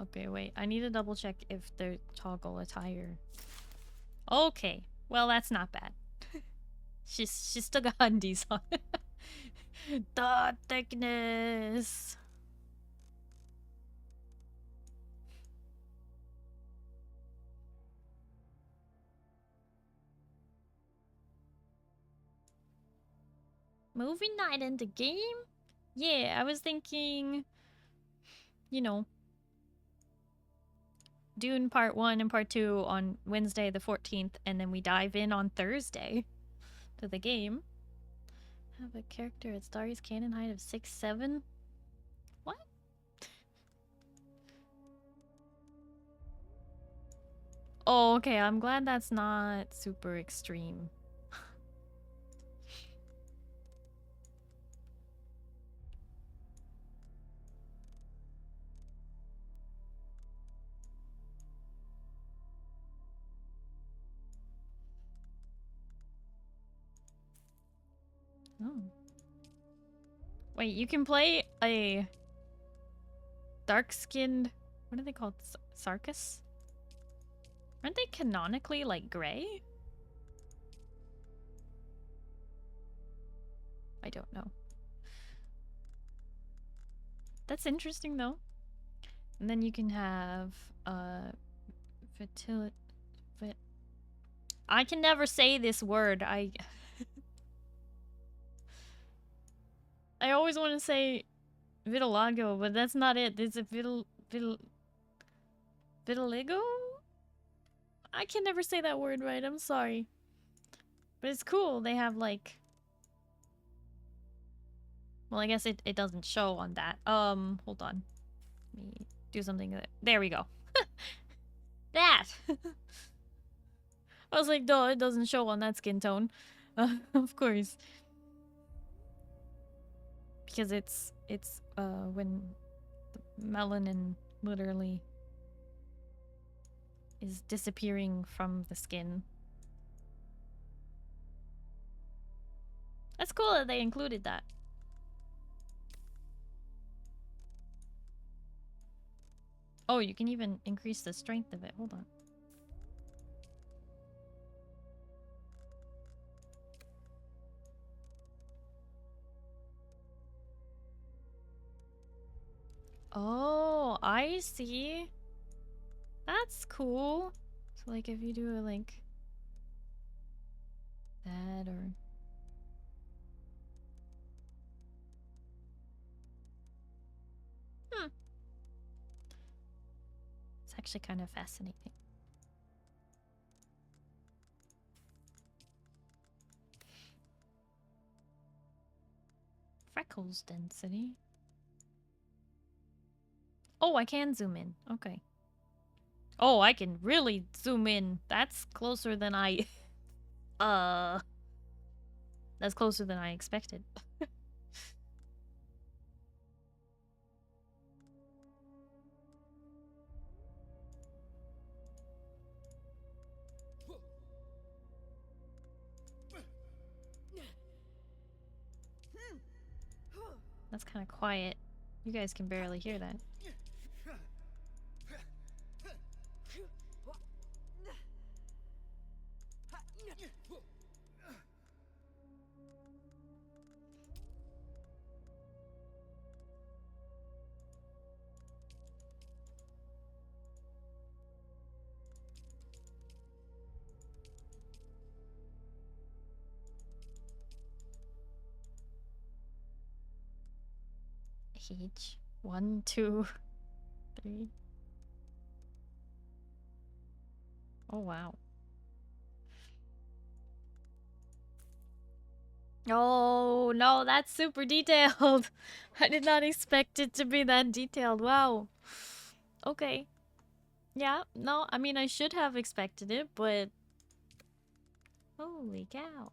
Okay, wait. I need to double check if they're toggle attire. Okay. Well, that's not bad. She's still got undies on. The thickness. Movie night in the game? Yeah, I was thinking, you know, Dune part 1 and part 2 on Wednesday the 14th, and then we dive in on Thursday to the game. Have a character at Starry's canon height of 6'7". What? Oh, okay. I'm glad that's not super extreme. Oh. Wait, you can play a dark-skinned... What are they called? Sarkis? Aren't they canonically, like, gray? I don't know. That's interesting, though. And then you can have, fertility... I can never say this word. I always want to say vitiligo, but that's not it. It's a vitiligo? I can never say that word right. I'm sorry. But it's cool. They have like... Well, I guess it doesn't show on that. Hold on. Let me do something. There we go. That! I was like, duh, it doesn't show on that skin tone. Of course. Because it's when the melanin literally is disappearing from the skin. That's cool that they included that. Oh, you can even increase the strength of it. Hold on. Oh, I see. That's cool. So like if you do it like that or... It's actually kind of fascinating. Freckles density. Oh, I can zoom in. Okay. Oh, I can really zoom in. That's closer than I... That's closer than I expected. That's kind of quiet. You guys can barely hear that. Each. 1, 2, 3. Oh, wow. Oh, no, that's super detailed. I did not expect it to be that detailed. Wow. Okay. Yeah, no, I mean, I should have expected it, but... Holy cow.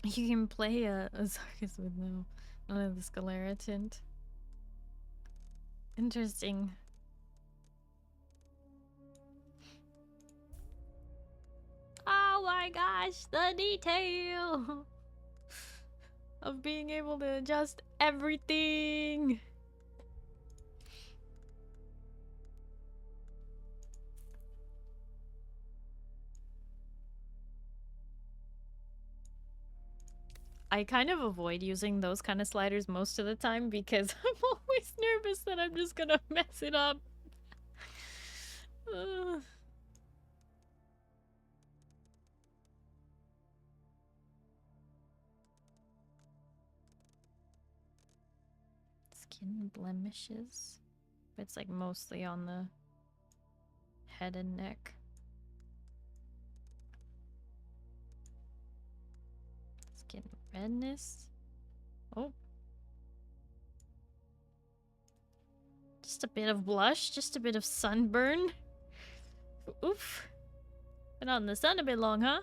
You can play a Zarkus with none of the Scalera tint. Interesting. Oh my gosh, the detail of being able to adjust everything. I kind of avoid using those kind of sliders most of the time because I'm always nervous that I'm just gonna mess it up. Skin blemishes. It's like mostly on the head and neck. Skin redness. Oh. Just a bit of blush, just a bit of sunburn. Oof. Been out in the sun a bit long, huh?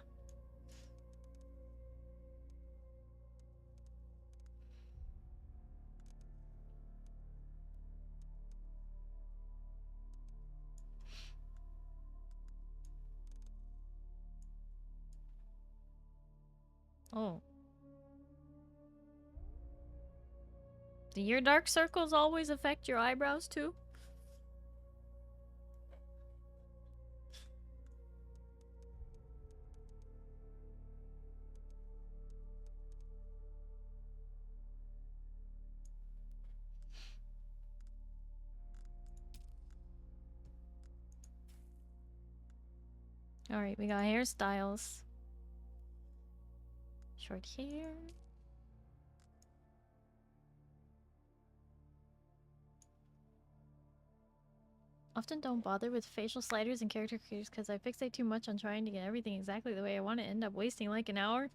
Oh. Do your dark circles always affect your eyebrows too? Alright, we got hairstyles. Short hair. Often don't bother with facial sliders and character creators because I fixate too much on trying to get everything exactly the way I want to end up wasting like an hour.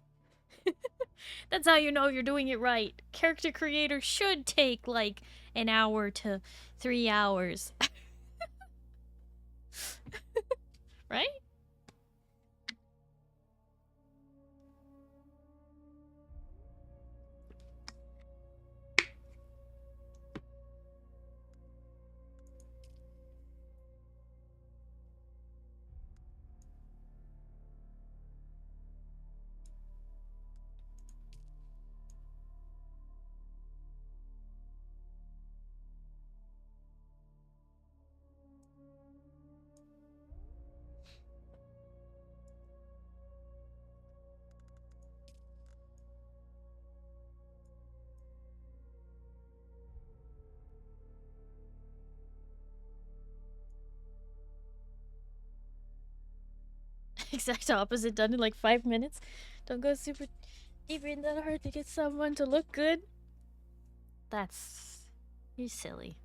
That's how you know you're doing it right. Character creator should take like an hour to 3 hours. Right? Exact opposite, done in like 5 minutes. Don't go super deep in that hard to get someone to look good. That's... You're silly.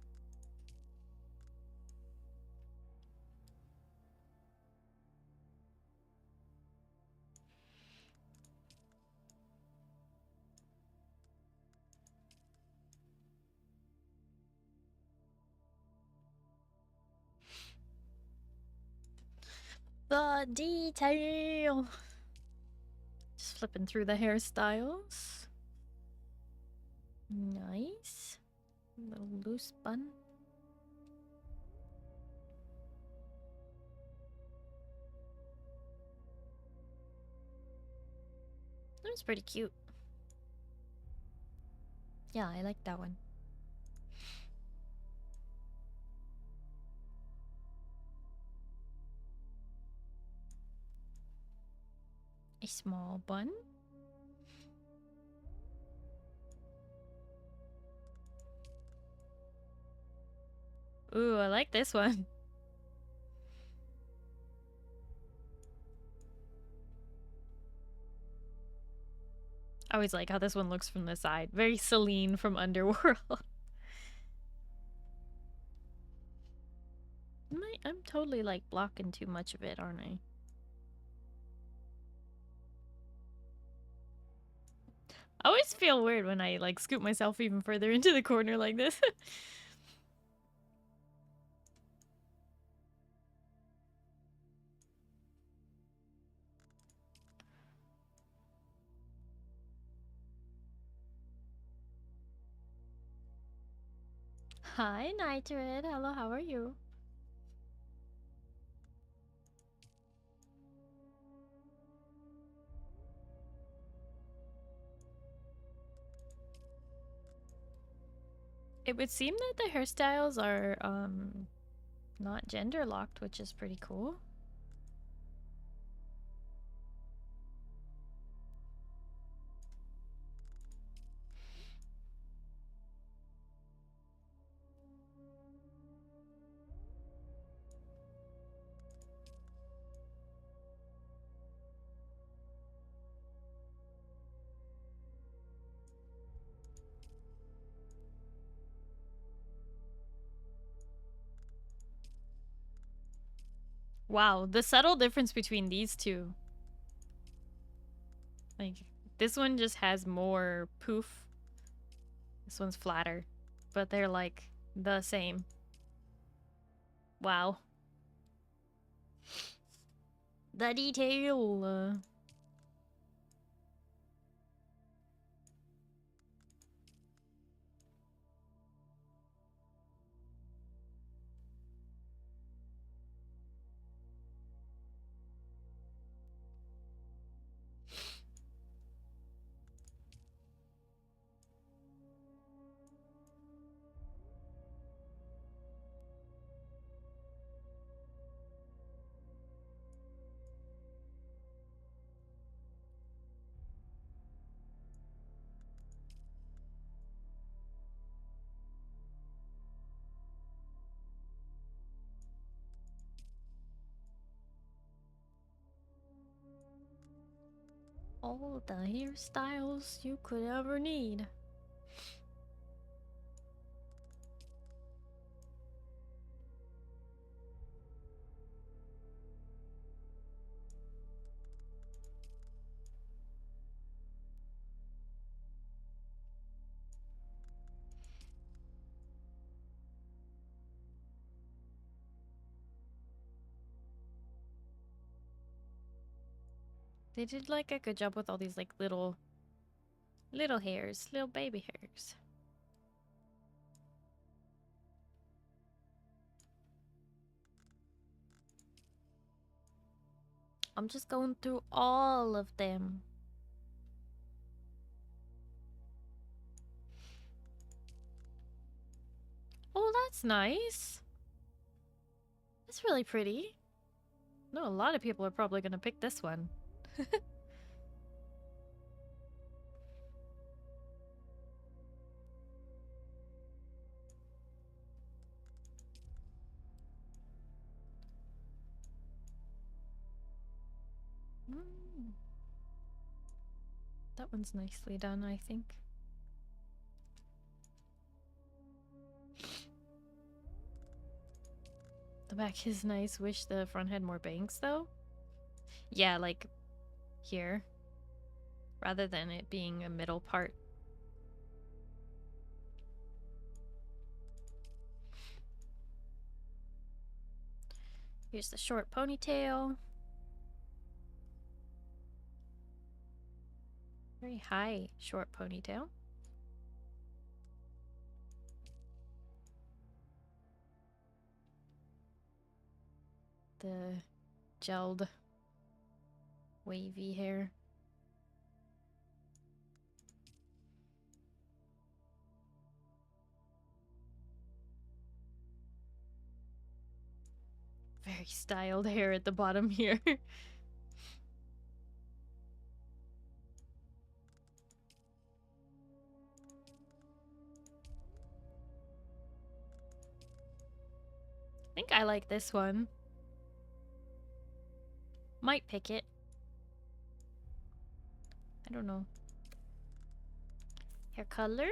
The detail. Just flipping through the hairstyles. Nice. Little loose bun. That was pretty cute. Yeah, I like that one. A small bun. Ooh, I like this one. I always like how this one looks from the side. Very Celine from Underworld. I'm totally like blocking too much of it, aren't I? I always feel weird when I like scoop myself even further into the corner like this. Hi, Nitrid. Hello, how are you? It would seem that the hairstyles are not gender locked, which is pretty cool. Wow, the subtle difference between these two. Like, this one just has more poof. This one's flatter. But they're like the same. Wow. The detail. All the hairstyles you could ever need. They did like a good job with all these like little hairs, little baby hairs. I'm just going through all of them. Oh, that's nice. That's really pretty. No, a lot of people are probably gonna pick this one. Mm. That one's nicely done, I think. The back is nice. Wish the front had more bangs, though. Yeah, like here. Rather than it being a middle part. Here's the short ponytail. Very high short ponytail. The gelled wavy hair. Very styled hair at the bottom here. I think I like this one. Might pick it. I don't know. Hair color?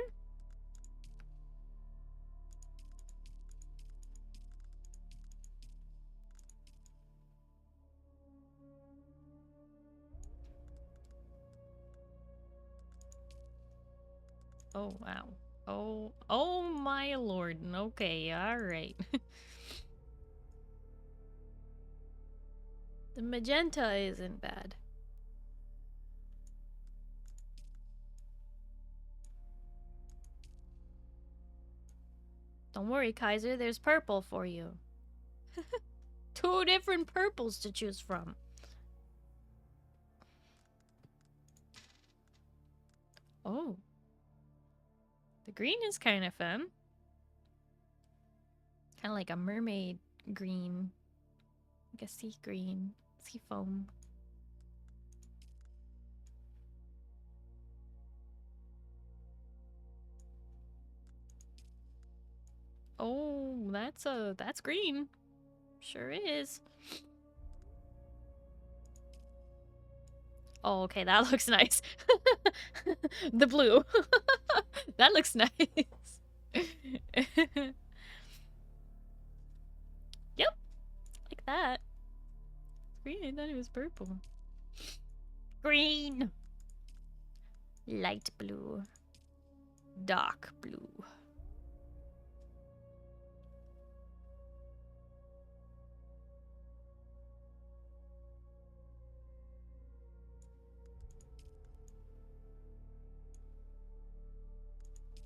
Oh, wow. Oh my lord. Okay, alright. The magenta isn't bad. Don't worry, Kaiser, there's purple for you. 2 different purples to choose from. Oh. The green is kind of fun. Kind of like a mermaid green. Like a sea green. Sea foam. Oh, that's green. Sure is. Oh, okay, that looks nice. The blue. That looks nice. Yep. Like that. Green, I thought it was purple. Green. Light blue. Dark blue.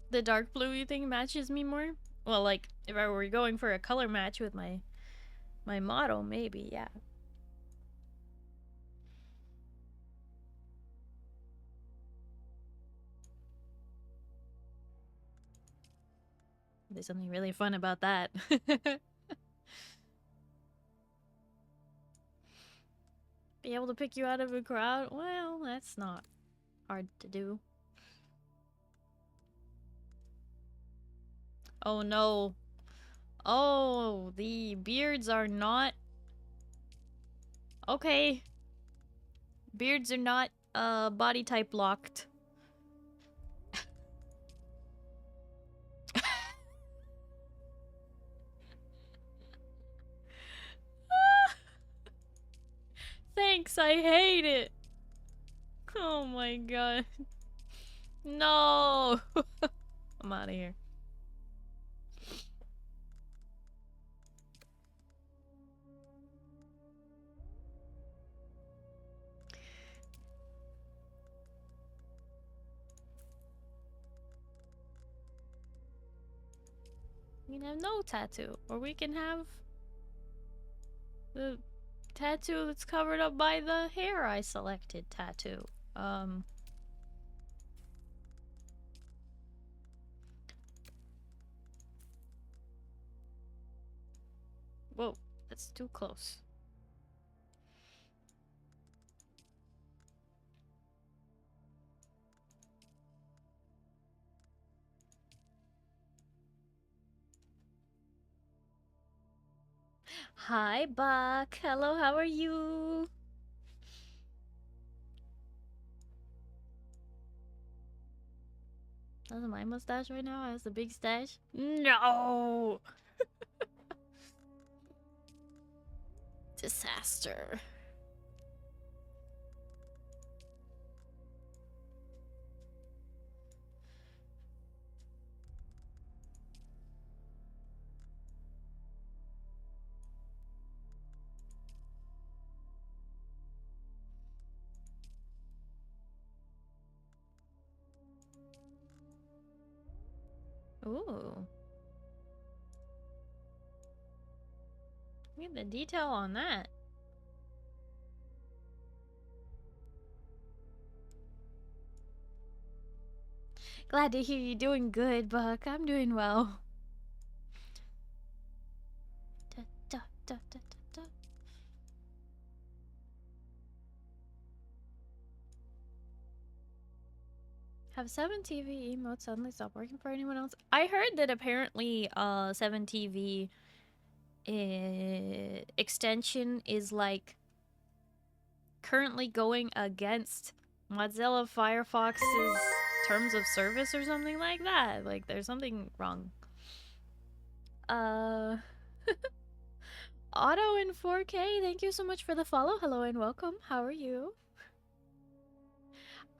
The dark blue thing matches me more. Well, like if I were going for a color match with my model, maybe, yeah. There's something really fun about that. Be able to pick you out of a crowd? Well, that's not hard to do. Oh no. Oh, the beards are not... Okay. Beards are not, body type locked. Thanks, I hate it. Oh my god. No. I'm out of here. We can have no tattoo, or we can have the tattoo that's covered up by the hair I selected tattoo. Whoa, that's too close. Hi, Buck. Hello, how are you? That's my mustache right now. Has a big stash. No. Disaster. Ooh. Look at the detail on that. Glad to hear you're doing good, Buck. I'm doing well. Da, da, da, da, da, da. Have 7TV emotes suddenly stop working for anyone else? I heard that apparently 7TV extension is like currently going against Mozilla Firefox's terms of service or something like that. Like there's something wrong. Auto in 4K, thank you so much for the follow. Hello and welcome. How are you?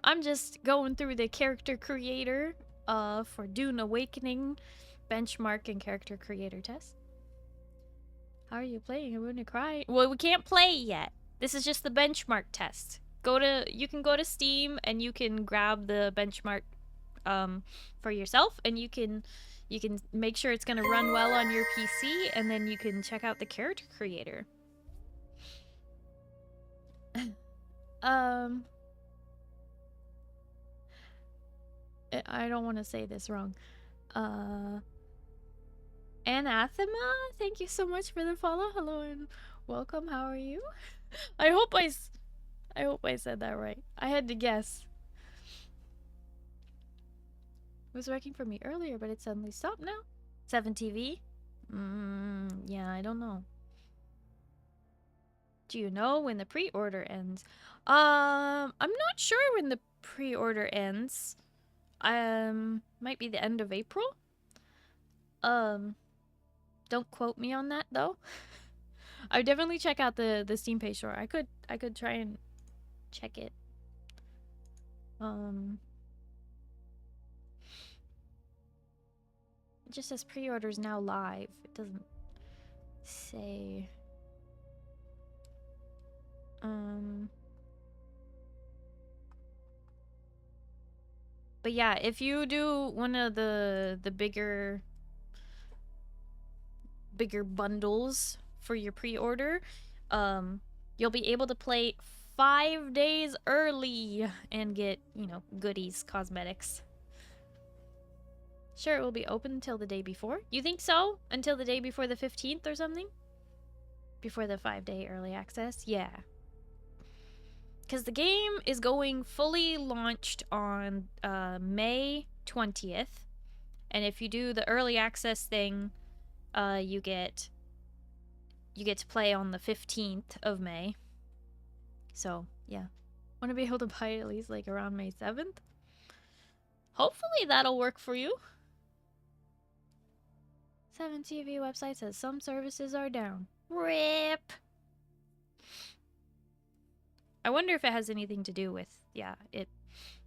I'm just going through the character creator for Dune Awakening benchmark and character creator test. How are you playing? I'm gonna cry. Well, we can't play yet. This is just the benchmark test. You can go to Steam and you can grab the benchmark for yourself, and you can make sure it's gonna run well on your PC, and then you can check out the character creator. I don't want to say this wrong. Anathema, thank you so much for the follow. Hello and welcome. How are you? I hope I said that right. I had to guess. It was working for me earlier, but it suddenly stopped now. 7TV? Yeah, I don't know. Do you know when the pre-order ends? I'm not sure when the pre-order ends. Might be the end of April. Don't quote me on that though. I would definitely check out the Steam page store. I could try and check it. It just says pre-orders now live. It doesn't say. But yeah, if you do one of the bigger bundles for your pre-order, you'll be able to play 5 days early and get, you know, goodies, cosmetics. Sure, it will be open until the day before. You think so? Until the day before the 15th or something? Before the 5-day early access? Yeah. Because the game is going fully launched on May 20th. And if you do the early access thing, you get to play on the 15th of May. So, yeah. Want to be able to buy it at least like around May 7th? Hopefully that'll work for you. 7TV website says some services are down. RIP! I wonder if it has anything to do with, yeah, it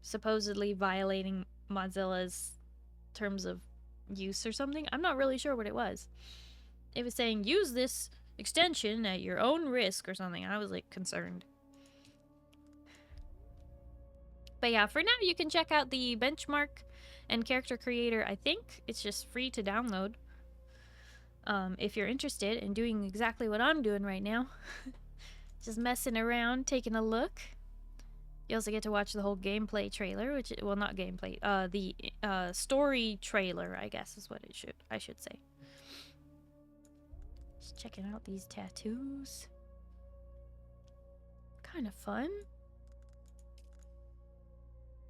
supposedly violating Mozilla's terms of use or something. I'm not really sure what it was. It was saying, use this extension at your own risk or something. I was, like, concerned. But yeah, for now, you can check out the benchmark and character creator. I think it's just free to download. If you're interested in doing exactly what I'm doing right now. Just messing around, taking a look. You also get to watch the whole gameplay trailer, which, well, not gameplay, the story trailer, I guess is what I should say. Just checking out these tattoos. Kind of fun.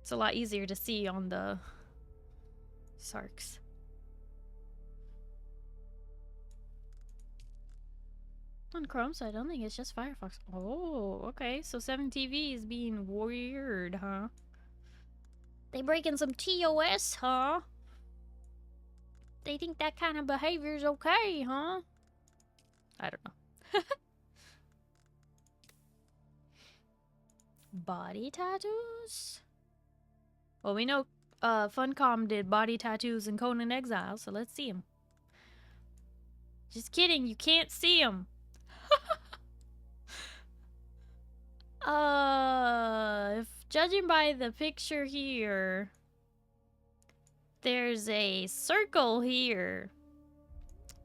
It's a lot easier to see on the Sarks. On Chrome, so I don't think it's just Firefox. Oh, okay. So 7TV is being weird, huh? They breaking some TOS, huh? They think that kind of behavior is okay, huh? I don't know. Body tattoos? Well, we know Funcom did body tattoos in Conan Exile, so let's see them. Just kidding, you can't see them. If judging by the picture here, there's a circle here.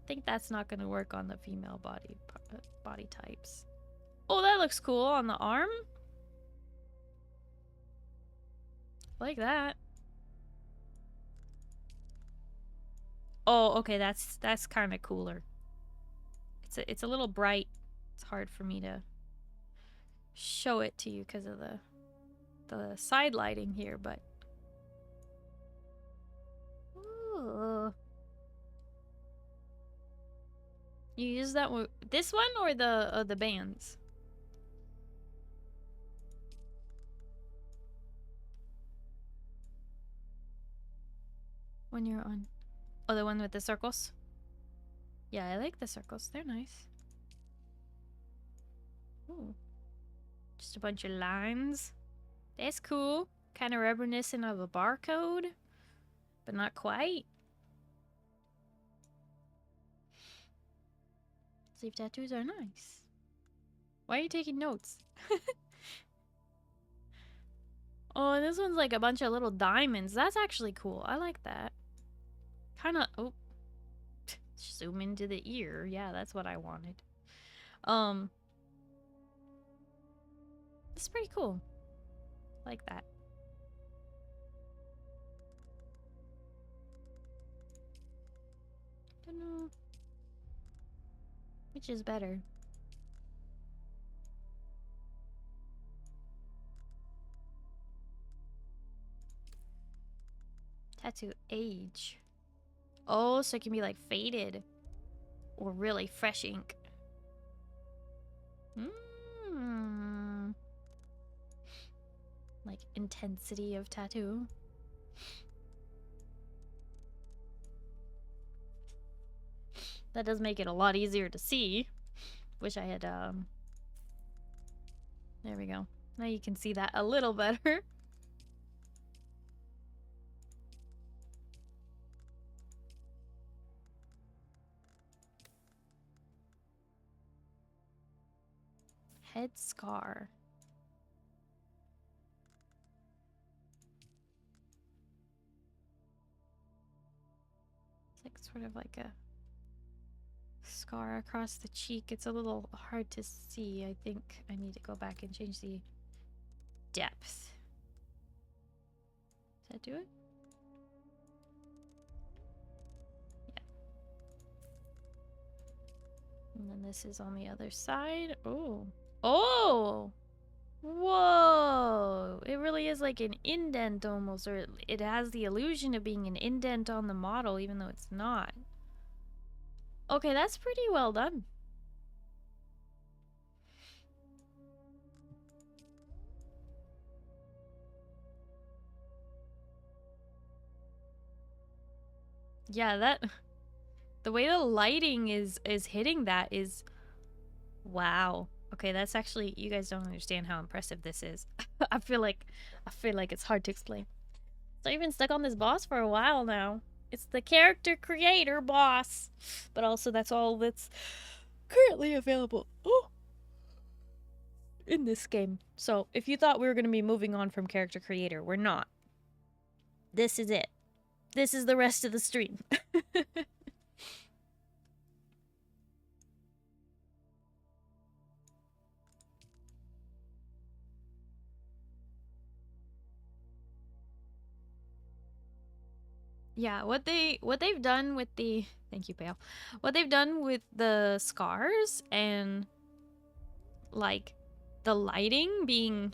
I think that's not gonna work on the female body types. Oh, that looks cool on the arm. Like that. Oh, okay, that's kind of cooler. It's a little bright. It's hard for me to show it to you because of the side lighting here, but ooh. You use that one, this one or the bands? When you're on, oh, the one with the circles. Yeah, I like the circles. They're nice. Ooh. Just a bunch of lines. That's cool. Kind of reminiscent of a barcode, but not quite. Sleeve tattoos are nice. Why are you taking notes? Oh, this one's like a bunch of little diamonds. That's actually cool. I like that. Kind of, oh. Zoom into the ear. Yeah, that's what I wanted. It's pretty cool. Like that. Don't know which is better. Tattoo age. Oh, so it can be like faded or really fresh ink. Like intensity of tattoo. That does make it a lot easier to see. Wish I had there we go. Now you can see that a little better. Head scar. sort of like a scar across the cheek. It's a little hard to see. I think I need to go back and change the depth. Does that do it? Yeah. And then this is on the other side. Oh. Oh! Whoa! It really is like an indent almost, or it has the illusion of being an indent on the model, even though it's not. Okay, that's pretty well done. Yeah, that... The way the lighting is hitting that is... Wow. Okay, that's actually... You guys don't understand how impressive this is. I feel like it's hard to explain. So I've been stuck on this boss for a while now. It's the character creator boss. But also that's all that's currently available in this game. So if you thought we were going to be moving on from character creator, we're not. This is it. This is the rest of the stream. Yeah, what they've done with the... Thank you, Pale. What they've done with the scars and like the lighting being...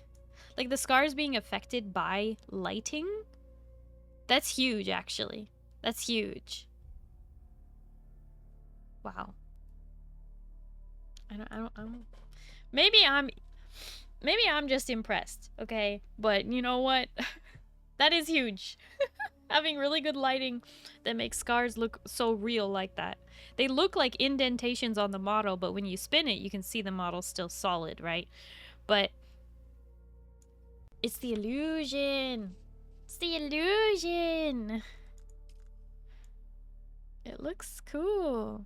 Like the scars being affected by lighting. That's huge, actually. That's huge. Wow. I don't... Maybe I'm just impressed, okay? But you know what? That is huge. Having really good lighting that makes scars look so real like that. They look like indentations on the model, but when you spin it, you can see the model still solid, right? But it's the illusion. It's the illusion. It looks cool.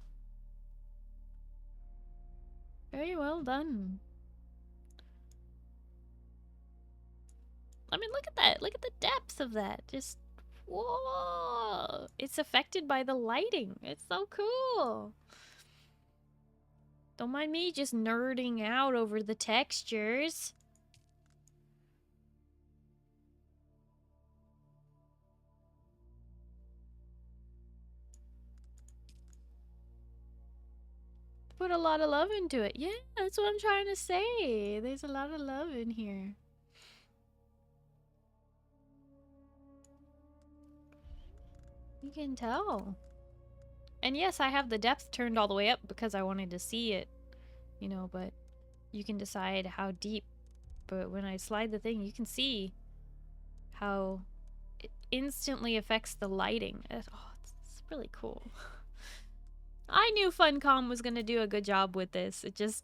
Very well done. I mean, look at that. Look at the depth of that. Just... Whoa! It's affected by the lighting. It's so cool. Don't mind me just nerding out over the textures. Put a lot of love into it. Yeah, that's what I'm trying to say. There's a lot of love in here. You can tell. And yes, I have the depth turned all the way up because I wanted to see it, you know, but you can decide how deep. But when I slide the thing, you can see how it instantly affects the lighting. It's really cool. I knew Funcom was going to do a good job with this. It's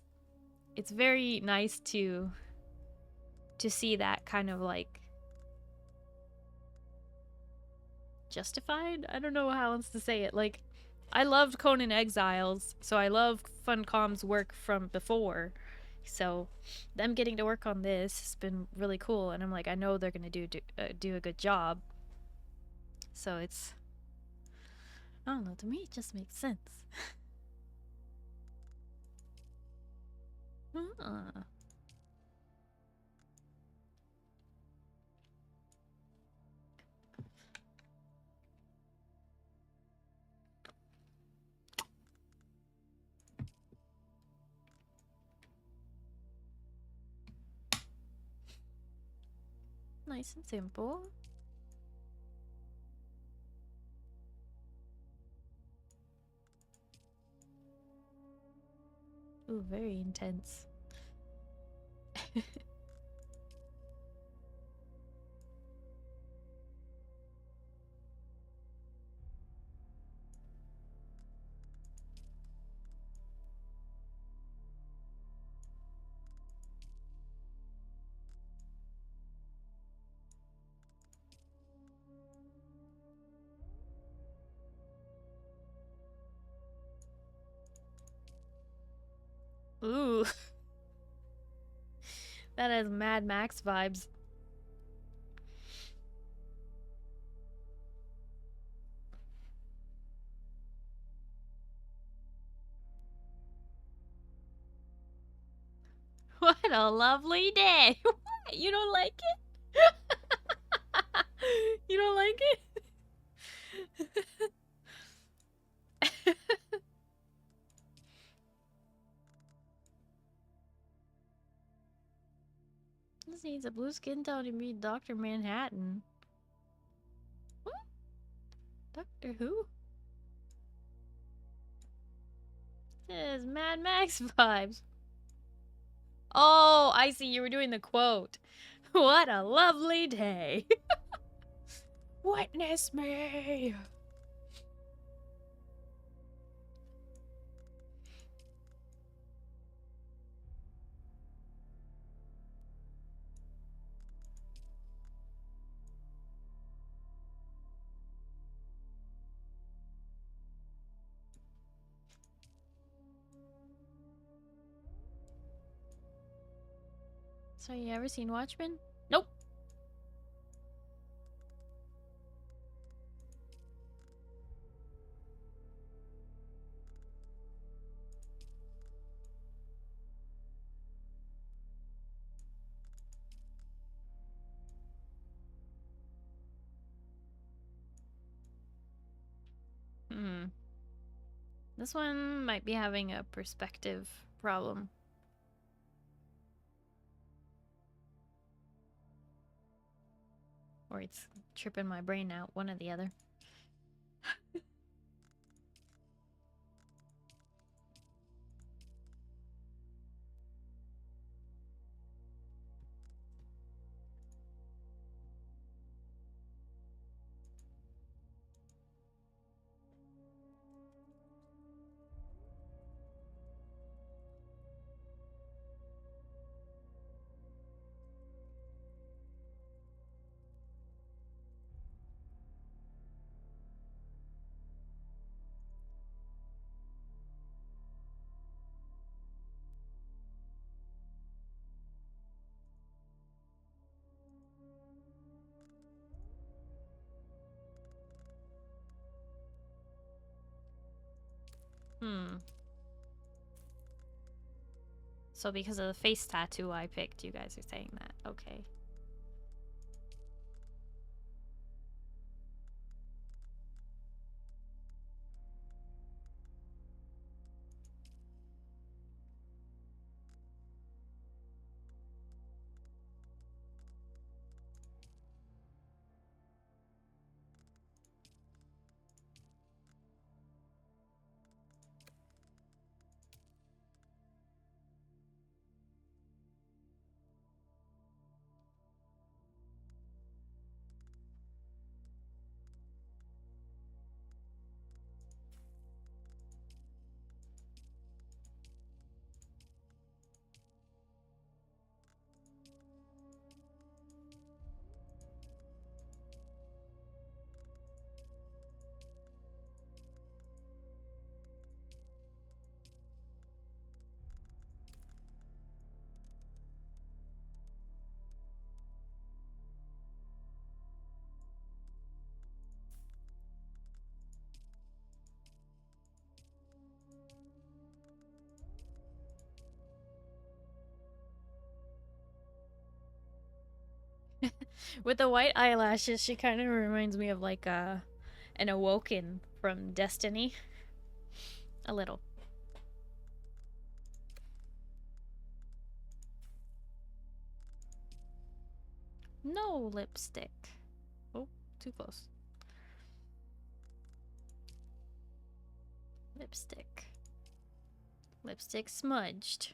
very nice to see that kind of like justified? I don't know how else to say it. Like, I loved Conan Exiles, so I love Funcom's work from before. So them getting to work on this has been really cool, and I'm like, I know they're gonna do a good job. So it's, I don't know, to me it just makes sense. Ah. Nice and simple. Ooh, very intense. Ooh. That has Mad Max vibes. What a lovely day. What? You don't like it? You don't like it? This needs a blue skin tone to be Dr. Manhattan. What? Doctor Who? This is Mad Max vibes. Oh, I see. You were doing the quote. What a lovely day. Witness me. So you ever seen Watchmen? Nope. This one might be having a perspective problem. Or it's tripping my brain out, one or the other. So because of the face tattoo I picked, you guys are saying that. Okay. With the white eyelashes, she kind of reminds me of like an Awoken from Destiny. A little. No lipstick. Oh, too close. Lipstick. Lipstick smudged.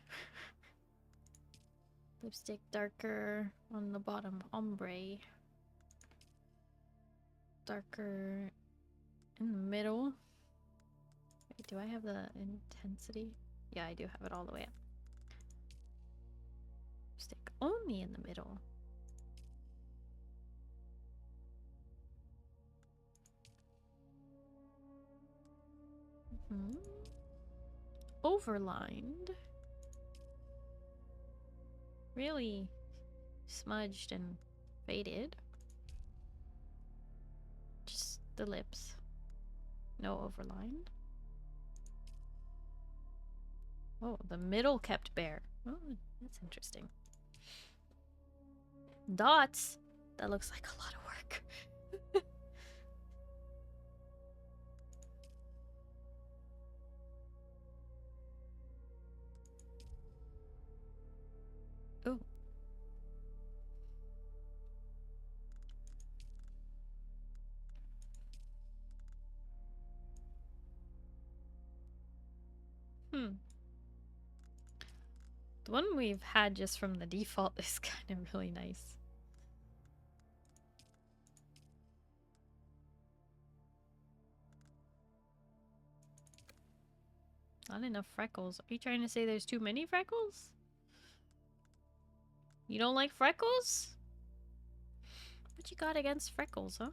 Lipstick darker on the bottom, ombre. Darker in the middle. Wait, do I have the intensity? Yeah, I do have it all the way up. Lipstick only in the middle. Overlined. Really smudged and faded. Just the lips. No overline. Oh, the middle kept bare. Oh, that's interesting. Dots? That looks like a lot of work. Oh. The one we've had just from the default is kind of really nice. Not enough freckles. Are you trying to say there's too many freckles? You don't like freckles? What you got against freckles, huh?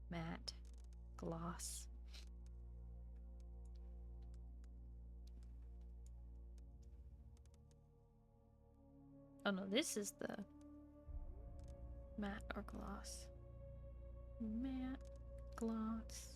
Matte. Gloss. Oh no, this is the matte or gloss. Matte, gloss.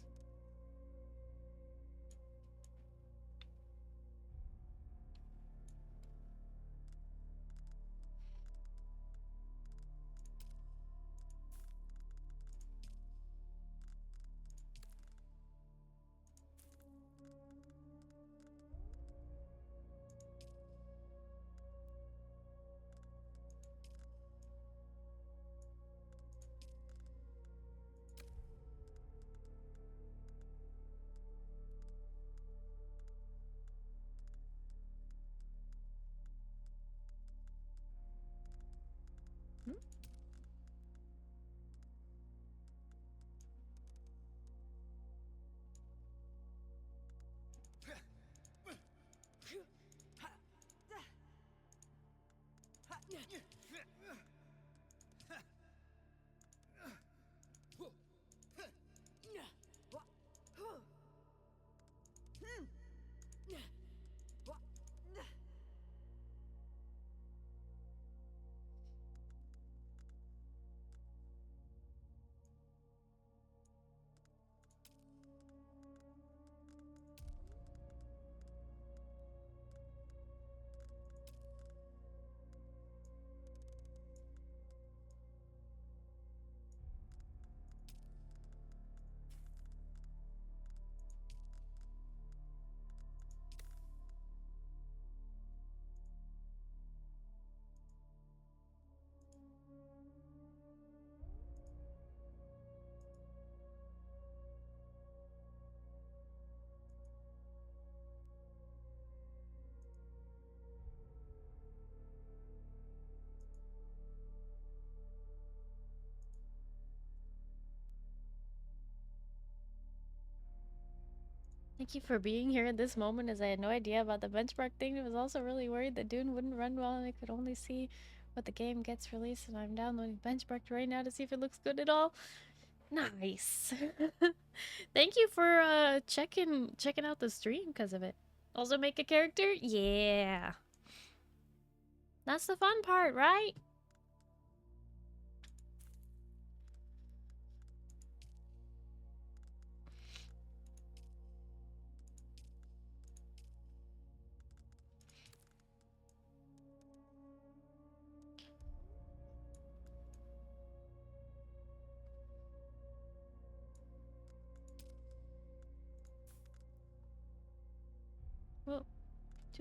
Thank you for being here at this moment, as I had no idea about the benchmark thing. I was also really worried that Dune wouldn't run well and I could only see what the game gets released, and I'm downloading benchmark right now to see if it looks good at all. Nice. Thank you for checking out the stream because of it. Also make a character? Yeah. That's the fun part, right?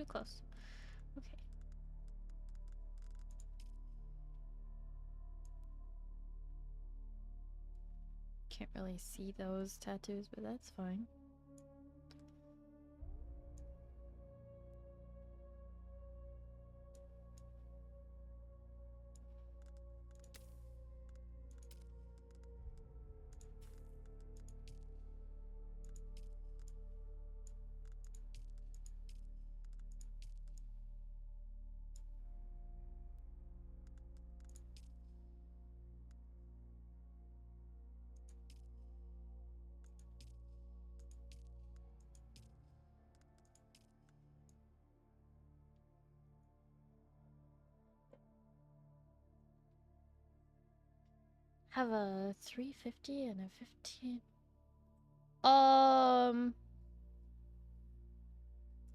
too close. Okay. Can't really see those tattoos, but that's fine. Have a 350 and a 15.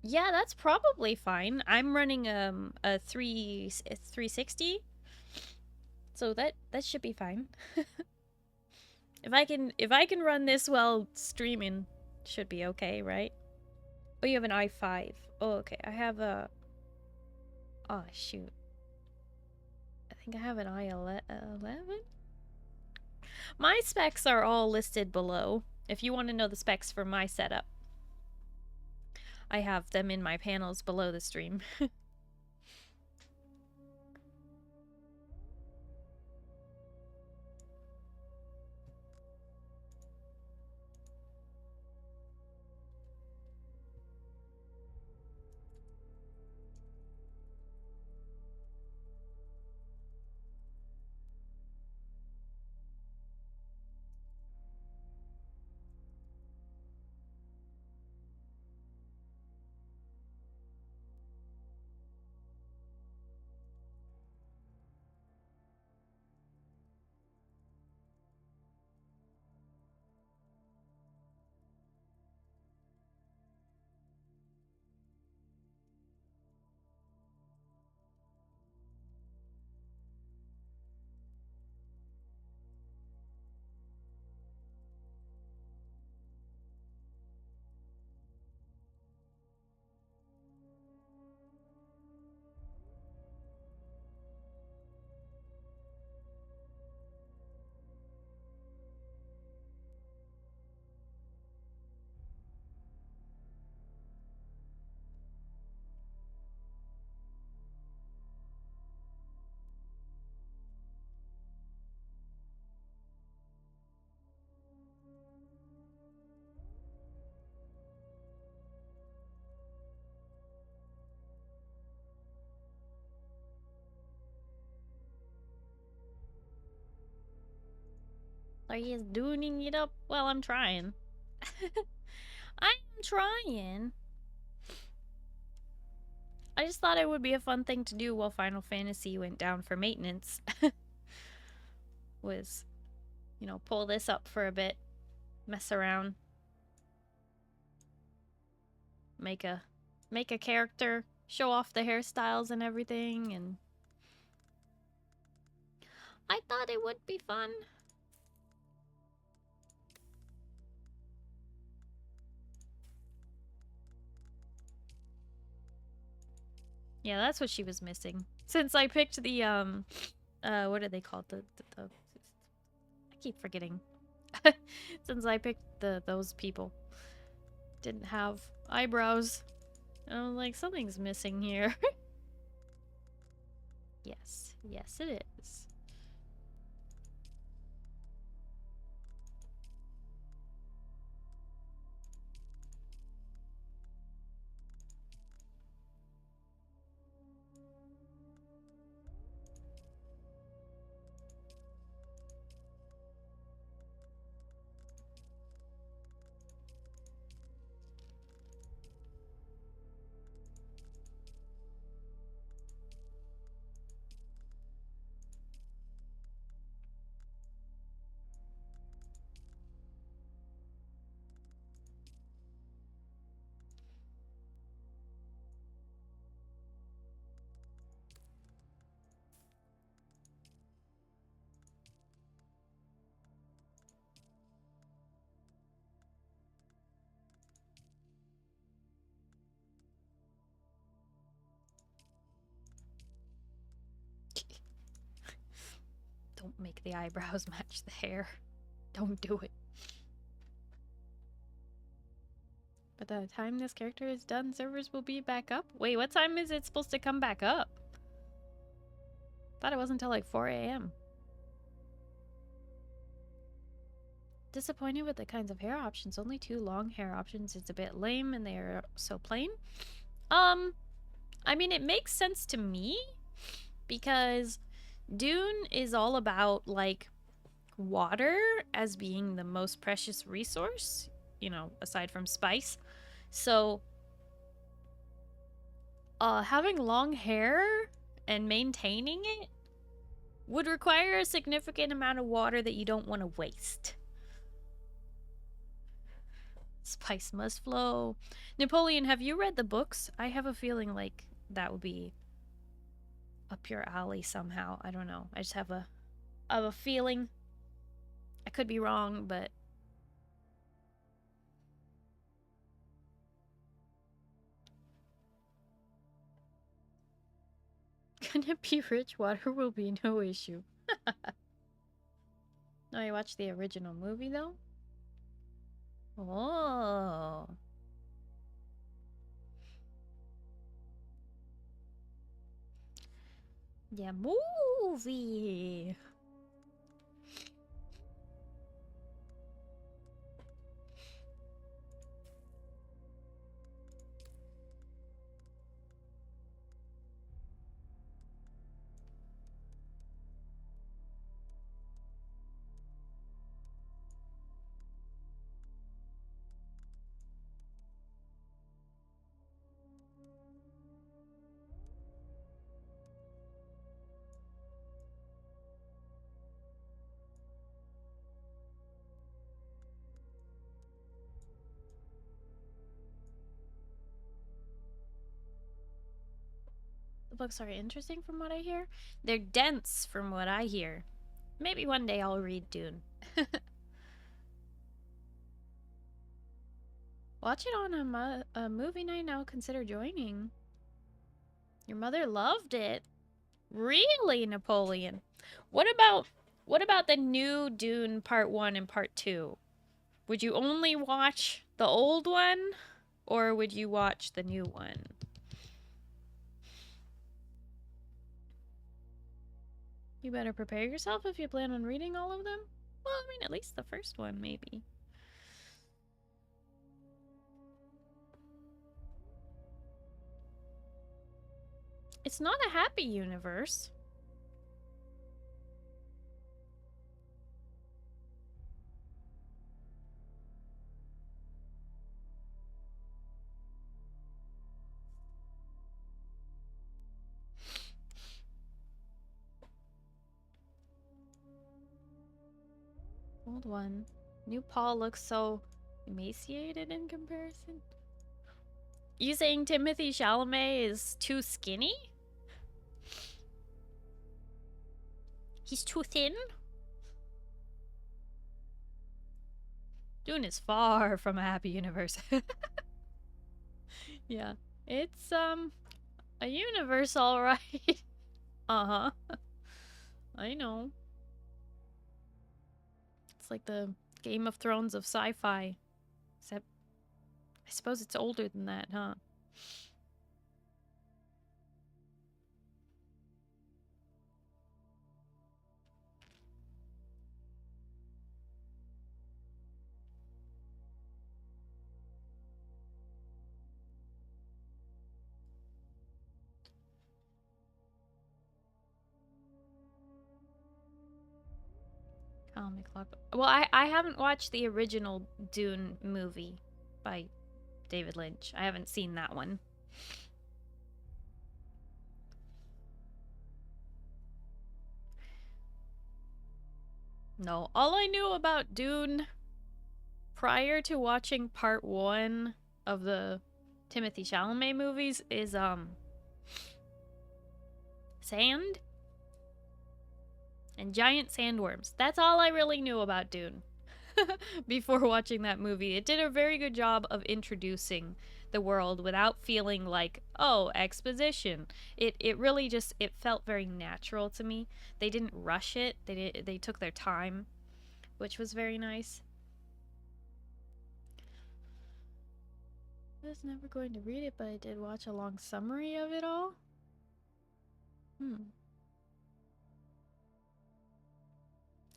Yeah, that's probably fine. I'm running a 360. So that should be fine. If I can run this while streaming, should be okay, right? Oh, you have an i5. Oh, okay. I have a Oh, shoot. I think I have an i11. My specs are all listed below. If you want to know the specs for my setup, I have them in my panels below the stream. Are you dooning it up? Well, I'm trying. I'm trying. I just thought it would be a fun thing to do while Final Fantasy went down for maintenance. Was, you know, pull this up for a bit, mess around, make a character, show off the hairstyles and everything, and I thought it would be fun. Yeah, that's what she was missing. Since I picked the what are they called? The I keep forgetting. Since I picked those people, didn't have eyebrows. And I was like, something's missing here. Yes, yes it is. Don't make the eyebrows match the hair. Don't do it. But by the time this character is done, servers will be back up? Wait, what time is it supposed to come back up? Thought it wasn't until like 4 a.m. Disappointed with the kinds of hair options. Only 2 long hair options. It's a bit lame and they are so plain. I mean, it makes sense to me because Dune is all about like water as being the most precious resource, you know, aside from spice. So having long hair and maintaining it would require a significant amount of water that you don't want to waste. Spice must flow. Napoleon, have you read the books? I have a feeling like that would be up your alley somehow. I don't know. I just have a feeling. I could be wrong, but gonna be rich. Water will be no issue. No, I watched the original movie though. Oh. Yeah, movie. The books are interesting from what I hear. They're dense from what I hear. Maybe one day I'll read Dune. Watch it on a movie night now. Consider joining. Your mother loved it. Really, Napoleon? What about the new Dune Part 1 and Part 2? Would you only watch the old one, or would you watch the new one? You better prepare yourself if you plan on reading all of them. Well, I mean, at least the first one, maybe. It's not a happy universe. Old one. New Paul looks so emaciated in comparison. You saying Timothy Chalamet is too skinny? He's too thin? Dune is far from a happy universe. Yeah. It's, a universe, alright. Uh-huh. I know. It's like the Game of Thrones of sci-fi. Except, I suppose it's older than that, huh? Comic Club. Well, I haven't watched the original Dune movie by David Lynch. I haven't seen that one. No, all I knew about Dune prior to watching part 1 of the Timothy Chalamet movies is sand and giant sandworms. That's all I really knew about Dune before watching that movie. It did a very good job of introducing the world without feeling like, oh, exposition. It really just, it felt very natural to me. They didn't rush it. They took their time, which was very nice. I was never going to read it, but I did watch a long summary of it all.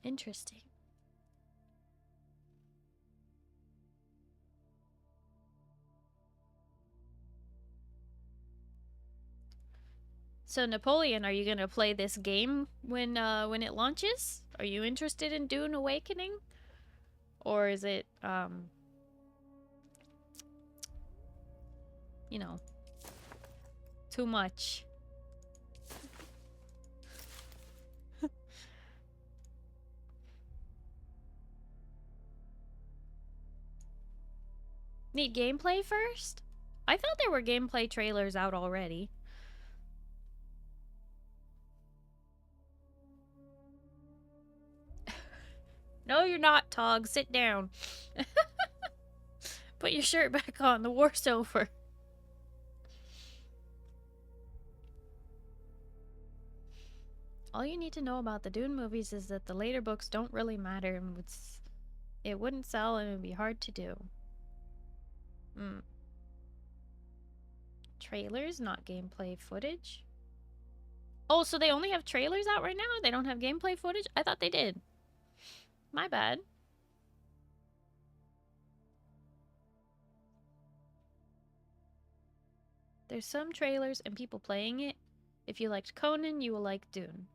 Interesting. So Napoleon, are you gonna play this game when it launches? Are you interested in Dune Awakening? Or is it you know, too much? Need gameplay first? I thought there were gameplay trailers out already. No, you're not, Tog. Sit down. Put your shirt back on. The war's over. All you need to know about the Dune movies is that the later books don't really matter and it wouldn't sell and it would be hard to do. Trailers, not gameplay footage? Oh, so they only have trailers out right now? They don't have gameplay footage? I thought they did. My bad. There's some trailers and people playing it. If you liked Conan, you will like Dune.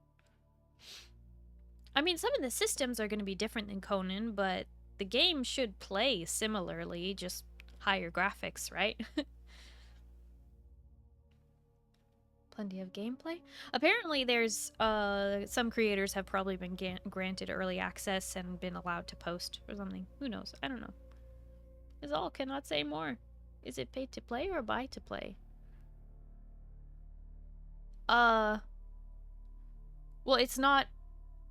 I mean, some of the systems are going to be different than Conan, but the game should play similarly, just higher graphics, right? Plenty of gameplay. Apparently there's some creators have probably been granted early access and been allowed to post or something. Who knows? I don't know. Is all, cannot say more. Is it pay to play or buy to play? Well, it's not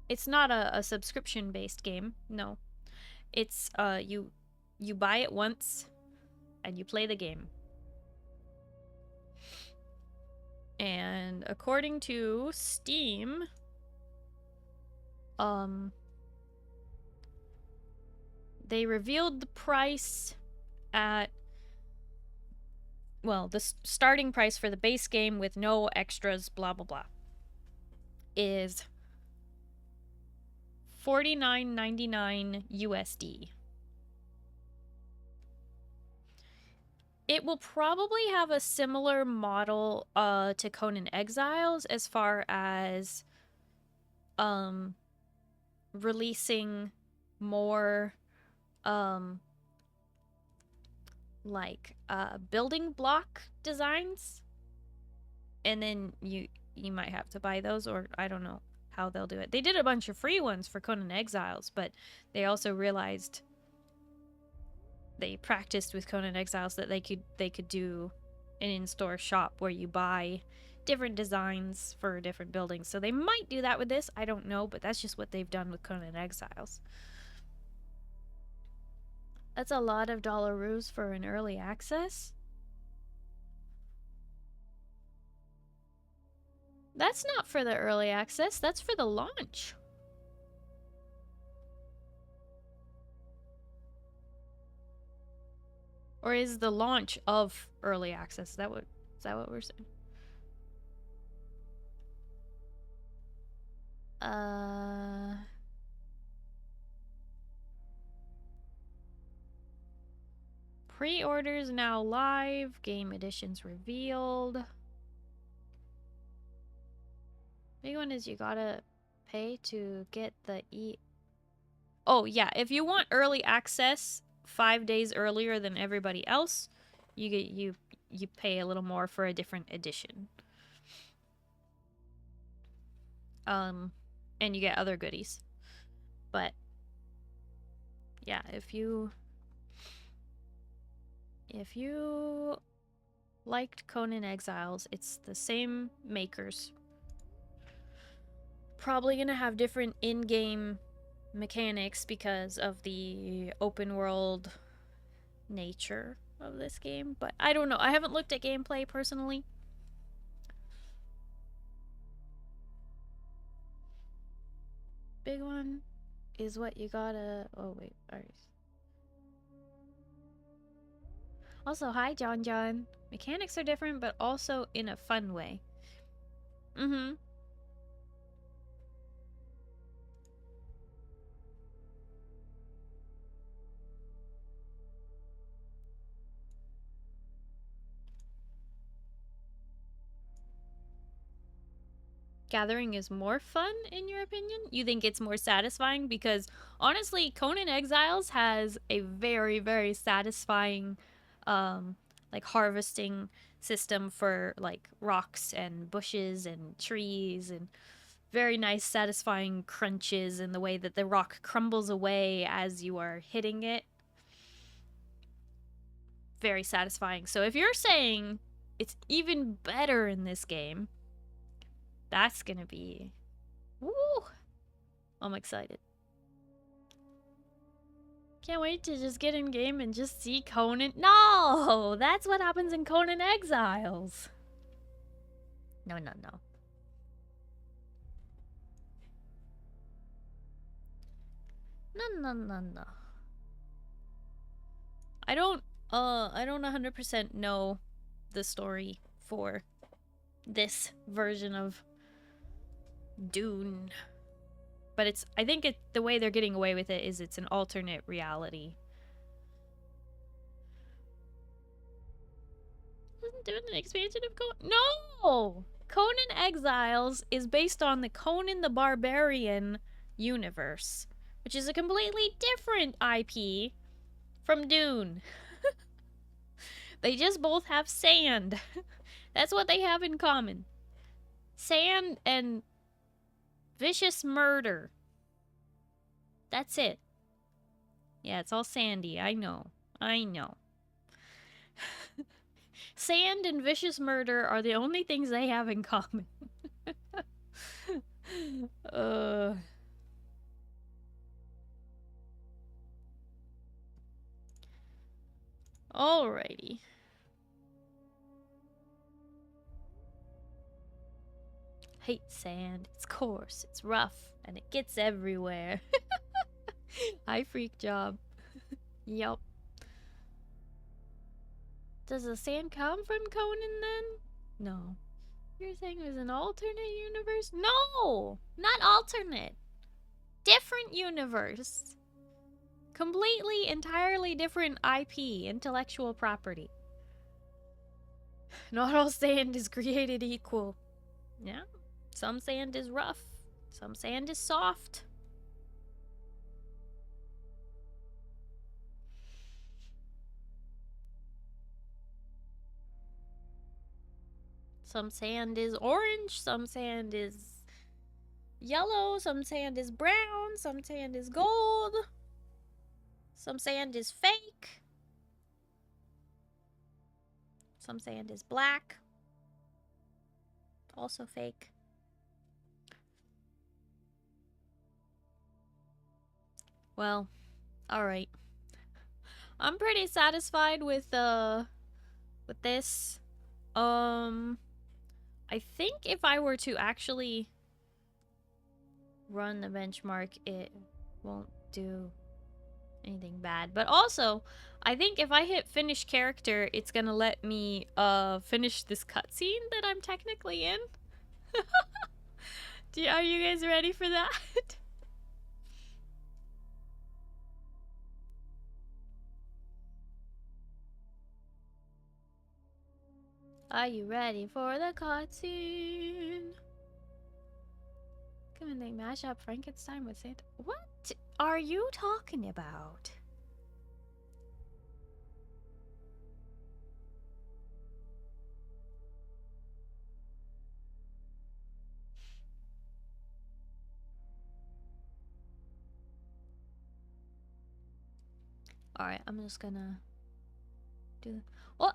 a subscription based game. No. It's you buy it once and you play the game. And according to Steam, they revealed the price at, well, the starting price for the base game with no extras, blah blah blah, is $49.99 USD. It will probably have a similar model to Conan Exiles as far as releasing more building block designs, and then you might have to buy those, or I don't know how they'll do it. They did a bunch of free ones for Conan Exiles, but they also realized, they practiced with Conan Exiles, that they could do an in-store shop where you buy different designs for different buildings. So they might do that with this, I don't know, but that's just what they've done with Conan Exiles. That's a lot of dollaroos for an early access. That's not for the early access, that's for the launch. Or is the launch of early access? Is that what we're saying? Pre-orders now live. Game editions revealed. Big one is you gotta pay to get the Oh yeah, if you want early access 5 days earlier than everybody else, you pay a little more for a different edition. And you get other goodies. But yeah, if you liked Conan Exiles, it's the same makers. Probably gonna have different in-game mechanics because of the open world nature of this game, but I don't know. I haven't looked at gameplay personally. Big one is what you gotta... Oh, wait. Alright. Also, hi, John John. Mechanics are different, but also in a fun way. Mm-hmm. Gathering is more fun, in your opinion? You think it's more satisfying? Because, honestly, Conan Exiles has a very, very satisfying, like, harvesting system for, like, rocks and bushes and trees, and very nice, satisfying crunches in the way that the rock crumbles away as you are hitting it. Very satisfying. So if you're saying it's even better in this game, that's gonna be... Woo! I'm excited. Can't wait to just get in game and just see Conan. No! That's what happens in Conan Exiles. No, no, no. No, no, no, no. I don't 100% know the story for this version of Dune. But it's, I think the way they're getting away with it is it's an alternate reality. Isn't Dune an expansion of Conan? No! Conan Exiles is based on the Conan the Barbarian universe, which is a completely different IP from Dune. They just both have sand. That's what they have in common. Sand and vicious murder. That's it. Yeah, it's all sandy. I know. I know. Sand and vicious murder are the only things they have in common. Alrighty. Hate sand. It's coarse, it's rough, and it gets everywhere. Hi, freak job. Yup. Does the sand come from Conan then? No. You're saying it was an alternate universe? No! Not alternate. Different universe. Completely, entirely different IP, intellectual property. Not all sand is created equal. Yeah. Some sand is rough. Some sand is soft. Some sand is orange. Some sand is yellow. Some sand is brown. Some sand is gold. Some sand is fake. Some sand is black. Also fake. Well, alright. I'm pretty satisfied with this. I think if I were to actually run the benchmark, it won't do anything bad. But also, I think if I hit finish character, it's gonna let me finish this cutscene that I'm technically in. Are you guys ready for that? Are you ready for the cutscene? Come on, they mash up Frankenstein with Santa. What are you talking about? Alright, I'm just gonna do... Oh!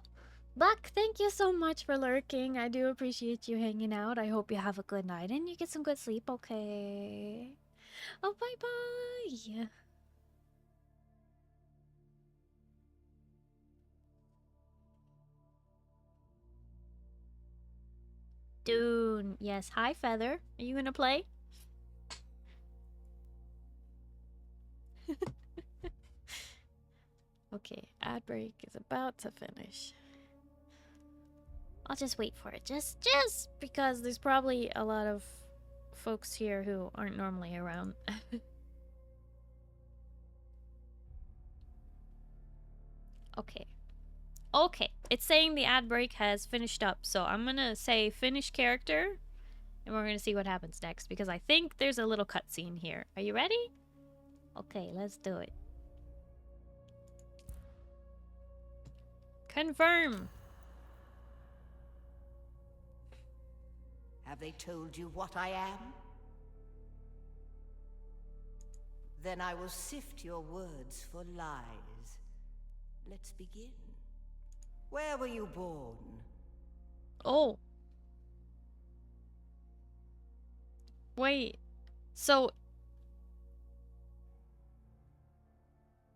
Buck, thank you so much for lurking. I do appreciate you hanging out. I hope you have a good night and you get some good sleep, okay? Oh, bye-bye! Dune. Yes. Hi, Feather. Are you gonna play? Okay, ad break is about to finish. I'll just wait for it. Just because there's probably a lot of folks here who aren't normally around. Okay. Okay. It's saying the ad break has finished up, so I'm gonna say finish character, and we're gonna see what happens next, because I think there's a little cutscene here. Are you ready? Okay, let's do it. Confirm. Have they told you what I am? Then I will sift your words for lies. Let's begin. Where were you born? Oh. Wait. So,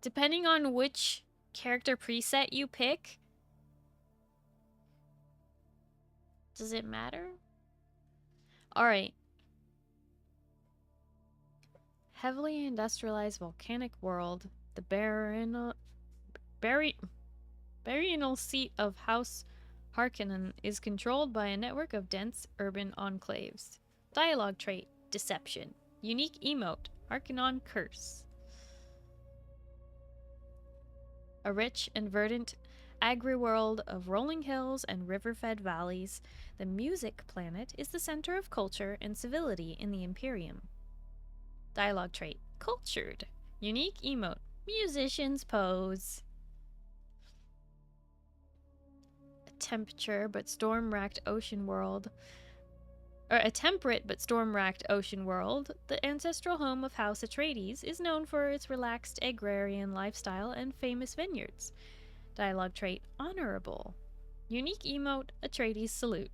depending on which character preset you pick, does it matter? Alright. Heavily industrialized volcanic world. The baronial seat of House Harkonnen is controlled by a network of dense urban enclaves. Dialogue trait, deception. Unique emote, Harkonnen curse. A rich and verdant agri-world of rolling hills and river-fed valleys, the music planet is the center of culture and civility in the Imperium. Dialogue trait, cultured. Unique emote, musician's pose. A temperate but storm-racked ocean world. A temperate but storm-racked ocean world, the ancestral home of House Atreides, is known for its relaxed agrarian lifestyle and famous vineyards. Dialogue trait, honorable. Unique emote, Atreides salute.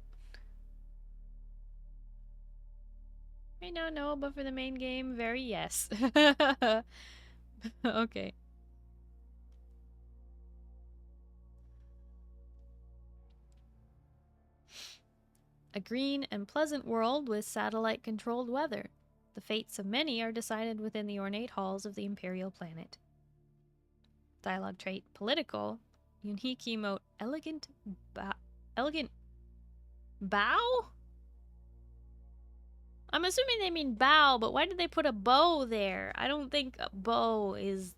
I don't know, but for the main game, very yes. Okay. A green and pleasant world with satellite-controlled weather. The fates of many are decided within the ornate halls of the Imperial planet. Dialogue trait, political. Unique emote, elegant bow? I'm assuming they mean bow, but why did they put a bow there? I don't think a bow is...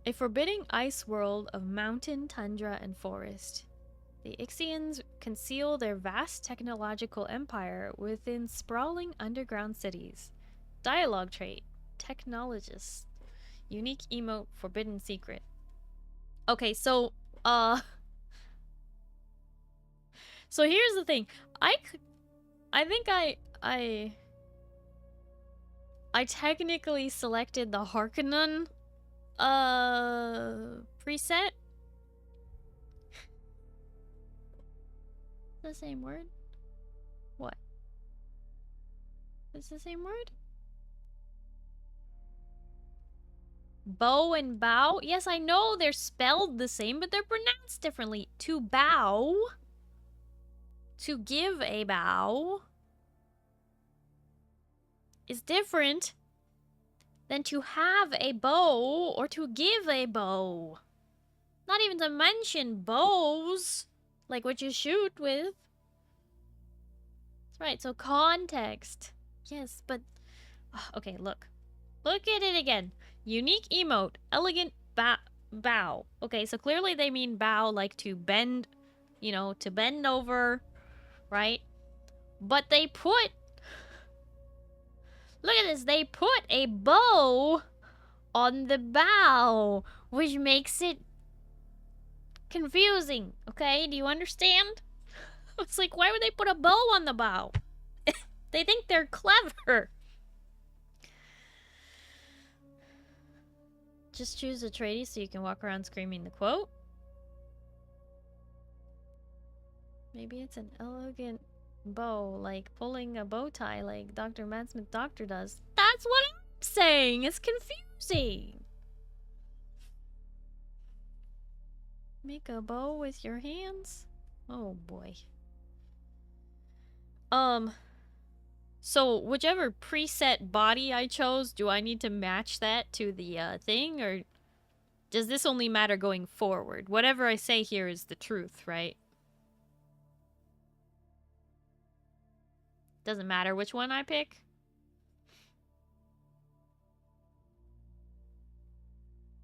A forbidding ice world of mountain, tundra, and forest. The Ixians conceal their vast technological empire within sprawling underground cities. Dialogue trait, technologist. Unique emote, forbidden secret. Okay, so, so here's the thing. I think I technically selected the Harkonnen preset. The same word? What? It's the same word? Bow and bow? Yes, I know they're spelled the same, but they're pronounced differently. To bow. To give a bow is different than to have a bow or to give a bow. Not even to mention bows, like what you shoot with. That's right, so context. Yes, but... okay, look. Look at it again. Unique emote, elegant bow. Okay, so clearly they mean bow like to bend, you know, to bend over, right? But they put... Look at this, they put a bow on the bow, which makes it confusing, okay? Do you understand? It's like, why would they put a bow on the bow? They think they're clever. Just choose Atreides so you can walk around screaming the quote. Maybe it's an elegant bow, like pulling a bow tie like Dr. Matt Smith Doctor does. That's what I'm saying! It's confusing! Make a bow with your hands? Oh boy. So whichever preset body I chose, do I need to match that to the thing, or does this only matter going forward? Whatever I say here is the truth, right? Doesn't matter which one I pick?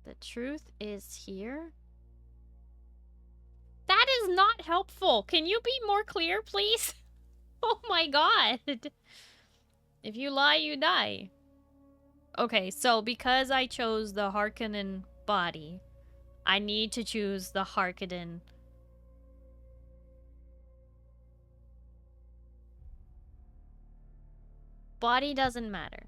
The truth is here. That is not helpful. Can you be more clear, please? Oh my god. If you lie, you die. Okay, so because I chose the Harkonnen body, I need to choose the Harkonnen. Body doesn't matter.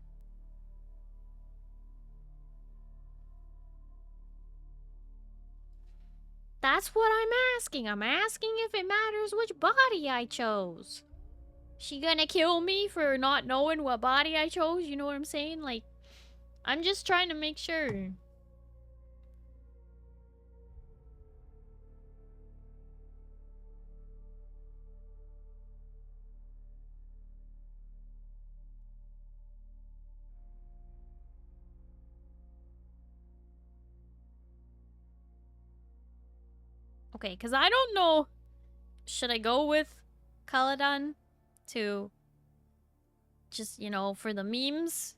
That's what I'm asking. I'm asking if it matters which body I chose. She gonna kill me for not knowing what body I chose? You know what I'm saying? Like, I'm just trying to make sure. Okay, because I don't know. Should I go with Caladan to just, you know, for the memes?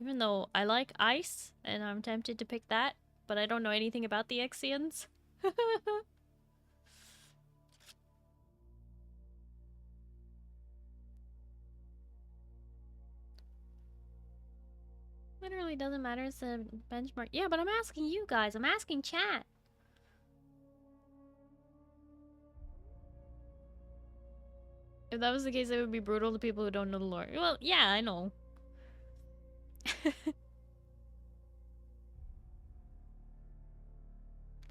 Even though I like ice, and I'm tempted to pick that, but I don't know anything about the Exians. Literally doesn't matter, it's a benchmark. Yeah, but I'm asking you guys. I'm asking chat. If that was the case, it would be brutal to people who don't know the lore. Well, yeah, I know. It's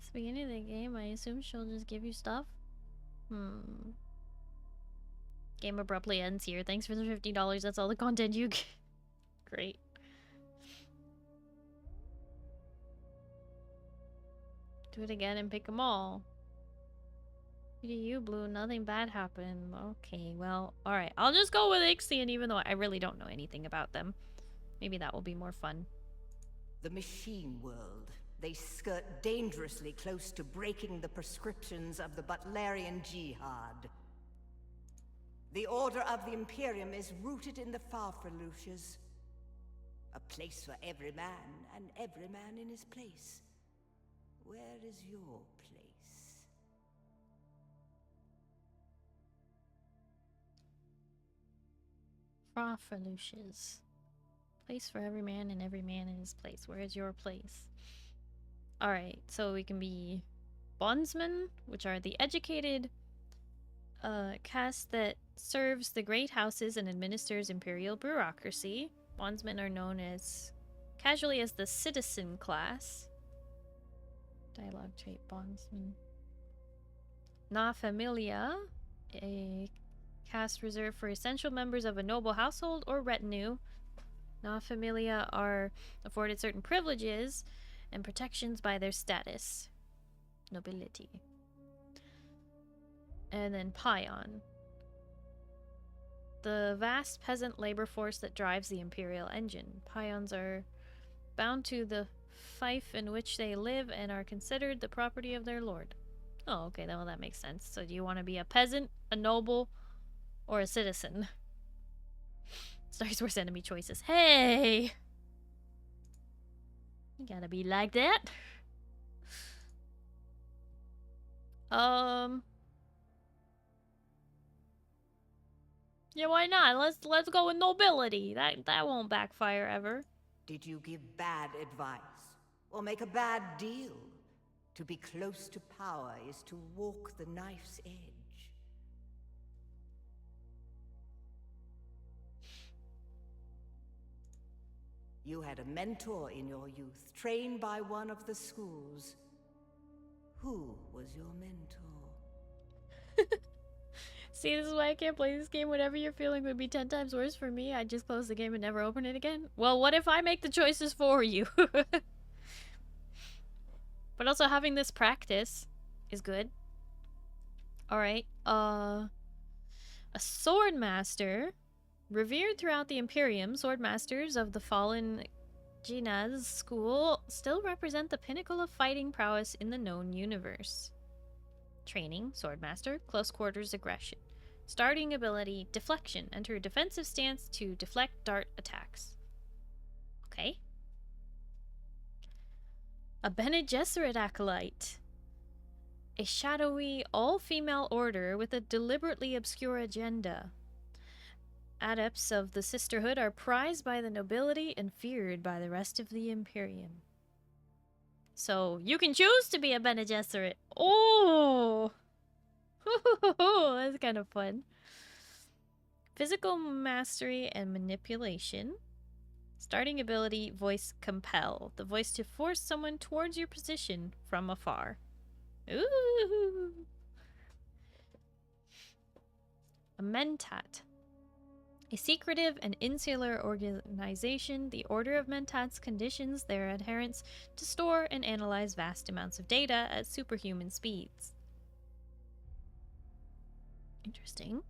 the beginning of the game, I assume she'll just give you stuff? Game abruptly ends here. Thanks for the $50. That's all the content you get. Great. Do it again and pick them all. What do you, Blue? Nothing bad happened. Okay, well, alright. I'll just go with Ixion, even though I really don't know anything about them. Maybe that will be more fun. The machine world. They skirt dangerously close to breaking the prescriptions of the Butlerian Jihad. The order of the Imperium is rooted in the Farfaluches. A place for every man, and every man in his place. Where is your place? Farfaluches. Place for every man and every man in his place. Where is your place? Alright, so we can be bondsmen, which are the educated caste that serves the great houses and administers imperial bureaucracy. Bondsmen are known as casually as the citizen class. Dialogue trait bondsman. Na Familia, a caste reserved for essential members of a noble household or retinue. Na Familia are afforded certain privileges and protections by their status. Nobility. And then Pion. The vast peasant labor force that drives the imperial engine. Pions are bound to the fief in which they live and are considered the property of their lord. Oh, okay, well that makes sense. So do you want to be a peasant, a noble, or a citizen? Starry's worst enemy choices. Hey! You gotta be like that. Yeah, why not? Let's go with nobility. That won't backfire ever. Did you give bad advice? Or make a bad deal? To be close to power is to walk the knife's edge. You had a mentor in your youth, trained by one of the schools. Who was your mentor? See, this is why I can't play this game. Whatever you're feeling would be 10 times worse for me. I'd just close the game and never open it again. Well, what if I make the choices for you? But also having this practice is good. Alright, a sword master. Revered throughout the Imperium, sword masters of the fallen Jinaz school still represent the pinnacle of fighting prowess in the known universe. Training, swordmaster, close quarters aggression. Starting ability, deflection. Enter a defensive stance to deflect dart attacks. Okay. A Bene Gesserit acolyte. A shadowy, all-female order with a deliberately obscure agenda. Adepts of the Sisterhood are prized by the nobility and feared by the rest of the Imperium. So, you can choose to be a Bene Gesserit. Oh! That's kind of fun. Physical mastery and manipulation. Starting ability, voice compel. The voice to force someone towards your position from afar. Ooh! A Mentat. A secretive and insular organization, the Order of Mentats conditions their adherents to store and analyze vast amounts of data at superhuman speeds. Interesting.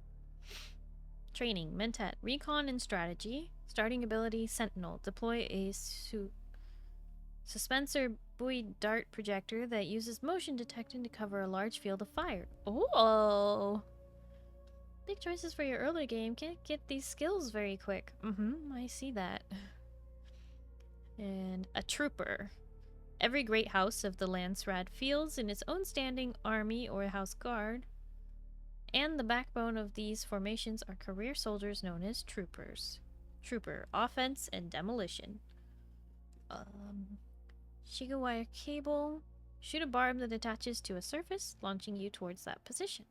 Training, Mentat, recon and strategy. Starting ability, Sentinel. Deploy a suspensor buoy dart projector that uses motion detecting to cover a large field of fire. Oh! Big choices for your early game. Can't get these skills very quick. I see that. And a trooper. Every great house of the Landsrad fields in its own standing army or house guard. And the backbone of these formations are career soldiers known as troopers. Trooper, offense and demolition. Shiga wire cable. Shoot a barb that attaches to a surface, launching you towards that position.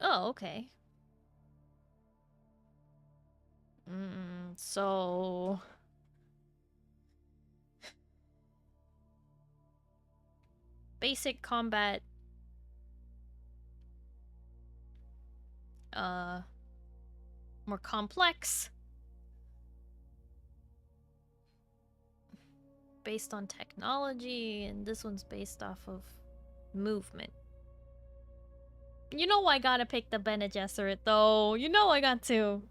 Oh, okay. So... basic combat... more complex. Based on technology, and this one's based off of movement. You know I gotta pick the Bene Gesserit, though. You know I got to.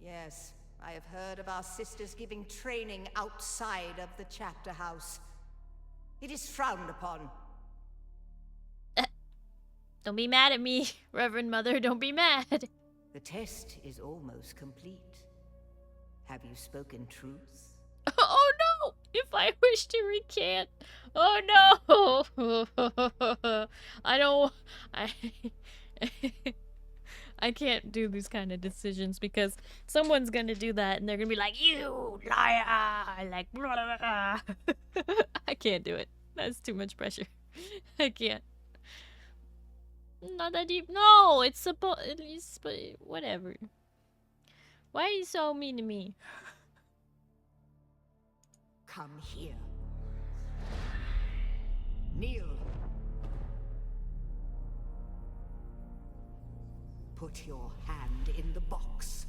Yes, I have heard of our sisters giving training outside of the chapter house. It is frowned upon. Don't be mad at me, Reverend Mother. Don't be mad. The test is almost complete. Have you spoken truth? Oh no! If I wish to recant. Oh no! I don't... I can't do these kind of decisions because someone's gonna do that and they're gonna be like, you liar! Like, blah, blah, blah. I can't do it. That's too much pressure. I can't. Not that deep. No! It's supposed... whatever. Why are you so mean to me? Come here. Kneel. Put your hand in the box.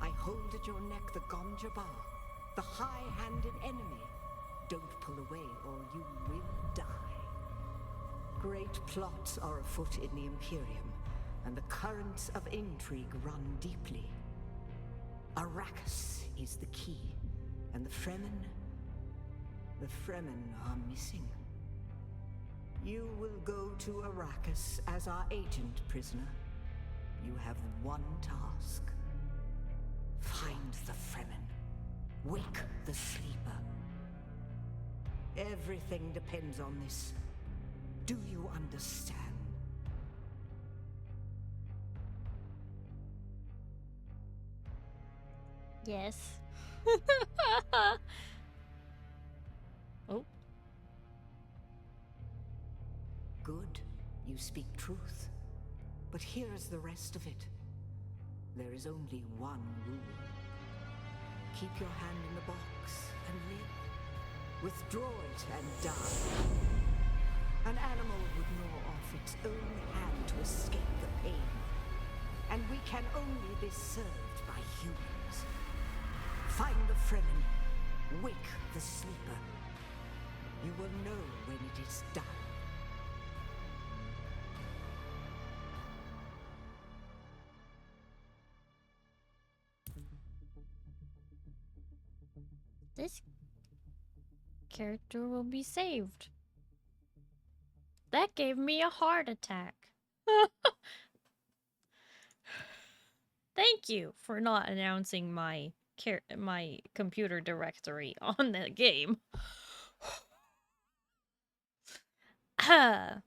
I hold at your neck the Gonja Bar, the high-handed enemy. Don't pull away or you will die. Great plots are afoot in the Imperium, and the currents of intrigue run deeply. Arrakis is the key, and the Fremen are missing. You will go to Arrakis as our agent, prisoner. You have one task. Find the Fremen. Wake the sleeper. Everything depends on this. Do you understand? Yes. Oh. Good. You speak truth. But here is the rest of it. There is only one rule. Keep your hand in the box and live. Withdraw it and die. An animal would gnaw off its own hand to escape the pain. can only be served by humans. Find the Fremen. Wake the sleeper. You will know when it is done. This character will be saved. That gave me a heart attack. Thank you for not announcing my computer directory on the game. There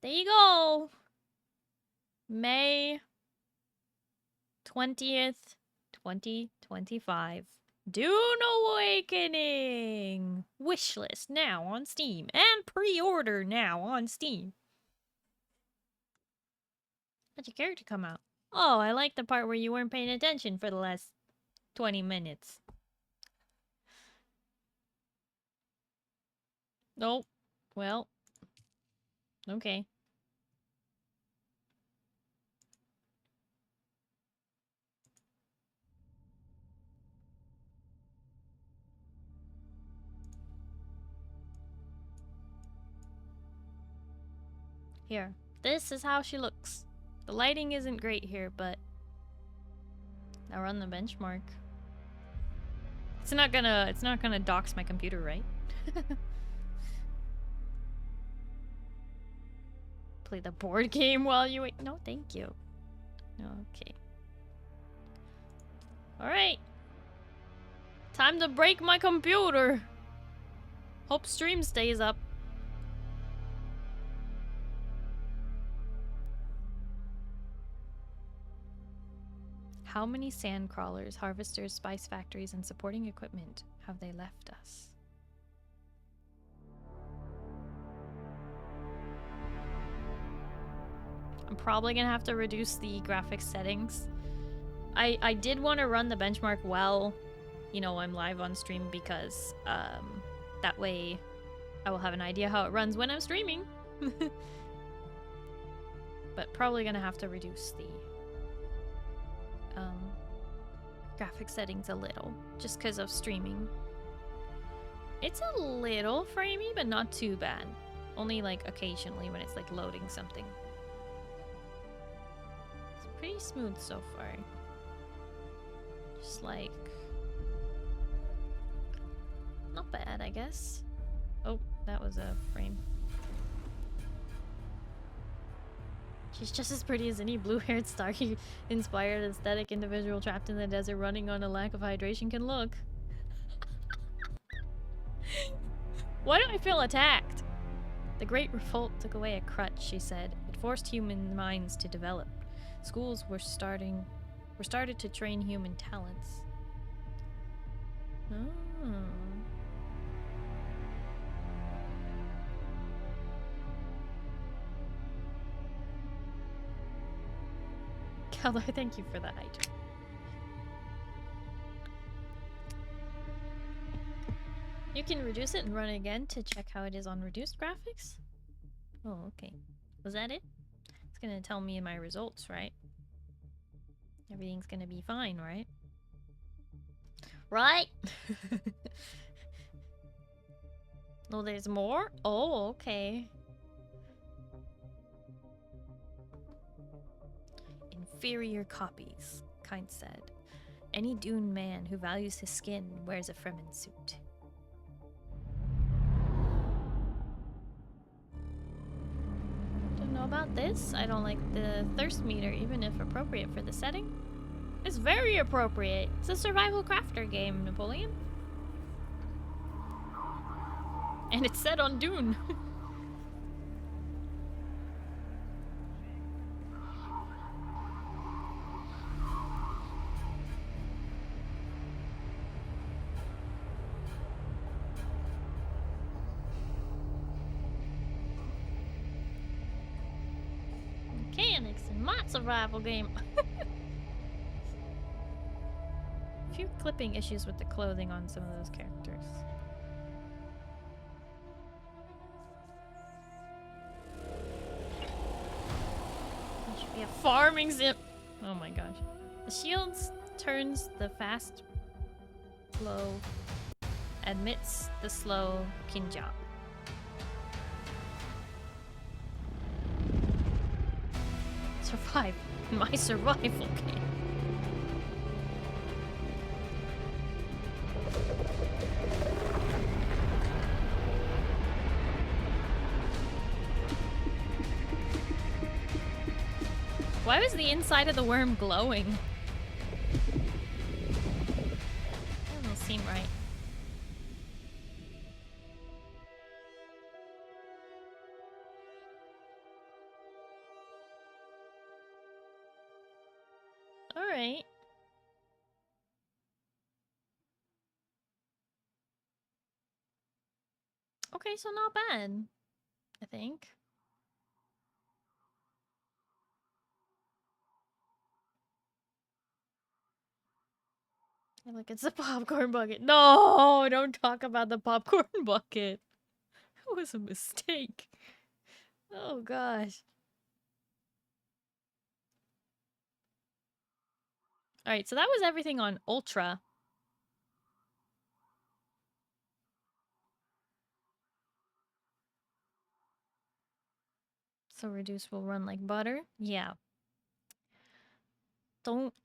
you go. May 20th, 2025. Dune Awakening! Wishlist now on Steam. And pre-order now on Steam. How'd your character come out? Oh, I like the part where you weren't paying attention for the last 20 minutes. Nope. Well. Okay. Here. This is how she looks. The lighting isn't great here, but I'll run the benchmark. It's not gonna dox my computer, right? Play the board game while you wait. No, thank you. Okay. Alright. Time to break my computer. Hope stream stays up. How many sand crawlers, harvesters, spice factories, and supporting equipment have they left us? I'm probably gonna have to reduce the graphics settings. I did want to run the benchmark while, you know, I'm live on stream because that way I will have an idea how it runs when I'm streaming. But probably gonna have to reduce the graphic settings a little, just because of streaming. It's a little framey, but not too bad. Only like occasionally when it's like loading something. It's pretty smooth so far. Just like... not bad, I guess. Oh, that was a frame. She's just as pretty as any blue-haired, Starry-inspired aesthetic individual trapped in the desert running on a lack of hydration can look. Why do I feel attacked? The Great Revolt took away a crutch, she said. It forced human minds to develop. Schools were started to train human talents. Oh. Keller, thank you for the hydrate. You can reduce it and run it again to check how it is on reduced graphics? Oh, okay. Was that it? It's gonna tell me my results, right? Everything's gonna be fine, right? Right? Oh, there's more? Oh, okay. Inferior copies, Kind said. Any Dune man who values his skin wears a Fremen suit. Don't know about this. I don't like the thirst meter, even if appropriate for the setting. It's very appropriate. It's a survival crafter game, Napoleon. And it's set on Dune. Mechanics in my survival game. A few clipping issues with the clothing on some of those characters. Should be Yeah, farming sim. Oh my gosh. The shields turns the fast flow, admits the slow kinja. Survive. My survival game. Why was the inside of the worm glowing? That doesn't seem right. Alright. Okay, so not bad, I think. Yeah, look, it's a popcorn bucket. No, don't talk about the popcorn bucket. That was a mistake. Oh gosh. Alright, so that was everything on Ultra. So reduce will run like butter? Yeah.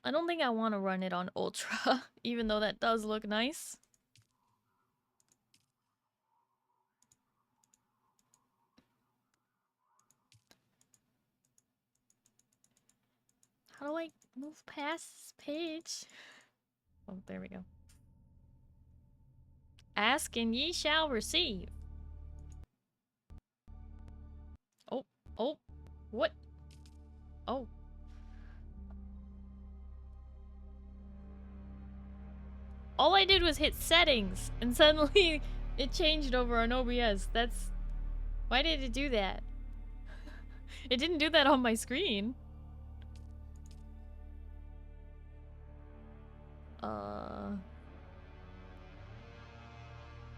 I don't think I want to run it on Ultra, even though that does look nice. How do I move past this page? Oh, there we go. Ask and ye shall receive. Oh, what? Oh. All I did was hit settings, and suddenly it changed over on OBS. That's... Why did it do that? It didn't do that on my screen.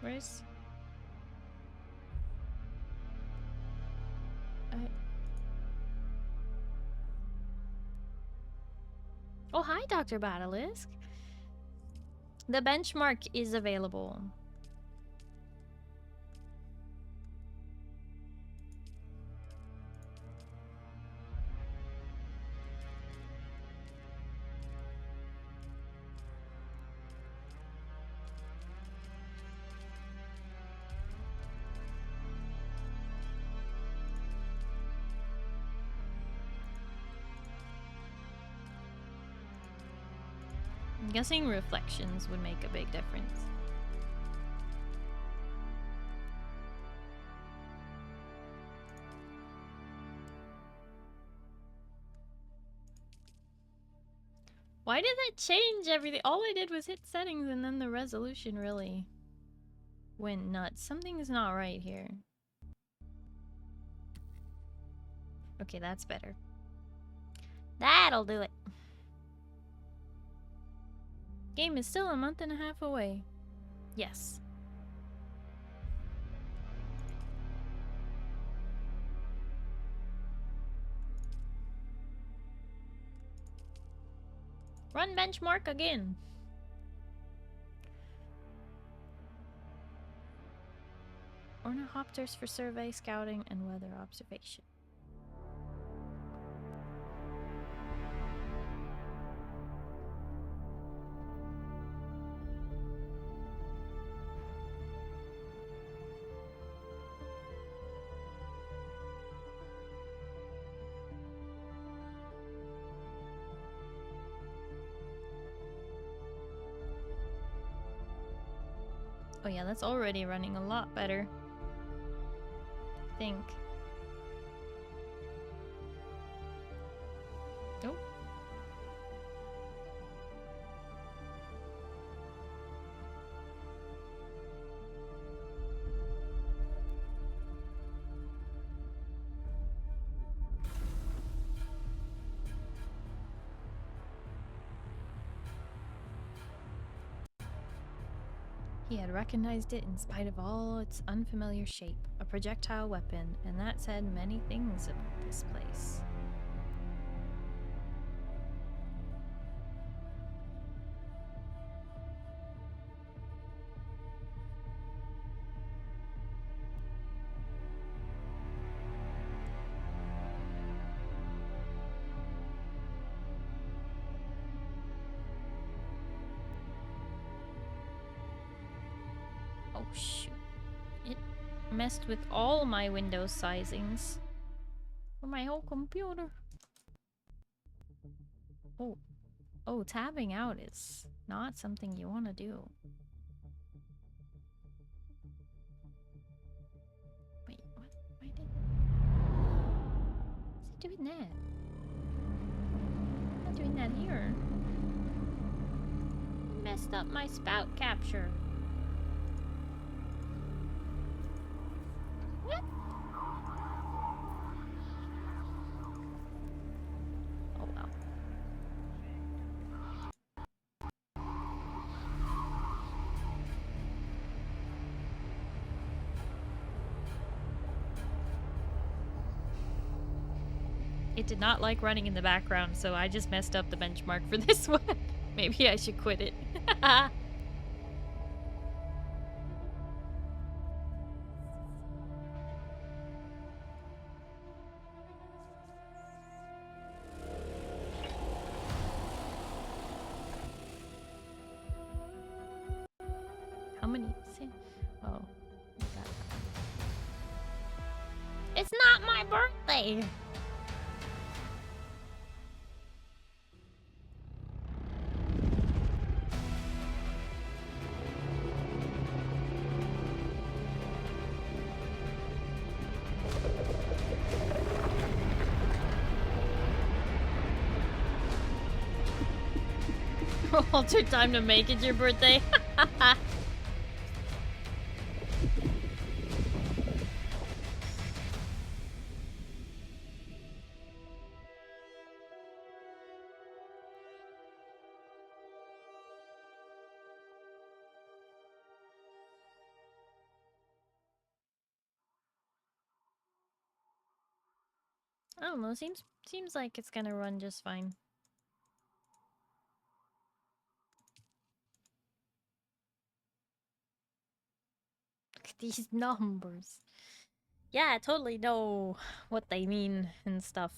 Where's... Oh, hi, Dr. Batalisk. The benchmark is available. I'm guessing reflections would make a big difference. Why did that change everything? All I did was hit settings and then the resolution really went nuts. Something's not right here. Okay, that's better. That'll do it. Game is still a month and a half away. Yes. Run benchmark again. Ornithopters for survey, scouting, and weather observation. Oh yeah, that's already running a lot better. I think. Oh. He had recognized it in spite of all its unfamiliar shape, a projectile weapon, and that said many things about this place. shoot. It messed with all my Windows sizings. For my whole computer. Oh. Oh, tabbing out is not something you want to do. Wait, what? Why did... Is he doing that? I'm not doing that here. Messed up my spout capture. What? Oh well. It did not like running in the background, so I just messed up the benchmark for this one. Maybe I should quit it. How many? Oh. It's not my birthday! Altered time to make it your birthday. I don't know, seems like it's gonna run just fine. Look at these numbers. Yeah, I totally know what they mean and stuff.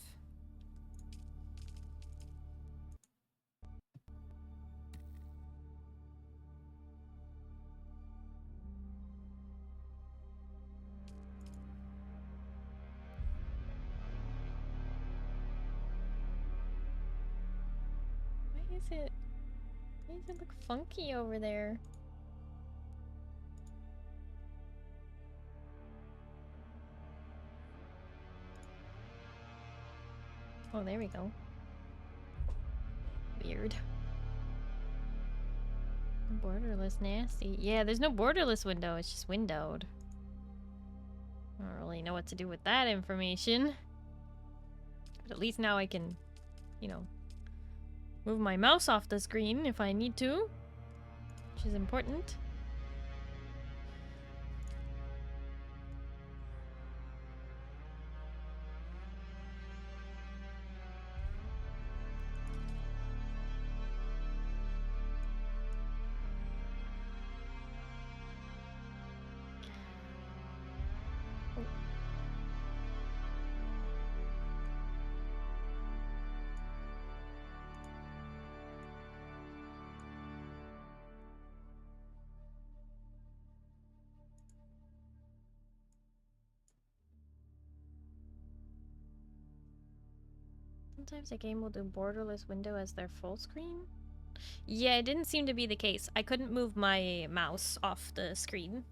Why does it look funky over there? Oh, there we go. Weird. Borderless nasty. Yeah, there's no borderless window, it's just windowed. I don't really know what to do with that information. But at least now I can, you know, move my mouse off the screen if I need to, which is important. Sometimes a game will do borderless window as their full screen. Yeah, it didn't seem to be the case. I couldn't move my mouse off the screen.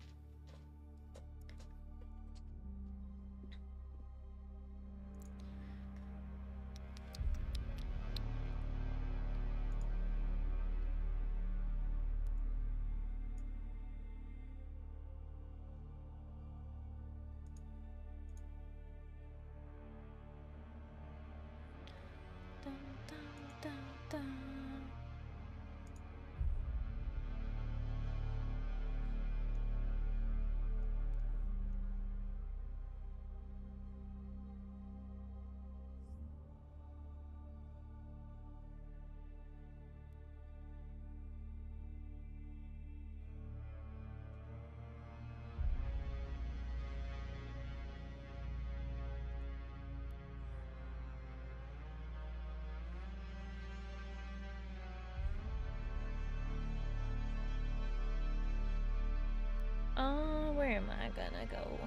Where am I gonna go?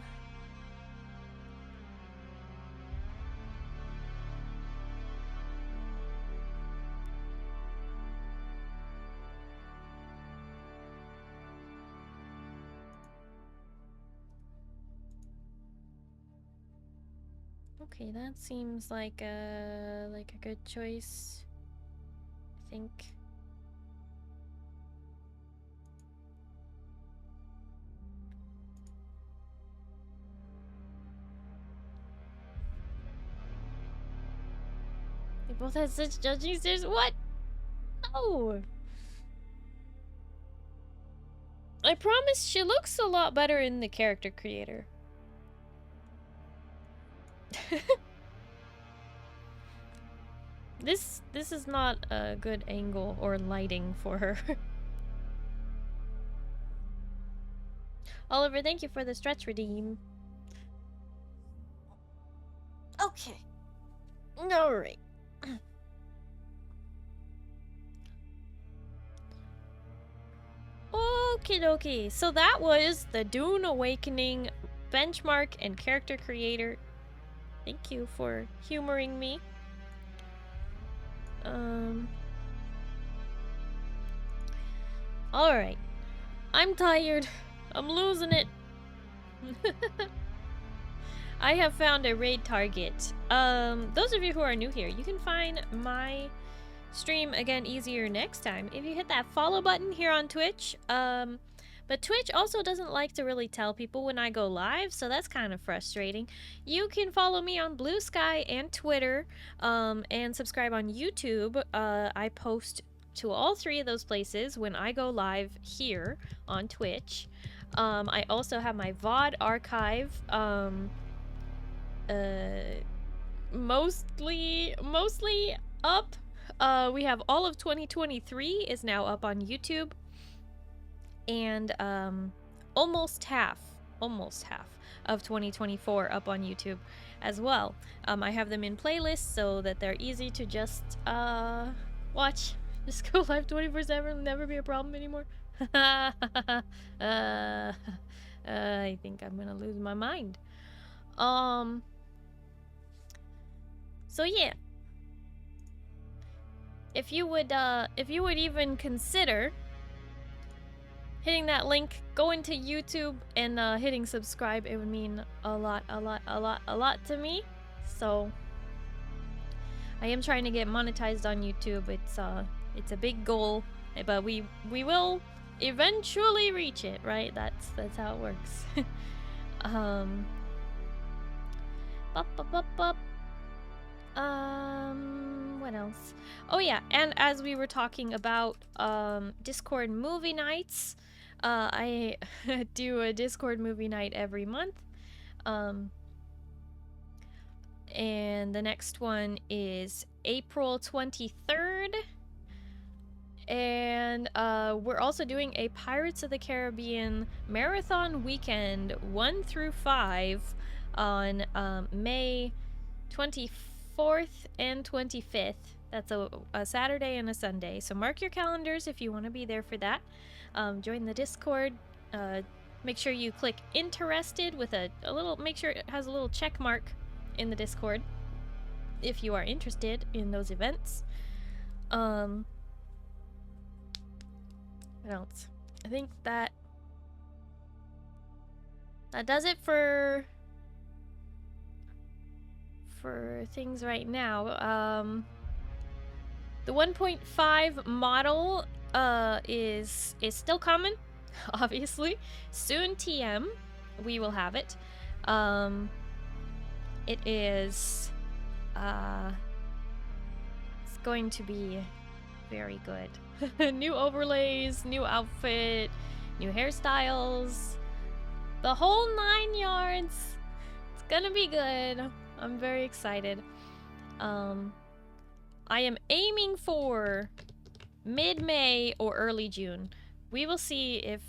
Okay, that seems like a good choice. I think. They both had such judging stares. What? No. I promise she looks a lot better in the character creator. This is not a good angle or lighting for her. Oliver, thank you for the stretch redeem. Okay. Alright. Okie dokie. So that was the Dune Awakening benchmark and character creator. Thank you for humoring me. Alright. I'm tired. I'm losing it. I have found a raid target. Those of you who are new here, you can find my stream again easier next time if you hit that follow button here on Twitch. But Twitch also doesn't like to really tell people when I go live, so that's kind of frustrating. You can follow me on Blue Sky and Twitter, and subscribe on YouTube. I post to all three of those places when I go live here on Twitch. I also have my VOD archive, mostly up. We have all of 2023 is now up on YouTube. And almost half of 2024 up on YouTube as well. I have them in playlists so that they're easy to just watch. Just go live 24/7, never be a problem anymore. I think I'm gonna lose my mind. So yeah, if you would even consider hitting that link, going to YouTube, and hitting subscribe, it would mean a lot to me. So I am trying to get monetized on YouTube. It's a big goal, but we will eventually reach it, right? That's how it works. What else? Oh yeah, and as we were talking about Discord movie nights, I do a Discord movie night every month. And the next one is April 23rd. And we're also doing a Pirates of the Caribbean marathon weekend 1 through 5 on May 24th and 25th. That's a Saturday and a Sunday. So mark your calendars if you want to be there for that. Join the Discord. Make sure you click interested with a little, make sure it has a little check mark in the Discord if you are interested in those events. What else? I think that does it for things right now. The 1.5 model is still coming, obviously. Soon TM, we will have it. It is it's going to be very good. New overlays, new outfit, new hairstyles, the whole 9 yards. It's gonna be good. I'm very excited. I am aiming for mid-May or early June. We will see if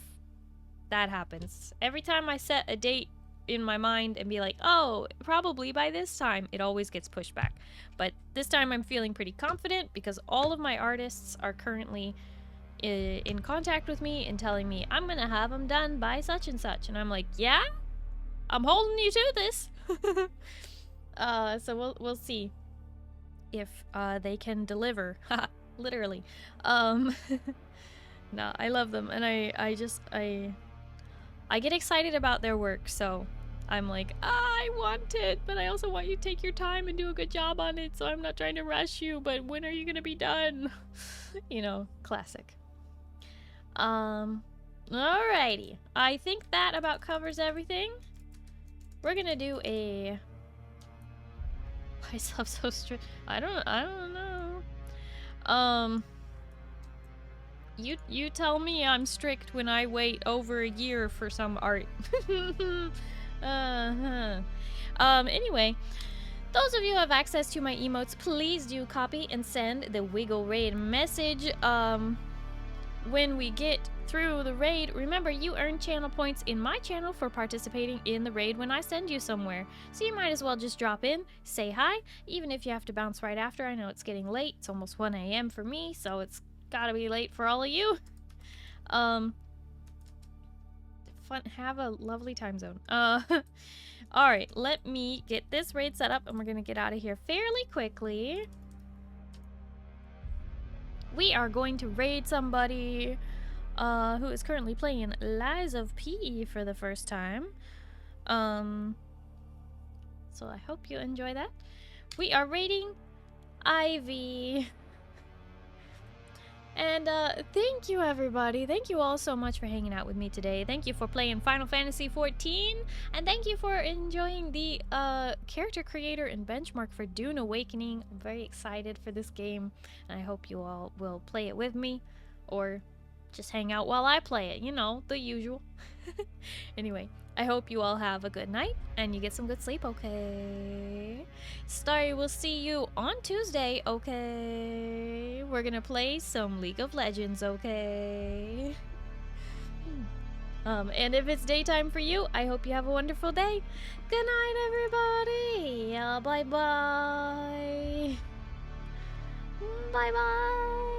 that happens. Every time I set a date in my mind and be like, oh, probably by this time, it always gets pushed back. But this time I'm feeling pretty confident because all of my artists are currently in contact with me and telling me I'm gonna have them done by such and such, and I'm like, yeah, I'm holding you to this. So we'll see if they can deliver. Literally. No, I love them, and I get excited about their work, so I'm like, I want it, but I also want you to take your time and do a good job on it, so I'm not trying to rush you, but when are you gonna be done? You know, classic. Alrighty. I think that about covers everything. We're gonna do a... Why is I'm so strict? I don't know. You tell me I'm strict when I wait over a year for some art. Anyway, those of you who have access to my emotes, please do copy and send the Wiggle Raid message. When we get through the raid, remember you earn channel points in my channel for participating in the raid when I send you somewhere. So you might as well just drop in, say hi, even if you have to bounce right after. I know it's getting late. It's almost 1 a.m. for me, so it's gotta be late for all of you. Have a lovely time zone. Alright, let me get this raid set up and we're gonna get out of here fairly quickly. We are going to raid somebody who is currently playing Lies of P for the first time. So I hope you enjoy that. We are raiding Ivy. And thank you, everybody. Thank you all so much for hanging out with me today. Thank you for playing Final Fantasy XIV, and thank you for enjoying the character creator and benchmark for Dune Awakening. I'm very excited for this game, and I hope you all will play it with me, or just hang out while I play it. You know, the usual. Anyway, I hope you all have a good night, and you get some good sleep, okay? Starry will see you on Tuesday, okay? We're gonna play some League of Legends, okay? And if it's daytime for you, I hope you have a wonderful day. Good night, everybody. Bye-bye. Bye-bye.